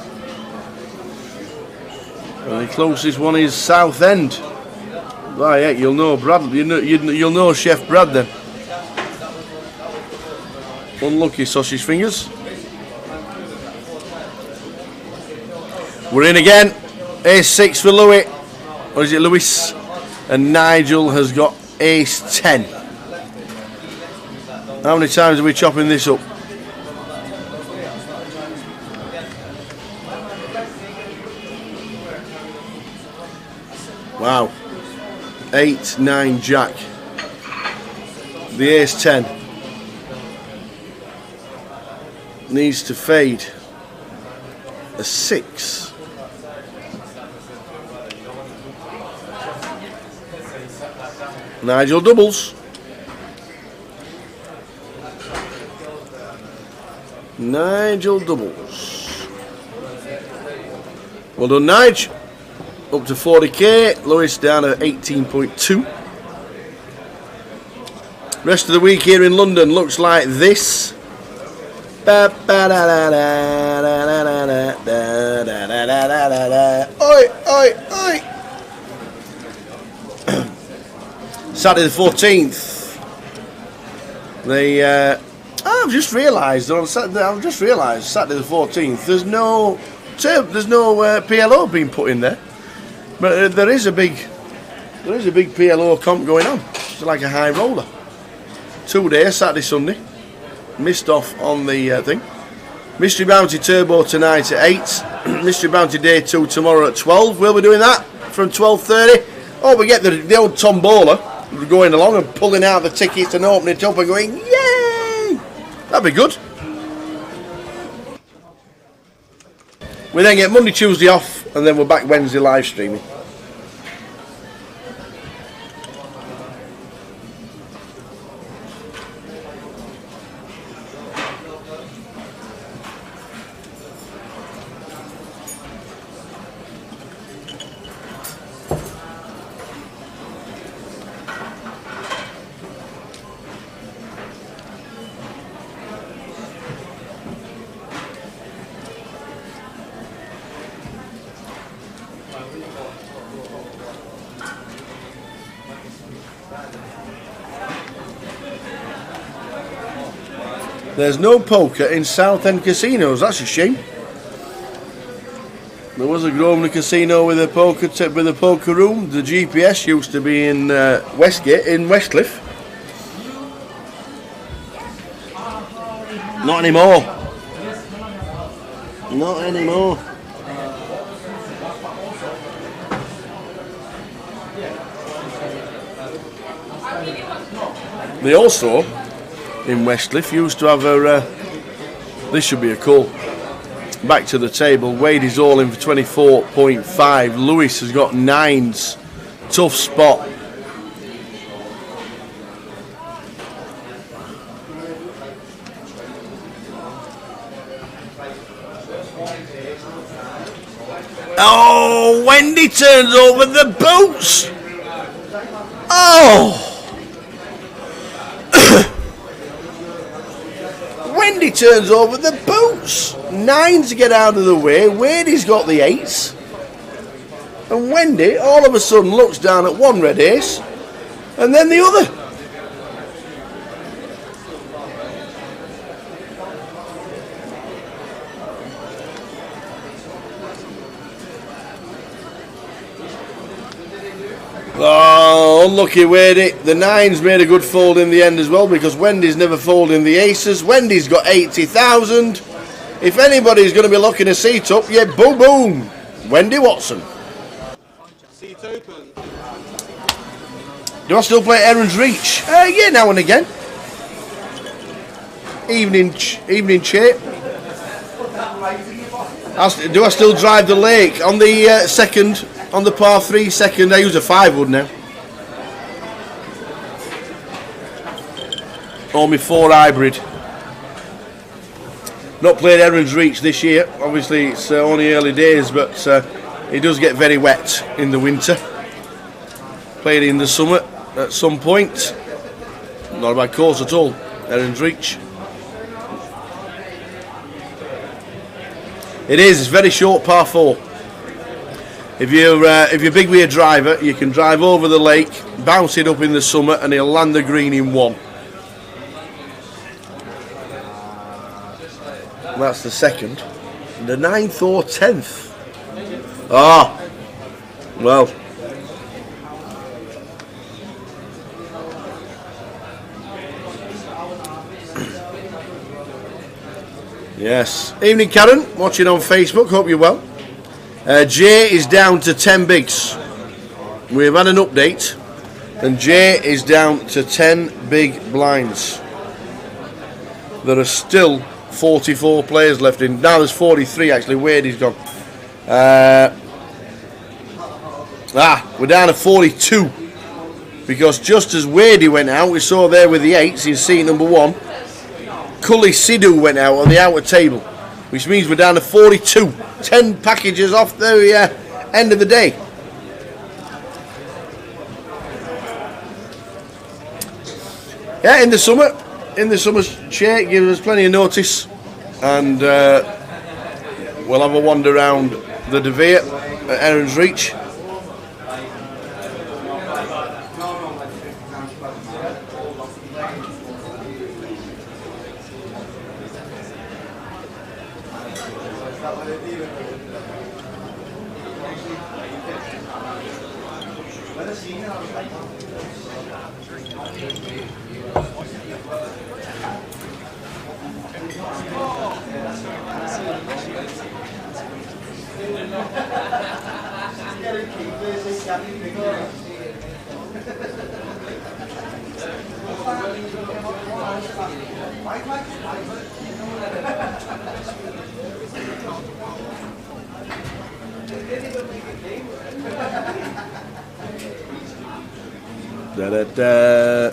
M: And the closest one is Southend. Oh yeah, you'll know Brad. You'll know Chef Brad then. Unlucky sausage fingers. We're in again. Ace 6 for Louis. Or is it Lewis? And Nigel has got Ace 10. How many times are we chopping this up? Wow. 8, 9, Jack. The Ace 10 needs to fade a 6. Nigel doubles. Nigel doubles. Well done, Nige. Up to 40k. Lewis down at 18.2. Rest of the week here in London looks like this. Oi, oi, oi. Saturday the 14th. I've just realised on Saturday. Saturday the 14th. There's no PLO being put in there, but there is a big PLO comp going on. It's like a high roller. 2 days, Saturday, Sunday. Missed off on the thing. Mystery Bounty Turbo tonight at 8. Mystery Bounty Day 2 tomorrow at 12. We'll be doing that from 12:30. Oh, we get the old tombola. We're going along and pulling out the tickets and opening it up and going, yay! That'd be good. We then get Monday, Tuesday off, and then we're back Wednesday live streaming. There's no poker in Southend casinos. That's a shame. There was a Grosvenor casino with a poker room. The GPS used to be in Westgate, in Westcliff. Not anymore. Not anymore. They also, in Westcliff, used to have a this should be a call. Back to the table. Wade is all in for 24.5. Lewis has got 9s. Tough spot. Oh, Wendy turns over the boots. Oh. Wendy turns over the boots. 9s to get out of the way. Wade's got the 8s. And Wendy all of a sudden looks down at one red ace and then the other. Oh, unlucky Wadey. The 9s made a good fold in the end as well because Wendy's never folding the aces. Wendy's got 80,000. If anybody's going to be looking a seat up, yeah, boom, boom. Wendy Watson.
R: Seat open.
M: Do I still play Aaron's Reach? Yeah, now and again. Evening shape. Do I still drive the lake on the second? On the par 3 second, I use a 5-wood now. Or my 4 hybrid. Not played Aaron's Reach this year. Obviously, it's only early days, but it does get very wet in the winter. Played in the summer at some point. Not a bad course at all. Aaron's Reach. It is. It's very short par 4. If you're big with a driver, you can drive over the lake, bounce it up in the summer, and he'll land the green in one. That's the second. And the 9th or 10th. Ah, well. Yes. Evening, Karen. Watching on Facebook. Hope you're well. Jay is down to 10 bigs. We've had an update, and Jay is down to 10 big blinds. There are still 44 players left in. Now there's 43 actually. Wade's gone. We're down to 42 because just as Wade went out, we saw there with the 8s in seat number 1. Cully Sidhu went out on the outer table, which means we're down to 42. 10 packages off the end of the day. Yeah, in the summer, Che gives us plenty of notice, and we'll have a wander around the De Vere at Erin's Reach.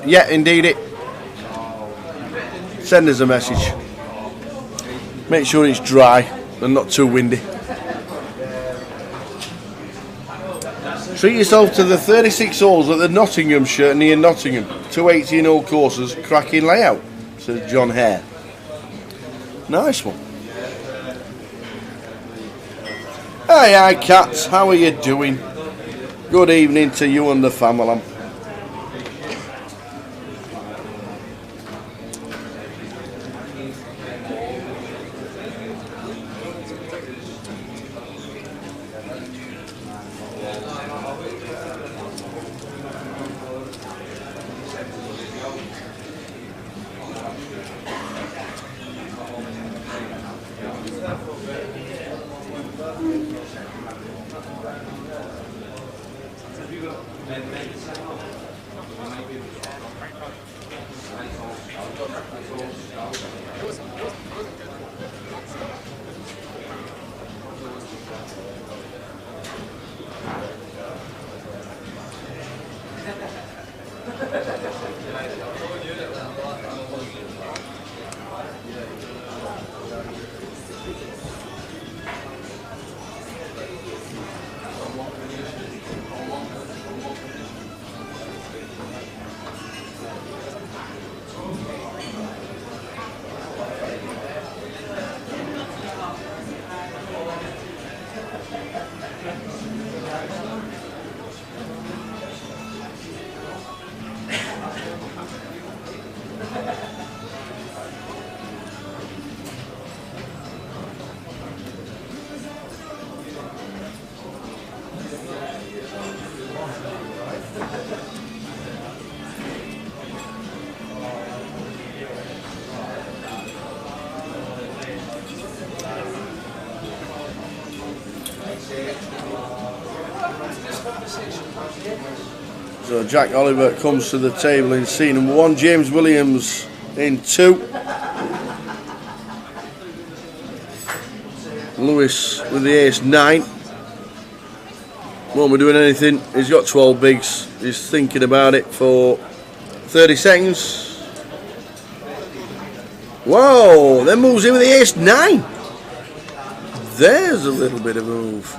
M: Yeah, indeed it. Send us a message. Make sure it's dry and not too windy. Treat yourself to the 36 holes at the Nottinghamshire near Nottingham. 2 18-hole courses, cracking layout, says John Hare. Nice one. Hi, cats. How are you doing? Good evening to you and the family. So Jack Oliver comes to the table in seat number 1. James Williams in 2. Lewis with the ace 9. Won't be doing anything. He's got 12 bigs. He's thinking about it for 30 seconds. Whoa! Then moves in with the ace 9. There's a little bit of a move.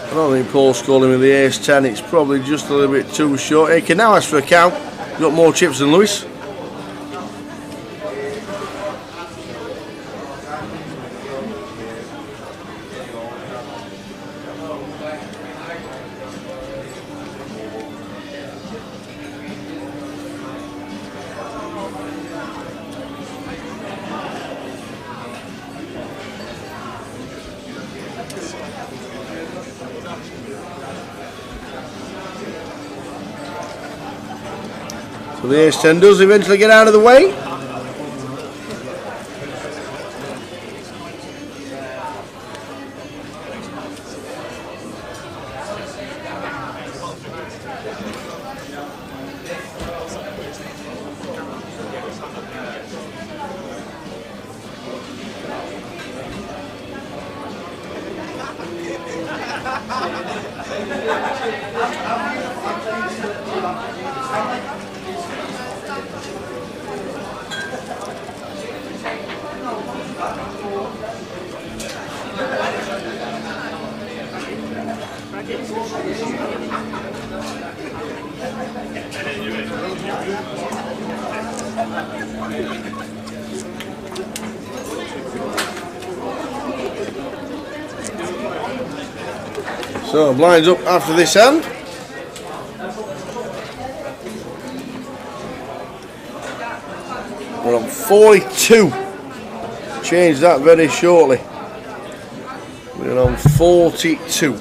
M: I don't think Paul's calling with the ace-10, it's probably just a little bit too short. He can now ask for a count. He's got more chips than Lewis. So the ace-10 does eventually get out of the way. So blinds up after this hand. We're on 42. Change that very shortly. We're on 42.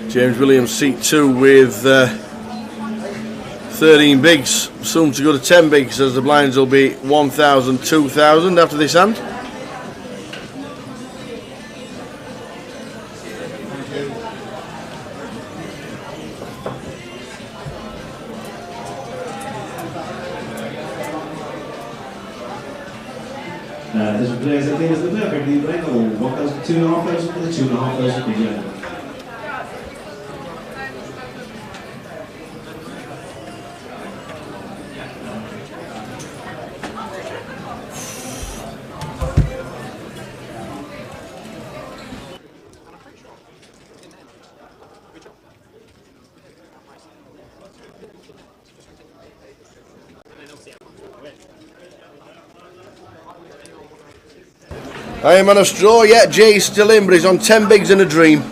M: James Williams seat 2 with 13 bigs, soon to go to 10 bigs as the blinds will be 1,000, 2,000 after this hand.
N: This players, I think, is the perfect lead right now. 1,000, 2,500 for the 2,500 big line.
M: I am on a straw yet. Jay's still in, but he's on 10 bigs and a dream.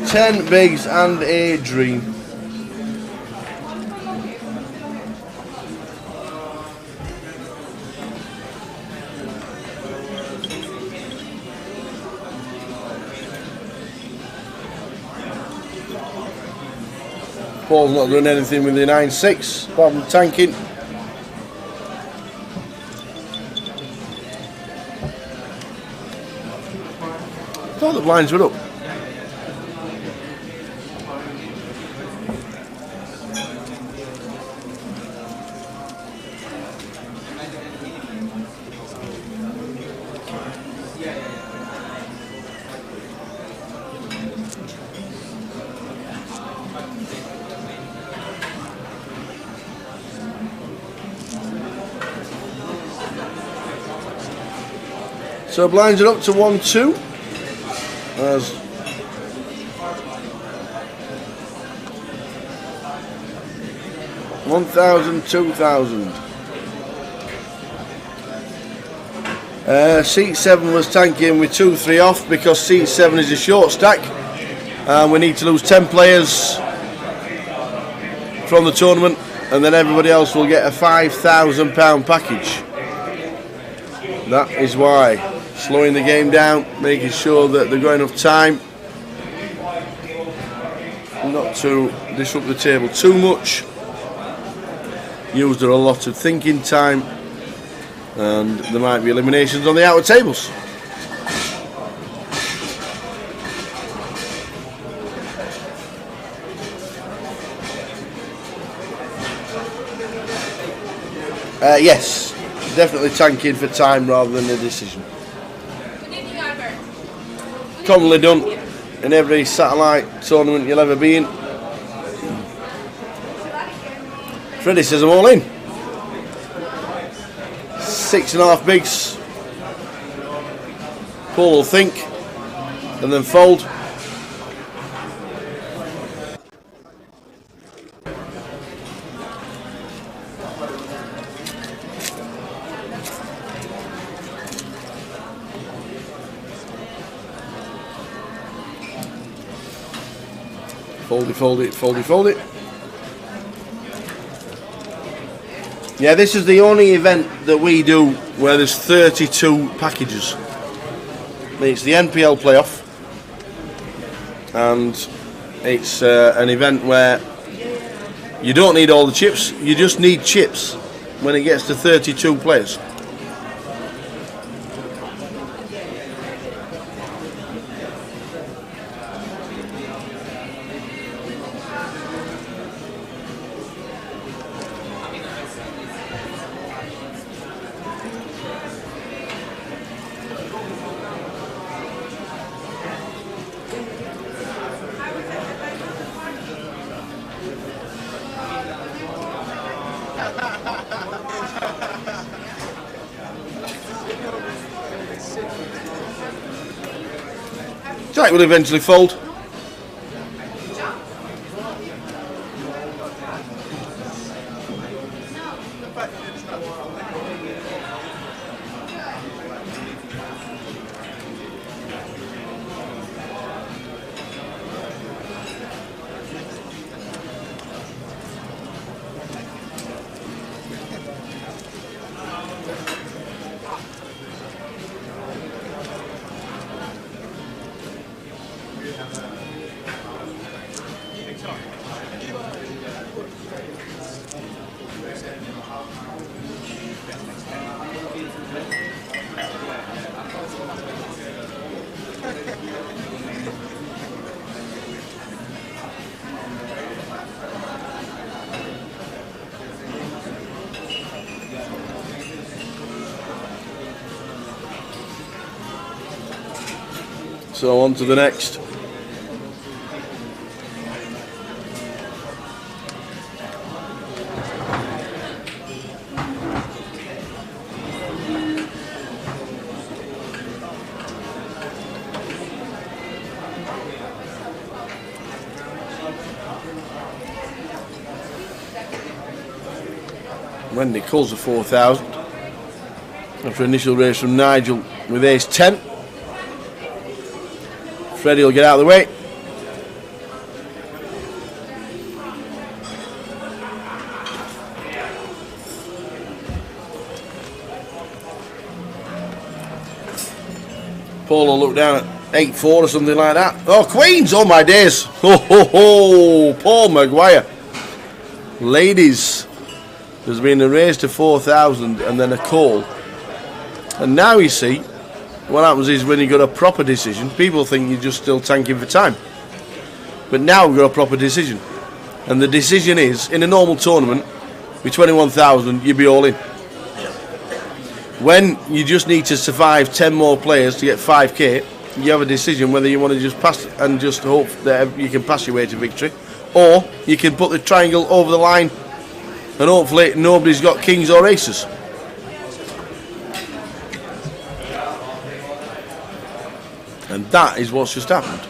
M: 10 bigs and a dream. Paul's not doing anything with the 9-6, apart from tanking. I thought the blinds were up. So blinds are up to 1-2. As 1,000, 2,000. Seat 7 was tanking with 2-3 off because seat 7 is a short stack and we need to lose 10 players from the tournament and then everybody else will get a £5,000 package. That is why slowing the game down, making sure that they've got enough time not to disrupt the table too much. Used a lot of thinking time, and there might be eliminations on the outer tables. Yes, definitely tanking for time rather than a decision. Commonly done in every satellite tournament you'll ever be in. Freddie says I'm all in. 6.5 bigs. Paul will think and then fold. Fold it, fold it, fold it, fold it. Yeah, this is the only event that we do where there's 32 packages. It's the NPL playoff, and it's an event where you don't need all the chips, you just need chips when it gets to 32 players. Jack will eventually fold. So on to the next. Wendy calls the 4,000 after initial raise from Nigel with ace 10. Freddie will get out of the way. Paul will look down at 8-4 or something like that. Oh, Queens! Oh my days! Ho ho ho! Paul Maguire. Ladies, there's been a raise to 4,000 and then a call. And now you see, what happens is when you got a proper decision, people think you're just still tanking for time. But now we've got a proper decision. And the decision is, in a normal tournament, with 21,000, you'd be all in. When you just need to survive 10 more players to get 5k, you have a decision whether you want to just pass and just hope that you can pass your way to victory, or you can put the triangle over the line and hopefully nobody's got kings or aces. And that is what's just happened.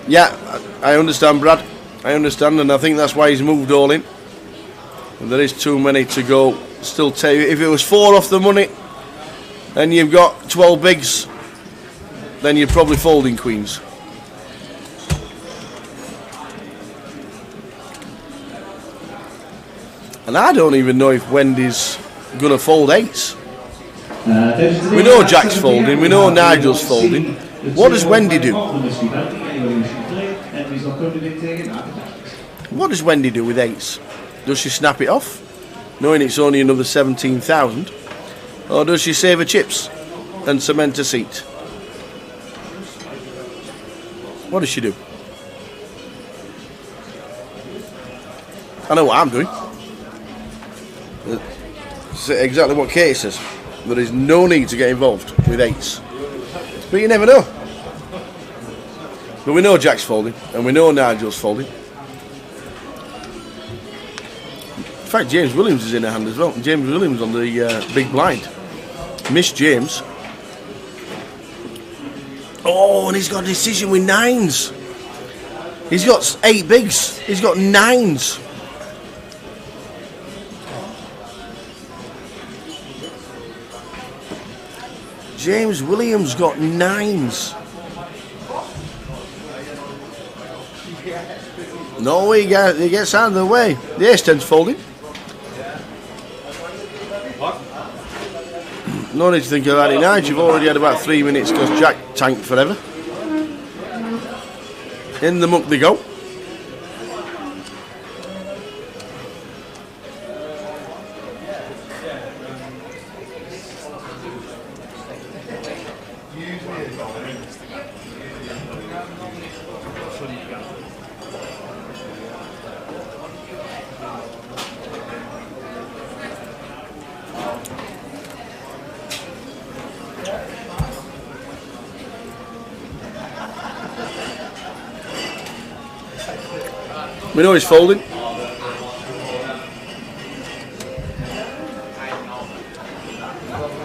M: Yeah, I understand, Brad. I understand, and I think that's why he's moved all in. And there is too many to go. Still tell you, if it was 4 off the money and you've got 12 bigs, then you're probably folding queens. And I don't even know if Wendy's going to fold 8s. We know Jack's folding, we know Nigel's folding. What does Wendy do? What does Wendy do with 8s? Does she snap it off, knowing it's only another 17,000? Or does she save her chips and cement a seat? What does she do? I know what I'm doing. It's exactly what Katie says. There is no need to get involved with 8s. But you never know. But we know Jack's folding, and we know Nigel's folding. In fact, James Williams is in her hand as well. James Williams on the big blind. Missed James. Oh, and he's got a decision with 9s. He's got 8 bigs. He's got 9s. James Williams got 9s. No, he gets out of the way. The ace-10's folding. No need to think about it now. You've already had about 3 minutes because Jack tanked forever. In the muck they go. We know he's folding.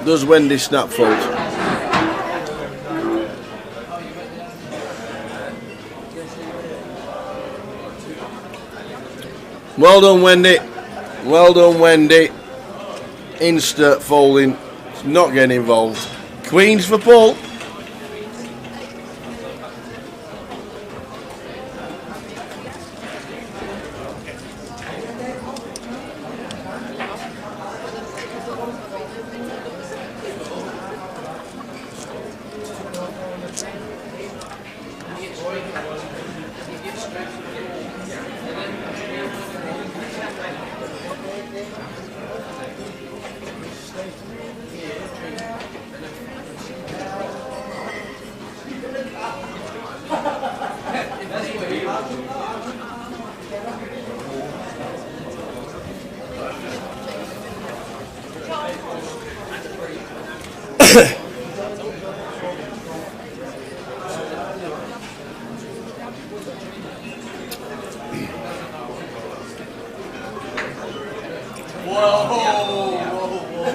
M: Does Wendy snap fold? Well done, Wendy. Well done, Wendy. Insta folding. Not getting involved. Queens for Paul.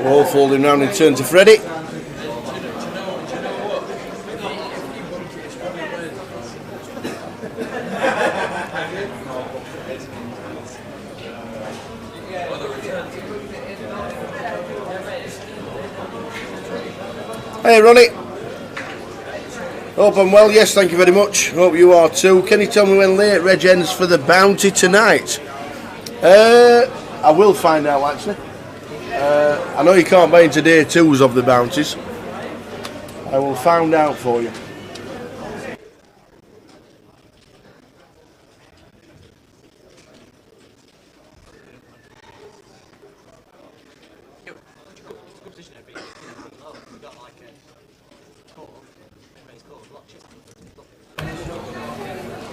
M: All folding round in turn to Freddie. Hey Ronnie. Hope I'm well, yes, thank you very much. Hope you are too. Can you tell me when late reg ends for the bounty tonight? I will find out actually. I know you can't buy into day 2s of the bounties. I will find out for you.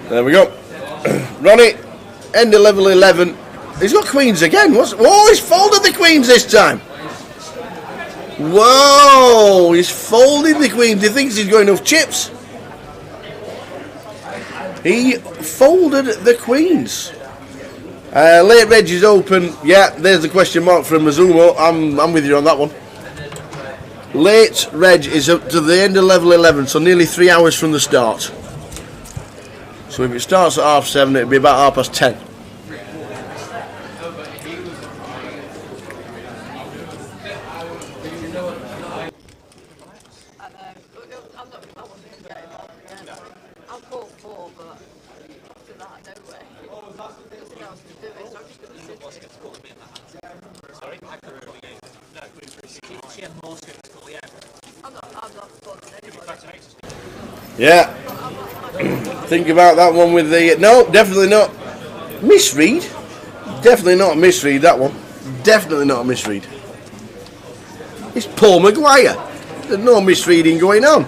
M: There we go. Ronnie, end of level 11. He's got queens again. Oh, he's folded the queens this time. Whoa, he's folded the queens. He thinks he's got enough chips. He folded the queens. Late reg is open. Yeah, there's the question mark from Mazumo. I'm with you on that one. Late reg is up to the end of level 11, so nearly 3 hours from the start. So if it starts at 7:30, it'll be about 10:30.
P: Sorry? No, she had more strips to call the air.
M: Yeah. Think about that one with the... No, definitely not. Misread? Definitely not a misread, that one. Definitely not a misread. It's Paul Maguire. There's no misreading going on.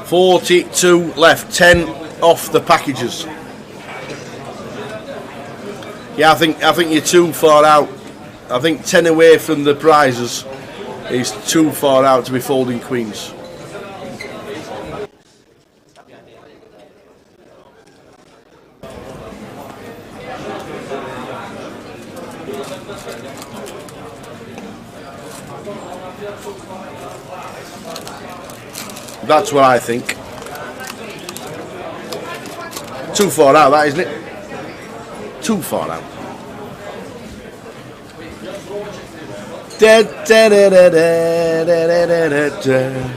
M: $42 left, 10 off the packages. Yeah, I think you're too far out. I think 10 away from the prizes is too far out to be folding queens. That's what I think. Too far out, that, isn't it? Too far out. Da, da, da, da, da, da, da, da, da.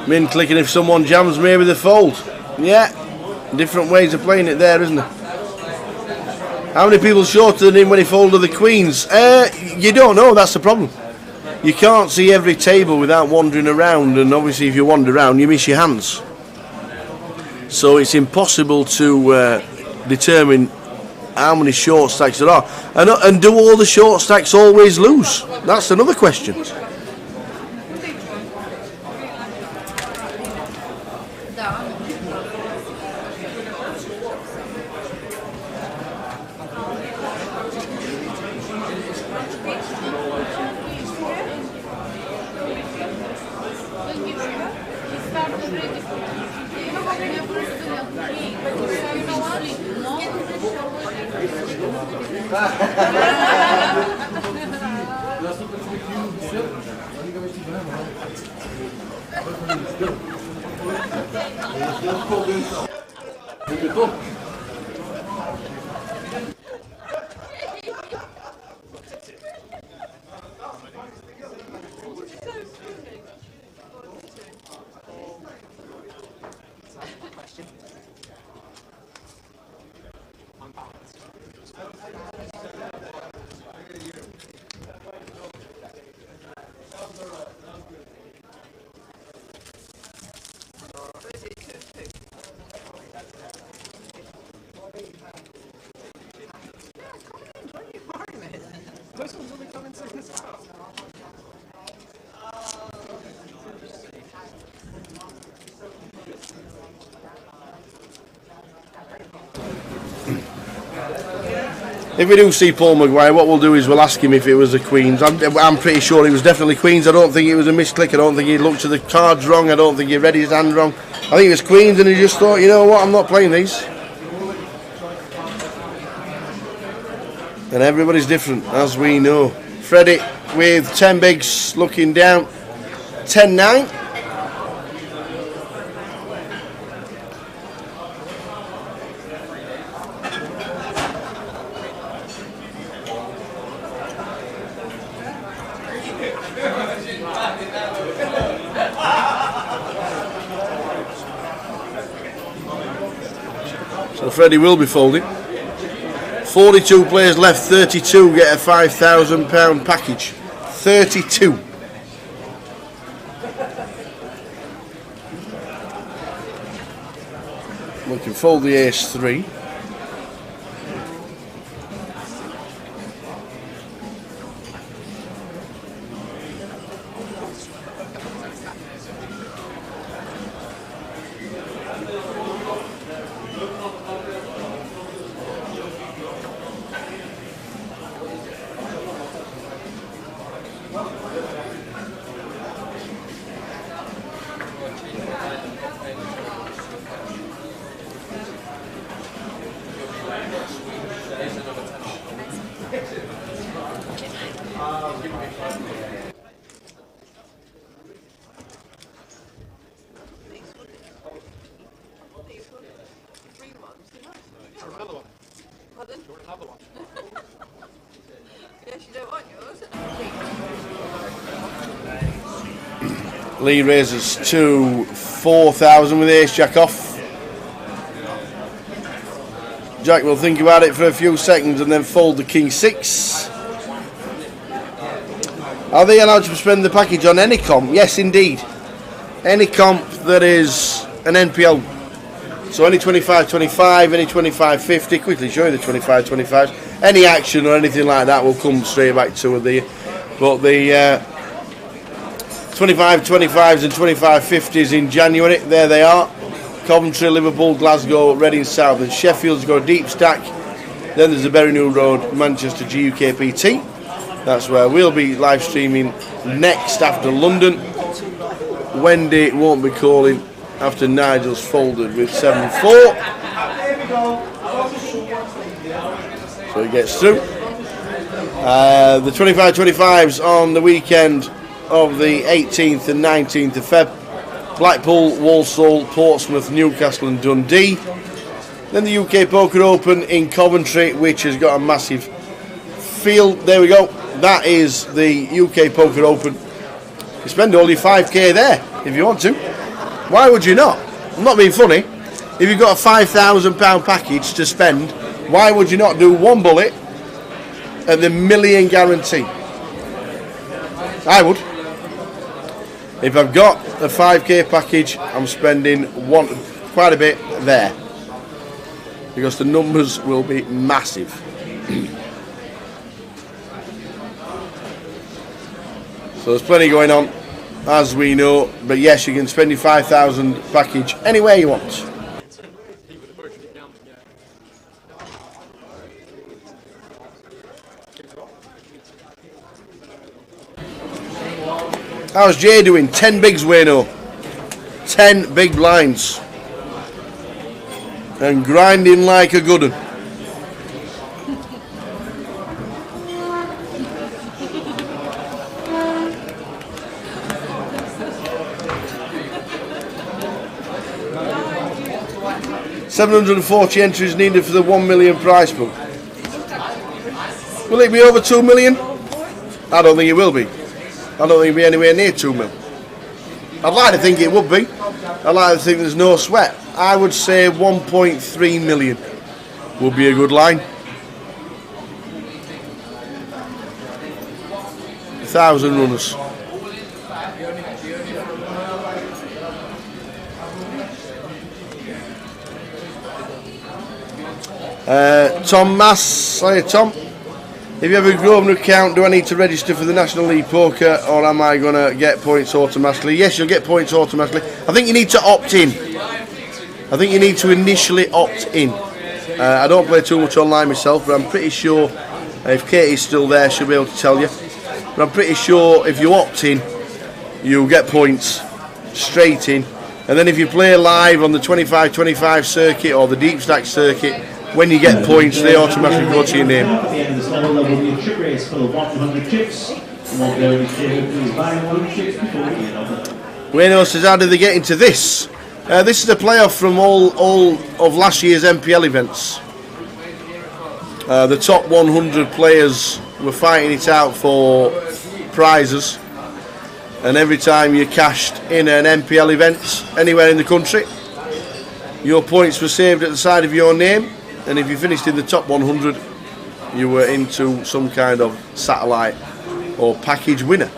M: Min clicking if someone jams maybe the fold. Yeah, different ways of playing it there, isn't there? How many people shorter than him when he folded the queens? You don't know, that's the problem. You can't see every table without wandering around, and obviously if you wander around you miss your hands. So it's impossible to determine how many short stacks there are. And do all the short stacks always lose? That's another question. If we do see Paul Maguire, what we'll do is we'll ask him if it was the queens. I'm pretty sure it was definitely queens. I don't think it was a misclick. I don't think he looked at the cards wrong. I don't think he read his hand wrong. I think it was queens and he just thought, you know what, I'm not playing these. And everybody's different, as we know. Freddie with 10 bigs looking down. 10-9. So Freddie will be folding. 42 players left, 32 get a £5,000 package. 32. We can fold the ace-3.
B: Lee raises to 4,000 with ace jack off. Jack will think about it for a few seconds and then fold the king 6. Are they allowed to spend the package on any comp? Yes, indeed. Any comp that is an NPL. So any 25-25, any 25-50, quickly show you the 25-25s. Any action or anything like that will come straight back to the. But the 25-25s and 25-50s in January, there they are. Coventry, Liverpool, Glasgow, Reading South and Sheffield's got a deep stack. Then there's the Berry New Road, Manchester GUKPT. That's where we'll be live streaming next after London. Wendy won't be calling after Nigel's folded with 7-4. So he gets through. The 25-25s on the weekend of the 18th and 19th of Feb. Blackpool, Walsall, Portsmouth, Newcastle and Dundee. Then the UK Poker Open in Coventry, which has got a massive field. There we go. That is the UK Poker Open. You spend all your 5k there if you want to. Why would you not? I'm not being funny. If you've got a £5,000 package to spend, why would you not do one bullet at the million guarantee? I would. If I've got a 5k package, I'm spending quite a bit there because the numbers will be massive. So there's plenty going on, as we know. But yes, you can spend your 5,000 package anywhere you want. How's Jay doing? 10 bigs, Wayno. 10 big blinds. And grinding like a good one. £740 entries needed for the 1 million prize pool. Will it be over 2 million? I don't think it will be. I don't think it'll be anywhere near 2 mil. I'd like to think it would be. I'd like to think there's no sweat. I would say 1.3 million would be a good line. 1,000 runners. Tom Mass, hi Tom. If you have a Grosvenor account, do I need to register for the National League Poker or am I going to get points automatically? Yes, you'll get points automatically. I think you need to opt in. I think you need to initially opt in. I don't play too much online myself, but I'm pretty sure if Katie's still there, she'll be able to tell you. But I'm pretty sure if you opt in, you'll get points straight in. And then if you play live on the 25-25 circuit or the deep stack circuit, when you get points, they automatically go to your name.
N: At the end of this level, there will be a chip race full of 100 chips. Please buy 100 chips before we get over.
B: Wayno says, how did they get into this? This is a playoff from all of last year's MPL events. The top 100 players were fighting it out for prizes. And every time you cashed in an MPL event anywhere in the country, your points were saved at the side of your name. And if you finished in the top 100, you were into some kind of satellite or package winner.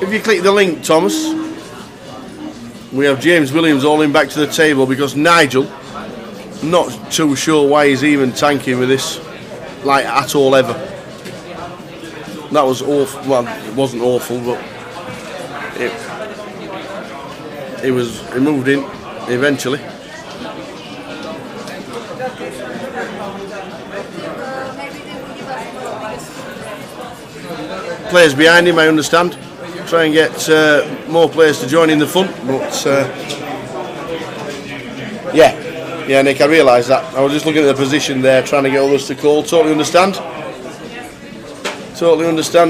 B: If you click the link, Thomas, we have James Williams all in back to the table because Nigel, not too sure why he's even tanking with this, like at all ever. That was awful. Well, it wasn't awful, but it moved in eventually. Players behind him, I understand. Try and get more players to join in the fun, but yeah, Nick, I realise that. I was just looking at the position there, trying to get others to call. Totally understand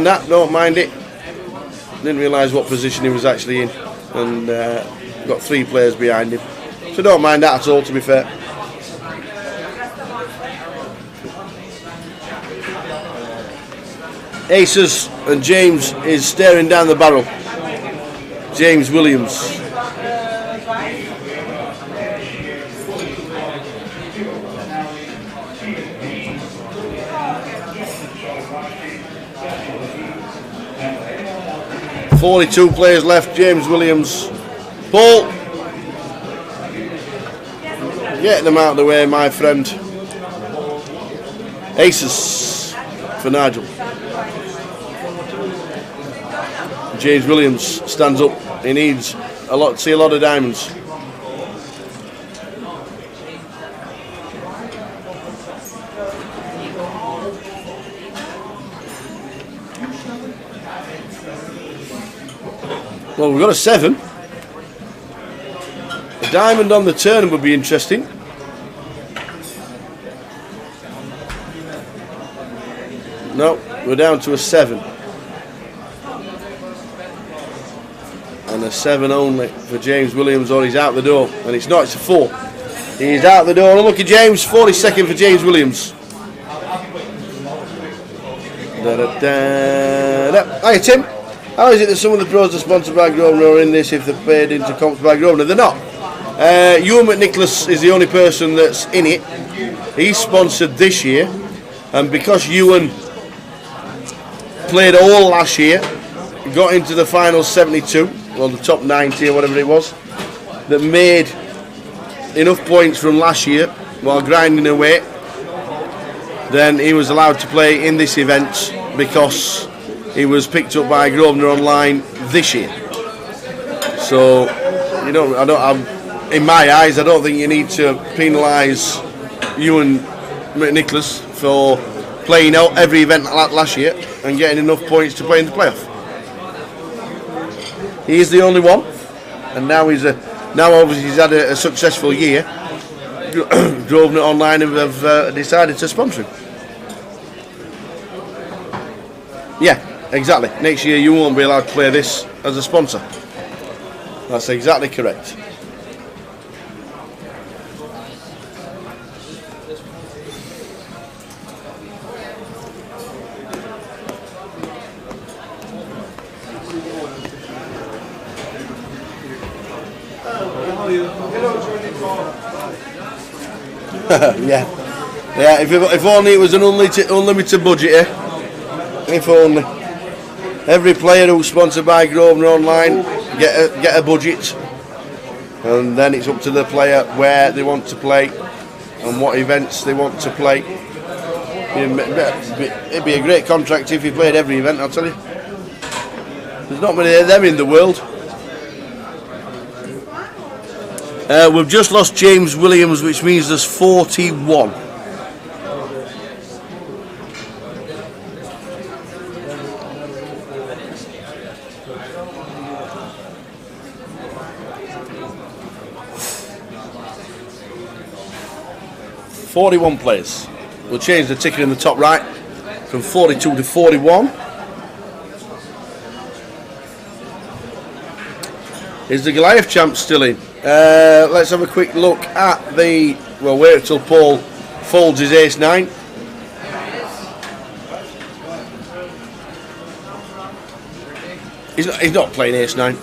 B: that. Don't mind it. Didn't realise what position he was actually in, and got 3 players behind him, so don't mind that at all, to be fair. Aces, and James is staring down the barrel. James Williams. .42 players left. James Williams. Paul, get them out of the way, my friend. Aces for Nigel. James Williams stands up. He needs a lot of diamonds. Well, we've got a 7. A diamond on the turn would be interesting. No, we're down to a 7. And a 7 only for James Williams, or he's out the door. And it's not, it's a 4. He's out the door. Unlucky James, 42nd for James Williams. Hiya Tim. How is it that some of the pros are sponsored by Grosvenor or in this if they're paid into comps by Grosvenor? They're not. Ewan McNicholas is the only person that's in it. He's sponsored this year, and because Ewan played all last year, got into the final 72, well the top 90 or whatever it was, that made enough points from last year while grinding away, then he was allowed to play in this event because he was picked up by Grosvenor Online this year. So, you know, in my eyes, I don't think you need to penalise Ewan McNicholas for playing out every event last year and getting enough points to play in the playoff. He is the only one, and now obviously he's had a successful year. Grosvenor Online have decided to sponsor him. Yeah. Exactly. Next year you won't be allowed to play this as a sponsor. That's exactly correct. Yeah. If only it was an unlimited budget, eh? If only. Every player who's sponsored by Grosvenor Online get a budget, and then it's up to the player where they want to play and what events they want to play. It'd be a great contract if you played every event, I'll tell you. There's not many of them in the world. We've just lost James Williams, which means there's 41. .41 players. We'll change the ticker in the top right from 42 to 41. Is the Goliath champ still in? Let's have a quick look at the... Well, wait until Paul folds his ace-9. He's not playing ace-9.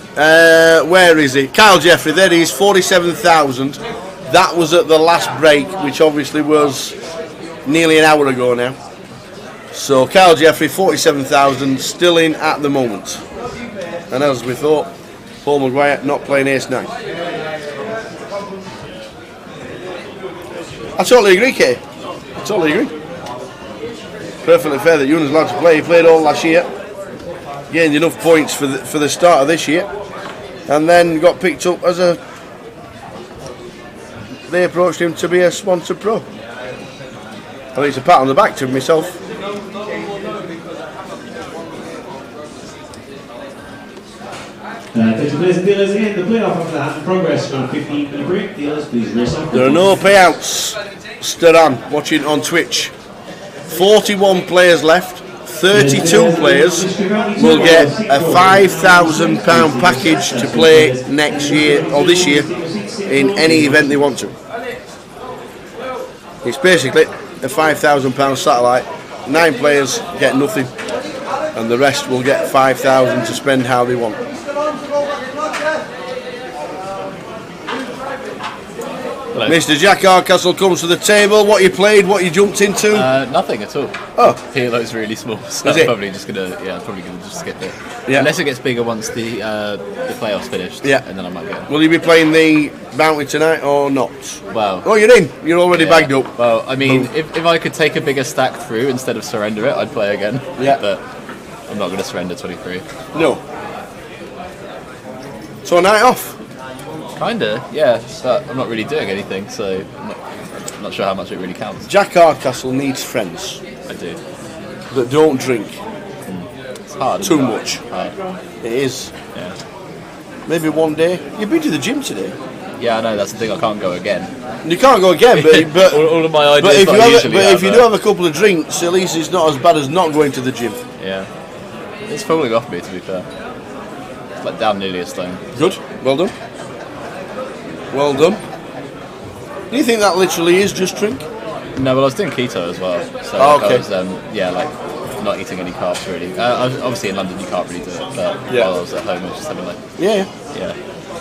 B: Where is he? Kyle Jeffrey, there he is, 47,000. That was at the last break, which obviously was nearly an hour ago now. So Kyle Jeffrey, 47,000, still in at the moment. And as we thought, Paul Maguire not playing ace-9. I totally agree, Kay. I totally agree. Perfectly fair that Ewan's allowed to play. He played all last year, gained enough points for the start of this year, and then got picked up as a... They approached him to be a sponsored pro. I think it's a pat on the back to myself.
N: Dealers in the playoff after that in progress for a 15-minute break. Dealers, please race up.
B: There are no payouts. Still on, watching on Twitch. 41 players left. 32 players will get a £5,000 package to play next year or this year in any event they want to. It's basically a £5,000 satellite. 9 players get nothing, and the rest will get 5,000 to spend how they want. Hello. Mr. Jack Hardcastle comes to the table. What you played? What you jumped into?
U: Nothing at all.
B: Oh,
U: PLO's really small, so I'm probably just gonna just skip it.
B: Yeah.
U: Unless it gets bigger once the playoffs finished.
B: Yeah.
U: And then I might get.
B: Will you be playing the bounty tonight or not?
U: Well.
B: Oh, you're in. You're already bagged up.
U: Well, I mean, if I could take a bigger stack through instead of surrender it, I'd play again.
B: Yeah.
U: But I'm not going to surrender 23.
B: No. So a night off.
U: Kinda, yeah, but I'm not really doing anything, so I'm not sure how much it really counts.
B: Jack Hardcastle needs friends.
U: I do.
B: That don't drink.
U: It's hard.
B: Too much.
U: Hard.
B: It is.
U: Yeah.
B: Maybe one day. You've been to the gym today.
U: Yeah, I know. That's the thing. I can't go again.
B: You can't go again, but
U: all of my ideas.
B: But if you do have a couple of drinks, at least it's not as bad as not going to the gym.
U: Yeah. It's falling off me, to be fair. It's like down nearly a stone.
B: Good. Well done. Well done. Do you think that literally is just drink?
U: No, well, I was doing keto as well. So
B: okay.
U: I was, like not eating any carbs really. Obviously in London you can't really do it, but while I was at home I was just having like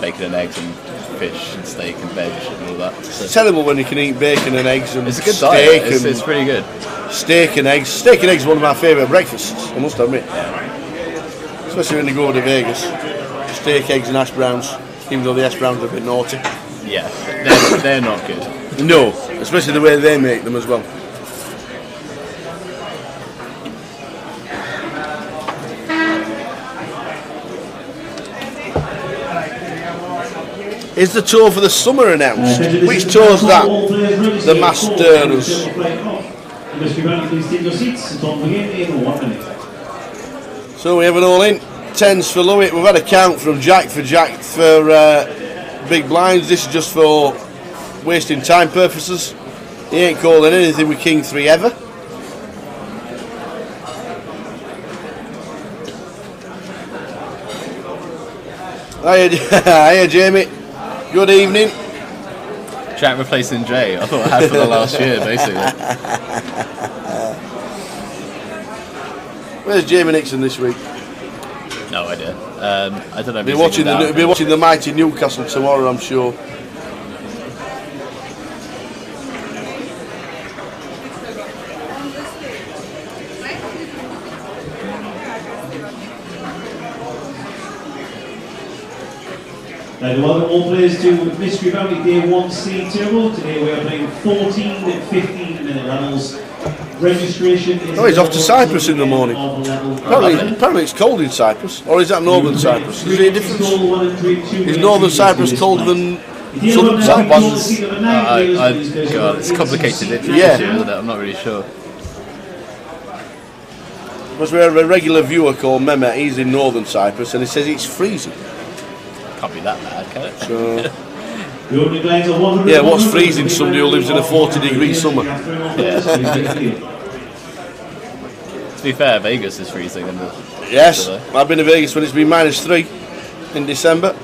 U: bacon and eggs and fish and steak and veg and all that. So
B: it's terrible when you can eat bacon and eggs and
U: it's a good
B: steak
U: diet.
B: and
U: It's pretty good.
B: Steak and eggs. Steak and eggs is one of my favourite breakfasts, I must admit. Especially when you go to Vegas. Steak, eggs and hash browns. Even though the hash browns are a bit naughty.
U: Yeah, they're not good.
B: No, especially the way they make them as well. Is the tour for the summer announced? Which tour is that? The Masters. So we have an all-in. 10s for Louis. We've had a count from Jack for big blinds. This is just for wasting time purposes. He ain't calling anything with King 3 ever. Hiya Jamie. Good evening.
U: Jack replacing Jay. I thought I had for the last year, basically.
B: Where's Jamie Nixon this week?
U: No idea. I don't know.
B: Be watching the mighty Newcastle tomorrow, I'm sure.
N: Welcome all players to Mystery Valley Day 1 Seed Table. Today we are playing 14 and 15 minute levels. Registration is...
M: Oh, he's off to Cyprus in the morning. Apparently it's cold in Cyprus. Or is that northern Cyprus? Is there a difference? Is northern Cyprus colder than southern Cyprus?
U: God, it's complicated.
M: Yeah.
U: Isn't it? I'm not really sure.
M: Because we have a regular viewer called Mehmet, he's in northern Cyprus, and he says it's freezing.
U: Can't be that bad, can it?
M: So, yeah, what's freezing? Somebody who lives in a 40-degree summer.
U: Yeah. To be fair, Vegas is freezing.
M: Yes, I've been to Vegas when it's been -3 in December.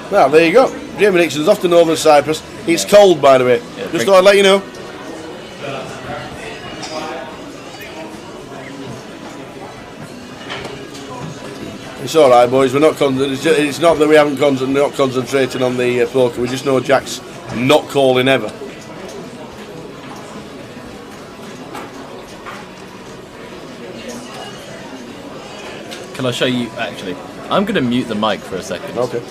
M: Well, there you go. Jamie Nixon's off to northern Cyprus. It's cold, by the way. Just thought I'd let you know. It's all right, boys. We're not. It's not that we haven't not concentrating on the poker. We just know Jack's not calling ever.
U: Can I show you? Actually, I'm going to mute the mic for a second.
M: Okay.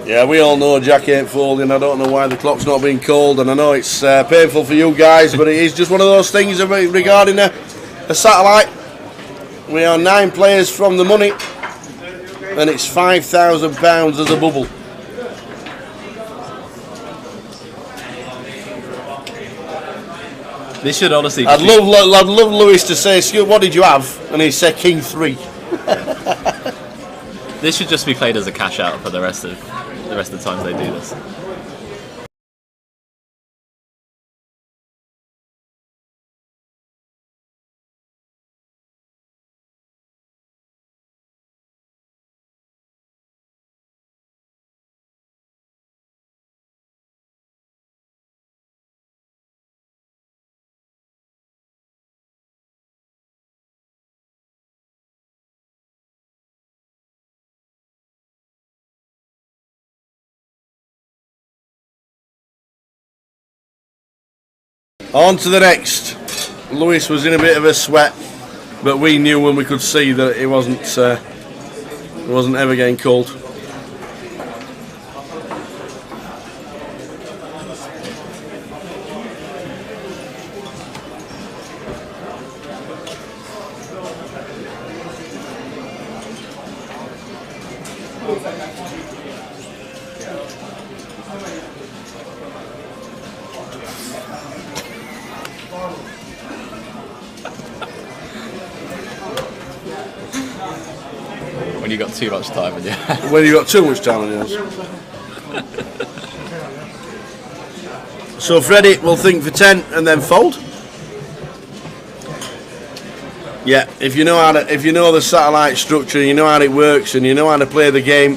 M: Yeah, we all know Jack ain't folding. I don't know why the clock's not being called, and I know it's painful for you guys, but it is just one of those things regarding a satellite. We are 9 players from the money, and it's £5,000 as a bubble.
U: This should honestly.
M: I'd love Lewis to say, "What did you have?" and he'd say King 3.
U: This should just be played as a cash out for the rest of the times they do this.
M: On to the next. Lewis was in a bit of a sweat, but we knew when we could see that it wasn't ever getting cold.
U: When you got too much time on your hands.
M: When you got too much time on your hands. So Freddie will think for 10 and then fold. Yeah, if you know the satellite structure, you know how it works, and you know how to play the game,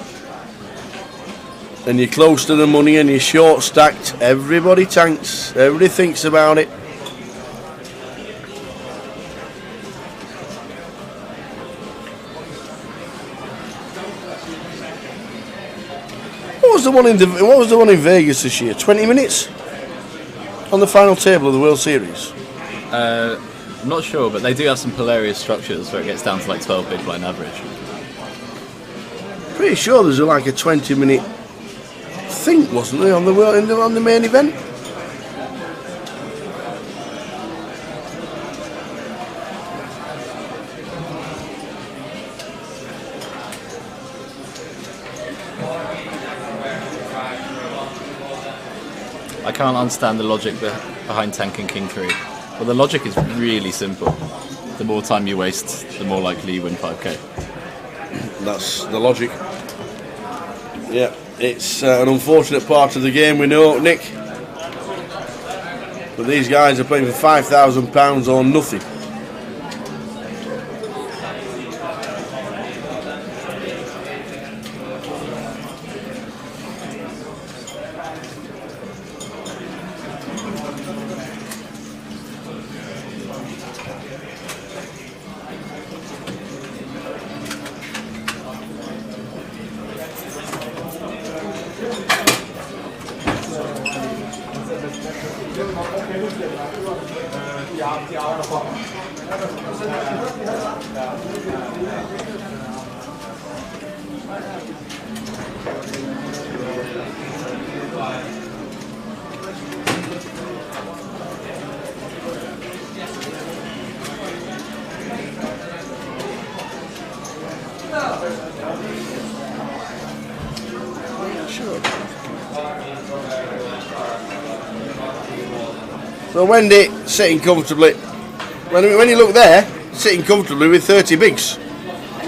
M: and you're close to the money and you're short stacked, everybody tanks. Everybody thinks about it. What was the one in Vegas this year? 20 minutes on the final table of the World Series.
U: I'm not sure, but they do have some hilarious structures where it gets down to like 12 big blind average.
M: Pretty sure there's like a 20-minute thing, wasn't there, on the main event?
U: I can't understand the logic behind tanking King 3. Well, the logic is really simple. The more time you waste, the more likely you win 5k.
M: That's the logic. Yeah. It's an unfortunate part of the game, we know, Nick. But these guys are playing for £5,000 or nothing. So Wendy sitting comfortably. When you look there, sitting comfortably with 30 bigs.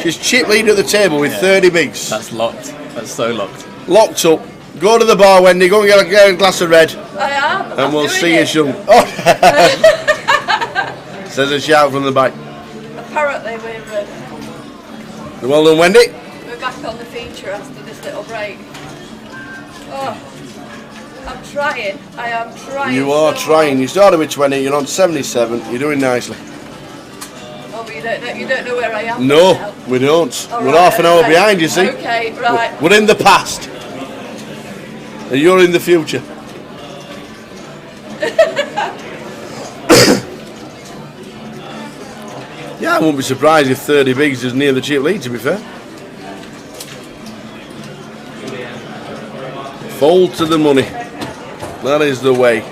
M: She's chip lead at the table with 30 bigs.
U: That's locked. That's so locked.
M: Locked up. Go to the bar, Wendy. Go and get a glass of red.
H: I am.
M: And we'll see you soon. Oh. Says a shout from the back.
H: Apparently we're
M: Well done, Wendy.
H: we're back on the feature after this little break. Oh, I'm trying. I am trying.
M: You are trying. You started with 20. You're on 77. You're doing nicely.
H: Oh, but you don't know where I am.
M: No,
H: now.
M: we don't.
H: Oh,
M: We're
H: right,
M: half an hour
H: okay.
M: behind, you see.
H: Okay, right.
M: We're in the past. And you're in the future. Yeah, I wouldn't be surprised if 30 bigs is near the chip lead, to be fair. Fold to the money. That is the way.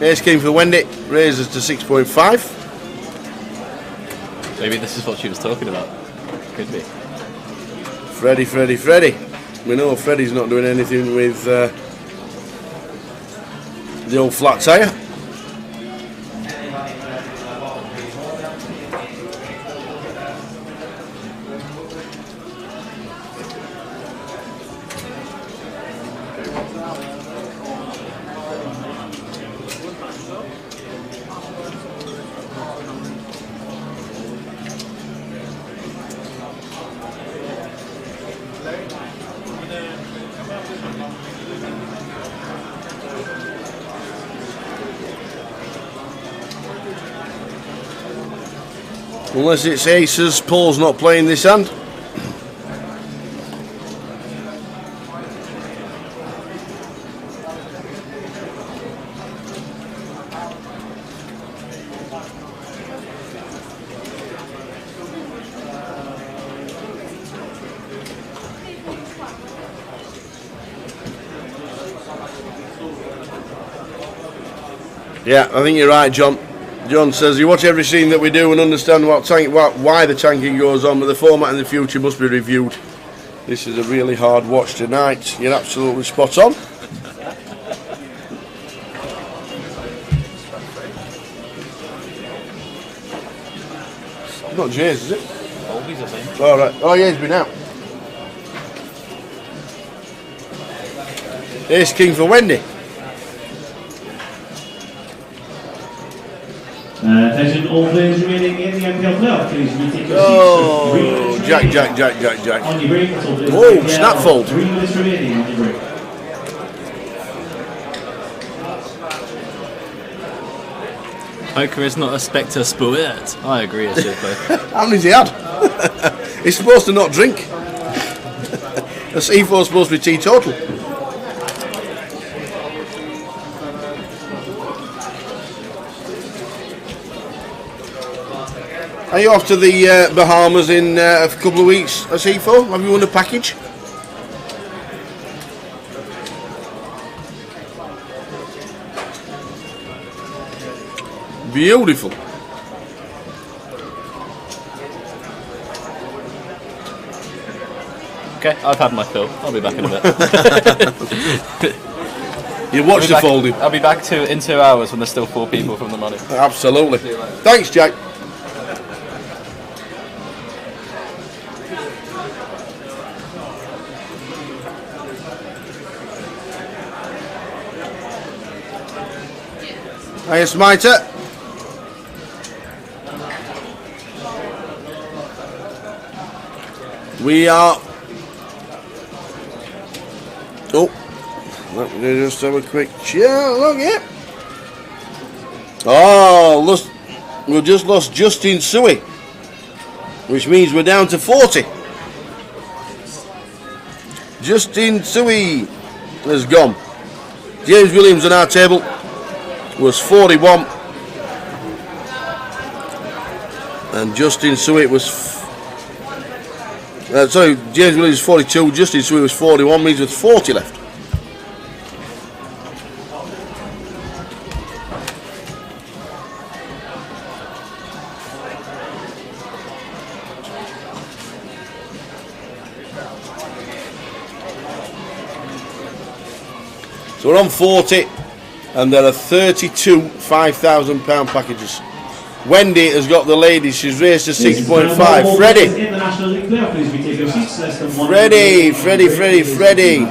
M: Ace king for Wendy. Raises to 6.5.
U: Maybe this is what she was talking about. Could be.
M: Freddie. We know Freddie's not doing anything with the old flat tyre. Unless it's aces, Paul's not playing this hand. Yeah, I think you're right, John. John says, you watch every scene that we do and understand why the tanking goes on, but the format in the future must be reviewed. This is a really hard watch tonight. You're absolutely spot on. Not Jay's, is it?
U: Always, I think.
M: All right. Oh, yeah, he's been out. Ace king for Wendy.
N: Attention, all players remaining in the MPL playoff, please retake your
M: Oh,
N: seats.
M: Jack.
N: On your break, that's all players.
M: Whoa, snap fold.
N: 3 minutes remaining on your break.
U: Poker is not a spectre sport. I agree, Super.
M: How many's he had? He's supposed to not drink. The C4's supposed to be teetotal. Are you off to the Bahamas in a couple of weeks, C4? Have you won a package? Beautiful.
U: Okay, I've had my fill. I'll be back in a bit.
M: You watch the folding.
U: I'll be back in 2 hours when there's still 4 people from the money.
M: Absolutely. Thanks, Jack. Hiya, Smiter. We are. Oh, let me just have a quick check. Look, yeah. Oh, we've just lost Justin Suey, which means we're down to 40. Justin Suey has gone. James Williams on our table was 41, and Justin Suey was. Sorry, James Williams 42. Justin Suey was 41. Means there's 40 left. So we're on 40, and there are 32 £5,000 packages. Wendy has got the ladies, she's raised to 6.5. Freddie! Freddie!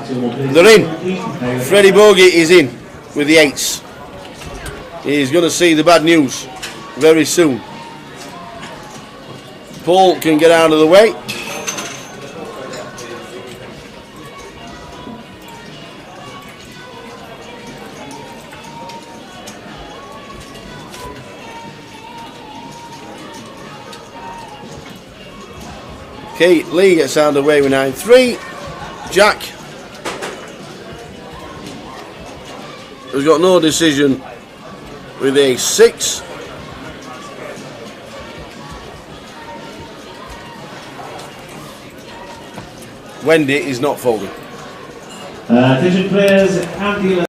M: They're in. Freddie Bogey is in with the 8s. He's going to see the bad news very soon. Paul can get out of the way. Kate Lee gets out of the way with 9-3. Jack has got no decision with a 6. Wendy is not folding.
N: Attention players and dealers.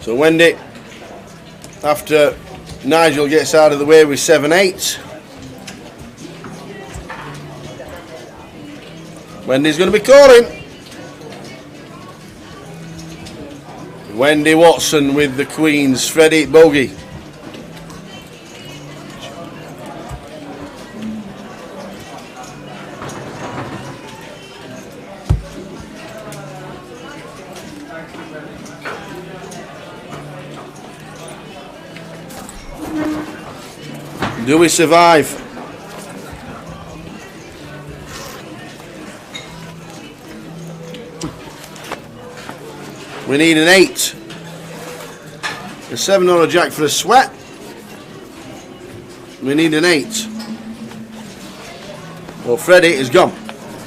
M: So Wendy, after Nigel gets out of the way with 7-8, Wendy's going to be calling. Wendy Watson with the Queens, Freddie Bogey. Do we survive? We need an 8. A 7 or a jack for a sweat. We need an 8. Well, Freddie is gone.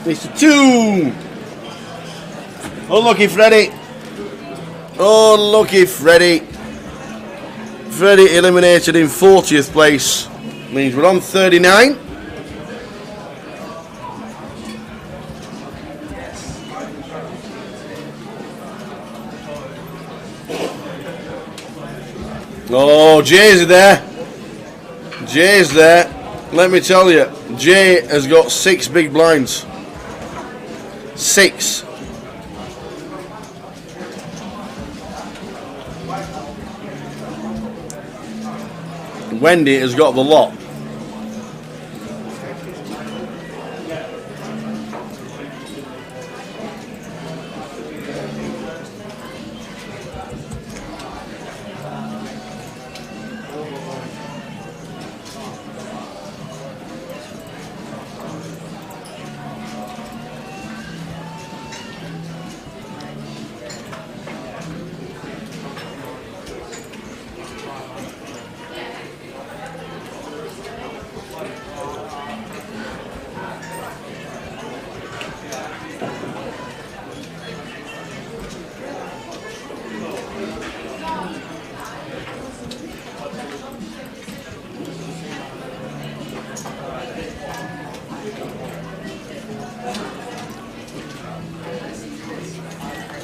M: It's a 2. Unlucky Freddie. Unlucky Freddie. Freddie eliminated in 40th place. Means we're on 39. Oh, Jay's there. Jay's there. Let me tell you, Jay has got 6 big blinds. 6. Wendy has got the lot.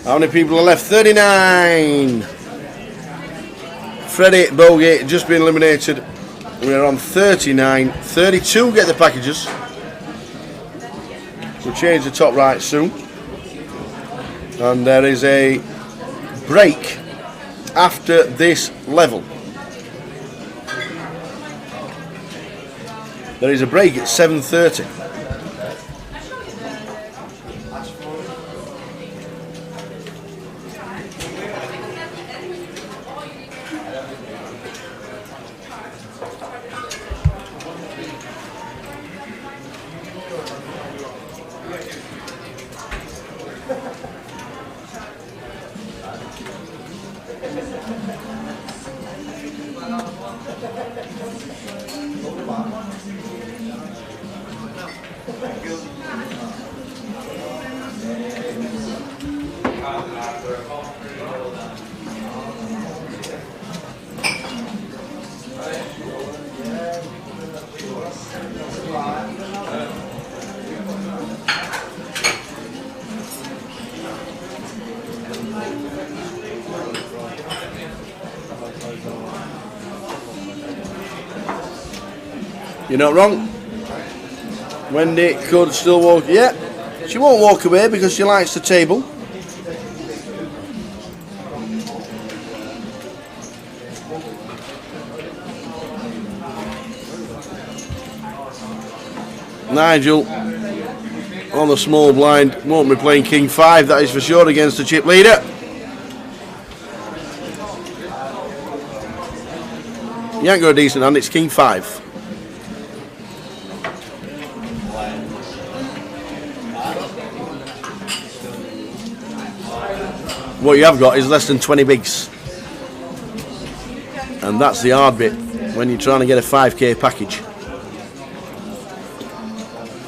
M: How many people are left? 39. Freddie Bogey just been eliminated. We're on 39. 32 get the packages. We'll change the top right soon. And there is a break after this level. There is a break at 7:30. You're not wrong. Wendy could still walk. Yeah, she won't walk away because she likes the table. Nigel on the small blind won't be playing King 5, that is for sure, against the chip leader. You ain't got a decent hand, it's King 5. What you have got is less than 20 bigs, and that's the hard bit when you're trying to get a 5k package.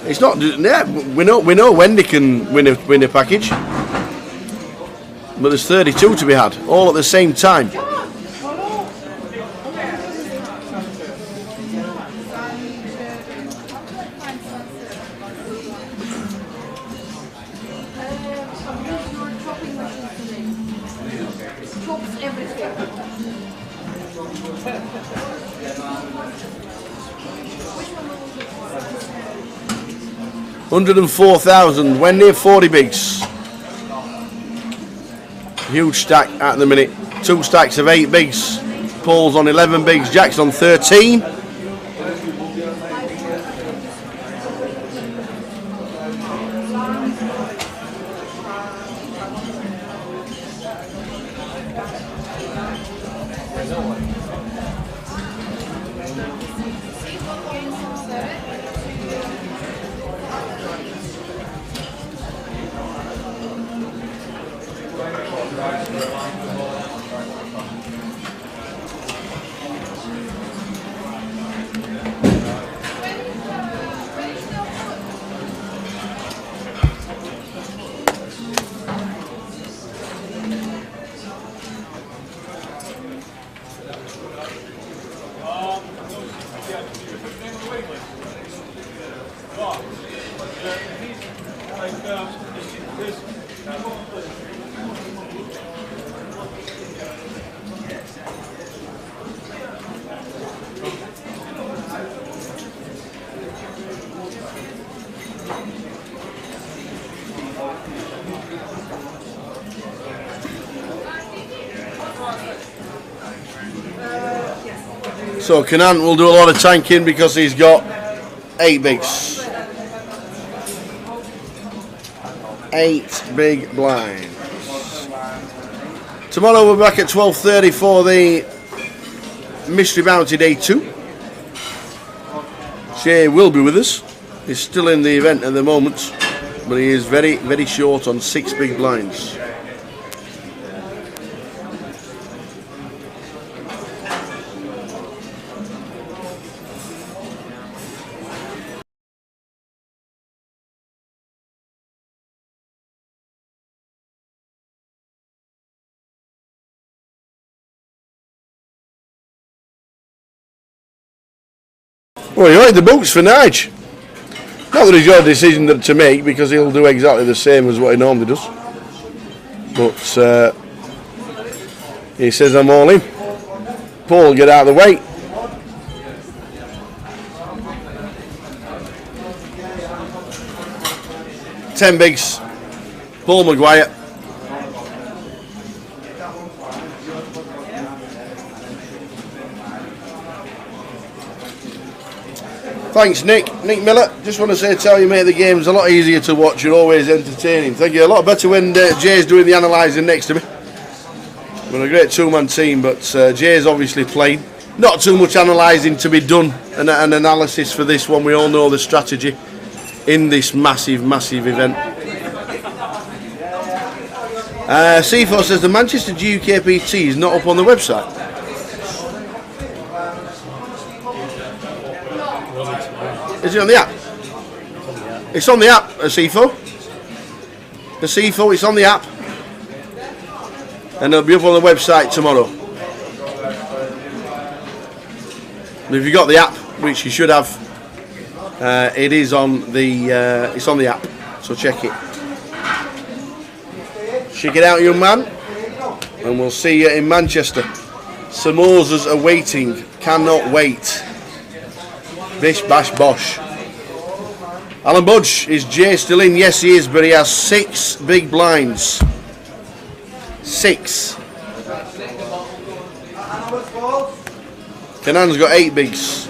M: It's not. Yeah, we know Wendy can win a package, but there's 32 to be had all at the same time. $104,000, Wendy, 40 bigs. Huge stack at the minute. 2 stacks of 8 bigs. Paul's on 11 bigs, Jack's on 13. So Canaan will do a lot of tanking because he's got 8 bigs. 8 big blinds. Tomorrow we're back at 12:30 for the Mystery Bounty Day 2. Shay will be with us. He's still in the event at the moment, but he is very, very short on 6 big blinds. Well, you like the boots for Nige. Not that he's got a decision to make, because he'll do exactly the same as what he normally does. But he says, I'm all in. Paul, get out of the way. 10 bigs. Paul Maguire. Thanks, Nick. Nick Miller. Just want to tell you, mate, the game's a lot easier to watch. You're always entertaining. Thank you. A lot better when Jay's doing the analysing next to me. We're a great two-man team, but Jay's obviously playing. Not too much analysing to be done, and an analysis for this one. We all know the strategy in this massive, massive event. C4 says the Manchester GUKPT is not up on the website. Is it on the app? It's on the app, C4. The C4, it's on the app. And it'll be up on the website tomorrow. If you've got the app, which you should have, it is on the it's on the app. So check it. Check it out, young man. And we'll see you in Manchester. Samosas are waiting. Cannot wait. Bish bash bosh. Alan Budge, is Jay still in? Yes, he is, but he has 6 big blinds. 6. Kenan's got 8 bigs.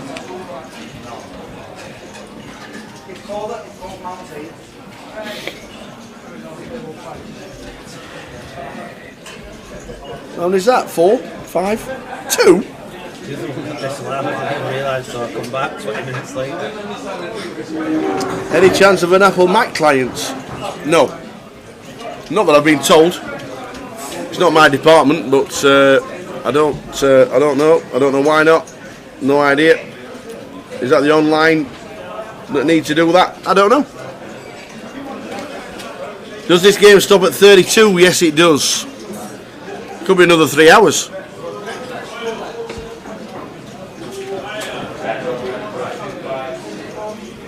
M: How many is that? 4? 5? 2?
F: I didn't realise, so I come back 20 minutes later.
M: Any chance of an Apple Mac client? No. Not that I've been told. It's not my department, but I don't know. I don't know why not. No idea. Is that the online that need to do that? I don't know. Does this game stop at 32? Yes, it does. Could be another 3 hours.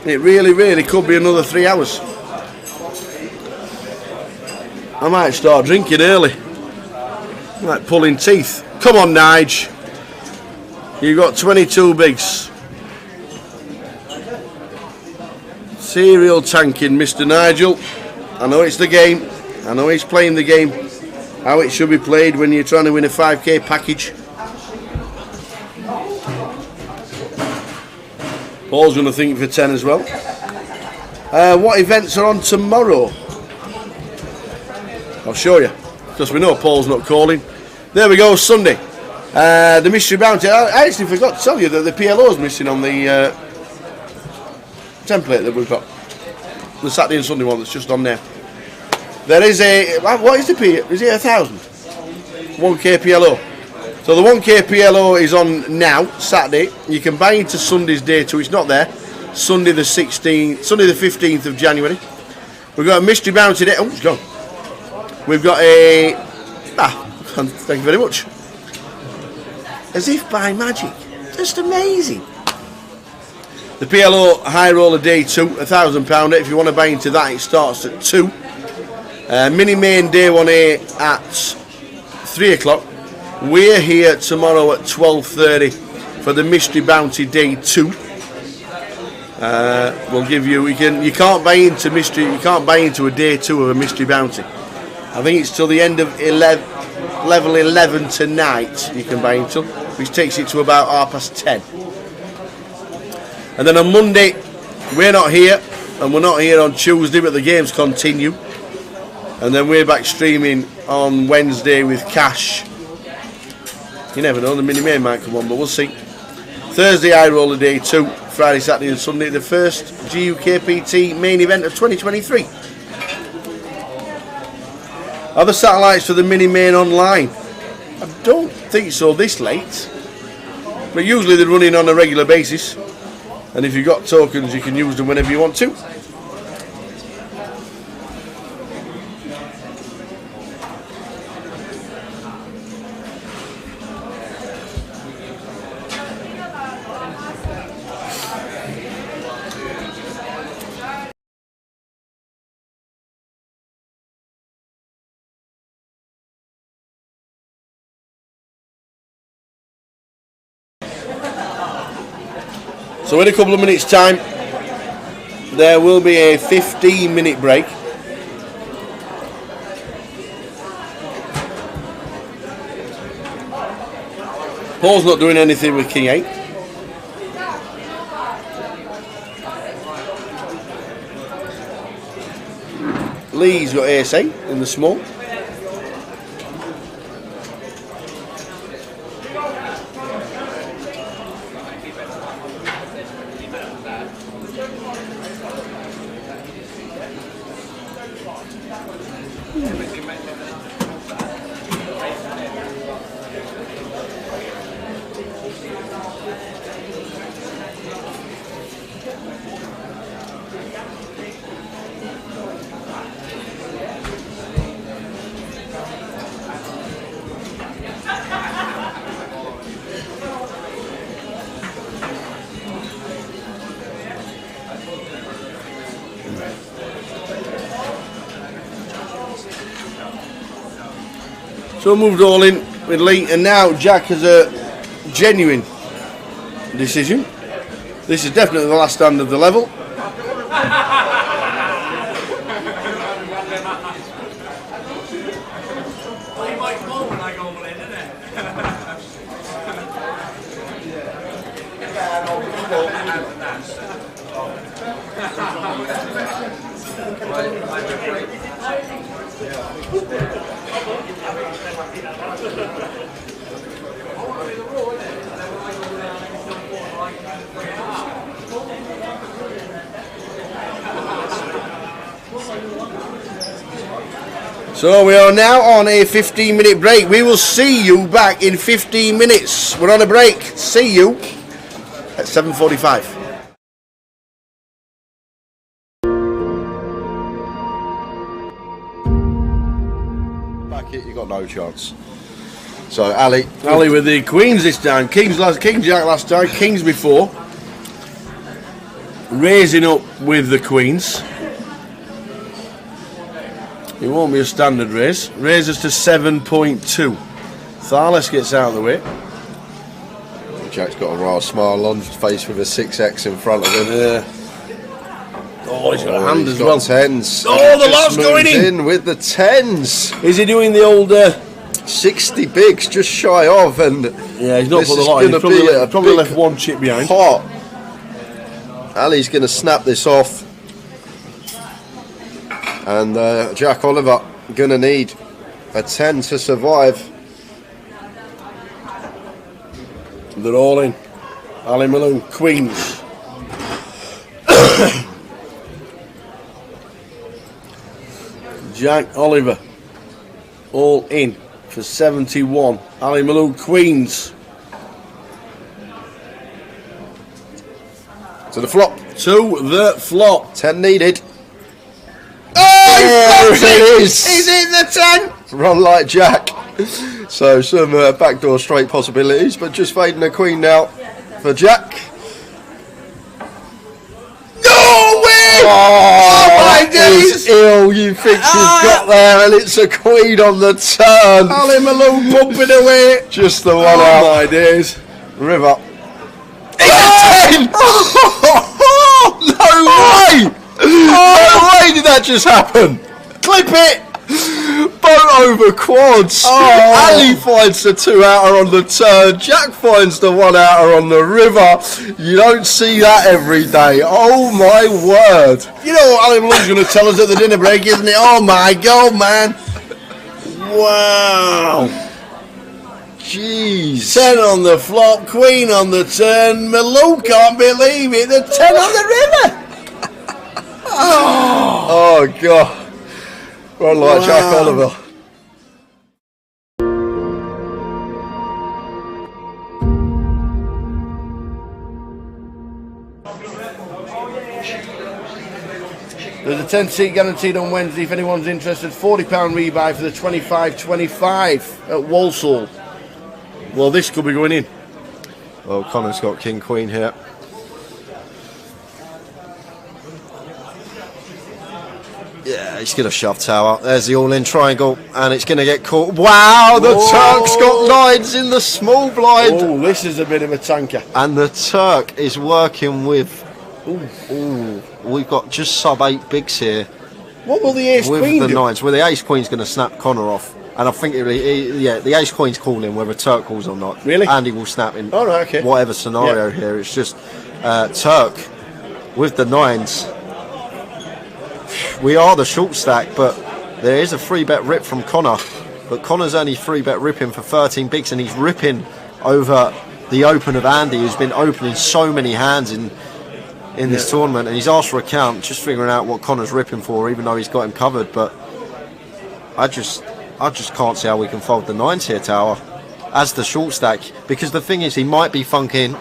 M: It really, really could be another 3 hours. I might start drinking early. Like pulling teeth. Come on, Nige. You've got 22 bigs. Serial tanking, Mr. Nigel. I know it's the game. I know he's playing the game how it should be played when you're trying to win a 5k package. Paul's going to think for 10 as well. What events are on tomorrow? I'll show you, because we know Paul's not calling. There we go, Sunday. The Mystery Bounty. I actually forgot to tell you that the PLO is missing on the template that we've got. The Saturday and Sunday one that's just on there. There is a... What is the PLO? Is it 1,000? 1k PLO. So the 1k PLO is on now, Saturday. You can buy into Sunday's day 2. It's not there. Sunday the 15th of January. We've got a Mystery Bounty day. Oh, it's gone. We've got a... thank you very much. As if by magic. Just amazing. The PLO High Roller Day 2, £1,000. If you want to buy into that, it starts at 2. Mini Main Day 1A at 3 o'clock. We're here tomorrow at 12:30 for the Mystery Bounty Day 2. We'll give you. You can't buy into mystery. You can't buy into a Day 2 of a Mystery Bounty. I think it's till the end of level 11 tonight. You can buy into, which takes it to about 10:30. And then on Monday, we're not here, and we're not here on Tuesday, but the games continue. And then we're back streaming on Wednesday with Cash. You never know, the Mini Main might come on, but we'll see. Thursday, High Roller Day 2. Friday, Saturday and Sunday, the first GUKPT main event of 2023. Are the satellites for the Mini Main online? I don't think so this late. But usually they're running on a regular basis. And if you've got tokens, you can use them whenever you want to. So in a couple of minutes time there will be a 15-minute break. Paul's not doing anything with king 8. Lee's got ace 8 in the small. So moved all in with Lee, and now Jack has a genuine decision. This is definitely the last stand of the level. So we are now on a 15-minute break. We will see you back in 15 minutes. We're on a break. See you at 7:45.
Q: Back it, you got no chance. So Ali
M: with the queens this time. King Jack last time. Kings before. Raising up with the queens. It won't be a standard raise. Raises to 7.2. Tharles gets out of the way.
Q: Jack's got a rather smile on his face with a 6x in front of him.
M: Oh, he's got a hand as well.
Q: Tens.
M: Oh, the lot's going in
Q: with the tens.
M: Is he doing the old
Q: 60 bigs, just shy of? And
M: yeah, he's not put the lot in. He's probably left one chip behind.
Q: Pot. Ali's going to snap this off. And Jack Oliver going to need a 10 to survive.
M: They're all in. Ali Malone, queens. Jack Oliver, all in for 71. Ali Malone, queens.
Q: To the flop.
M: To the flop.
Q: 10 needed.
M: Oh,
Q: it is.
M: He's in the 10.
Q: Run like Jack. So some backdoor straight possibilities, but just fading a queen now for Jack.
M: No way!
Q: Oh
M: my
Q: days! Ill. You think you've got there, and it's a queen on the turn.
M: Ali Malone pumping away.
Q: Just the one out.
M: Oh my days!
Q: River.
M: No way!
Q: No way did that just happen?
M: Clip it!
Q: Boat over quads.
M: Oh.
Q: Ali finds the 2-outer on the turn. Jack finds the 1-outer on the river. You don't see that every day. Oh my word.
M: You know what Ali Malone's going to tell us at the dinner break, isn't it? Oh my God, man. Wow.
Q: Jeez.
M: 10 on the flop, queen on the turn. Malone can't believe it. The 10 on the river.
Q: Oh God. Run like Jack Oliver.
M: There's a 10-seat guaranteed on Wednesday if anyone's interested. £40 rebuy for the 25-25 at Walsall. Well, this could be going in.
Q: Well, Connor's got King Queen here. Yeah, he's going to shove tower. There's the all-in triangle, and it's going to get caught. Wow, the Turk's got lines in the small blind.
M: Oh, this is a bit of a tanker.
Q: And the Turk is working with... Ooh, we've got just sub-8 bigs here.
M: What will the ace-queen do?
Q: With the nines. Well, the ace-queen's going to snap Connor off. And I think the ace queen's calling whether Turk calls or not.
B: Really?
Q: Andy will snap in
B: okay.
Q: whatever scenario here. It's just Turk with the 9s. We are the short stack, but there is a 3-bet rip from Connor. But Connor's only 3-bet ripping for 13 bigs, and he's ripping over the open of Andy, who's been opening so many hands in this tournament, and he's asked for a count, just figuring out what Connor's ripping for, even though he's got him covered. But I just can't see how we can fold the 9s here, Tower, as the short stack, because the thing is, he might be thinking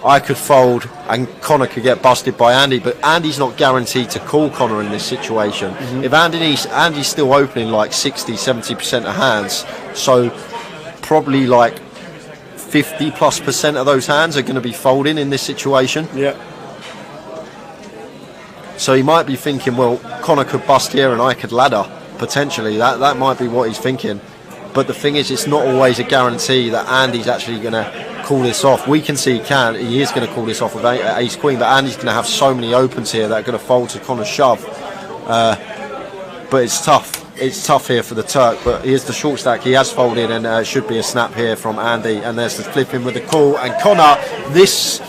Q: I could fold and Connor could get busted by Andy, but Andy's not guaranteed to call Connor in this situation. If Andy's still opening like 60-70% of hands, so probably like 50+% of those hands are going to be folding in this situation.
B: Yeah.
Q: So he might be thinking, well, Connor could bust here and I could ladder, potentially. That might be what he's thinking. But the thing is, it's not always a guarantee that Andy's actually going to call this off. We can see he is going to call this off with ace queen, but Andy's going to have so many opens here that are going to fold to Connor's shove. But it's tough. It's tough here for the Turk, but here's the short stack. He has folded, and it should be a snap here from Andy. And there's the flipping with the call. And Connor, this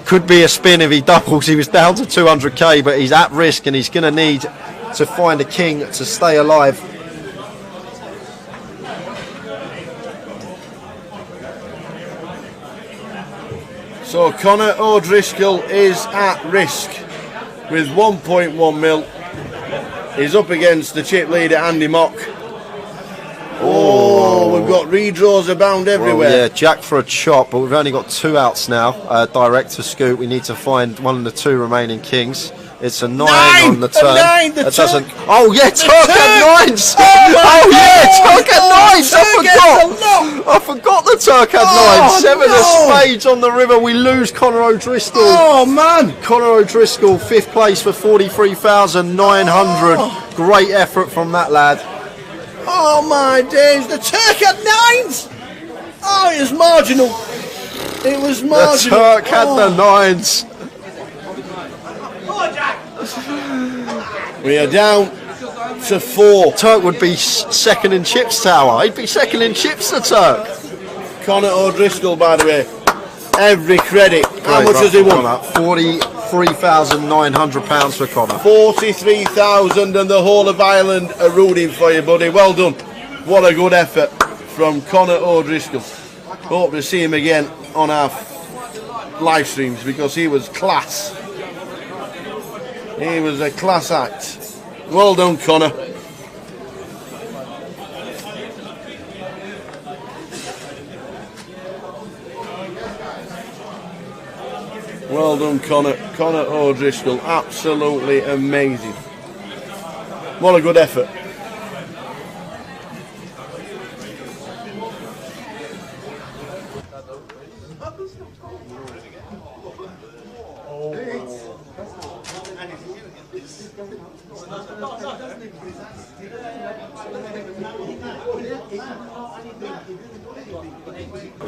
Q: could be a spin if he doubles. He was down to 200k, but he's at risk, and he's going to need to find a king to stay alive.
B: So Conor O'Driscoll is at risk with 1.1 mil. He's up against the chip leader Andy Mock. Oh, we've got redraws abound everywhere.
Q: Well, yeah, jack for a chop, but we've only got 2 outs now. Direct to scoop. We need to find one of the 2 remaining kings. It's a 9 on the turn. That doesn't. Oh yeah, Turk had 9s. Oh yeah, Turk had 9s. I forgot the Turk had 9s. 7 of spades on the river. We lose Conor O'Driscoll.
B: Oh man,
Q: Conor O'Driscoll, 5th place for 43,900. Great effort from that lad.
B: Oh my days, the Turk had 9s. Oh, it was marginal. It was marginal.
Q: The Turk had the 9s.
B: We are down to 4.
Q: Turk would be second in chips, Tower. He'd be second in chips, the Turk.
B: Conor O'Driscoll, by the way, every credit. How much has he won?
Q: £43,900 for Conor.
B: 43,000, and the whole of Ireland are rooting for you, buddy. Well done. What a good effort from Conor O'Driscoll. Hope to see him again on our live streams, because he was class. He was a class act. Well done, Conor. Well done, Conor. Conor O'Driscoll, absolutely amazing. What a good effort.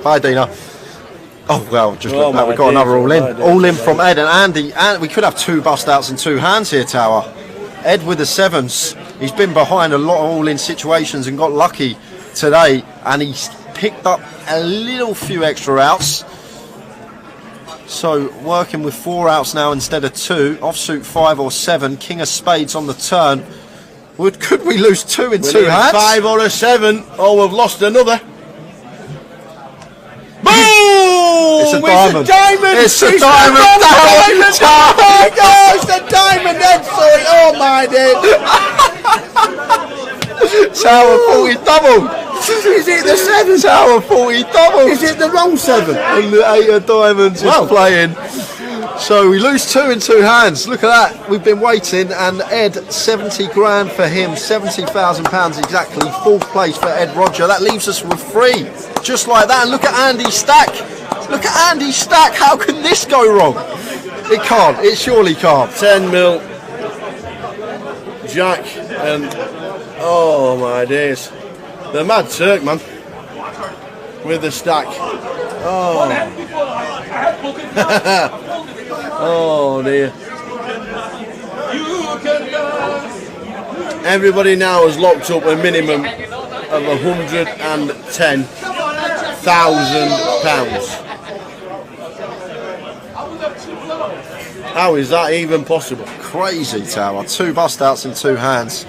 Q: Hi, Dina. Oh well, just look back. We've got another all in. All in from Ed and Andy. And we could have 2 bust outs and 2 hands here, Tower. Ed with the 7s. He's been behind a lot of all in situations and got lucky today. And he's picked up a little few extra outs. So working with 4 outs now instead of 2. Offsuit 5 or 7. King of spades on the turn. Could we lose 2 in 2 hands?
B: 5 or a 7. Oh, we've lost another.
Q: It's a diamond.
B: It's a diamond. Oh my gosh, the diamond head, sorry. Oh my days.
Q: Tower 40 double.
B: Is it the 7?
Q: Tower 40 double.
B: Is it the wrong 7?
Q: And the 8 of diamonds is playing. So we lose 2 in 2 hands. Look at that. We've been waiting, and Ed, 70 grand for him, £70,000 exactly. 4th place for Ed Roger. That leaves us with 3. Just like that. And look at Andy's stack. Look at Andy's stack. How can this go wrong? It can't. It surely can't.
B: 10 mil. Jack and oh my days. The Mad Turk, man. With the stack. Oh. Oh dear.
M: Everybody now has locked up a minimum of £110,000. How is that even possible?
Q: Crazy, Tower. 2 bust outs in 2 hands.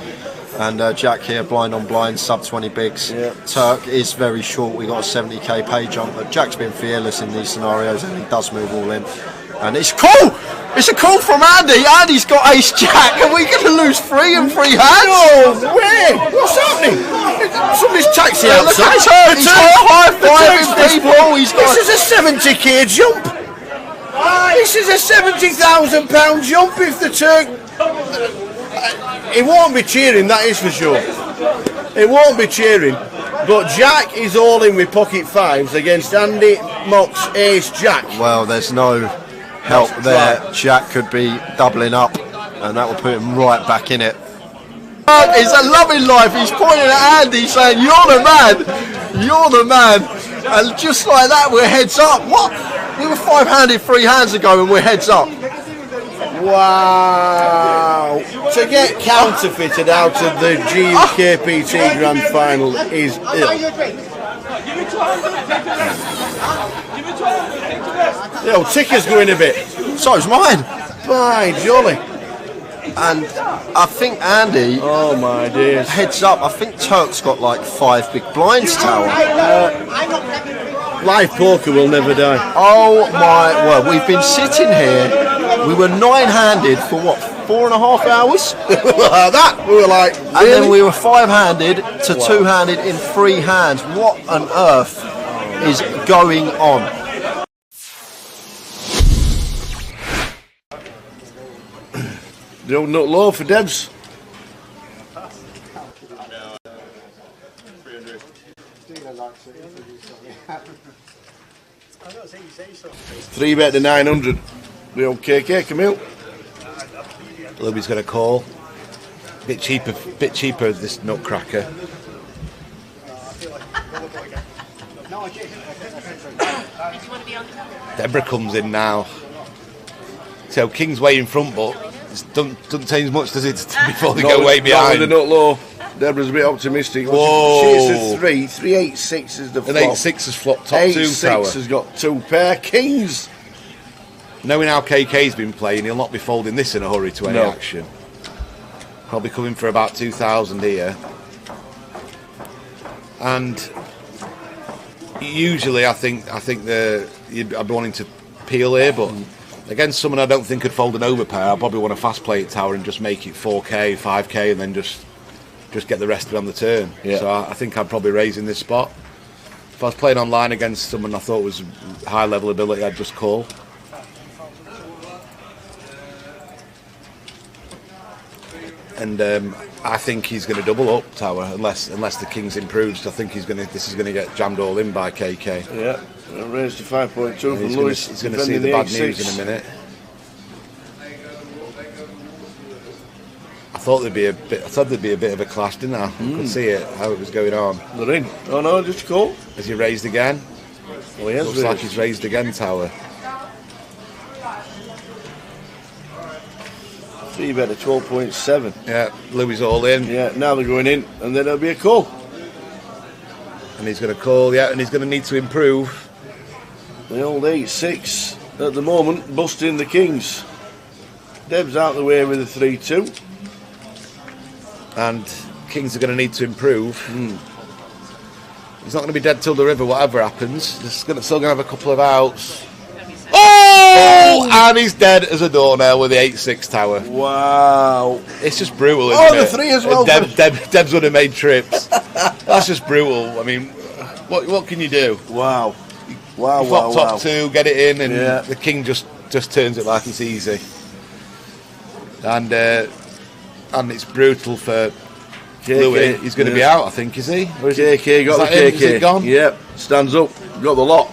Q: And Jack here, blind on blind, sub 20 bigs.
M: Yeah.
Q: Turk is very short. We got a 70k pay jump, but Jack's been fearless in these scenarios, and he does move all in. And it's cool. It's a call from Andy. Andy's got ace jack. Are we going to lose 3 and 3 hands?
M: No way! What's happening? Somebody's taxi outside.
Q: He's high-fiving people.
M: This is a 70k jump. This is a £70,000 jump if the Turk. He won't be cheering, that is for sure. He won't be cheering. But Jack is all in with pocket 5s against Andy Mock's ace jack.
Q: Well, there's no help there. Jack could be doubling up, and that will put him right back in it. It's a loving life. He's pointing at Andy, saying, "You're the man. You're the man." And just like that, we're heads up. What? We were 5-handed 3 hands ago, and we're heads up.
M: Wow! To get counterfeited out of the GUKPT Grand Final is ill. Yo, ticker's going a bit.
Q: So's mine.
M: By jolly.
Q: And I think Andy,
M: oh my days,
Q: heads up. I think Turk's got like 5 big blinds, Tower.
M: Live poker will never die.
Q: Oh my word, we've been sitting here. We were 9-handed for what, 4.5 hours?
M: Like that. We were like, really?
Q: And then we were 5-handed to 2-handed in 3 hands. What on earth is going on?
M: The old nut low for Debs. Three bet to 900. The old KK, Camille.
J: Louis got a call. Bit cheaper this nutcracker. Deborah comes in now. So King's way in front, but it doesn't change much, does it, before they go way behind?
M: Not with the nut low. Deborah's a bit optimistic.
J: Whoa.
M: She's a 3. 3-8-6 is the flop.
J: An 8-6 has flopped top 2 tower.
M: 8-6 has got 2 pair. Kings.
J: Knowing how KK's been playing, he'll not be folding this in a hurry to any action. Probably coming for about 2,000 here. And usually I think I'd be wanting to peel here, but against someone I don't think could fold an overpair, I'll probably want to fast play it tower and just make it 4k, 5k, and then just get the rest of it on the turn.
M: Yeah.
J: So I think I'd probably raise in this spot. If I was playing online against someone I thought was high level ability, I'd just call. And I think he's going to double up tower unless the King's improves. I think this is going to get jammed all in by KK.
M: Yeah, raised to 5.2 from Lewis.
J: He's going to see the bad news in a minute. I thought there'd be a bit of a clash, didn't I? I could see it, how it was going on.
M: They're in. Oh no, just a call.
J: Has he raised again?
M: Oh, he has.
J: Looks like he's raised again, tower.
M: 3 bet at 12.7.
J: Yeah, Louis all in.
M: Yeah, now they're going in, and then there'll be a call.
J: And he's going to call, yeah, and he's going to need to improve.
M: The old 8-6 at the moment, busting the Kings. Deb's out the way with a 3-2.
J: And Kings are going to need to improve. He's not going to be dead till the river, whatever happens. He's still going to have a couple of outs. Oh! And he's dead as a doornail with the 8-6 tower.
M: Wow.
J: It's just brutal, isn't it?
M: The 3 as well.
J: Deb's would have made trips. That's just brutal. I mean, what can you do?
M: Wow.
J: You flop top 2, get it in, and the King just turns it like it's easy. And it's brutal for Louis. He's going to be out, I think, is he?
M: Or is KK got the KK?
J: Is it gone?
M: Yep, stands up, got the lot.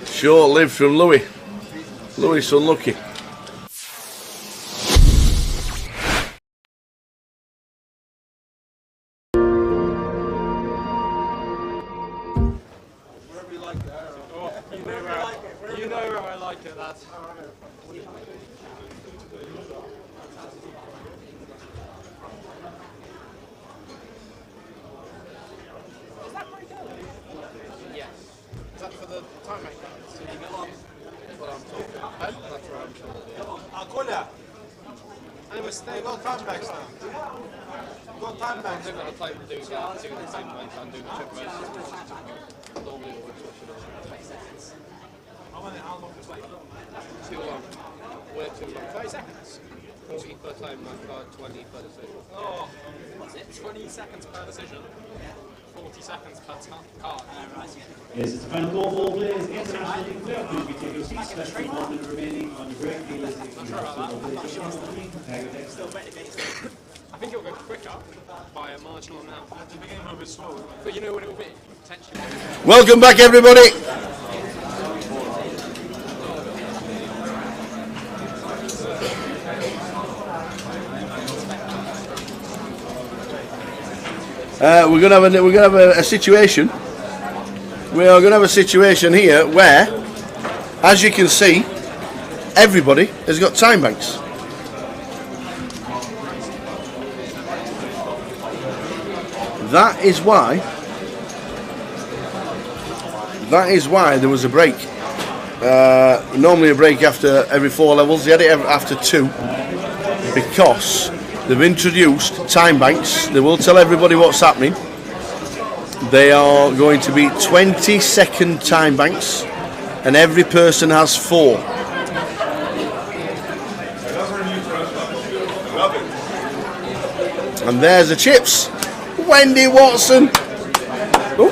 M: Short lived from Louis. Louis unlucky.
I: You know how I like it, lads.
R: كلها. أنا بس they got time banks now. Got time banks.
K: They've got a time to do that, doing the same banks and doing the trick versus normally it works 20 seconds.
R: How long is it?
K: Too long. Way too long. 30 seconds. 40 per time card, 20 per decision.
R: Oh, what's it? 20 seconds per decision. 40 seconds per card.
N: Yes, it's a final call for all players. International playoff will be taking seats. Special 1 minute remaining on the break.
I: I think it'll go quicker by a marginal amount. At the beginning, a bit slow. But you know what it will be? Potentially.
B: Welcome back, everybody. We're going to have a situation. We are going to have a situation here where, as you can see, everybody has got time banks. That is why there was a break. Normally a break after every 4 levels. They had it after 2 because they've introduced time banks. They will tell everybody what's happening. They are going to be 20-second time banks, and every person has 4. And there's the chips. Wendy Watson. Oh.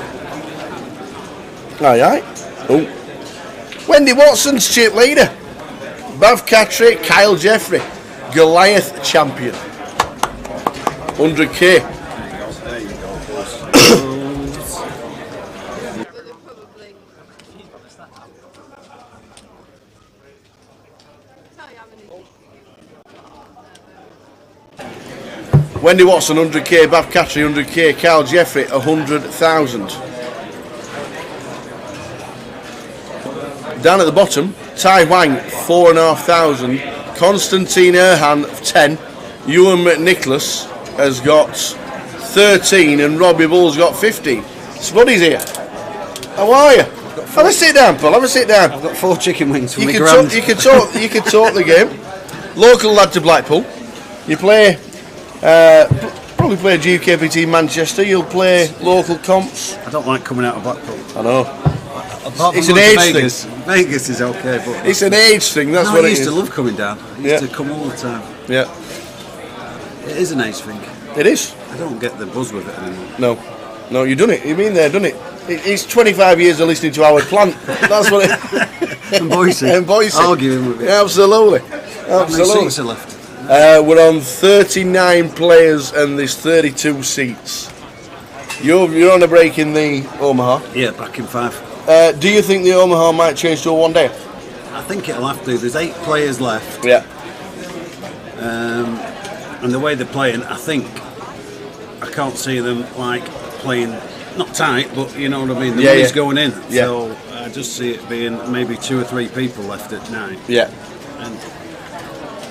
B: Aye. Oh. Wendy Watson's chip leader. Bav Catry, Kyle Jeffrey. Goliath champion. 100k. Wendy Watson 100k, Bav Catry 100k, Kyle Jeffrey 100,000. Down at the bottom, Tai Wang 4,500, Constantine Erhan 10, Ewan McNicholas has got 13, and Robbie Bull's got 15. Spuddy's here. How are you? Have a sit down, Paul. Have a sit down.
G: I've got 4 chicken wings for
B: you
G: my
B: can
G: grand.
B: talk, you can talk the game. Local lad to Blackpool. You play. Probably play GUKPT Manchester. You'll play local comps.
G: I don't like coming out of Blackpool.
B: I know.
G: It's an age thing. Vegas is okay, but
B: it's an age thing. That's
G: no,
B: what
G: I
B: it is.
G: used to love coming down. I used to come all the time.
B: Yeah.
G: It is an age thing.
B: It is.
G: I don't get the buzz with it anymore.
B: No, you've done it. You've been there, done it. It's 25 years of listening to our plant. That's what it.
G: And Boise.
B: And Boise.
G: Arguing with it.
B: Absolutely.
G: How many seats are left?
B: We're on 39 players and there's 32 seats. You're on a break in the Omaha.
G: Yeah, back in 5.
B: Do you think the Omaha might change to a 1 day?
G: I think it'll have to. There's 8 players left.
B: Yeah.
G: And the way they're playing, I can't see them like playing not tight, but you know what I mean. The money's going in.
B: Yeah.
G: So I just see it being maybe 2 or 3 people left at night.
B: Yeah.
G: And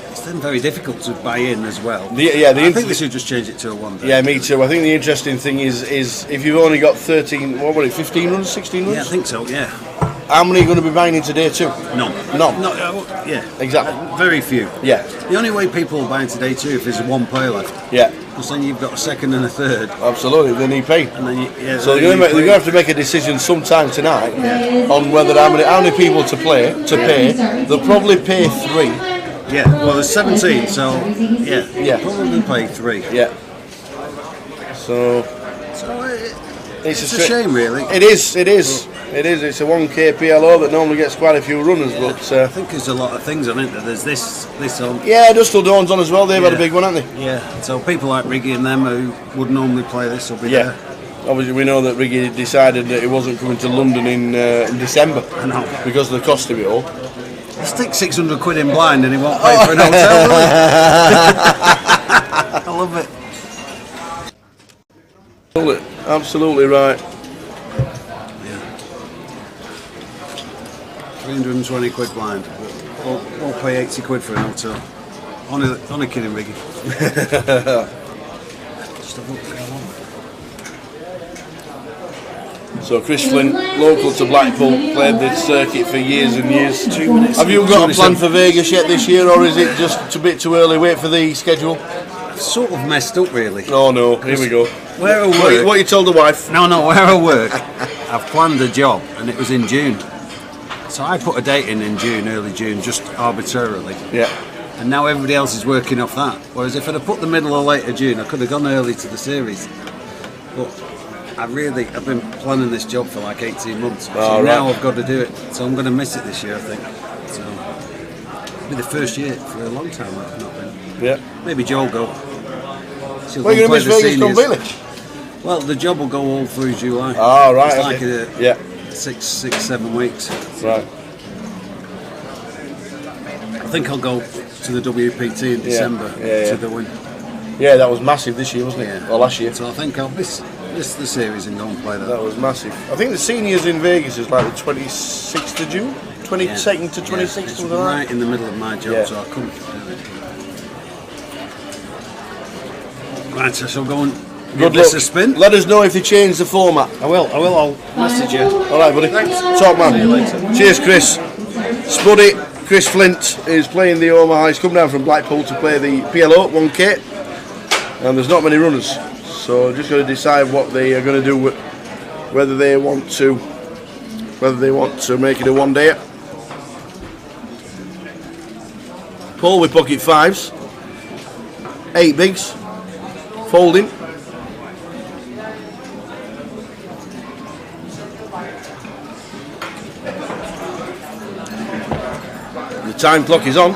G: it's then very difficult to buy in as well. I think they should just change it to a 1 day.
B: Yeah, me too. I think the interesting thing is if you've only got 13, what were it, 15 runs, 16 runs?
G: Yeah, I think so, yeah.
B: How many are going to be buying into day 2?
G: None. Yeah.
B: Exactly.
G: Very few.
B: Yeah.
G: The only way people will buy into day 2 if there's 1 player left.
B: Yeah.
G: Because then you've got a second and a third.
B: Absolutely, they need pay.
G: And then
B: so they're going to have to make a decision sometime tonight on whether how many people to pay. They'll probably pay 3.
G: Yeah, well there's 17, so yeah, probably pay 3.
B: Yeah. So
G: it's a shame, really.
B: It is. It's a 1k PLO that normally gets quite a few runners, but
G: I think there's a lot of things on it. There's this on.
B: Yeah, Dustle Dawn's on as well. They've had a big one, haven't they?
G: Yeah. So people like Riggy and them who would normally play this will be there.
B: Obviously, we know that Riggy decided that he wasn't coming to London in December because of the cost of it all.
G: He'll stick 600 quid in blind and he won't pay for an hotel, will he? I love it.
B: Absolutely right.
G: 320 quid blind. We'll pay 80 quid for an hotel. Only kidding, Riggy. Just have a look at
M: So Chris Flint, local to Blackpool, played this circuit for years and years.
G: 2 minutes.
M: Have you got a plan for Vegas yet this year, or is it just a bit too early? Wait for the schedule.
G: Sort of messed up, really.
M: Oh no, here we go.
G: Where I work,
M: what you told the wife?
G: No, where I work, I've planned a job, and it was in June. So I put a date in June, early June, just arbitrarily.
M: Yeah.
G: And now everybody else is working off that. Whereas if I'd have put the middle or later June, I could have gone early to the series. But I've been planning this job for like 18 months. So now I've got to do it. So I'm going to miss it this year, I think. So it'll be the first year for a long time I've not been.
M: Yeah.
G: Maybe Joe will go.
M: Well, you're going to miss Vegas completely?
G: Well, the job will go all through July.
M: Oh, right.
G: It's like 6-7 weeks.
M: Right.
G: I think I'll go to the WPT in December to the win.
M: Yeah, that was massive this year, wasn't it?
G: Yeah.
M: Or last year.
G: So I think I'll miss the series and go and play that.
M: That was massive. I think the seniors in Vegas is like the 26th of June? 22nd to 26th,
G: it's
M: something like
G: right in the middle of my job, so I couldn't do it. Right, so I shall go and give this a spin.
M: Let us know if they change the format.
G: I will, I'll message you.
M: Alright, buddy. Thanks. Top man.
G: See you later.
M: Cheers, Chris. Spuddy, Chris Flint is playing the Omaha. He's come down from Blackpool to play the PLO 1K. And there's not many runners. So just got to decide what they are going to do, whether they want to make it a one-day. Paul with pocket fives. 8 bigs. Folding. The time clock is on.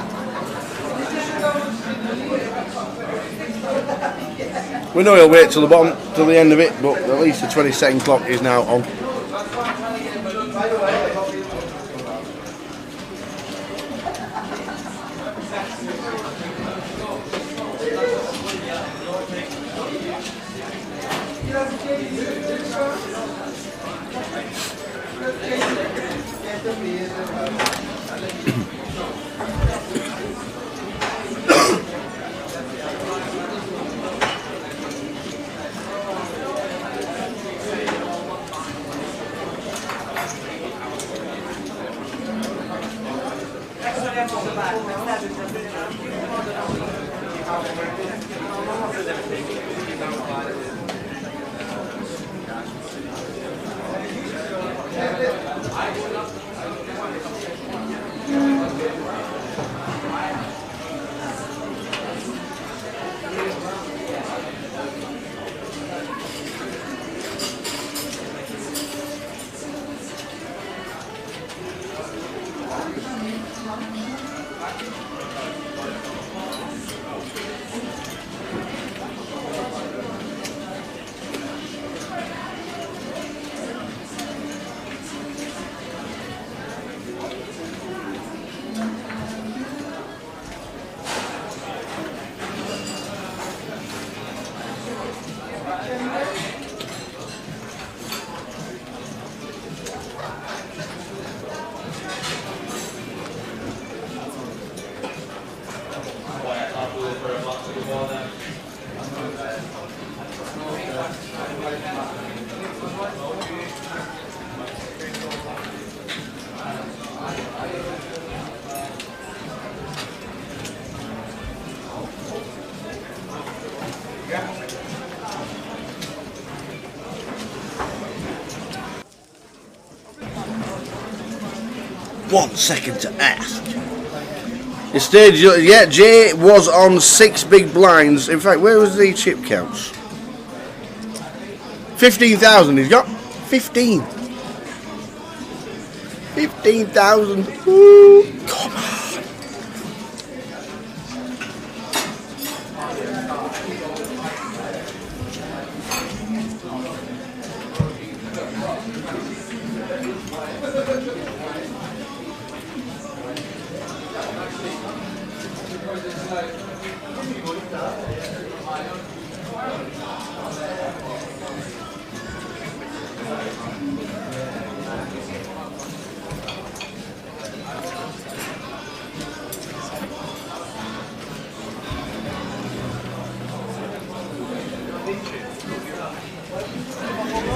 M: We know he'll wait till the bottom, till the end of it, but at least the 20-second clock is now on. One second to ask. The stage, yeah, Jay was on 6 big blinds. In fact, where was the chip counts? 15,000 he's got. 15. 15,000. Come on.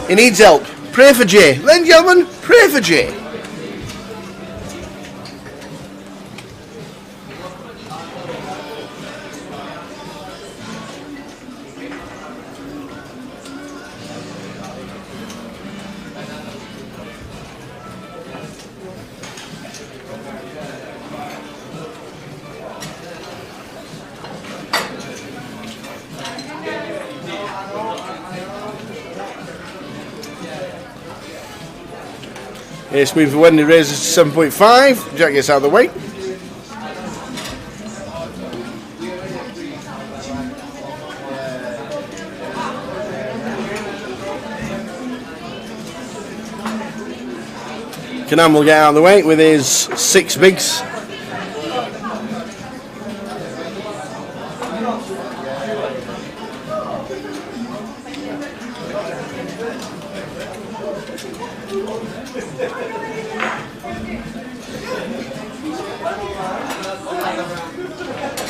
M: He needs help.
B: Pray for Jay. Ladies and gentlemen, pray for Jay. Ace move for Wendy raises to 7.5. Jack gets out of the way. Canam will get out of the way with his 6 bigs.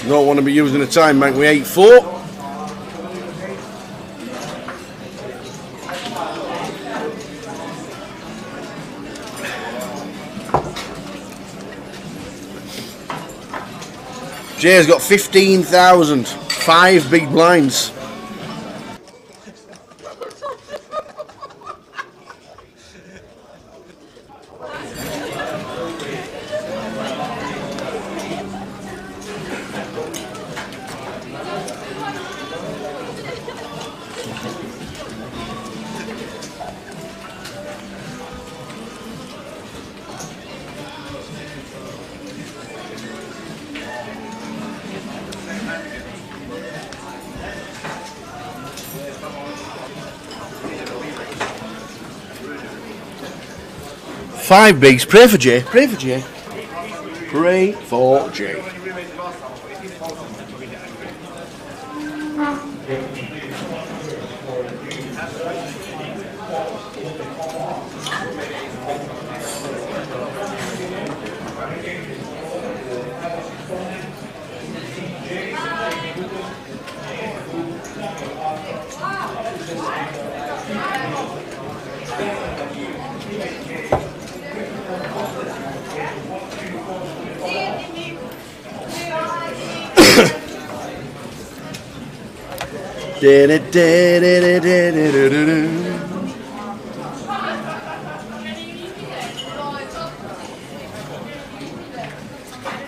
B: Don't want to be using a time bank with 8-4. Jay's got 15,000, 5 big blinds. Five bigs. Pray for Jay. Pray for Jay. Pray for Jay.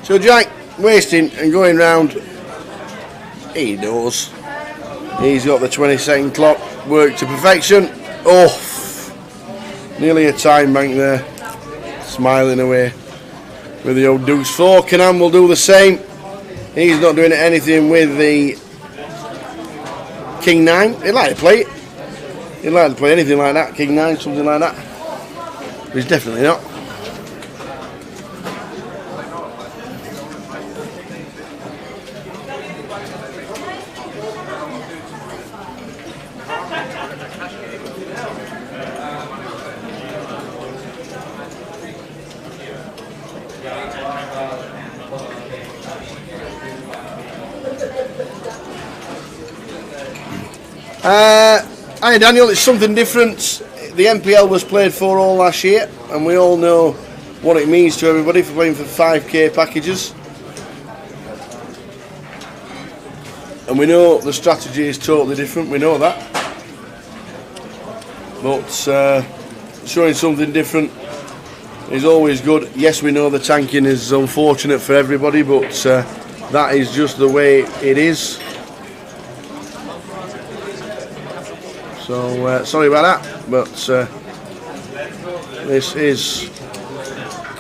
B: So Jack wasting and going round, he knows. He's got the 20-second clock worked to perfection. Oh, nearly a time bank there. Smiling away with the old deuce 4. Canam will do the same. He's not doing anything with the King 9. He'd like to play it. He'd like to play anything like that. King 9, something like that. But he's definitely not. Hi Daniel, it's something different. The NPL was played for all last year, and we all know what it means to everybody for playing for 5k packages. And we know the strategy is totally different, we know that. But showing something different is always good. Yes, we know the tanking is unfortunate for everybody, but that is just the way it is. So sorry about that, but this is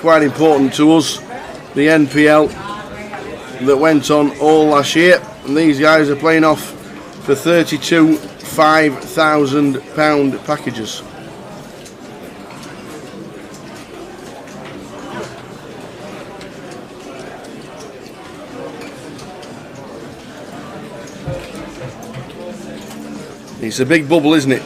B: quite important to us. The NPL that went on all last year, and these guys are playing off for 32 £5,000 packages. It's a big bubble, isn't it?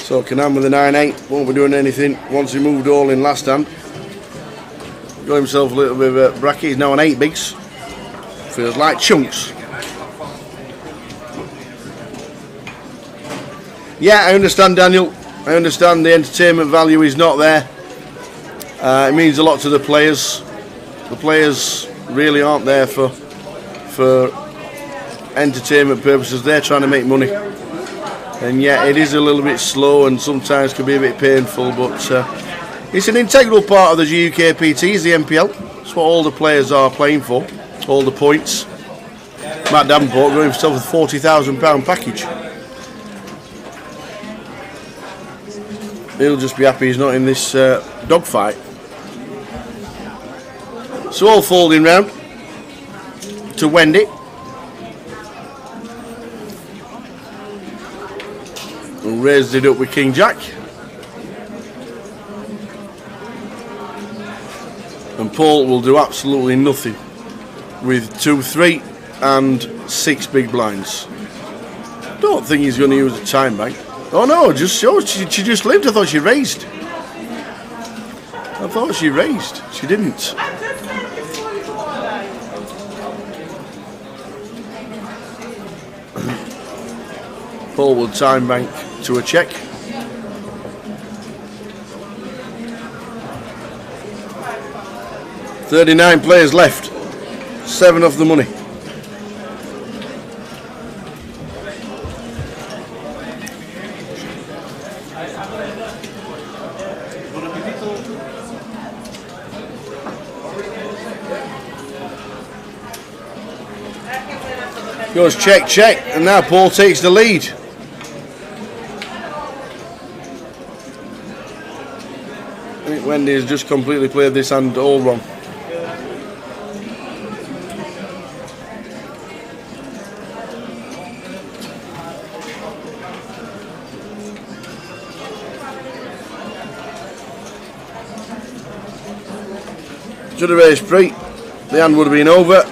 B: So Canan with the 9-8, won't be doing anything once he moved all in last hand. Got himself a little bit of a bracket, he's now on 8 bigs. Feels like chunks. Yeah, I understand, Daniel. I understand the entertainment value is not there. It means a lot to the players. The players really aren't there for entertainment purposes. They're trying to make money. And yeah, it is a little bit slow and sometimes can be a bit painful, but it's an integral part of the GUKPT, is the MPL. That's what all the players are playing for, all the points. Matt Davenport got himself a £40,000 package. He'll just be happy he's not in this dogfight. So all folding round to Wendy. And raised it up with King Jack. And Paul will do absolutely nothing with 2, 3 and 6 big blinds. Don't think he's going to use a time bank. Oh no, just so she just lived. I thought she raised. I thought she raised. She didn't. Paul will time bank to a check. $39 players left. 7 off the money. Goes check, check, and now Paul takes the lead. I think Wendy has just completely played this hand all wrong. Should have raised 3, the hand would have been over.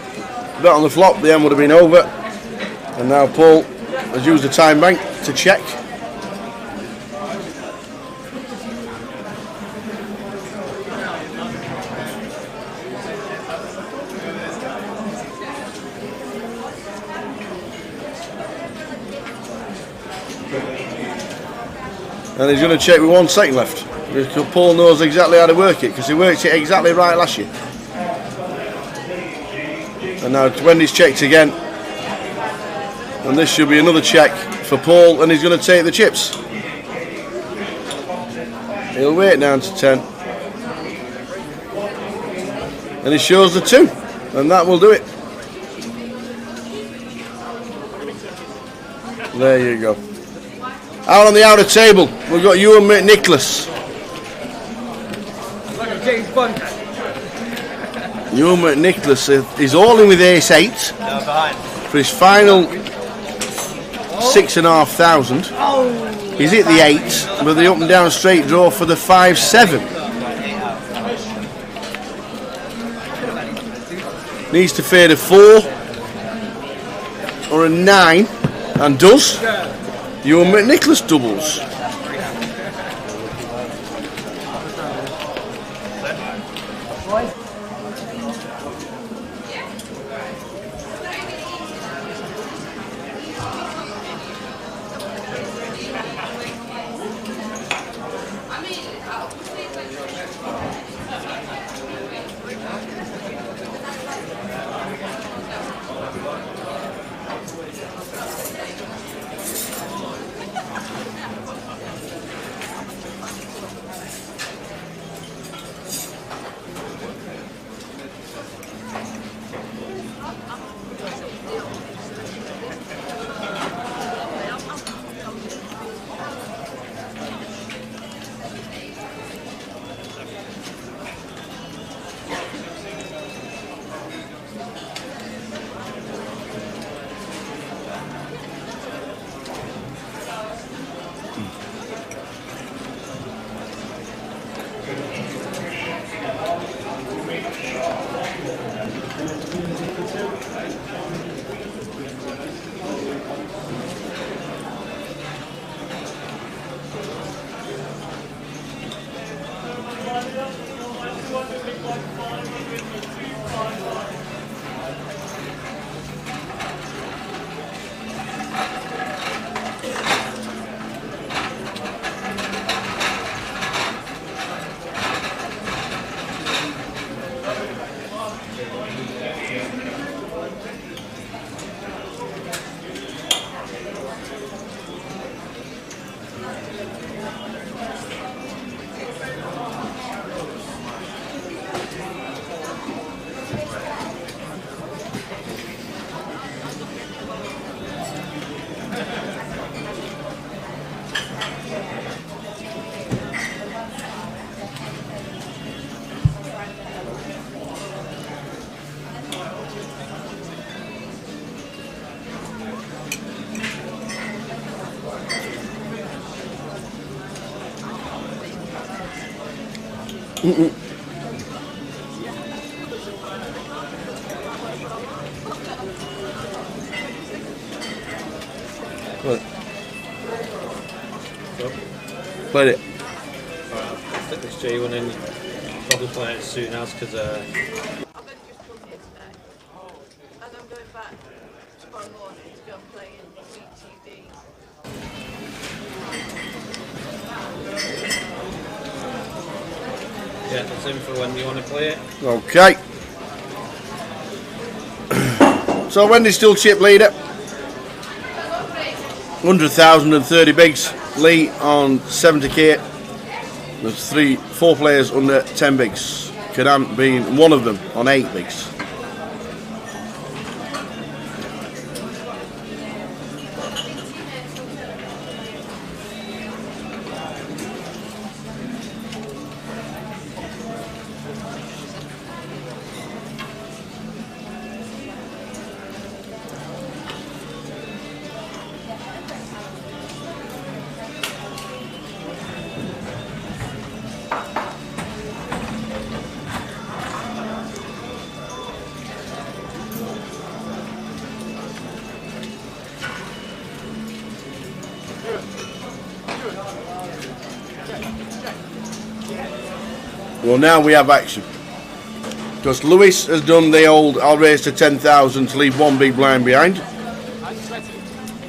B: Bet on the flop, the hand would have been over. And now Paul has used the time bank to check. And he's going to check with 1 second left. Because Paul knows exactly how to work it, because he worked it exactly right last year. And now Wendy's checked again. And this should be another check for Paul, and he's going to take the chips. He'll wait down to 10. And he shows the 2. And that will do it. There you go. Out on the outer table, we've got Ewan McNicholas.
P: Like a James Bond.
B: Ewan McNicholas is all in with ace-8 for his final 6,500. He's hit the 8 with the up and down straight draw for the 5-7. Needs to fade a 4 or a 9 and does. Ewan McNicholas doubles.
M: Played it.
F: Alright, I'll stick this G1 in. Probably play it as soon as, because yeah, that's in for when you want to play it.
M: Okay. So Wendy's still chip leader. 100,030 bigs. Lee on 70k. There's 4 players under 10 bigs. Kadan being one of them on 8 bigs. Well, now we have action. Because Lewis has done the old I'll raise to 10,000 to leave 1 big blind behind.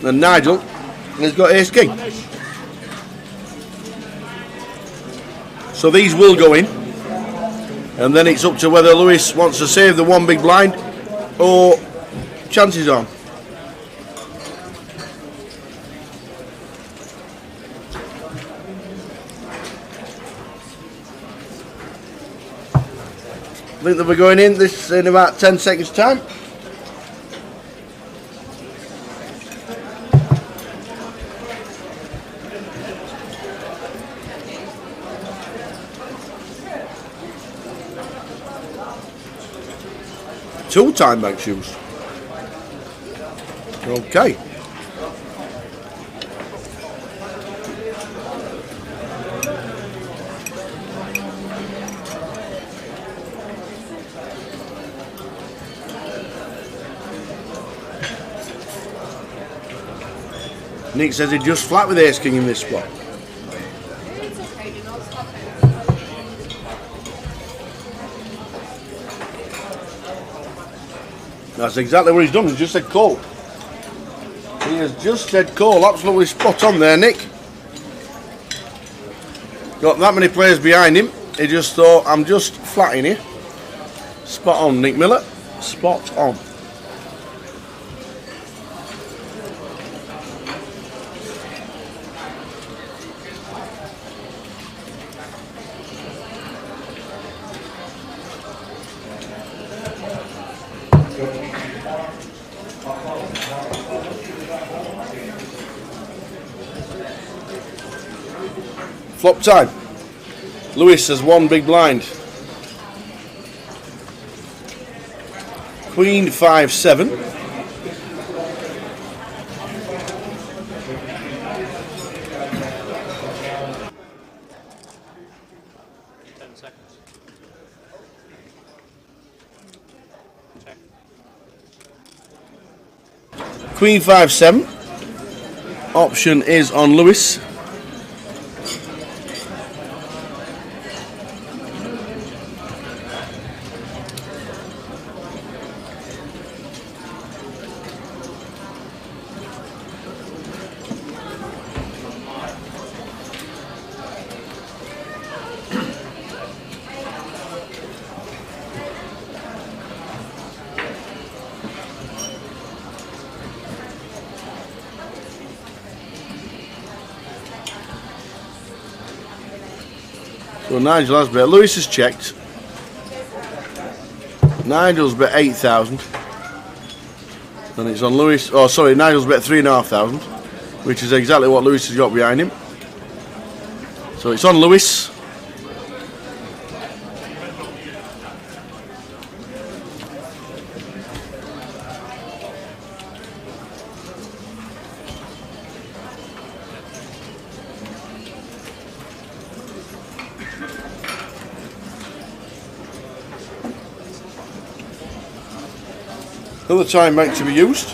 M: And Nigel has got ace king. So these will go in. And then it's up to whether Lewis wants to save the 1 big blind or chances on. I think that we're going in this in about 10 seconds time. Two time bank shoes. Okay. Nick says he's just flat with ace king in this spot. That's exactly what he's done. He's just said call. He has just said call. Absolutely spot on there, Nick. Got that many players behind him. He just thought, I'm just flat in here. Spot on, Nick Miller. Spot on. Flop time. Lewis has 1 big blind. Queen 5-7. Queen 5-7. Option is on Lewis. So Nigel has bet. Lewis has checked. Nigel's bet 8,000. And it's on Lewis. Oh, sorry, Nigel's bet 3,500, which is exactly what Lewis has got behind him. So it's on Lewis. Another time bank to be used.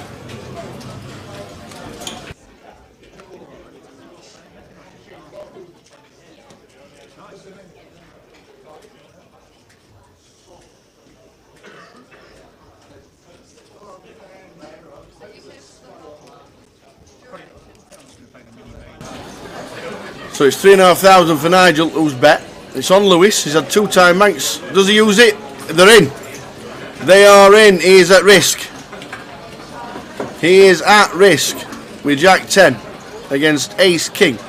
M: So it's 3,500 for Nigel, who's bet. It's on Lewis. He's had 2 time banks. Does he use it? They're in. They are in. He is at risk. He is at risk with Jack 10 against Ace King.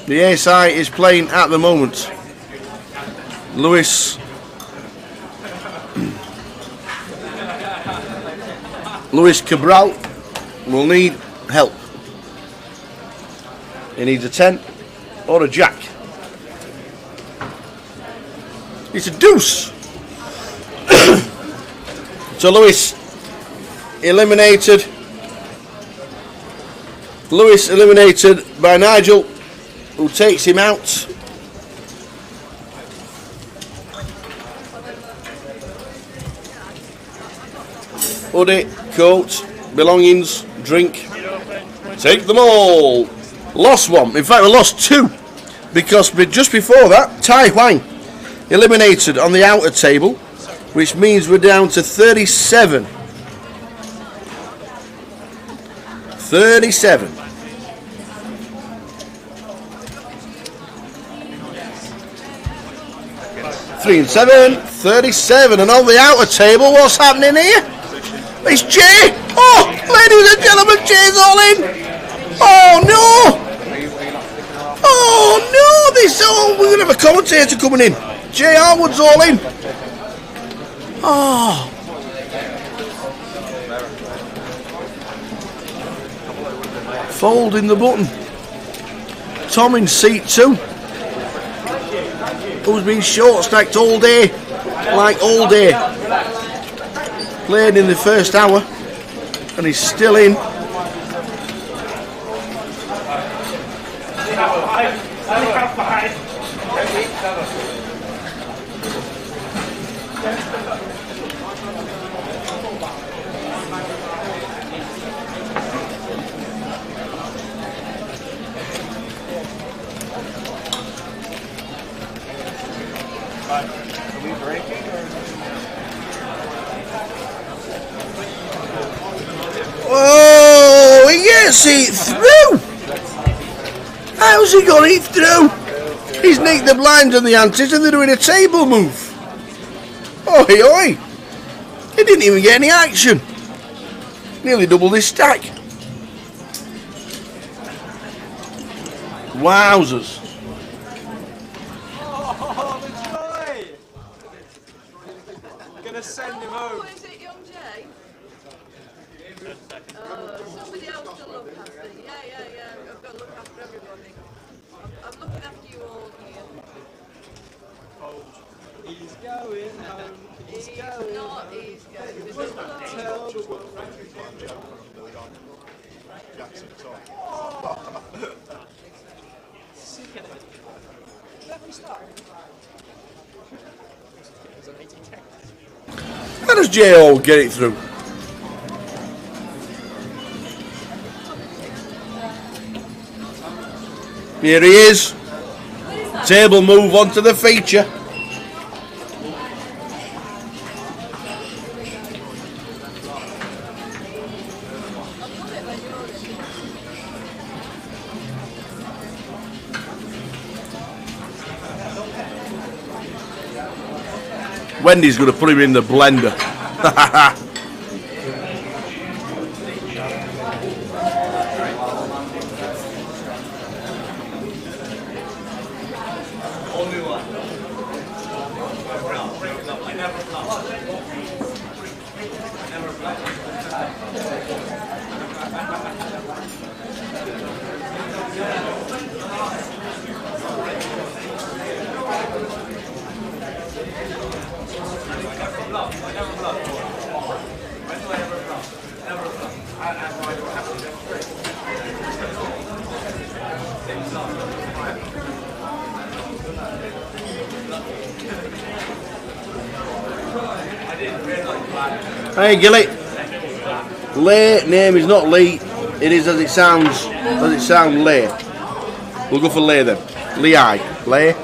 M: The ace high is playing at the moment. Lewis Cabral will need help. He needs a 10 or a jack. It's a deuce. So Lewis eliminated. Lewis eliminated by Nigel, who takes him out. Hoodie, coat, belongings, drink. Take them all. Lost one. In fact, we lost 2 because just before that, Tai Huang eliminated on the outer table, which means we're down to 37. 37. Three and 7, 37, and on the outer table, what's happening here? It's Jay. Oh, ladies and gentlemen, Jay's all in. Oh no! Oh no! We're gonna have a commentator coming in. Jay Harwood's all in. Oh. Folding the button. Tom in seat 2. Who's been short stacked all day, like all day. Played in the first hour, and he's still in. Oh, he gets it through. How's he got it through? He's nicked the blinds and the antes and they're doing a table move. Oi, oi. He didn't even get any action. Nearly doubled his stack. Wowzers.
I: Oh, the joy! Gonna send him home.
H: Is it young Jay? Somebody else to look after. Yeah. I've got to look after everybody. I'm looking after you all here.
I: He's going home. He's going.
H: Not he's going.
I: Tell the world.
M: How does J.O. get it through? Here he is. Table move onto the feature. Wendy's going to put him in the blender. Hey Gilly. Lay name is not Lee. It is as it sounds. As it sounds, Lay. We'll go for Lay then. Lee I. Lay.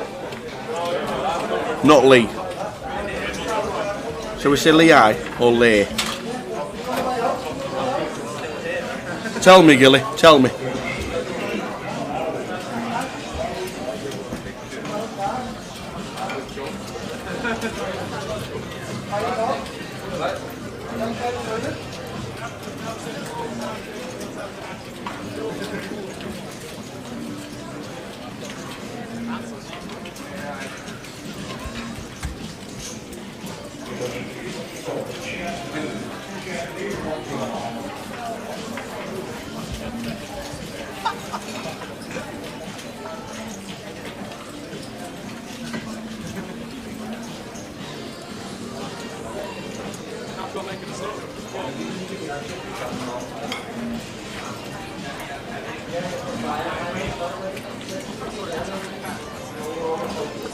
M: Not Lee. Shall we say Lee I or Lay? Tell me, Gilly. Tell me.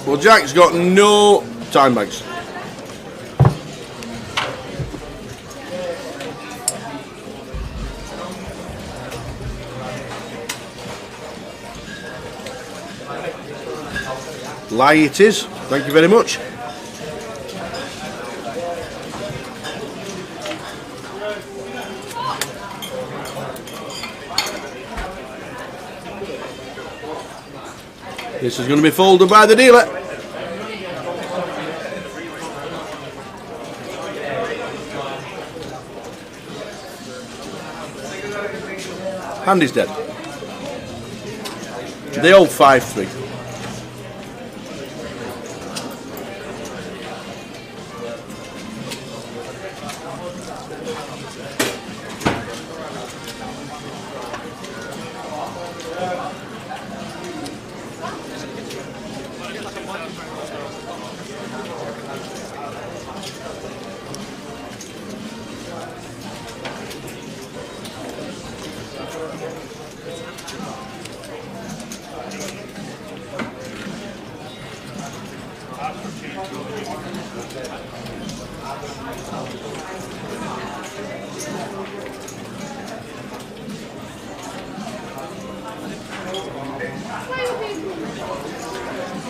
M: Well, Jack's got no time bags. Lie it is. Thank you very much. This is going to be folded by the dealer. Hand is dead. The old 5-3.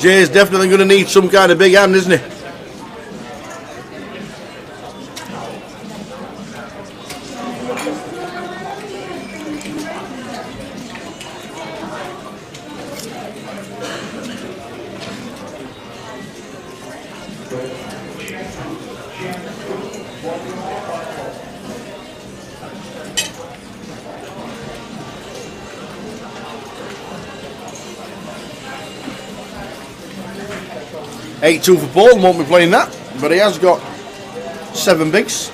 M: Jay's definitely going to need some kind of big hand, isn't he? $8-2 for Paul, won't be playing that, but he has got 7 bigs.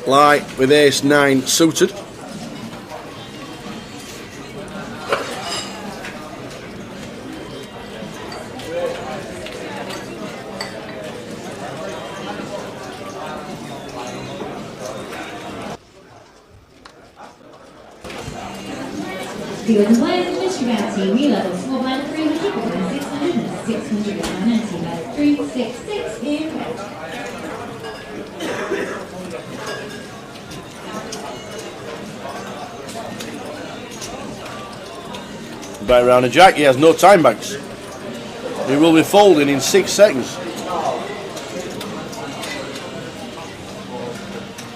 M: Lie with ace-9 suited.
S: Field and Wales, Mr. Bounty, re-level, small blind 300, between 600 and 600 with 190 by 366 in red.
M: Back round to Jack, he has no time bags. He will be folding in 6 seconds.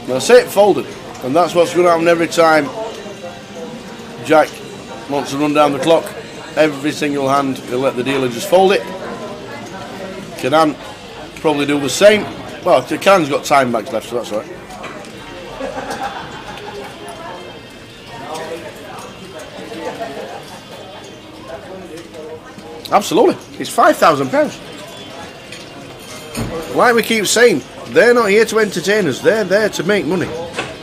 M: That's it, folded. And that's what's going to happen every time Jack wants to run down the clock. Every single hand, he'll let the dealer just fold it. Canan probably do the same. Well, Canan's got time bags left, so that's all right. Absolutely, it's £5,000. Like we keep saying, they're not here to entertain us, they're there to make money.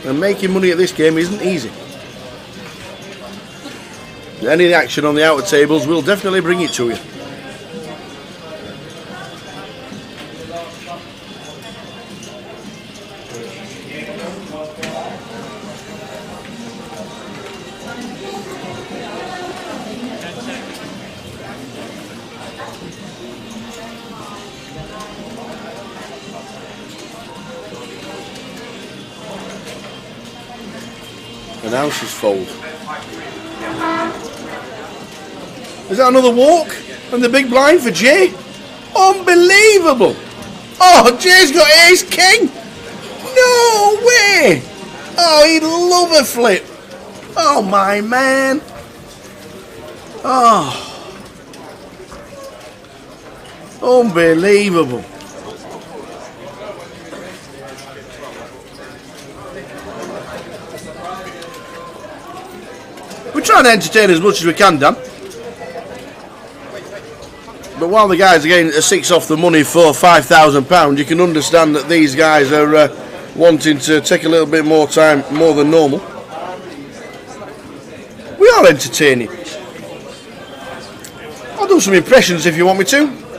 M: And making money at this game isn't easy. Any action on the outer tables, we'll definitely bring it to you. Announcer's fold. Is that another walk? And the big blind for Jay? Unbelievable! Oh, Jay's got ace king! No way! Oh, he'd love a flip. Oh, my man. Oh. Unbelievable. We're trying to entertain as much as we can, Dan. But while the guys are getting a 6 off the money for £5,000, you can understand that these guys are wanting to take a little bit more time, more than normal. We are entertaining. I'll do some impressions if you want me to.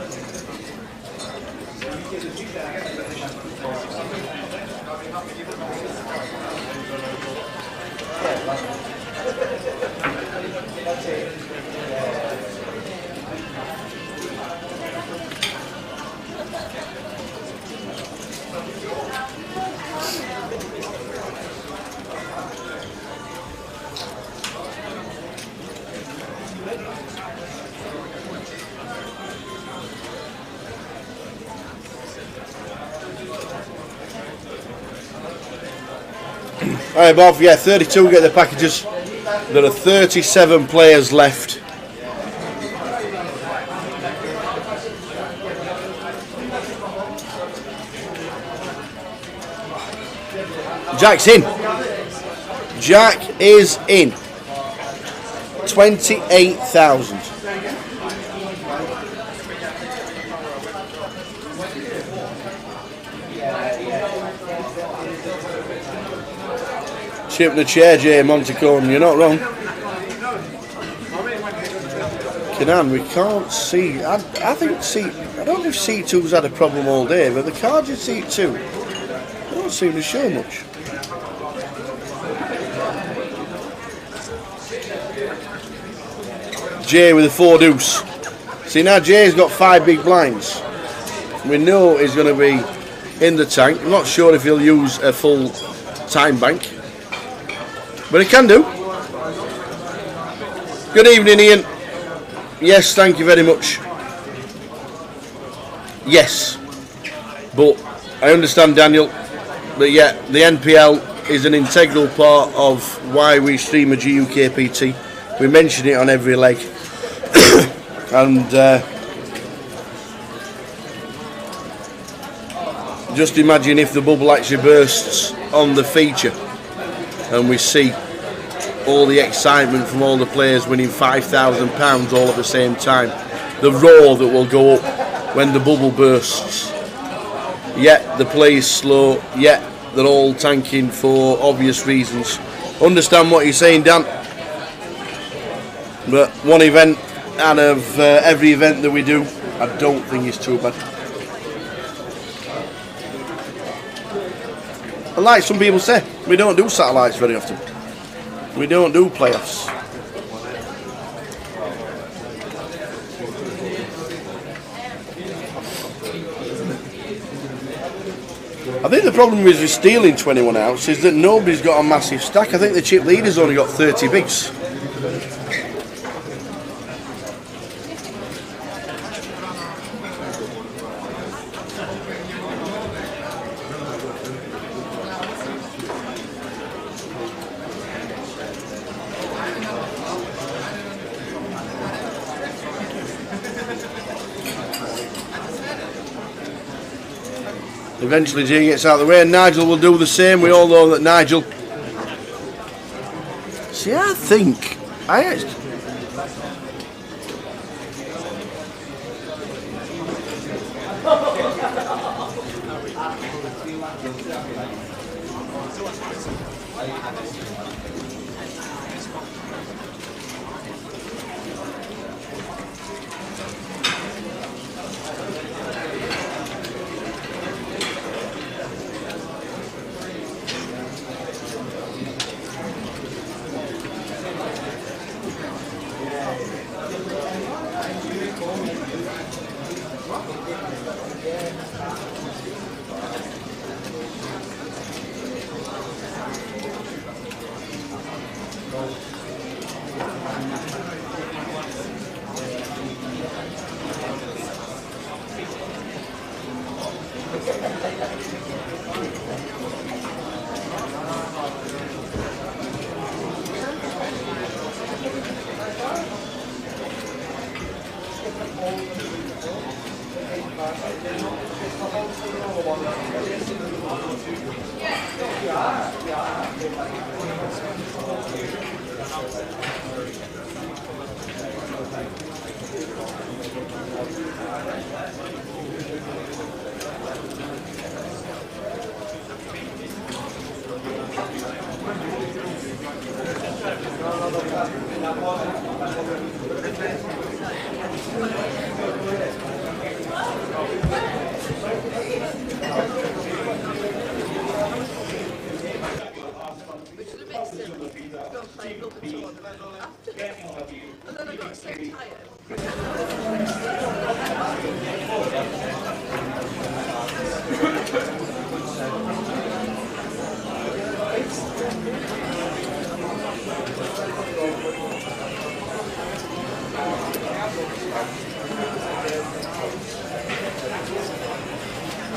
M: Alright, Bob, yeah, 32 get the packages. There are 37 players left. Jack's in. Jack is in. 28,000. Chip the chair, Jay Montecone, you're not wrong. Kenan, we can't see. I think I don't know if C2's had a problem all day, but the cards in C2 don't seem to show much. Jay with a 4 deuce. See, now Jay's got 5 big blinds. We know he's going to be in the tank. I'm not sure if he'll use a full time bank, but he can do. Good evening, Ian. Yes, thank you very much. Yes, but I understand, Daniel. But yeah, the NPL is an integral part of why we stream a GUKPT. We mention it on every leg. And just imagine if the bubble actually bursts on the feature and we see all the excitement from all the players winning £5,000 all at the same time. The roar that will go up when the bubble bursts. Yet the play is slow, yet they're all tanking for obvious reasons. Understand what you're saying, Dan. But one event out of every event that we do, I don't think it's too bad. And like some people say, we don't do satellites very often. We don't do playoffs. I think the problem with stealing 21 outs is that nobody's got a massive stack. I think the chip leader's only got 30 bigs. Eventually Jay gets out of the way and Nigel will do the same. We all know that Nigel... See, I think...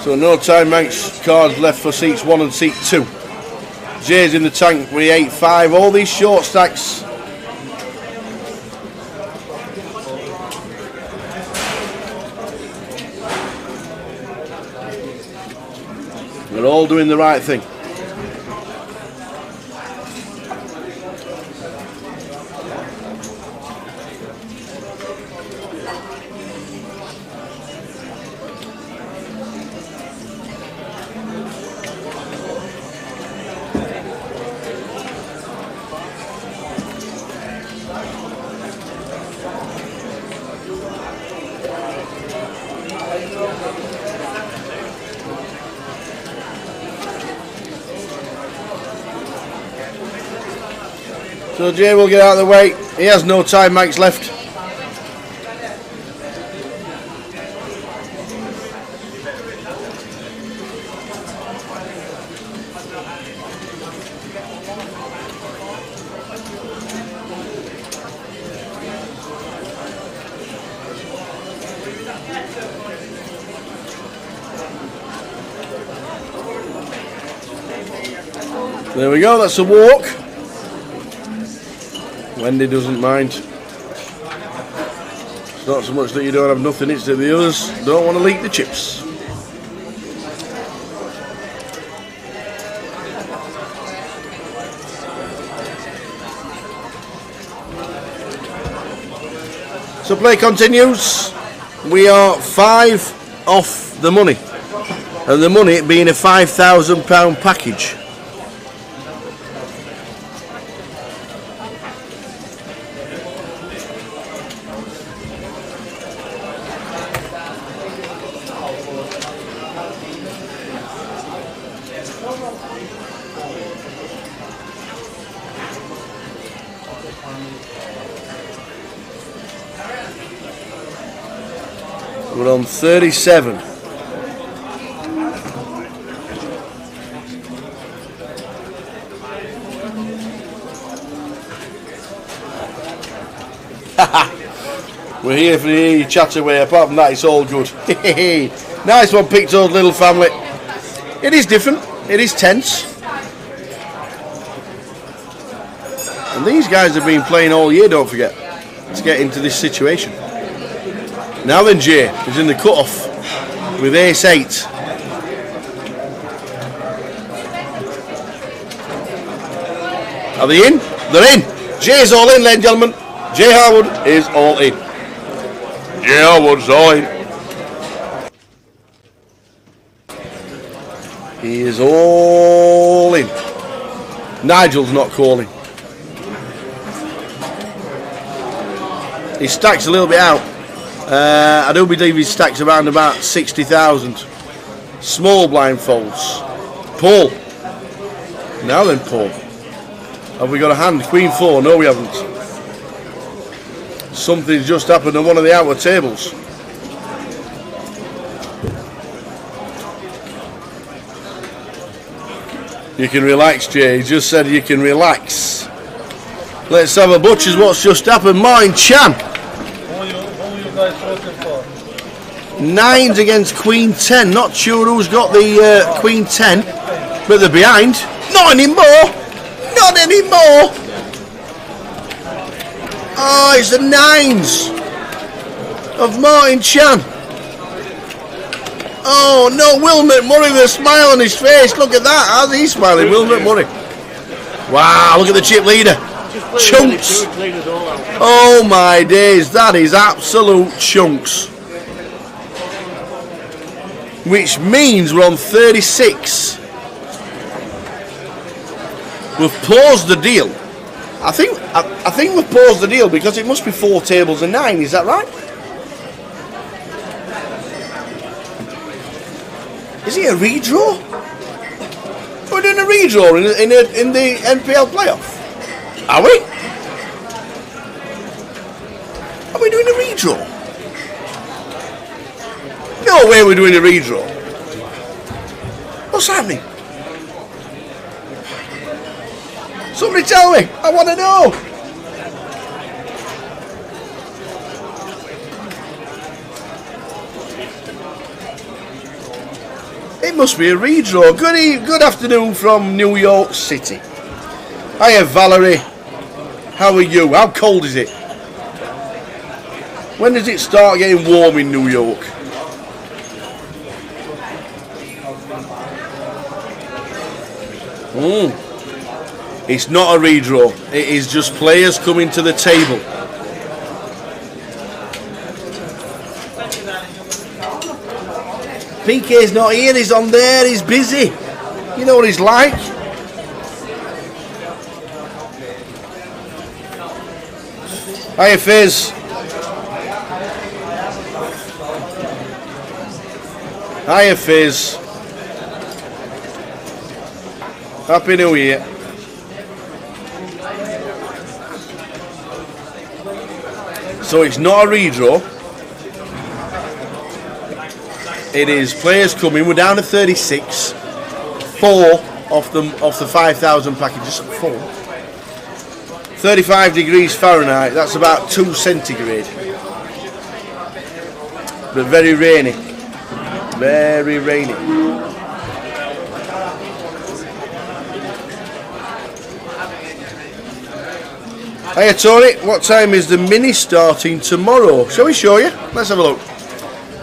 B: So no time banks cards left for seats 1 and seat 2. Jay's in the tank with 8-5. All these short stacks. We're all doing the right thing. So Jay will get out of the way. He has no time banks left. There we go, that's a walk. Wendy doesn't mind. It's not so much that you don't have nothing, it's that the others don't want to leak the chips. So play continues. We are 5 off the money, and the money being a £5,000 package. We're on 37. We're here for the chat away. Apart from that, it's all good. Nice one, Picto's little family. It is different. It is tense. And these guys have been playing all year, don't forget, to get into this situation. Now then, Jay is in the cut-off with ace-8. Are they in? They're in. Jay's all in, ladies and gentlemen. Jay Harwood is all in. Jay Harwood's all in. He is all in. Nigel's not calling. His stack's a little bit out. I do believe his stack's around about 60,000. Small blindfolds. Paul. Now then, Paul. Have we got a hand? Queen 4? No, we haven't. Something's just happened on one of the outer tables. You can relax, Jay. He just said you can relax. Let's have a butcher's what's just happened. Mine, Chan.
T: Who are you guys voting for?
M: Nines against Queen 10. Not sure who's got the Queen 10, but they're behind. Not anymore. Not anymore. Oh, it's the nines of Martin Chan. Oh no, Wilmot Murray with a smile on his face. Look at that. How's he smiling? Wilmot Murray. Wow, look at the chip leader. Chunks. Oh my days, that is absolute chunks. Which means we're on 36. We've paused the deal. I think we've paused the deal because it must be 4 tables and 9. Is that right? Is it a redraw? We're doing a redraw in the NPL playoff. Are we? Are we doing a redraw? No way we're doing a redraw. What's happening? Somebody tell me. I want to know. It must be a redraw. Good afternoon from New York City. Hiya, Valerie. How are you? How cold is it? When does it start getting warm in New York? It's not a redraw. It is just players coming to the table. PK's not here, he's on there, he's busy. You know what he's like. Hiya, Fizz. Hiya, Fizz. Happy New Year. So it's not a redraw. It is players coming. We're down to 36. 4 off the 5,000 packages. 4. 35 degrees Fahrenheit. That's about 2 centigrade. But very rainy. Very rainy. Hiya, Tony. What time is the mini starting tomorrow? Shall we show you? Let's have a look.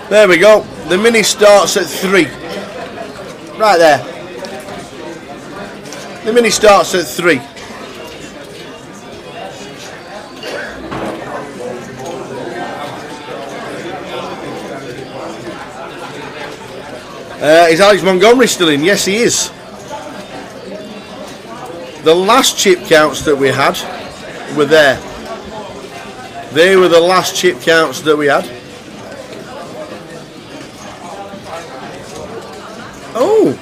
M: There we go. The mini starts at 3. Right there. The mini starts at 3. Is Alex Montgomery still in? Yes, he is. The last chip counts that we had were there. They were the last chip counts that we had. Oh,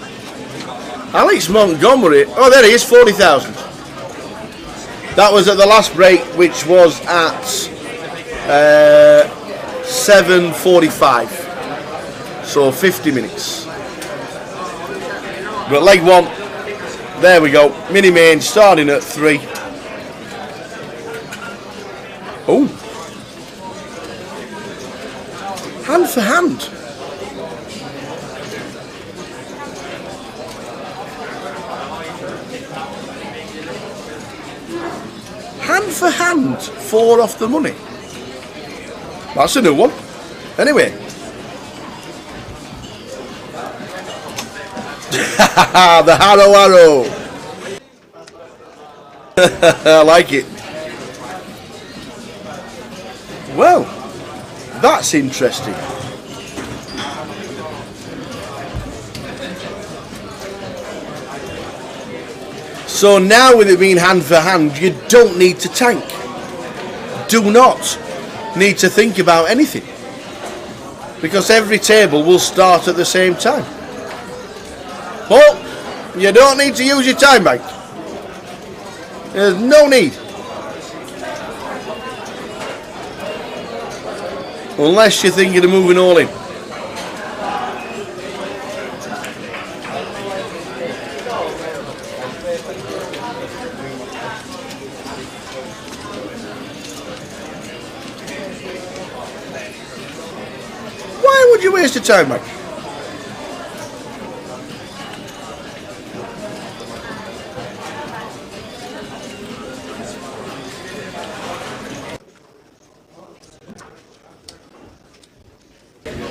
M: Alex Montgomery. Oh, there he is, 40,000. That was at the last break, which was at 7:45. So 50 minutes. But leg 1, there we go. Mini main starting at 3. Oh, hand for hand. Hand for hand, 4 off the money. That's a new one. Anyway. The Harrow. I like it. Well, that's interesting. So now with it being hand for hand, you don't need to tank. Do not need to think about anything. Because every table will start at the same time. But you don't need to use your time bank. There's no need. Unless you're thinking of moving all in. Why would you waste your time, mate?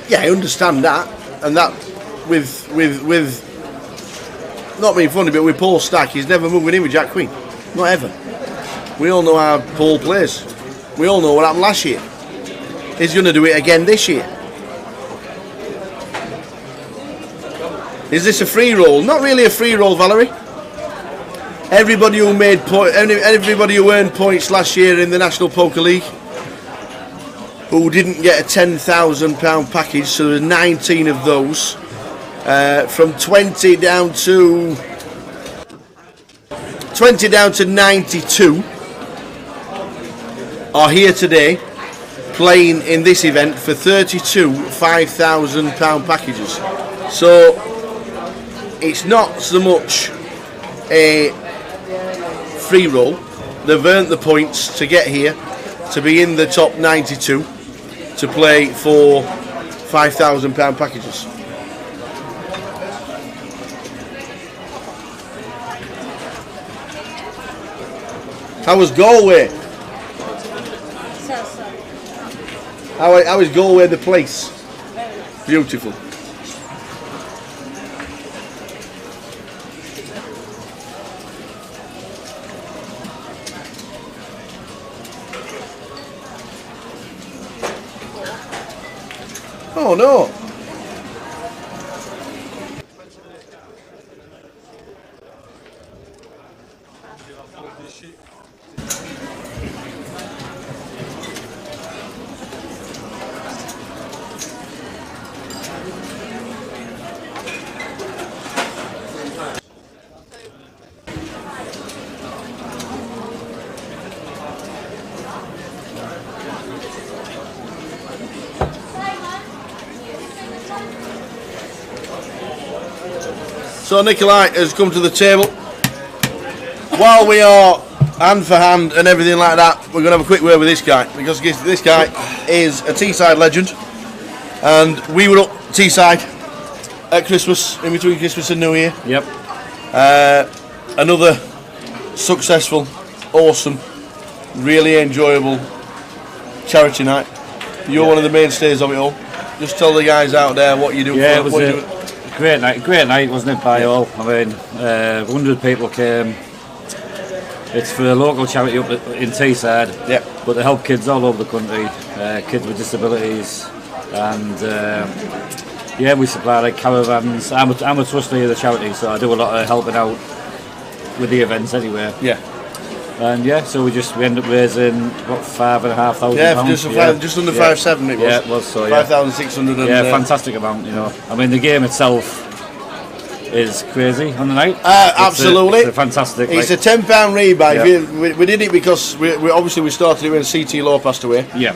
M: Yeah, I understand that, and that with not being funny, but with Paul Stack, he's never moving in with Jack Queen, not ever. We all know how Paul plays. We all know what happened last year. He's going to do it again this year. Is this a free roll? Not really a free roll, Valerie. Everybody who everybody who earned points last year in the National Poker League, who didn't get a £10,000 package, so there's 19 of those, from 20 down to 92, are here today playing in this event for 32 £5,000 packages. So it's not so much a free roll. They've earned the points to get here, to be in the top 92, to play for £5,000 packages. How was Galway? How is Galway the place? Beautiful. Oh no! So Nikolai has come to the table. While we are hand for hand and everything like that, we're going to have a quick word with this guy, because this guy is a Teesside legend, and we were up Teesside at Christmas, in between Christmas and New Year.
C: Yep.
M: Another successful, awesome, really enjoyable charity night. You're one of the mainstays of it all. Just tell the guys out there what you do.
C: Yeah, it was great night, wasn't it, by all? I mean, 100 people came. It's for a local charity up in Teesside, but they help kids all over the country, kids with disabilities, and yeah, we supply like caravans. I'm a trustee of the charity, so I do a lot of helping out with the events anyway.
M: Yeah.
C: And yeah, so we end up raising what, £5,500.
M: Yeah, just under 5,700 it was.
C: Yeah, it was. So
M: 5,600.
C: Yeah, fantastic amount. You know, I mean, the game itself is crazy on the night.
M: Absolutely,
C: it's a fantastic.
M: It's a £10 rebuy. Yeah. We did it because we obviously started it when CT Law passed away.
C: Yeah.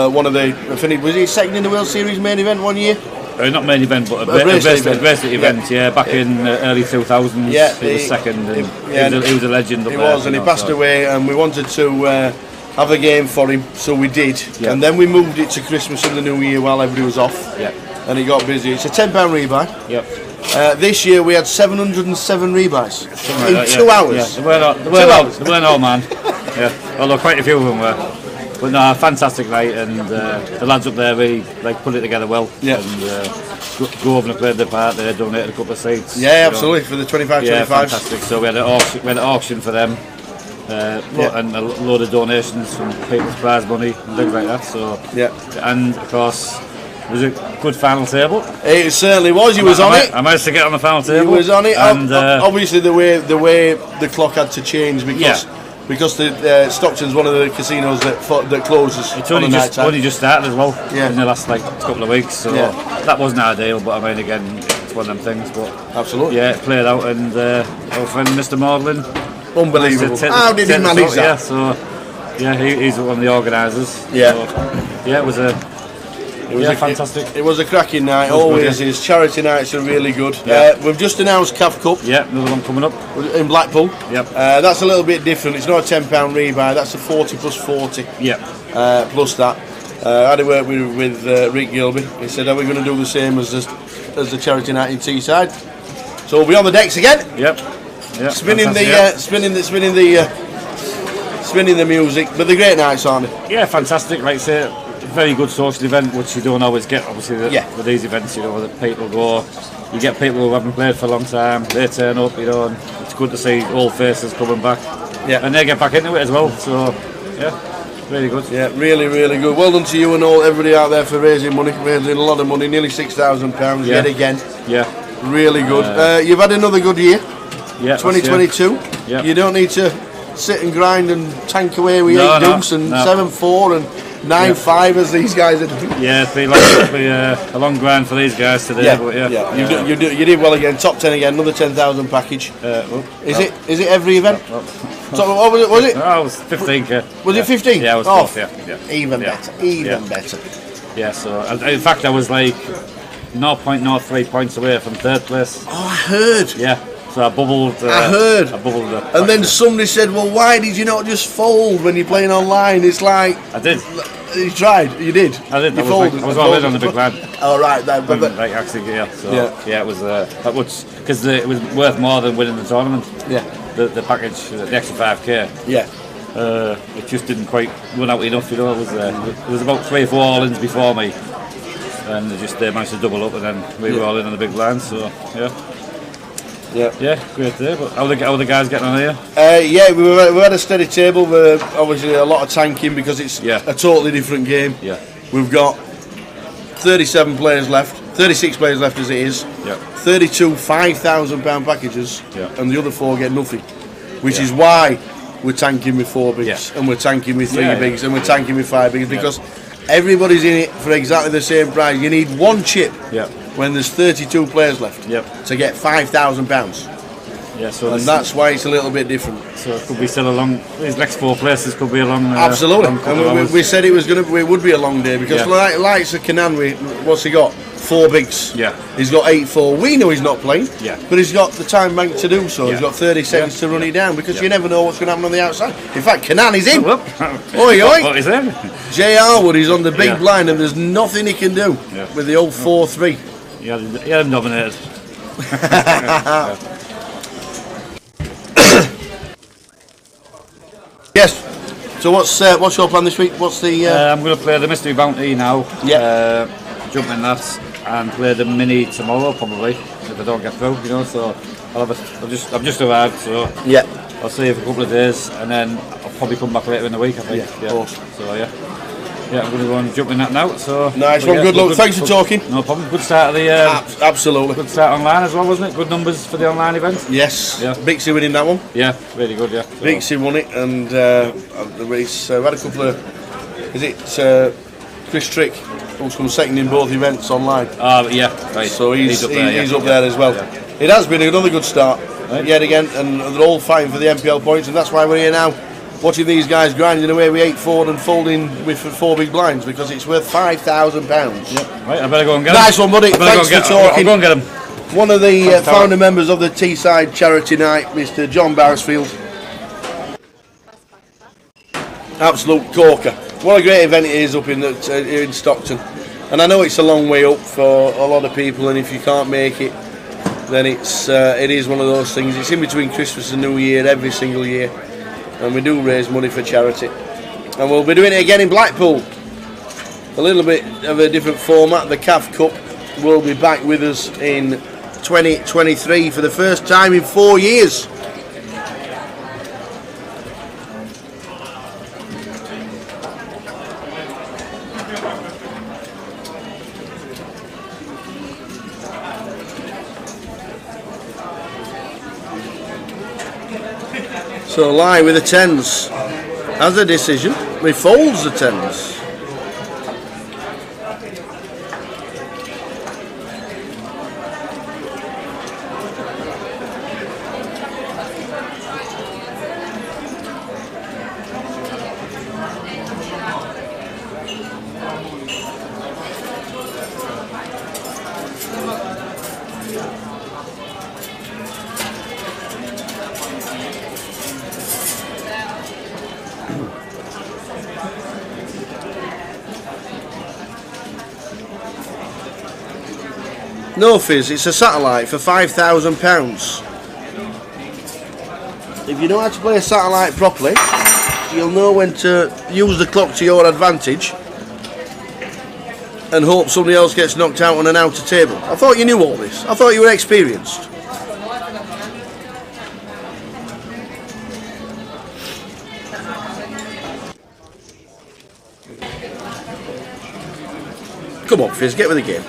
M: One of the was he second in the World Series main event one year?
C: Not main event, but a bracelet event. Yeah, back in early 2000s.
M: Yeah,
C: he was second. And he was a legend.
M: He was, and he passed away, and we wanted to have a game for him, so we did. Yeah. And then we moved it to Christmas and the New Year while everybody was off.
C: Yeah.
M: And it got busy. It's a £10 rebuy.
C: Yep.
M: This year we had 707 rebuys in 2 hours.
C: Yeah, they weren't all, man. Yeah, although quite a few of them were. But no, fantastic night, and the lads up there really put it together well.
M: Yeah.
C: And Grosvenor played their part. They donated a couple of seats.
M: Yeah, absolutely, for the 25-25s.
C: Yeah, fantastic. So we had an auction for them, and a load of donations from people's prize money and things like that. So
M: yeah,
C: and of course. It was a good final table.
M: It certainly was. You was on it.
C: I managed to get on the final table.
M: You was on it.
C: And
M: obviously, the way the clock had to change because the Stockton's one of the casinos that closes.
C: It's only just started as well.
M: Yeah.
C: In the last couple of weeks, so that wasn't ideal. But I mean, again, it's one of them things. But
M: absolutely,
C: yeah, it played out, and our friend Mr. Maudlin,
M: unbelievable. How did he manage that?
C: Yeah, so he's one of the organisers.
M: Yeah,
C: so, it was fantastic.
M: It was a cracking night.
C: It
M: always is. Charity nights are really good.
C: Yeah.
M: We've just announced CAF Cup.
C: Yeah, another one coming up
M: in Blackpool.
C: Yep.
M: That's a little bit different. It's not a £10 rebuy. That's a 40 plus 40.
C: Yeah.
M: Plus that. I had a word with Rick Gilby. He said, "Are we going to do the same as the charity night in Teesside?" So we'll be on the decks again.
C: Yep.
M: Spinning the music, but the great nights, aren't they?
C: Yeah, fantastic. Like I say, very good social event, which you don't always get. Obviously, with these events, you know, that people go. You get people who haven't played for a long time. They turn up, you know, and it's good to see old faces coming back.
M: Yeah,
C: and they get back into it as well. So, yeah, really good.
M: Yeah, really, really good. Well done to you and everybody out there for raising money. Raising a lot of money, nearly £6,000 yet again.
C: Yeah,
M: really good. You've had another good year.
C: Yeah,
M: 2022.
C: Yeah.
M: You don't need to sit and grind and tank away with 8 deuce and 7-4 and 9-5 as these guys are doing.
C: Yeah, it's been a long grind for these guys today.
M: Yeah,
C: but
M: You did well again. Top 10 again. Another 10,000 package. Is it every event? So what was it?
C: Oh, it was 15.
M: Was it 15?
C: Yeah, it was close. Yeah.
M: Even better. Even better.
C: Yeah. So in fact, I was like 0.03 points away from third place.
M: Oh, I heard.
C: Yeah. So I bubbled.
M: I heard.
C: I bubbled.
M: And then somebody said, "Well, why did you not just fold when you're playing online?" It's like
C: I did.
M: You tried. You did.
C: I did.
M: You
C: I was already on the big line.
M: Oh right, then. But
C: like actually, yeah. So it was that much because it was worth more than winning the tournament.
M: Yeah.
C: The package, the extra 5k.
M: Yeah.
C: It just didn't quite run out enough. You know, there was about 3 or 4 all-ins before me, and they managed to double up, and then we were all in on the big line. So yeah, great day. But how are the guys getting on here?
M: we had a steady table. Obviously a lot of tanking because it's a totally different game.
C: Yeah.
M: We've got 37 players left, 36 players left as it is.
C: Yeah.
M: 32 £5,000 packages, and the other 4 get nothing, which is why we're tanking with 4 bigs, and we're tanking with 3 bigs, and we're tanking with 5 bigs because everybody's in it for exactly the same price. You need 1 chip. When there's 32 players left to get £5,000.
C: Yeah, so
M: and that's why it's a little bit different.
C: So it could be still a long. These next 4 places could be a long.
M: Absolutely,
C: long
M: and we said it would be a long day because like Kanan, what's he got? 4 bigs.
C: Yeah.
M: He's got 8-4. We know he's not playing.
C: Yeah.
M: But he's got the time bank to do so. He's got 30 seconds to run it down because you never know what's going to happen on the outside. In fact, Kanan is in. Oi.
C: What is it?
M: JR Wood is on the big blind and there's nothing he can do with the old 4-3.
C: He had him nominated.
M: Yes. So what's your plan this week? What's the?
C: I'm going to play the Mystery Bounty now.
M: Yeah.
C: Jump in that and play the mini tomorrow probably if I don't get through. You know, so I've just arrived. So I'll see you for a couple of days and then I'll probably come back later in the week. I think.
M: Yeah. Of course.
C: So yeah, I'm going to go and jump in that now. So
M: nice one. Good luck. Thanks for talking.
C: No problem. Good start of the.
M: Absolutely.
C: Good start online as well, wasn't it? Good numbers for the online event.
M: Yes.
C: Yeah.
M: Bixie winning that one.
C: Yeah, really good. Yeah. So.
M: Bixie won it, and we've had a couple of. Is it Chris Trick? Who's come second in both events online.
C: Yeah. Right.
M: So he's up there. He's up there as well.
C: Yeah.
M: It has been another good start yet again, and they're all fighting for the MPL points, and that's why we're here now. Watching these guys grinding away with 8-4 and folding with 4 big blinds because it's worth £5,000.
C: Yep. Right, I better go and get him.
M: Nice one, buddy. Thanks for talking.
C: I'll go and get him.
M: One of the founder members of the Teesside Charity Night, Mr. John Barrisfield. Absolute corker. What a great event it is up in Stockton. And I know it's a long way up for a lot of people, and if you can't make it, then it is one of those things. It's in between Christmas and New Year every single year. And we do raise money for charity, and we'll be doing it again in Blackpool. A little bit of a different format. The CAF Cup will be back with us in 2023 for the first time in 4 years. So Lie with the 10s has a decision. He folds the 10s. No, Fizz, it's a satellite for £5,000. If you know how to play a satellite properly, you'll know when to use the clock to your advantage and hope somebody else gets knocked out on an outer table. I thought you knew all this. I thought you were experienced. Come on, Fizz, get with the game.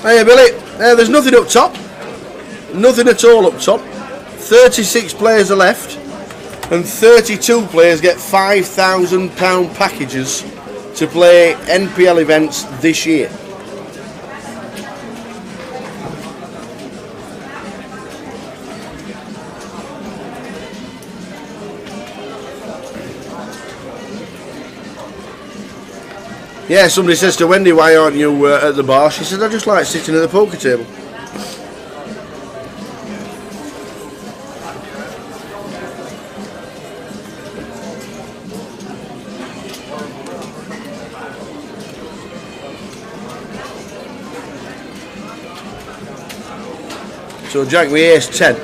M: Hey Billy, there's nothing up top, nothing at all up top. 36 players are left and 32 players get £5,000 packages to play NPL events this year. Yeah, somebody says to Wendy, why aren't you at the bar? She said, I just like sitting at the poker table. So Jack with ace 10.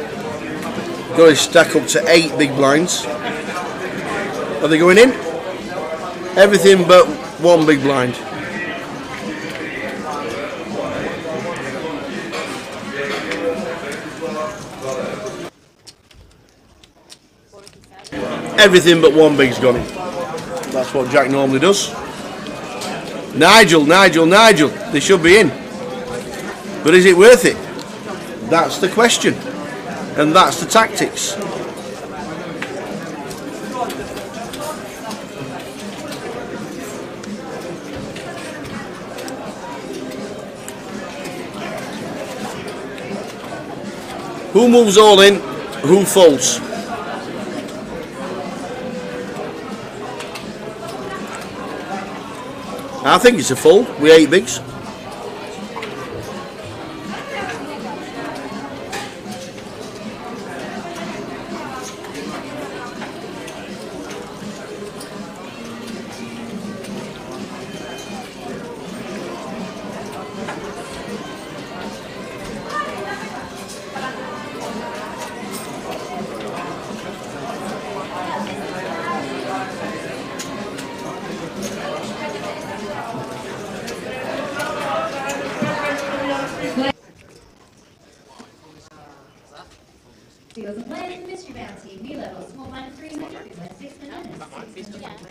M: Got his stack up to 8 big blinds. Are they going in? Everything but 1 big blind. Everything but 1 big's gone in. That's what Jack normally does. Nigel, they should be in. But is it worth it? That's the question. And that's the tactics. Who moves all in? Who folds? I think it's a fold with 8 bigs.
S: Deals and players, mystery bounty, new level, small blind 300, big blind 600, and 600,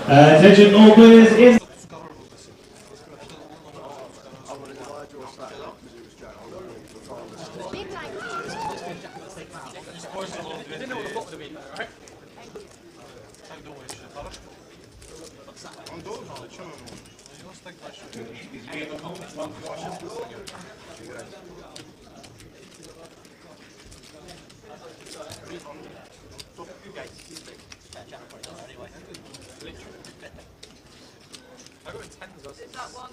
N: Attention all players in.
R: I got intends us. Is that one? I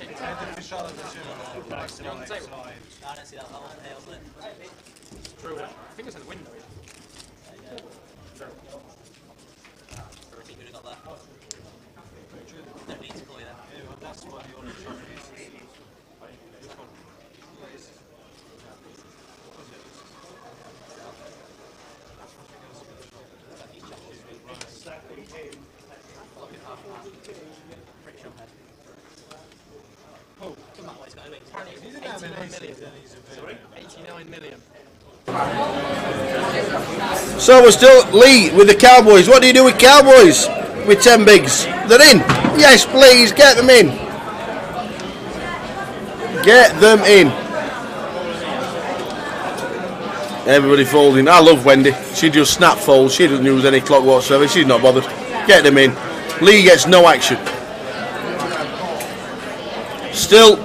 R: don't see that one. True. I think it's in the window. 89 million.
M: So we're still Lee with the Cowboys. What do you do with Cowboys? With 10 bigs. They're in. Yes, please, get them in. Get them in. Everybody folding. I love Wendy. She just snap folds. She doesn't use any clock whatsoever. She's not bothered. Get them in. Lee gets no action. Still.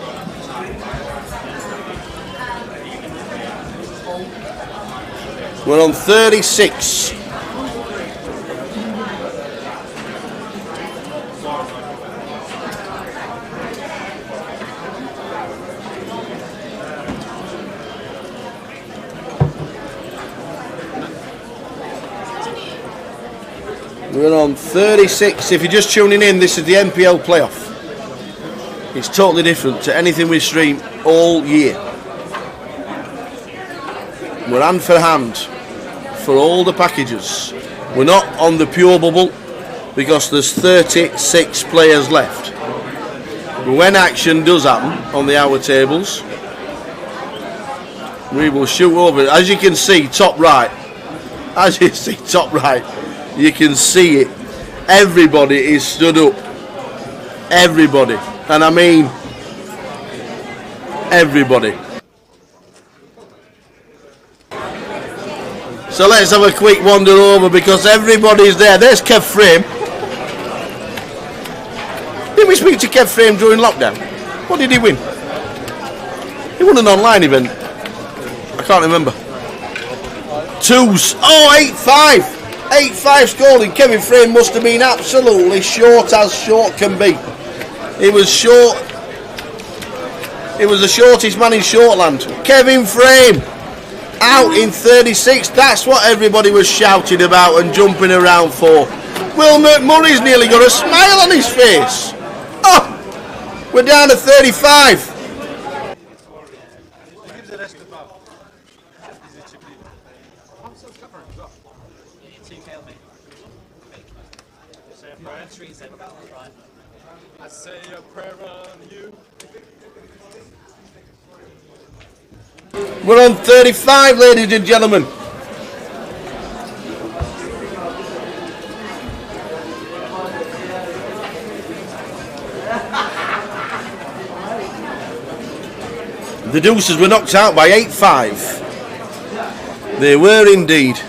M: We're on 36. We're on 36. If you're just tuning in, this is the NPL playoff. It's totally different to anything we stream all year. We're hand for hand for all the packages. We're not on the pure bubble because there's 36 players left. But when action does happen on the hour tables, we will shoot over it. As you can see, top right. As you see, top right. You can see it. Everybody is stood up. Everybody. And I mean everybody. So let's have a quick wander over because everybody's there. There's Kev Frame. Didn't we speak to Kev Frame during lockdown? What did he win? He won an online event. I can't remember. Twos. Oh, 8-5. 8-5 scoring. Kevin Frame must have been absolutely short as short can be. He was short. He was the shortest man in Shortland. Kevin Frame out in 36. That's what everybody was shouting about and jumping around for. Will McMurray's nearly got a smile on his face. Oh, we're down to 35.
R: I say a prayer on you.
M: We're on 35, ladies and gentlemen. The Deuces were knocked out by 8-5. They were indeed.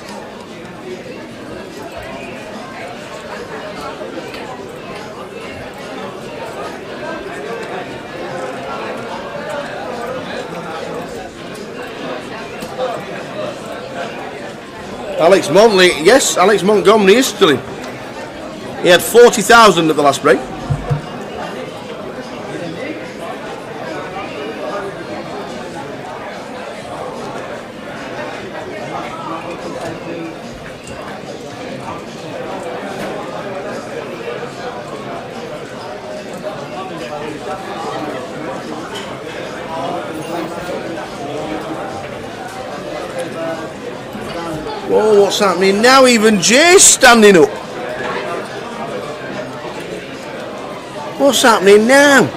M: Alex Montgomery, yes, Alex Montgomery is still in. He had 40,000 at the last break. Oh, what's happening now? Even Jay's standing up. What's happening now?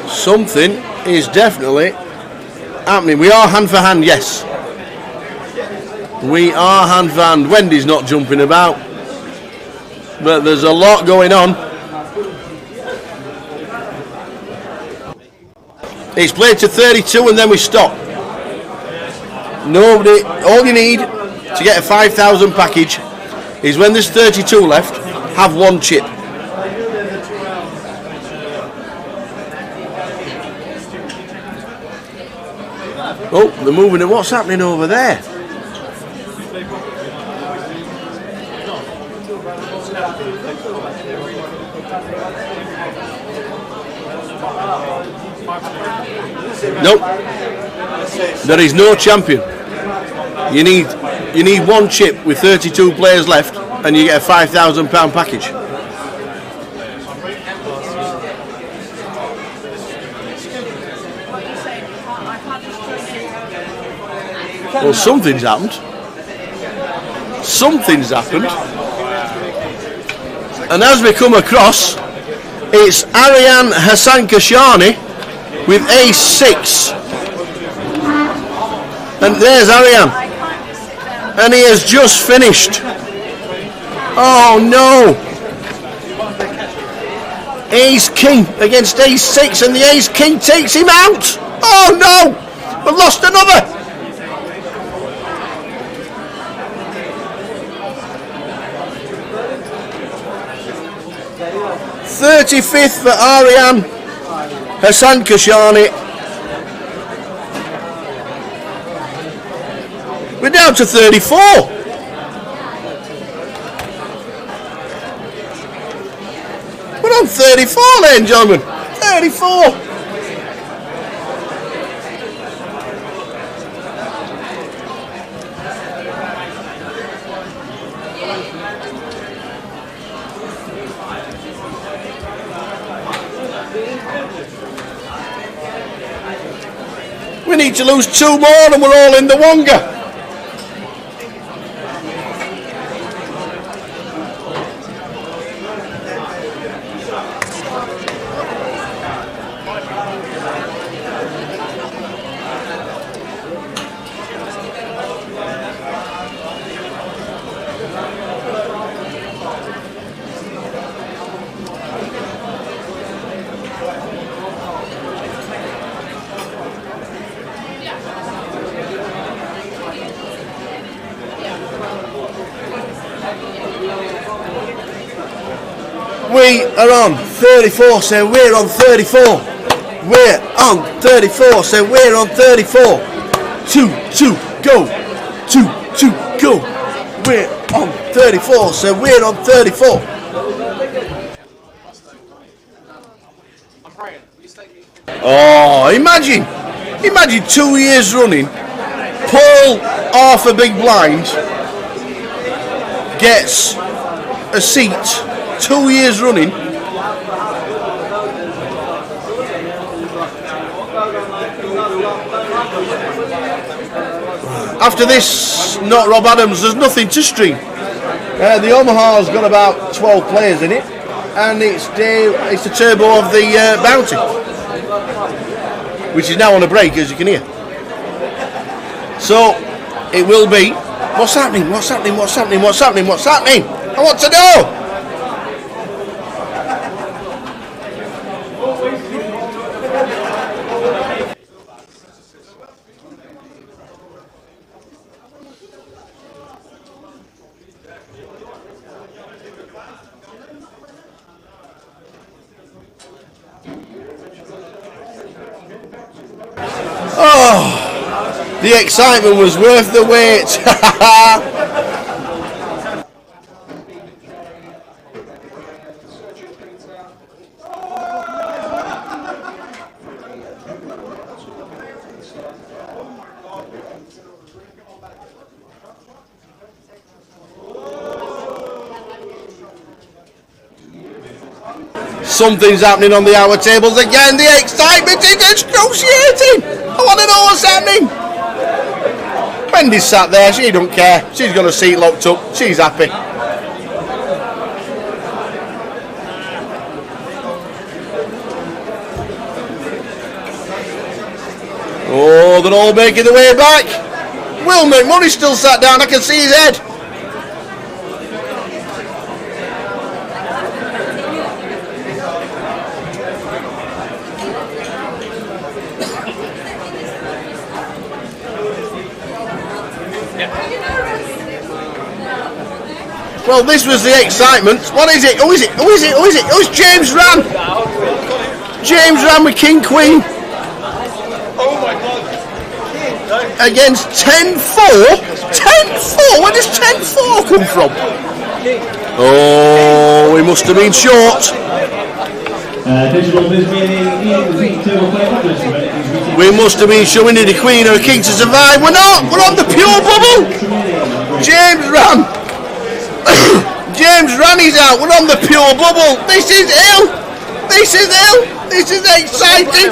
M: Something is definitely happening. We are hand for hand, yes. We are hand for hand. Wendy's not jumping about, but there's a lot going on. It's played to 32 and then we stop. Nobody. All you need to get a 5,000 package is when there's 32 left, have one chip. Oh, they're moving it. What's happening over there? Nope. There is no champion. You need one chip with 32 players left, and you get a £5,000 package. Well, something's happened. Something's happened. And as we come across, it's Ariane Hassankashani with ace 6. And there's Ariane. And he has just finished. Oh no! Ace king against ace 6, and the ace king takes him out. Oh no! We've lost another. '35th for Ariane Hassankashani. We're down to 34. We're on 34, ladies and gentlemen. 34. We need to lose 2 more and we're all in the Wonga. We are on 34, so we're on 34. We're on 34, so we're on 34. 2, 2, go. 2, 2, go. We're on 34, so we're on 34. Oh, imagine 2 years running, Paul half a big blind gets a seat 2 years running. After this, not Rob Adams, there's nothing to stream. The Omaha's got about 12 players in it, and it's the turbo of the Bounty, which is now on a break, as you can hear. So it will be. What's happening? What's happening? What's happening? What's happening? What's happening? I want to know. Oh, the excitement was worth the wait. Something's happening on the hour tables again. The excitement is excruciating. I want to know what's happening. Wendy's sat there. She don't care. She's got a seat locked up. She's happy. Oh, they're all making their way back. Will McMurray still sat down. I can see his head. Well, this was the excitement. What is it? Who is it? Who is it? Who is it? Oh, it's James Ram. James Ram with King Queen.
I: Oh my God.
M: Against 10-4. 10-4? Where does 10-4 come from? Oh, we must have been short. We must have been showing you the Queen of the King to survive. We're not. We're on the pure bubble. James ran. James ran. He's out. We're on the pure bubble. This is ill. This is ill. This is exciting.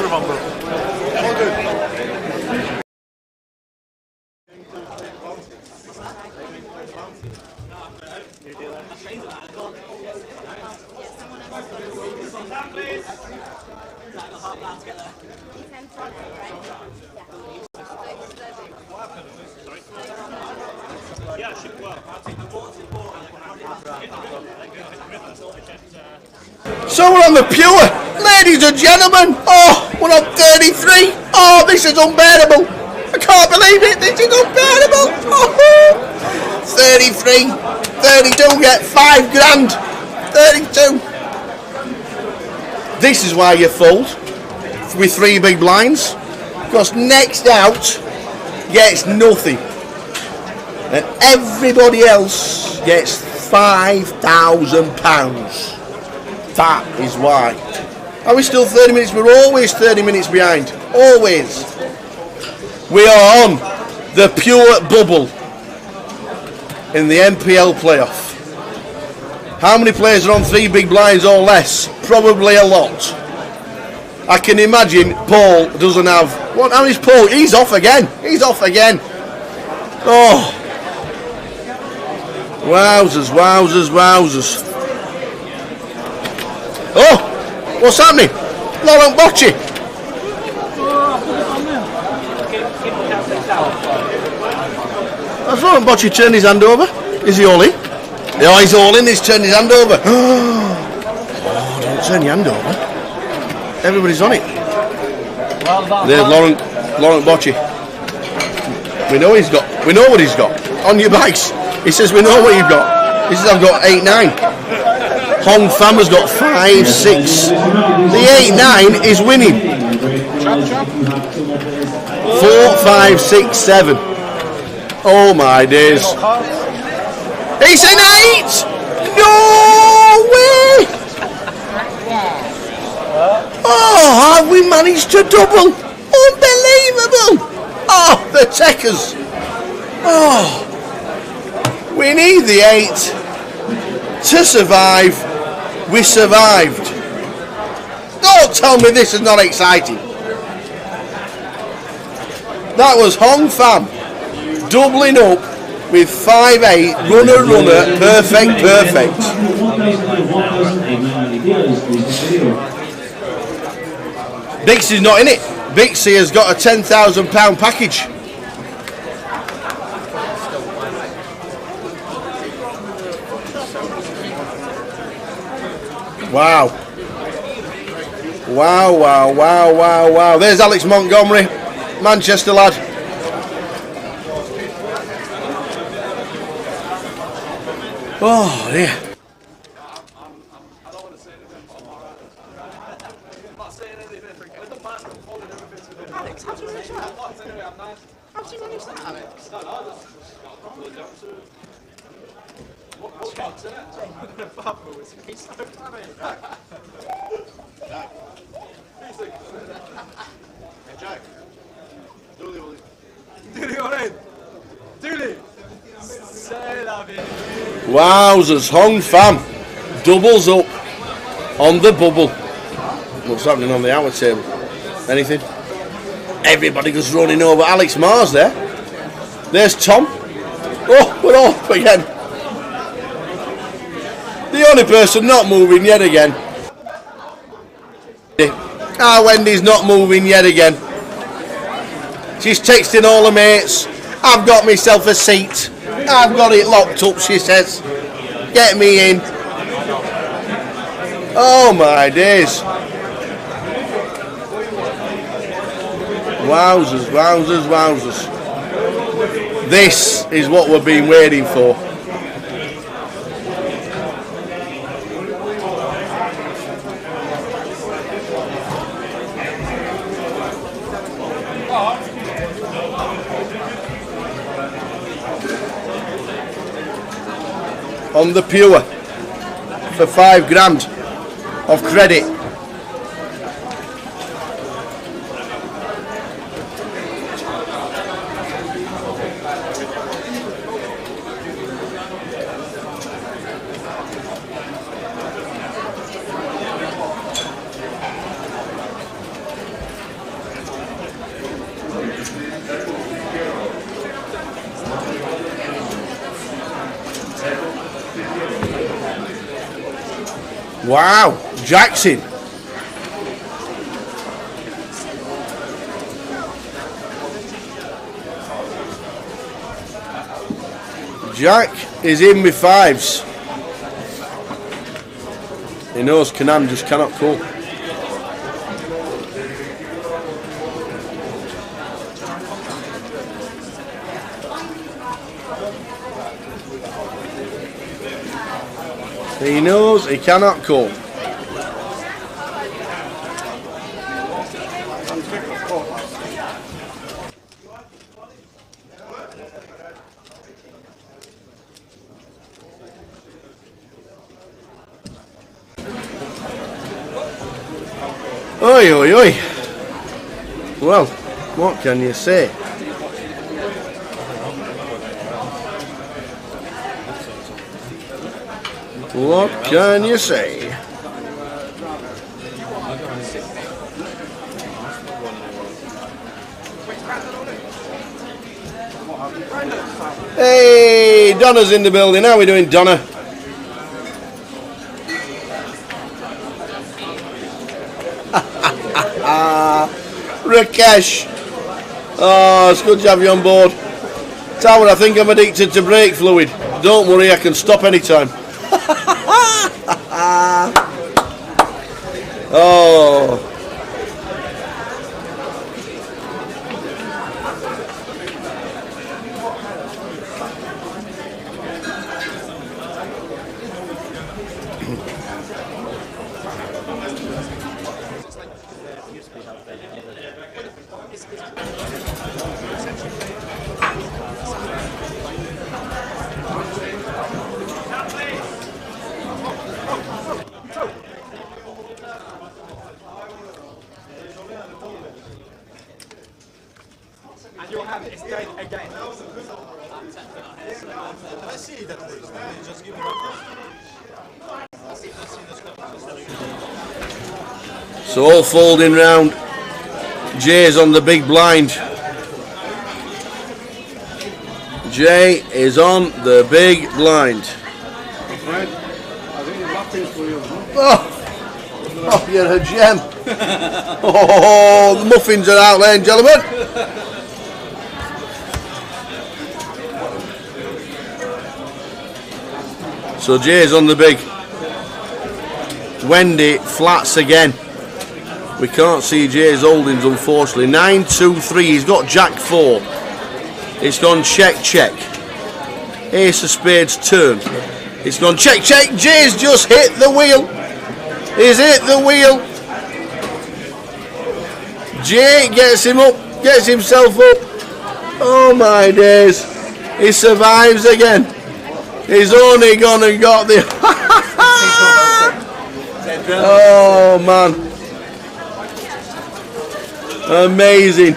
M: So we're on the pure, ladies and gentlemen. Oh, we're on 33. Oh, this is unbearable. I can't believe it. This is unbearable. Oh, 33, 32. Get £5 grand. 32. This is why you fold with 3 big blinds, because next out gets nothing, and everybody else gets £5,000. That is why. Are we still 30 minutes? We're always 30 minutes behind. Always. We are on the pure bubble in the MPL playoff. How many players are on 3 big blinds or less? Probably a lot. I can imagine Paul doesn't have... What? How is Paul? He's off again. He's off again. Oh. Wowzers, wowzers, wowzers. Oh, what's happening? Laurent Bocci. Has Laurent Bocci turned his hand over? Is he all in? Oh, he's all in. He's turned his hand over. Oh, don't turn your hand over. Everybody's on it. There's Laurent Bocci. We know he's got. We know what he's got. On your bikes. He says we know what you've got. He says I've got 8-9. Hong Pham has got 5-6. The 8-9 is winning. 4, 5, 6, 7. Oh my days. It's an 8! No way! Oh, have we managed to double? Unbelievable! Oh, the Techers. Oh, we need the 8 to survive. We survived. Don't tell me this is not exciting. That was Hong Pham doubling up with 5-8, runner, perfect. Bixie's not in it. Bixie has got a £10,000 package. Wow. Wow. There's Alex Montgomery, Manchester lad. Oh dear.
R: Alex, how do you manage that? How do you manage that, Alex? What's fucked in it? He's so funny. Hey, Jack. Dooley all in. Dooley. Say that, baby.
M: Wowzers, Hong Pham doubles up on the bubble. What's happening on the outer table? Anything? Everybody goes running over. Alex Mars there. There's Tom. Oh, we're off again. The only person not moving yet again. Ah, Wendy's not moving yet again. She's texting all her mates. I've got myself a seat. I've got it locked up, she says. Get me in. Oh my days. Wowzers. This is what we've been waiting for. On the pure for £5 grand of credit. Wow, Jackson. Jack is in with 5s. He knows Canan just cannot call. He knows he cannot call. Oi, oi, oi. Well, what can you say? What can you say? Hey, Donna's in the building. How are we doing, Donna? Rakesh. Oh, it's good to have you on board. Tower, I think I'm addicted to brake fluid. Don't worry, I can stop anytime. Oh.
I: And you'll have this day again.
P: I see that. Just give me
M: So all folding round. Jay's on the big blind. Jay is on the big blind. Oh, you're a gem. Oh, the muffins are out there, gentlemen. So Jay's on the big. Wendy flats again. We can't see Jay's holdings, unfortunately. 9-2-3. He's got Jack 4. It's gone check, check. Ace of spades turn. It's gone check, check. Jay's just hit the wheel. He's hit the wheel. Jay gets him up, gets himself up. Oh my days. He survives again. He's only gone and got the... Oh man. Amazing.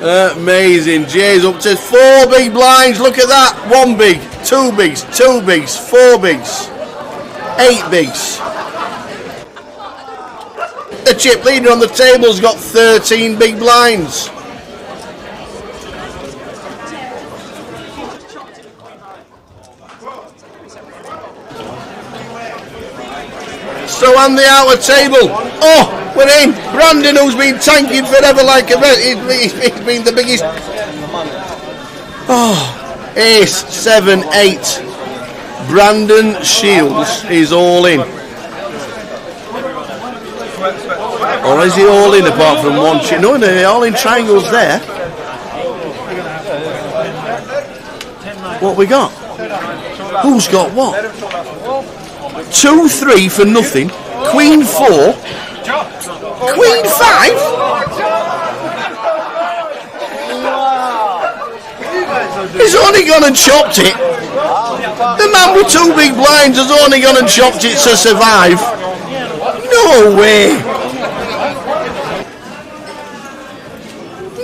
M: Amazing. Jay's up to 4 big blinds. Look at that. 1 big, 2 bigs, 2 bigs, 4 bigs, 8 bigs. The chip leader on the table's got 13 big blinds. So on the outer table, oh, we're in. Brandon, who's been tanking forever like a he's been the biggest. Oh, ace 7-8. Brandon Shields is all in. Or is he all in apart from one chip? No, they're all in triangles there. What we got? Who's got what? 2-3 for nothing. Queen 4. Queen 5. He's only gone and chopped it. The man with 2 big blinds has only gone and chopped it to survive. No way.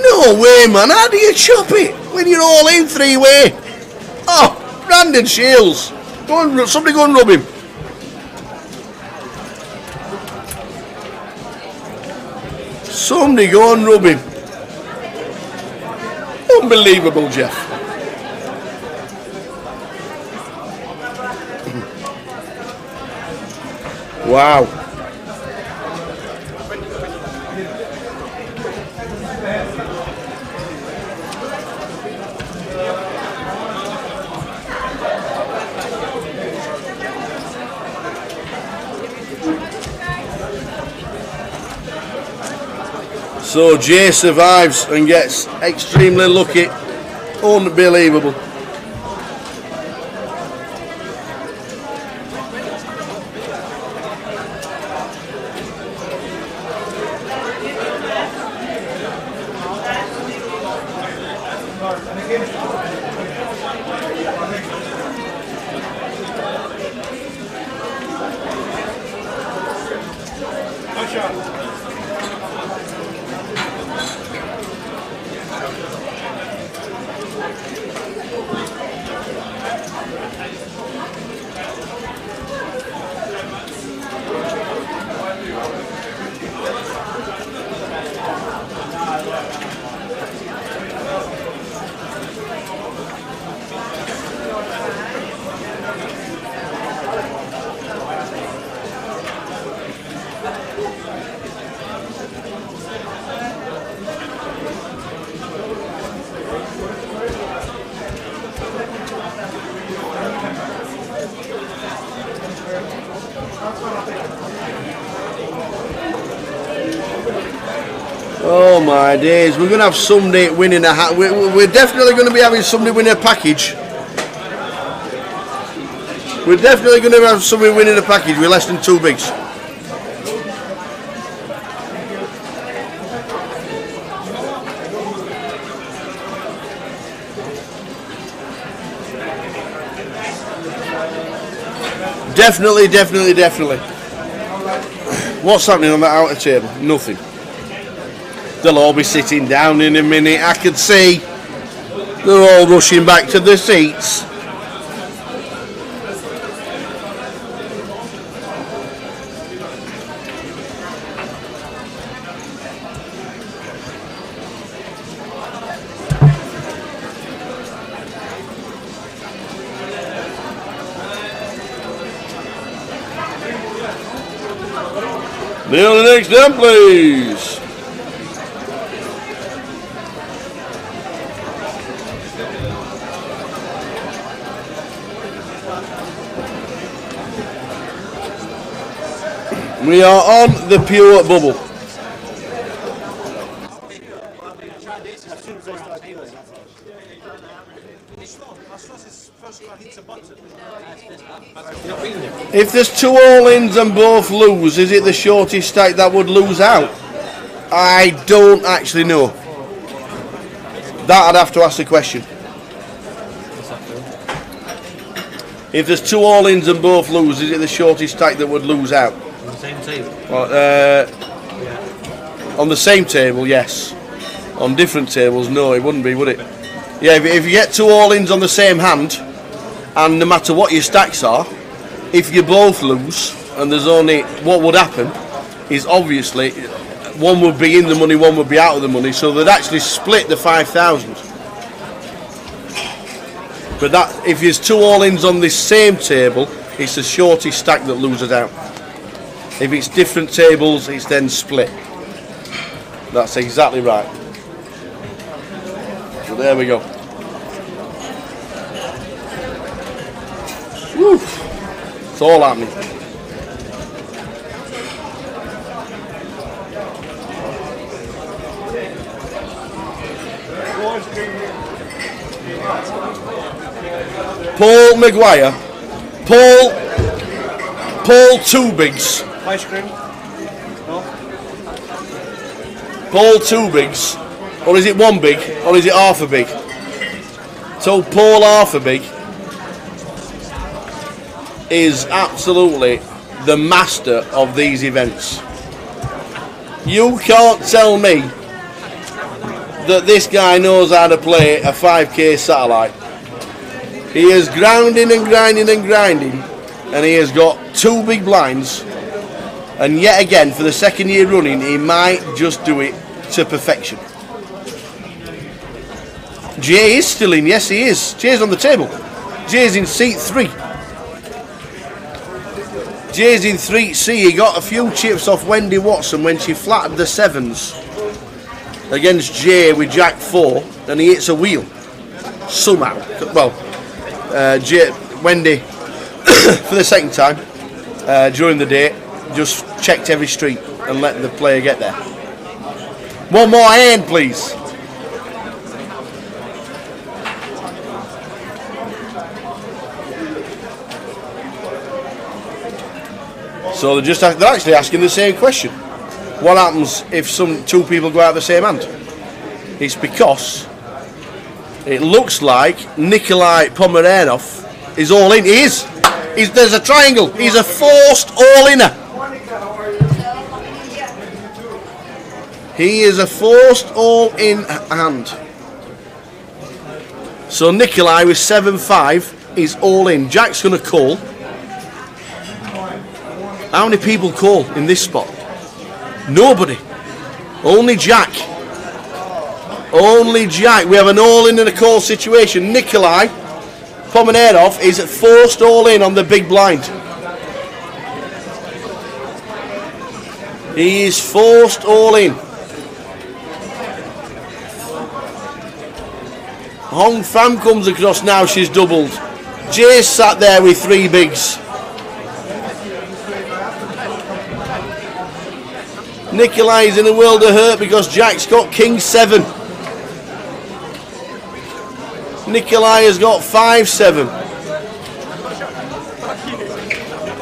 M: No way, man. How do you chop it when you're all in 3-way? Oh, Brandon Shields. Go and, somebody go and rub him. Somebody go and rub him. Unbelievable, Jeff. Wow. So Jay survives and gets extremely lucky. Unbelievable. Oh my days, we're going to have somebody winning a hat. We're definitely going to be having somebody win a package. We're definitely going to have somebody winning a package with less than 2 bigs. Definitely, definitely, definitely. What's happening on that outer table? Nothing. They'll all be sitting down in a minute. I can see they're all rushing back to their seats. Now the next down, please. We are on the pure bubble. If there's 2 all-ins and both lose, is it the shortest stack that would lose out? I don't actually know. That I'd have to ask the question. If there's 2 all-ins and both lose, is it the shortest stack that would lose out?
F: On the same table?
M: On the same table, yes. On different tables, no, it wouldn't be, would it? Yeah, if you get 2 all-ins on the same hand, and no matter what your stacks are, if you both lose, and there's only, what would happen is obviously one would be in the money, one would be out of the money, so they'd actually split the 5,000. But that, if there's 2 all-ins on this same table, it's the shortest stack that loses out. If it's different tables, it's then split. That's exactly right. So there we go. Woo. It's all happening. Paul Maguire. Paul 2 bigs.
F: Ice cream? No?
M: Paul 2 bigs. Or is it 1 big? Or is it half a big? So Paul half a big is absolutely the master of these events. You can't tell me that this guy knows how to play a 5k satellite. He is grinding and grinding and grinding, and he has got 2 big blinds, and yet again for the 2nd year running he might just do it to perfection. Jay is still in, yes he is. Jay's on the table. Jay's in seat 3. Jay's in 3C. He got a few chips off Wendy Watson when she flattened the 7s against Jay with Jack 4, and he hits a wheel somehow. Well, Wendy for the second time during the day just checked every street and let the player get there. One more hand, please. So they're actually asking the same question. What happens if two people go out the same hand? It's because it looks like Nikolai Pomeranov is all in. He is. There's a triangle. He's a forced all-inner. He is a forced all-in hand. So Nikolai with 7-5 is all in. Jack's going to call. How many people call in this spot? Nobody. Only Jack. Only Jack. We have an all-in and a call situation. Nikolai Pomeranov is forced all-in on the big blind. He is forced all-in. Hong Pham comes across now. She's doubled. Jay's sat there with 3 bigs. Nikolai's in a world of hurt because Jack's got King 7. Nikolai has got 5-7.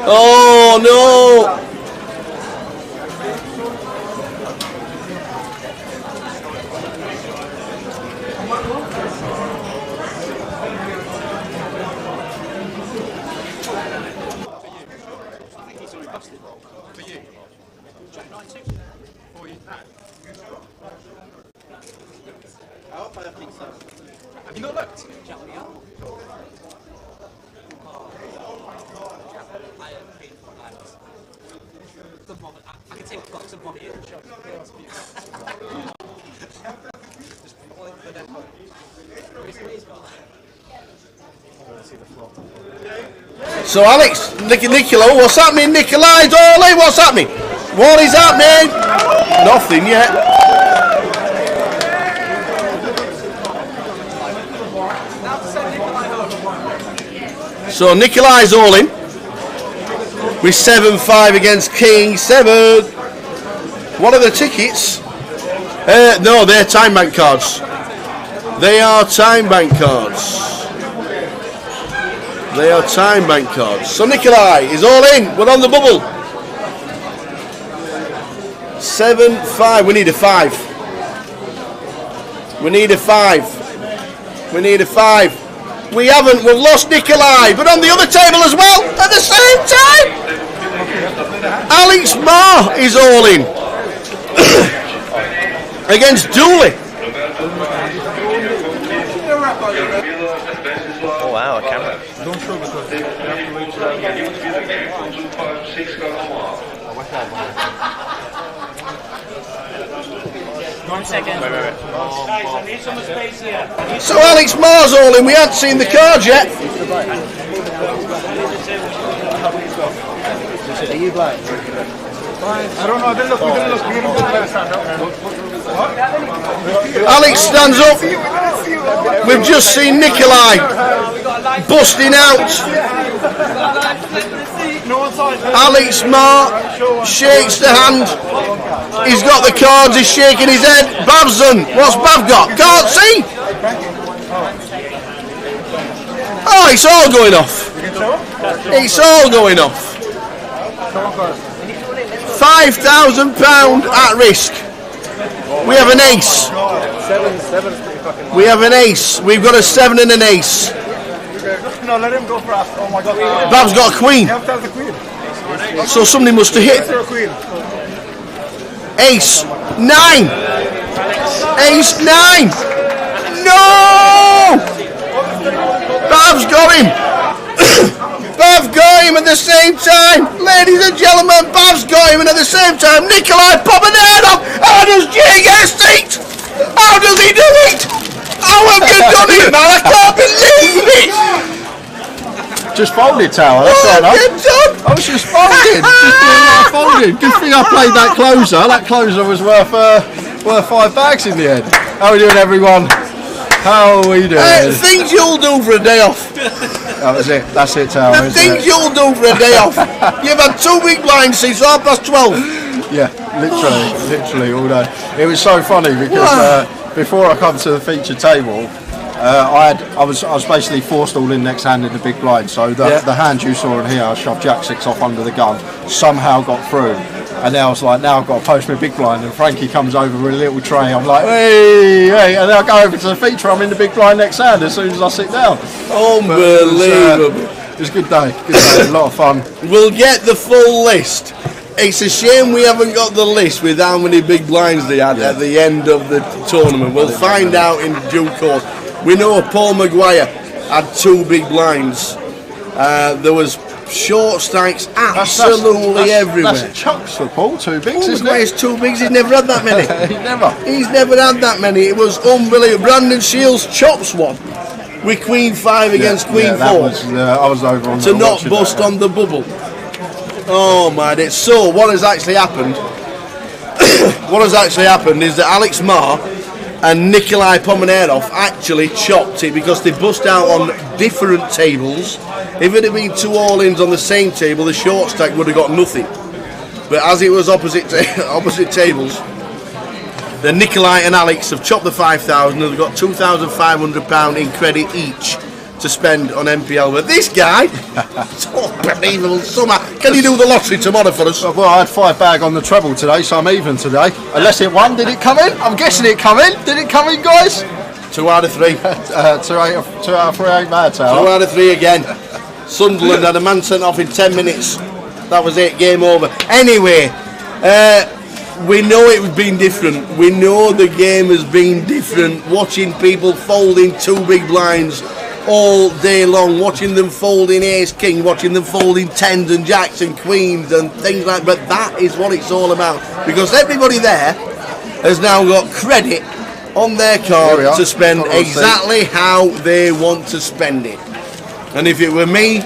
M: Oh no!
R: Have you not looked? I can take a box of money.
M: So Alex, Nicola, what's happening? Nikolai's all in. What's happening? What is happening? Nothing yet. So Nikolai's all in with 7-5 against King 7. What are the tickets? No, they're time bank cards. They are time bank cards. They are time bank cards. So Nikolai is all in. We're on the bubble. 7-5. We need a 5. We need a 5. We need a 5. We haven't. We've lost Nikolai. But on the other table as well, at the same time, Alex Marr is all in against Dooley.
A: Oh wow, a camera.
T: Don't show because you have to wait till
A: 1 second. Wait.
F: Guys, I need some space here.
M: So Alex Marr's all in. We haven't seen the cards yet.
T: Are you blind? I don't know. I didn't look. We didn't look. We didn't look last time.
M: Alex stands up. We've just seen Nikolai busting out. Alex Marr shakes the hand. He's got the cards. He's shaking his head. Bav's done. What's Bav got? Can't see. Oh, it's all going off. It's all going off. £5,000 at risk. We have an ace. We have an ace. We've got a 7 and an ace.
T: No, let him go first. Oh my God.
M: Bav's got a queen. So somebody must have hit. Ace 9. Ace 9. No! Bav's got him. Bav got him at the same time. Ladies and gentlemen, Bav's got him, and at the same time, Nikolai Pomeranov. How does Jay get a seat? How does he do it? How have you done it, man? I can't believe it.
Q: just folded, Tower. That's all right. I was just folding. Folding. Good thing I played that closer. That closer was worth 5 bags in the end. How are we doing, everyone? How are we doing?
M: Things you'll do for a day off.
Q: That was it. That's it, Tower.
M: The things you'll do for a day off. You've had 2 big blinds since 12:30.
Q: Yeah, literally all day. It was so funny because before I come to the feature table, I was basically forced all in next hand in the big blind. So the hand you saw in here, I shoved Jack 6 off under the gun, somehow got through. And now I was like, now I've got to post my big blind, and Frankie comes over with a little tray. I'm like, hey, and then I go over to the feature. I'm in the big blind next hand as soon as I sit down.
M: Unbelievable!
Q: It was a good day. A lot of fun.
M: We'll get the full list. It's a shame we haven't got the list with how many big blinds they had at the end of the tournament. We'll find out in due course. We know Paul Maguire had 2 big blinds. There was short stacks absolutely everywhere.
Q: That's chunks for Paul, 2 bigs,
M: Paul
Q: isn't
M: Maguire's
Q: it?
M: 2 bigs, he's never had that many. He's never had that many. It was unbelievable. Brandon Shields chops one with Queen 5 against Queen 4.
Q: I was over on
M: to not bust on the bubble. Oh my days. So what has actually happened is that Alex Marr and Nikolai Pomenerov actually chopped it because they bust out on different tables. If it had been 2 all-ins on the same table, the short stack would have got nothing. But as it was opposite tables, the Nikolai and Alex have chopped the 5,000 and they've got £2,500 in credit each to spend on MPL. But this guy, it's unbelievable. Somehow, can you do the lottery tomorrow for us?
Q: Well, I had 5 bag on the treble today, so I'm even today. Unless it won, did it come in? I'm guessing it come in. Did it come in, guys?
M: 2 out of 3.
Q: 2 out of 3 ain't bad, Tower.
M: 2 out of 3 again. Sunderland had a man sent off in 10 minutes. That was it, game over. Anyway, we know it has been different. We know the game has been different. Watching people folding 2 big blinds all day long, watching them folding ace king, watching them folding 10s and jacks and queens and things like that. But that is what it's all about, because everybody there has now got credit on their card to spend exactly how they want to spend it. And if it were me,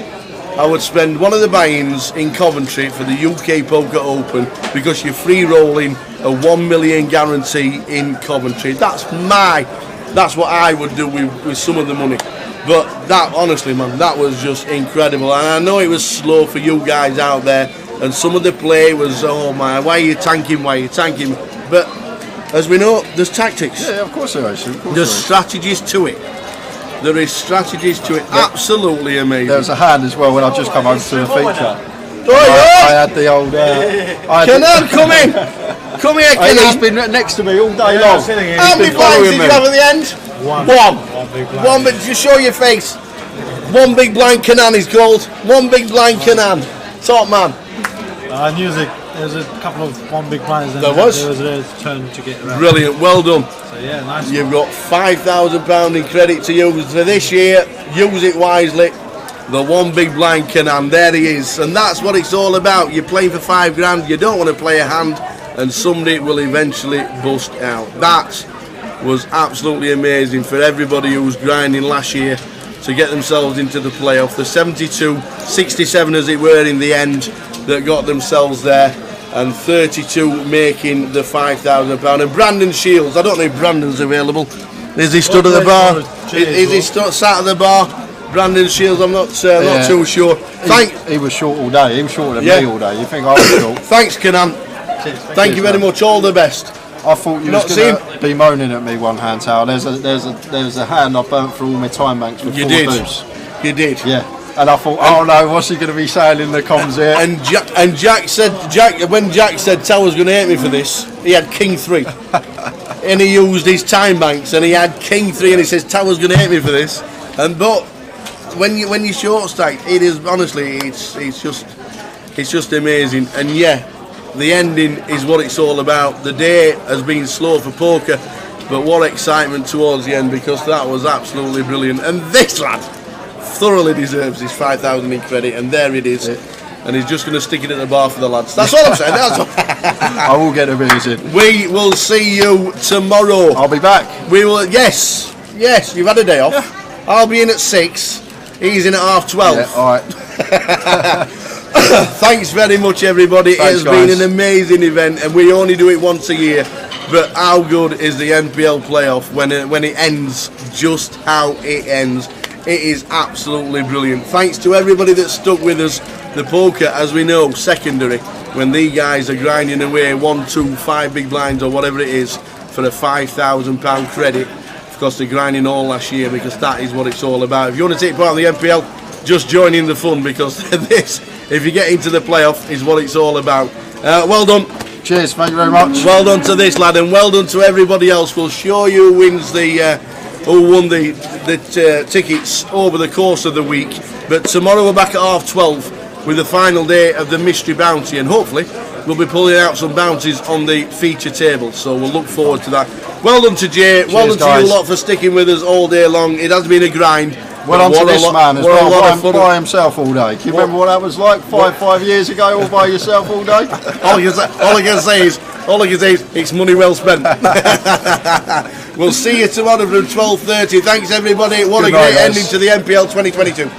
M: I would spend one of the buy-ins in Coventry for the UK Poker Open, because you're free rolling a 1 million guarantee in Coventry. That's what I would do with some of the money. But that, honestly, man, that was just incredible. And I know it was slow for you guys out there, and some of the play was, oh my, why are you tanking? But as we know, there's tactics.
Q: Yeah, of course there is.
M: There's strategies to it. There is strategies to it. Yeah. Absolutely amazing.
Q: There was a hand as well when I just come over to the feature.
M: I
Q: had the old...
M: Kenan, come in! Come here, Kenan.
Q: He's been next to me all day long.
M: How many blinds did you have at the end? One. One, but just show your face. 1 big blind Kenan is called. 1 big blind Kenan. Top man.
F: I knew there was a couple of 1 big blinds.
M: There was
F: a turn to get around.
M: Brilliant, well done.
F: So yeah, nice.
M: You've got £5,000 in credit to use for this year. Use it wisely. The 1 big blind Kenan, there he is. And that's what it's all about. You're playing for 5 grand, you don't want to play a hand, and somebody will eventually bust out. That was absolutely amazing for everybody who was grinding last year to get themselves into the playoff. The 72, 67 as it were in the end that got themselves there, and 32 making the £5,000. And Brandon Shields, I don't know if Brandon's available. Is he stood at the bar? Is he sat at the bar? Brandon Shields, I'm not too sure.
Q: He was short all day. He was shorter than me all day. You think I was short?
M: Thanks, Kenan. Thank you very much. All the best.
Q: I thought you was going to be moaning at me one hand, Tower. There's a hand I burnt through all my time banks with 4 boosts.
M: You did.
Q: Yeah. And I thought, oh no, what's he going to be saying in the comms here?
M: And Jack said, when Jack said Tower's going to hate me for this, he had King 3. And he used his time banks and he had King 3 and he says Tower's going to hate me for this. But when you short stack, it is honestly it's just amazing. And yeah, the ending is what it's all about. The day has been slow for poker, but what excitement towards the end, because that was absolutely brilliant. And this lad thoroughly deserves his 5,000 in credit, and there it is. And he's just going to stick it at the bar for the lads. That's all I'm saying. That's all.
Q: I will get a visit.
M: We will see you tomorrow.
Q: I'll be back.
M: We will. Yes. You've had a day off. Yeah. I'll be in at 6. He's in at 12:30.
Q: Yeah, all right.
M: Thanks very much, everybody.
Q: Thanks,
M: it has been
Q: guys.
M: an amazing event, and we only do it once a year. But how good is the NPL playoff when it ends? Just how it ends. It is absolutely brilliant. Thanks to everybody that stuck with us. The poker, as we know, secondary, when these guys are grinding away 1, 2, 5 big blinds or whatever it is for a £5,000 credit, because they're grinding all last year, because that is what it's all about. If you want to take part in the NPL, just join in the fun, because this, if you get into the playoff, is what it's all about. Well done.
Q: Cheers, thank you very much.
M: Well done to this lad, and well done to everybody else. We'll show you who wins who won the tickets over the course of the week. But tomorrow we're back at 12:30 with the final day of the mystery bounty, and hopefully we'll be pulling out some bounties on the feature table. So we'll look forward to that. Well done to Jay. Well done to you lot for sticking with us all day long. It has been a grind.
Q: Well done to this man as well, by himself all day. Can you remember what that was like 5 years ago, all by yourself all day?
M: all I can say is, it's money well spent. We'll see you tomorrow from 12:30. Thanks everybody. What a great ending to the NPL 2022.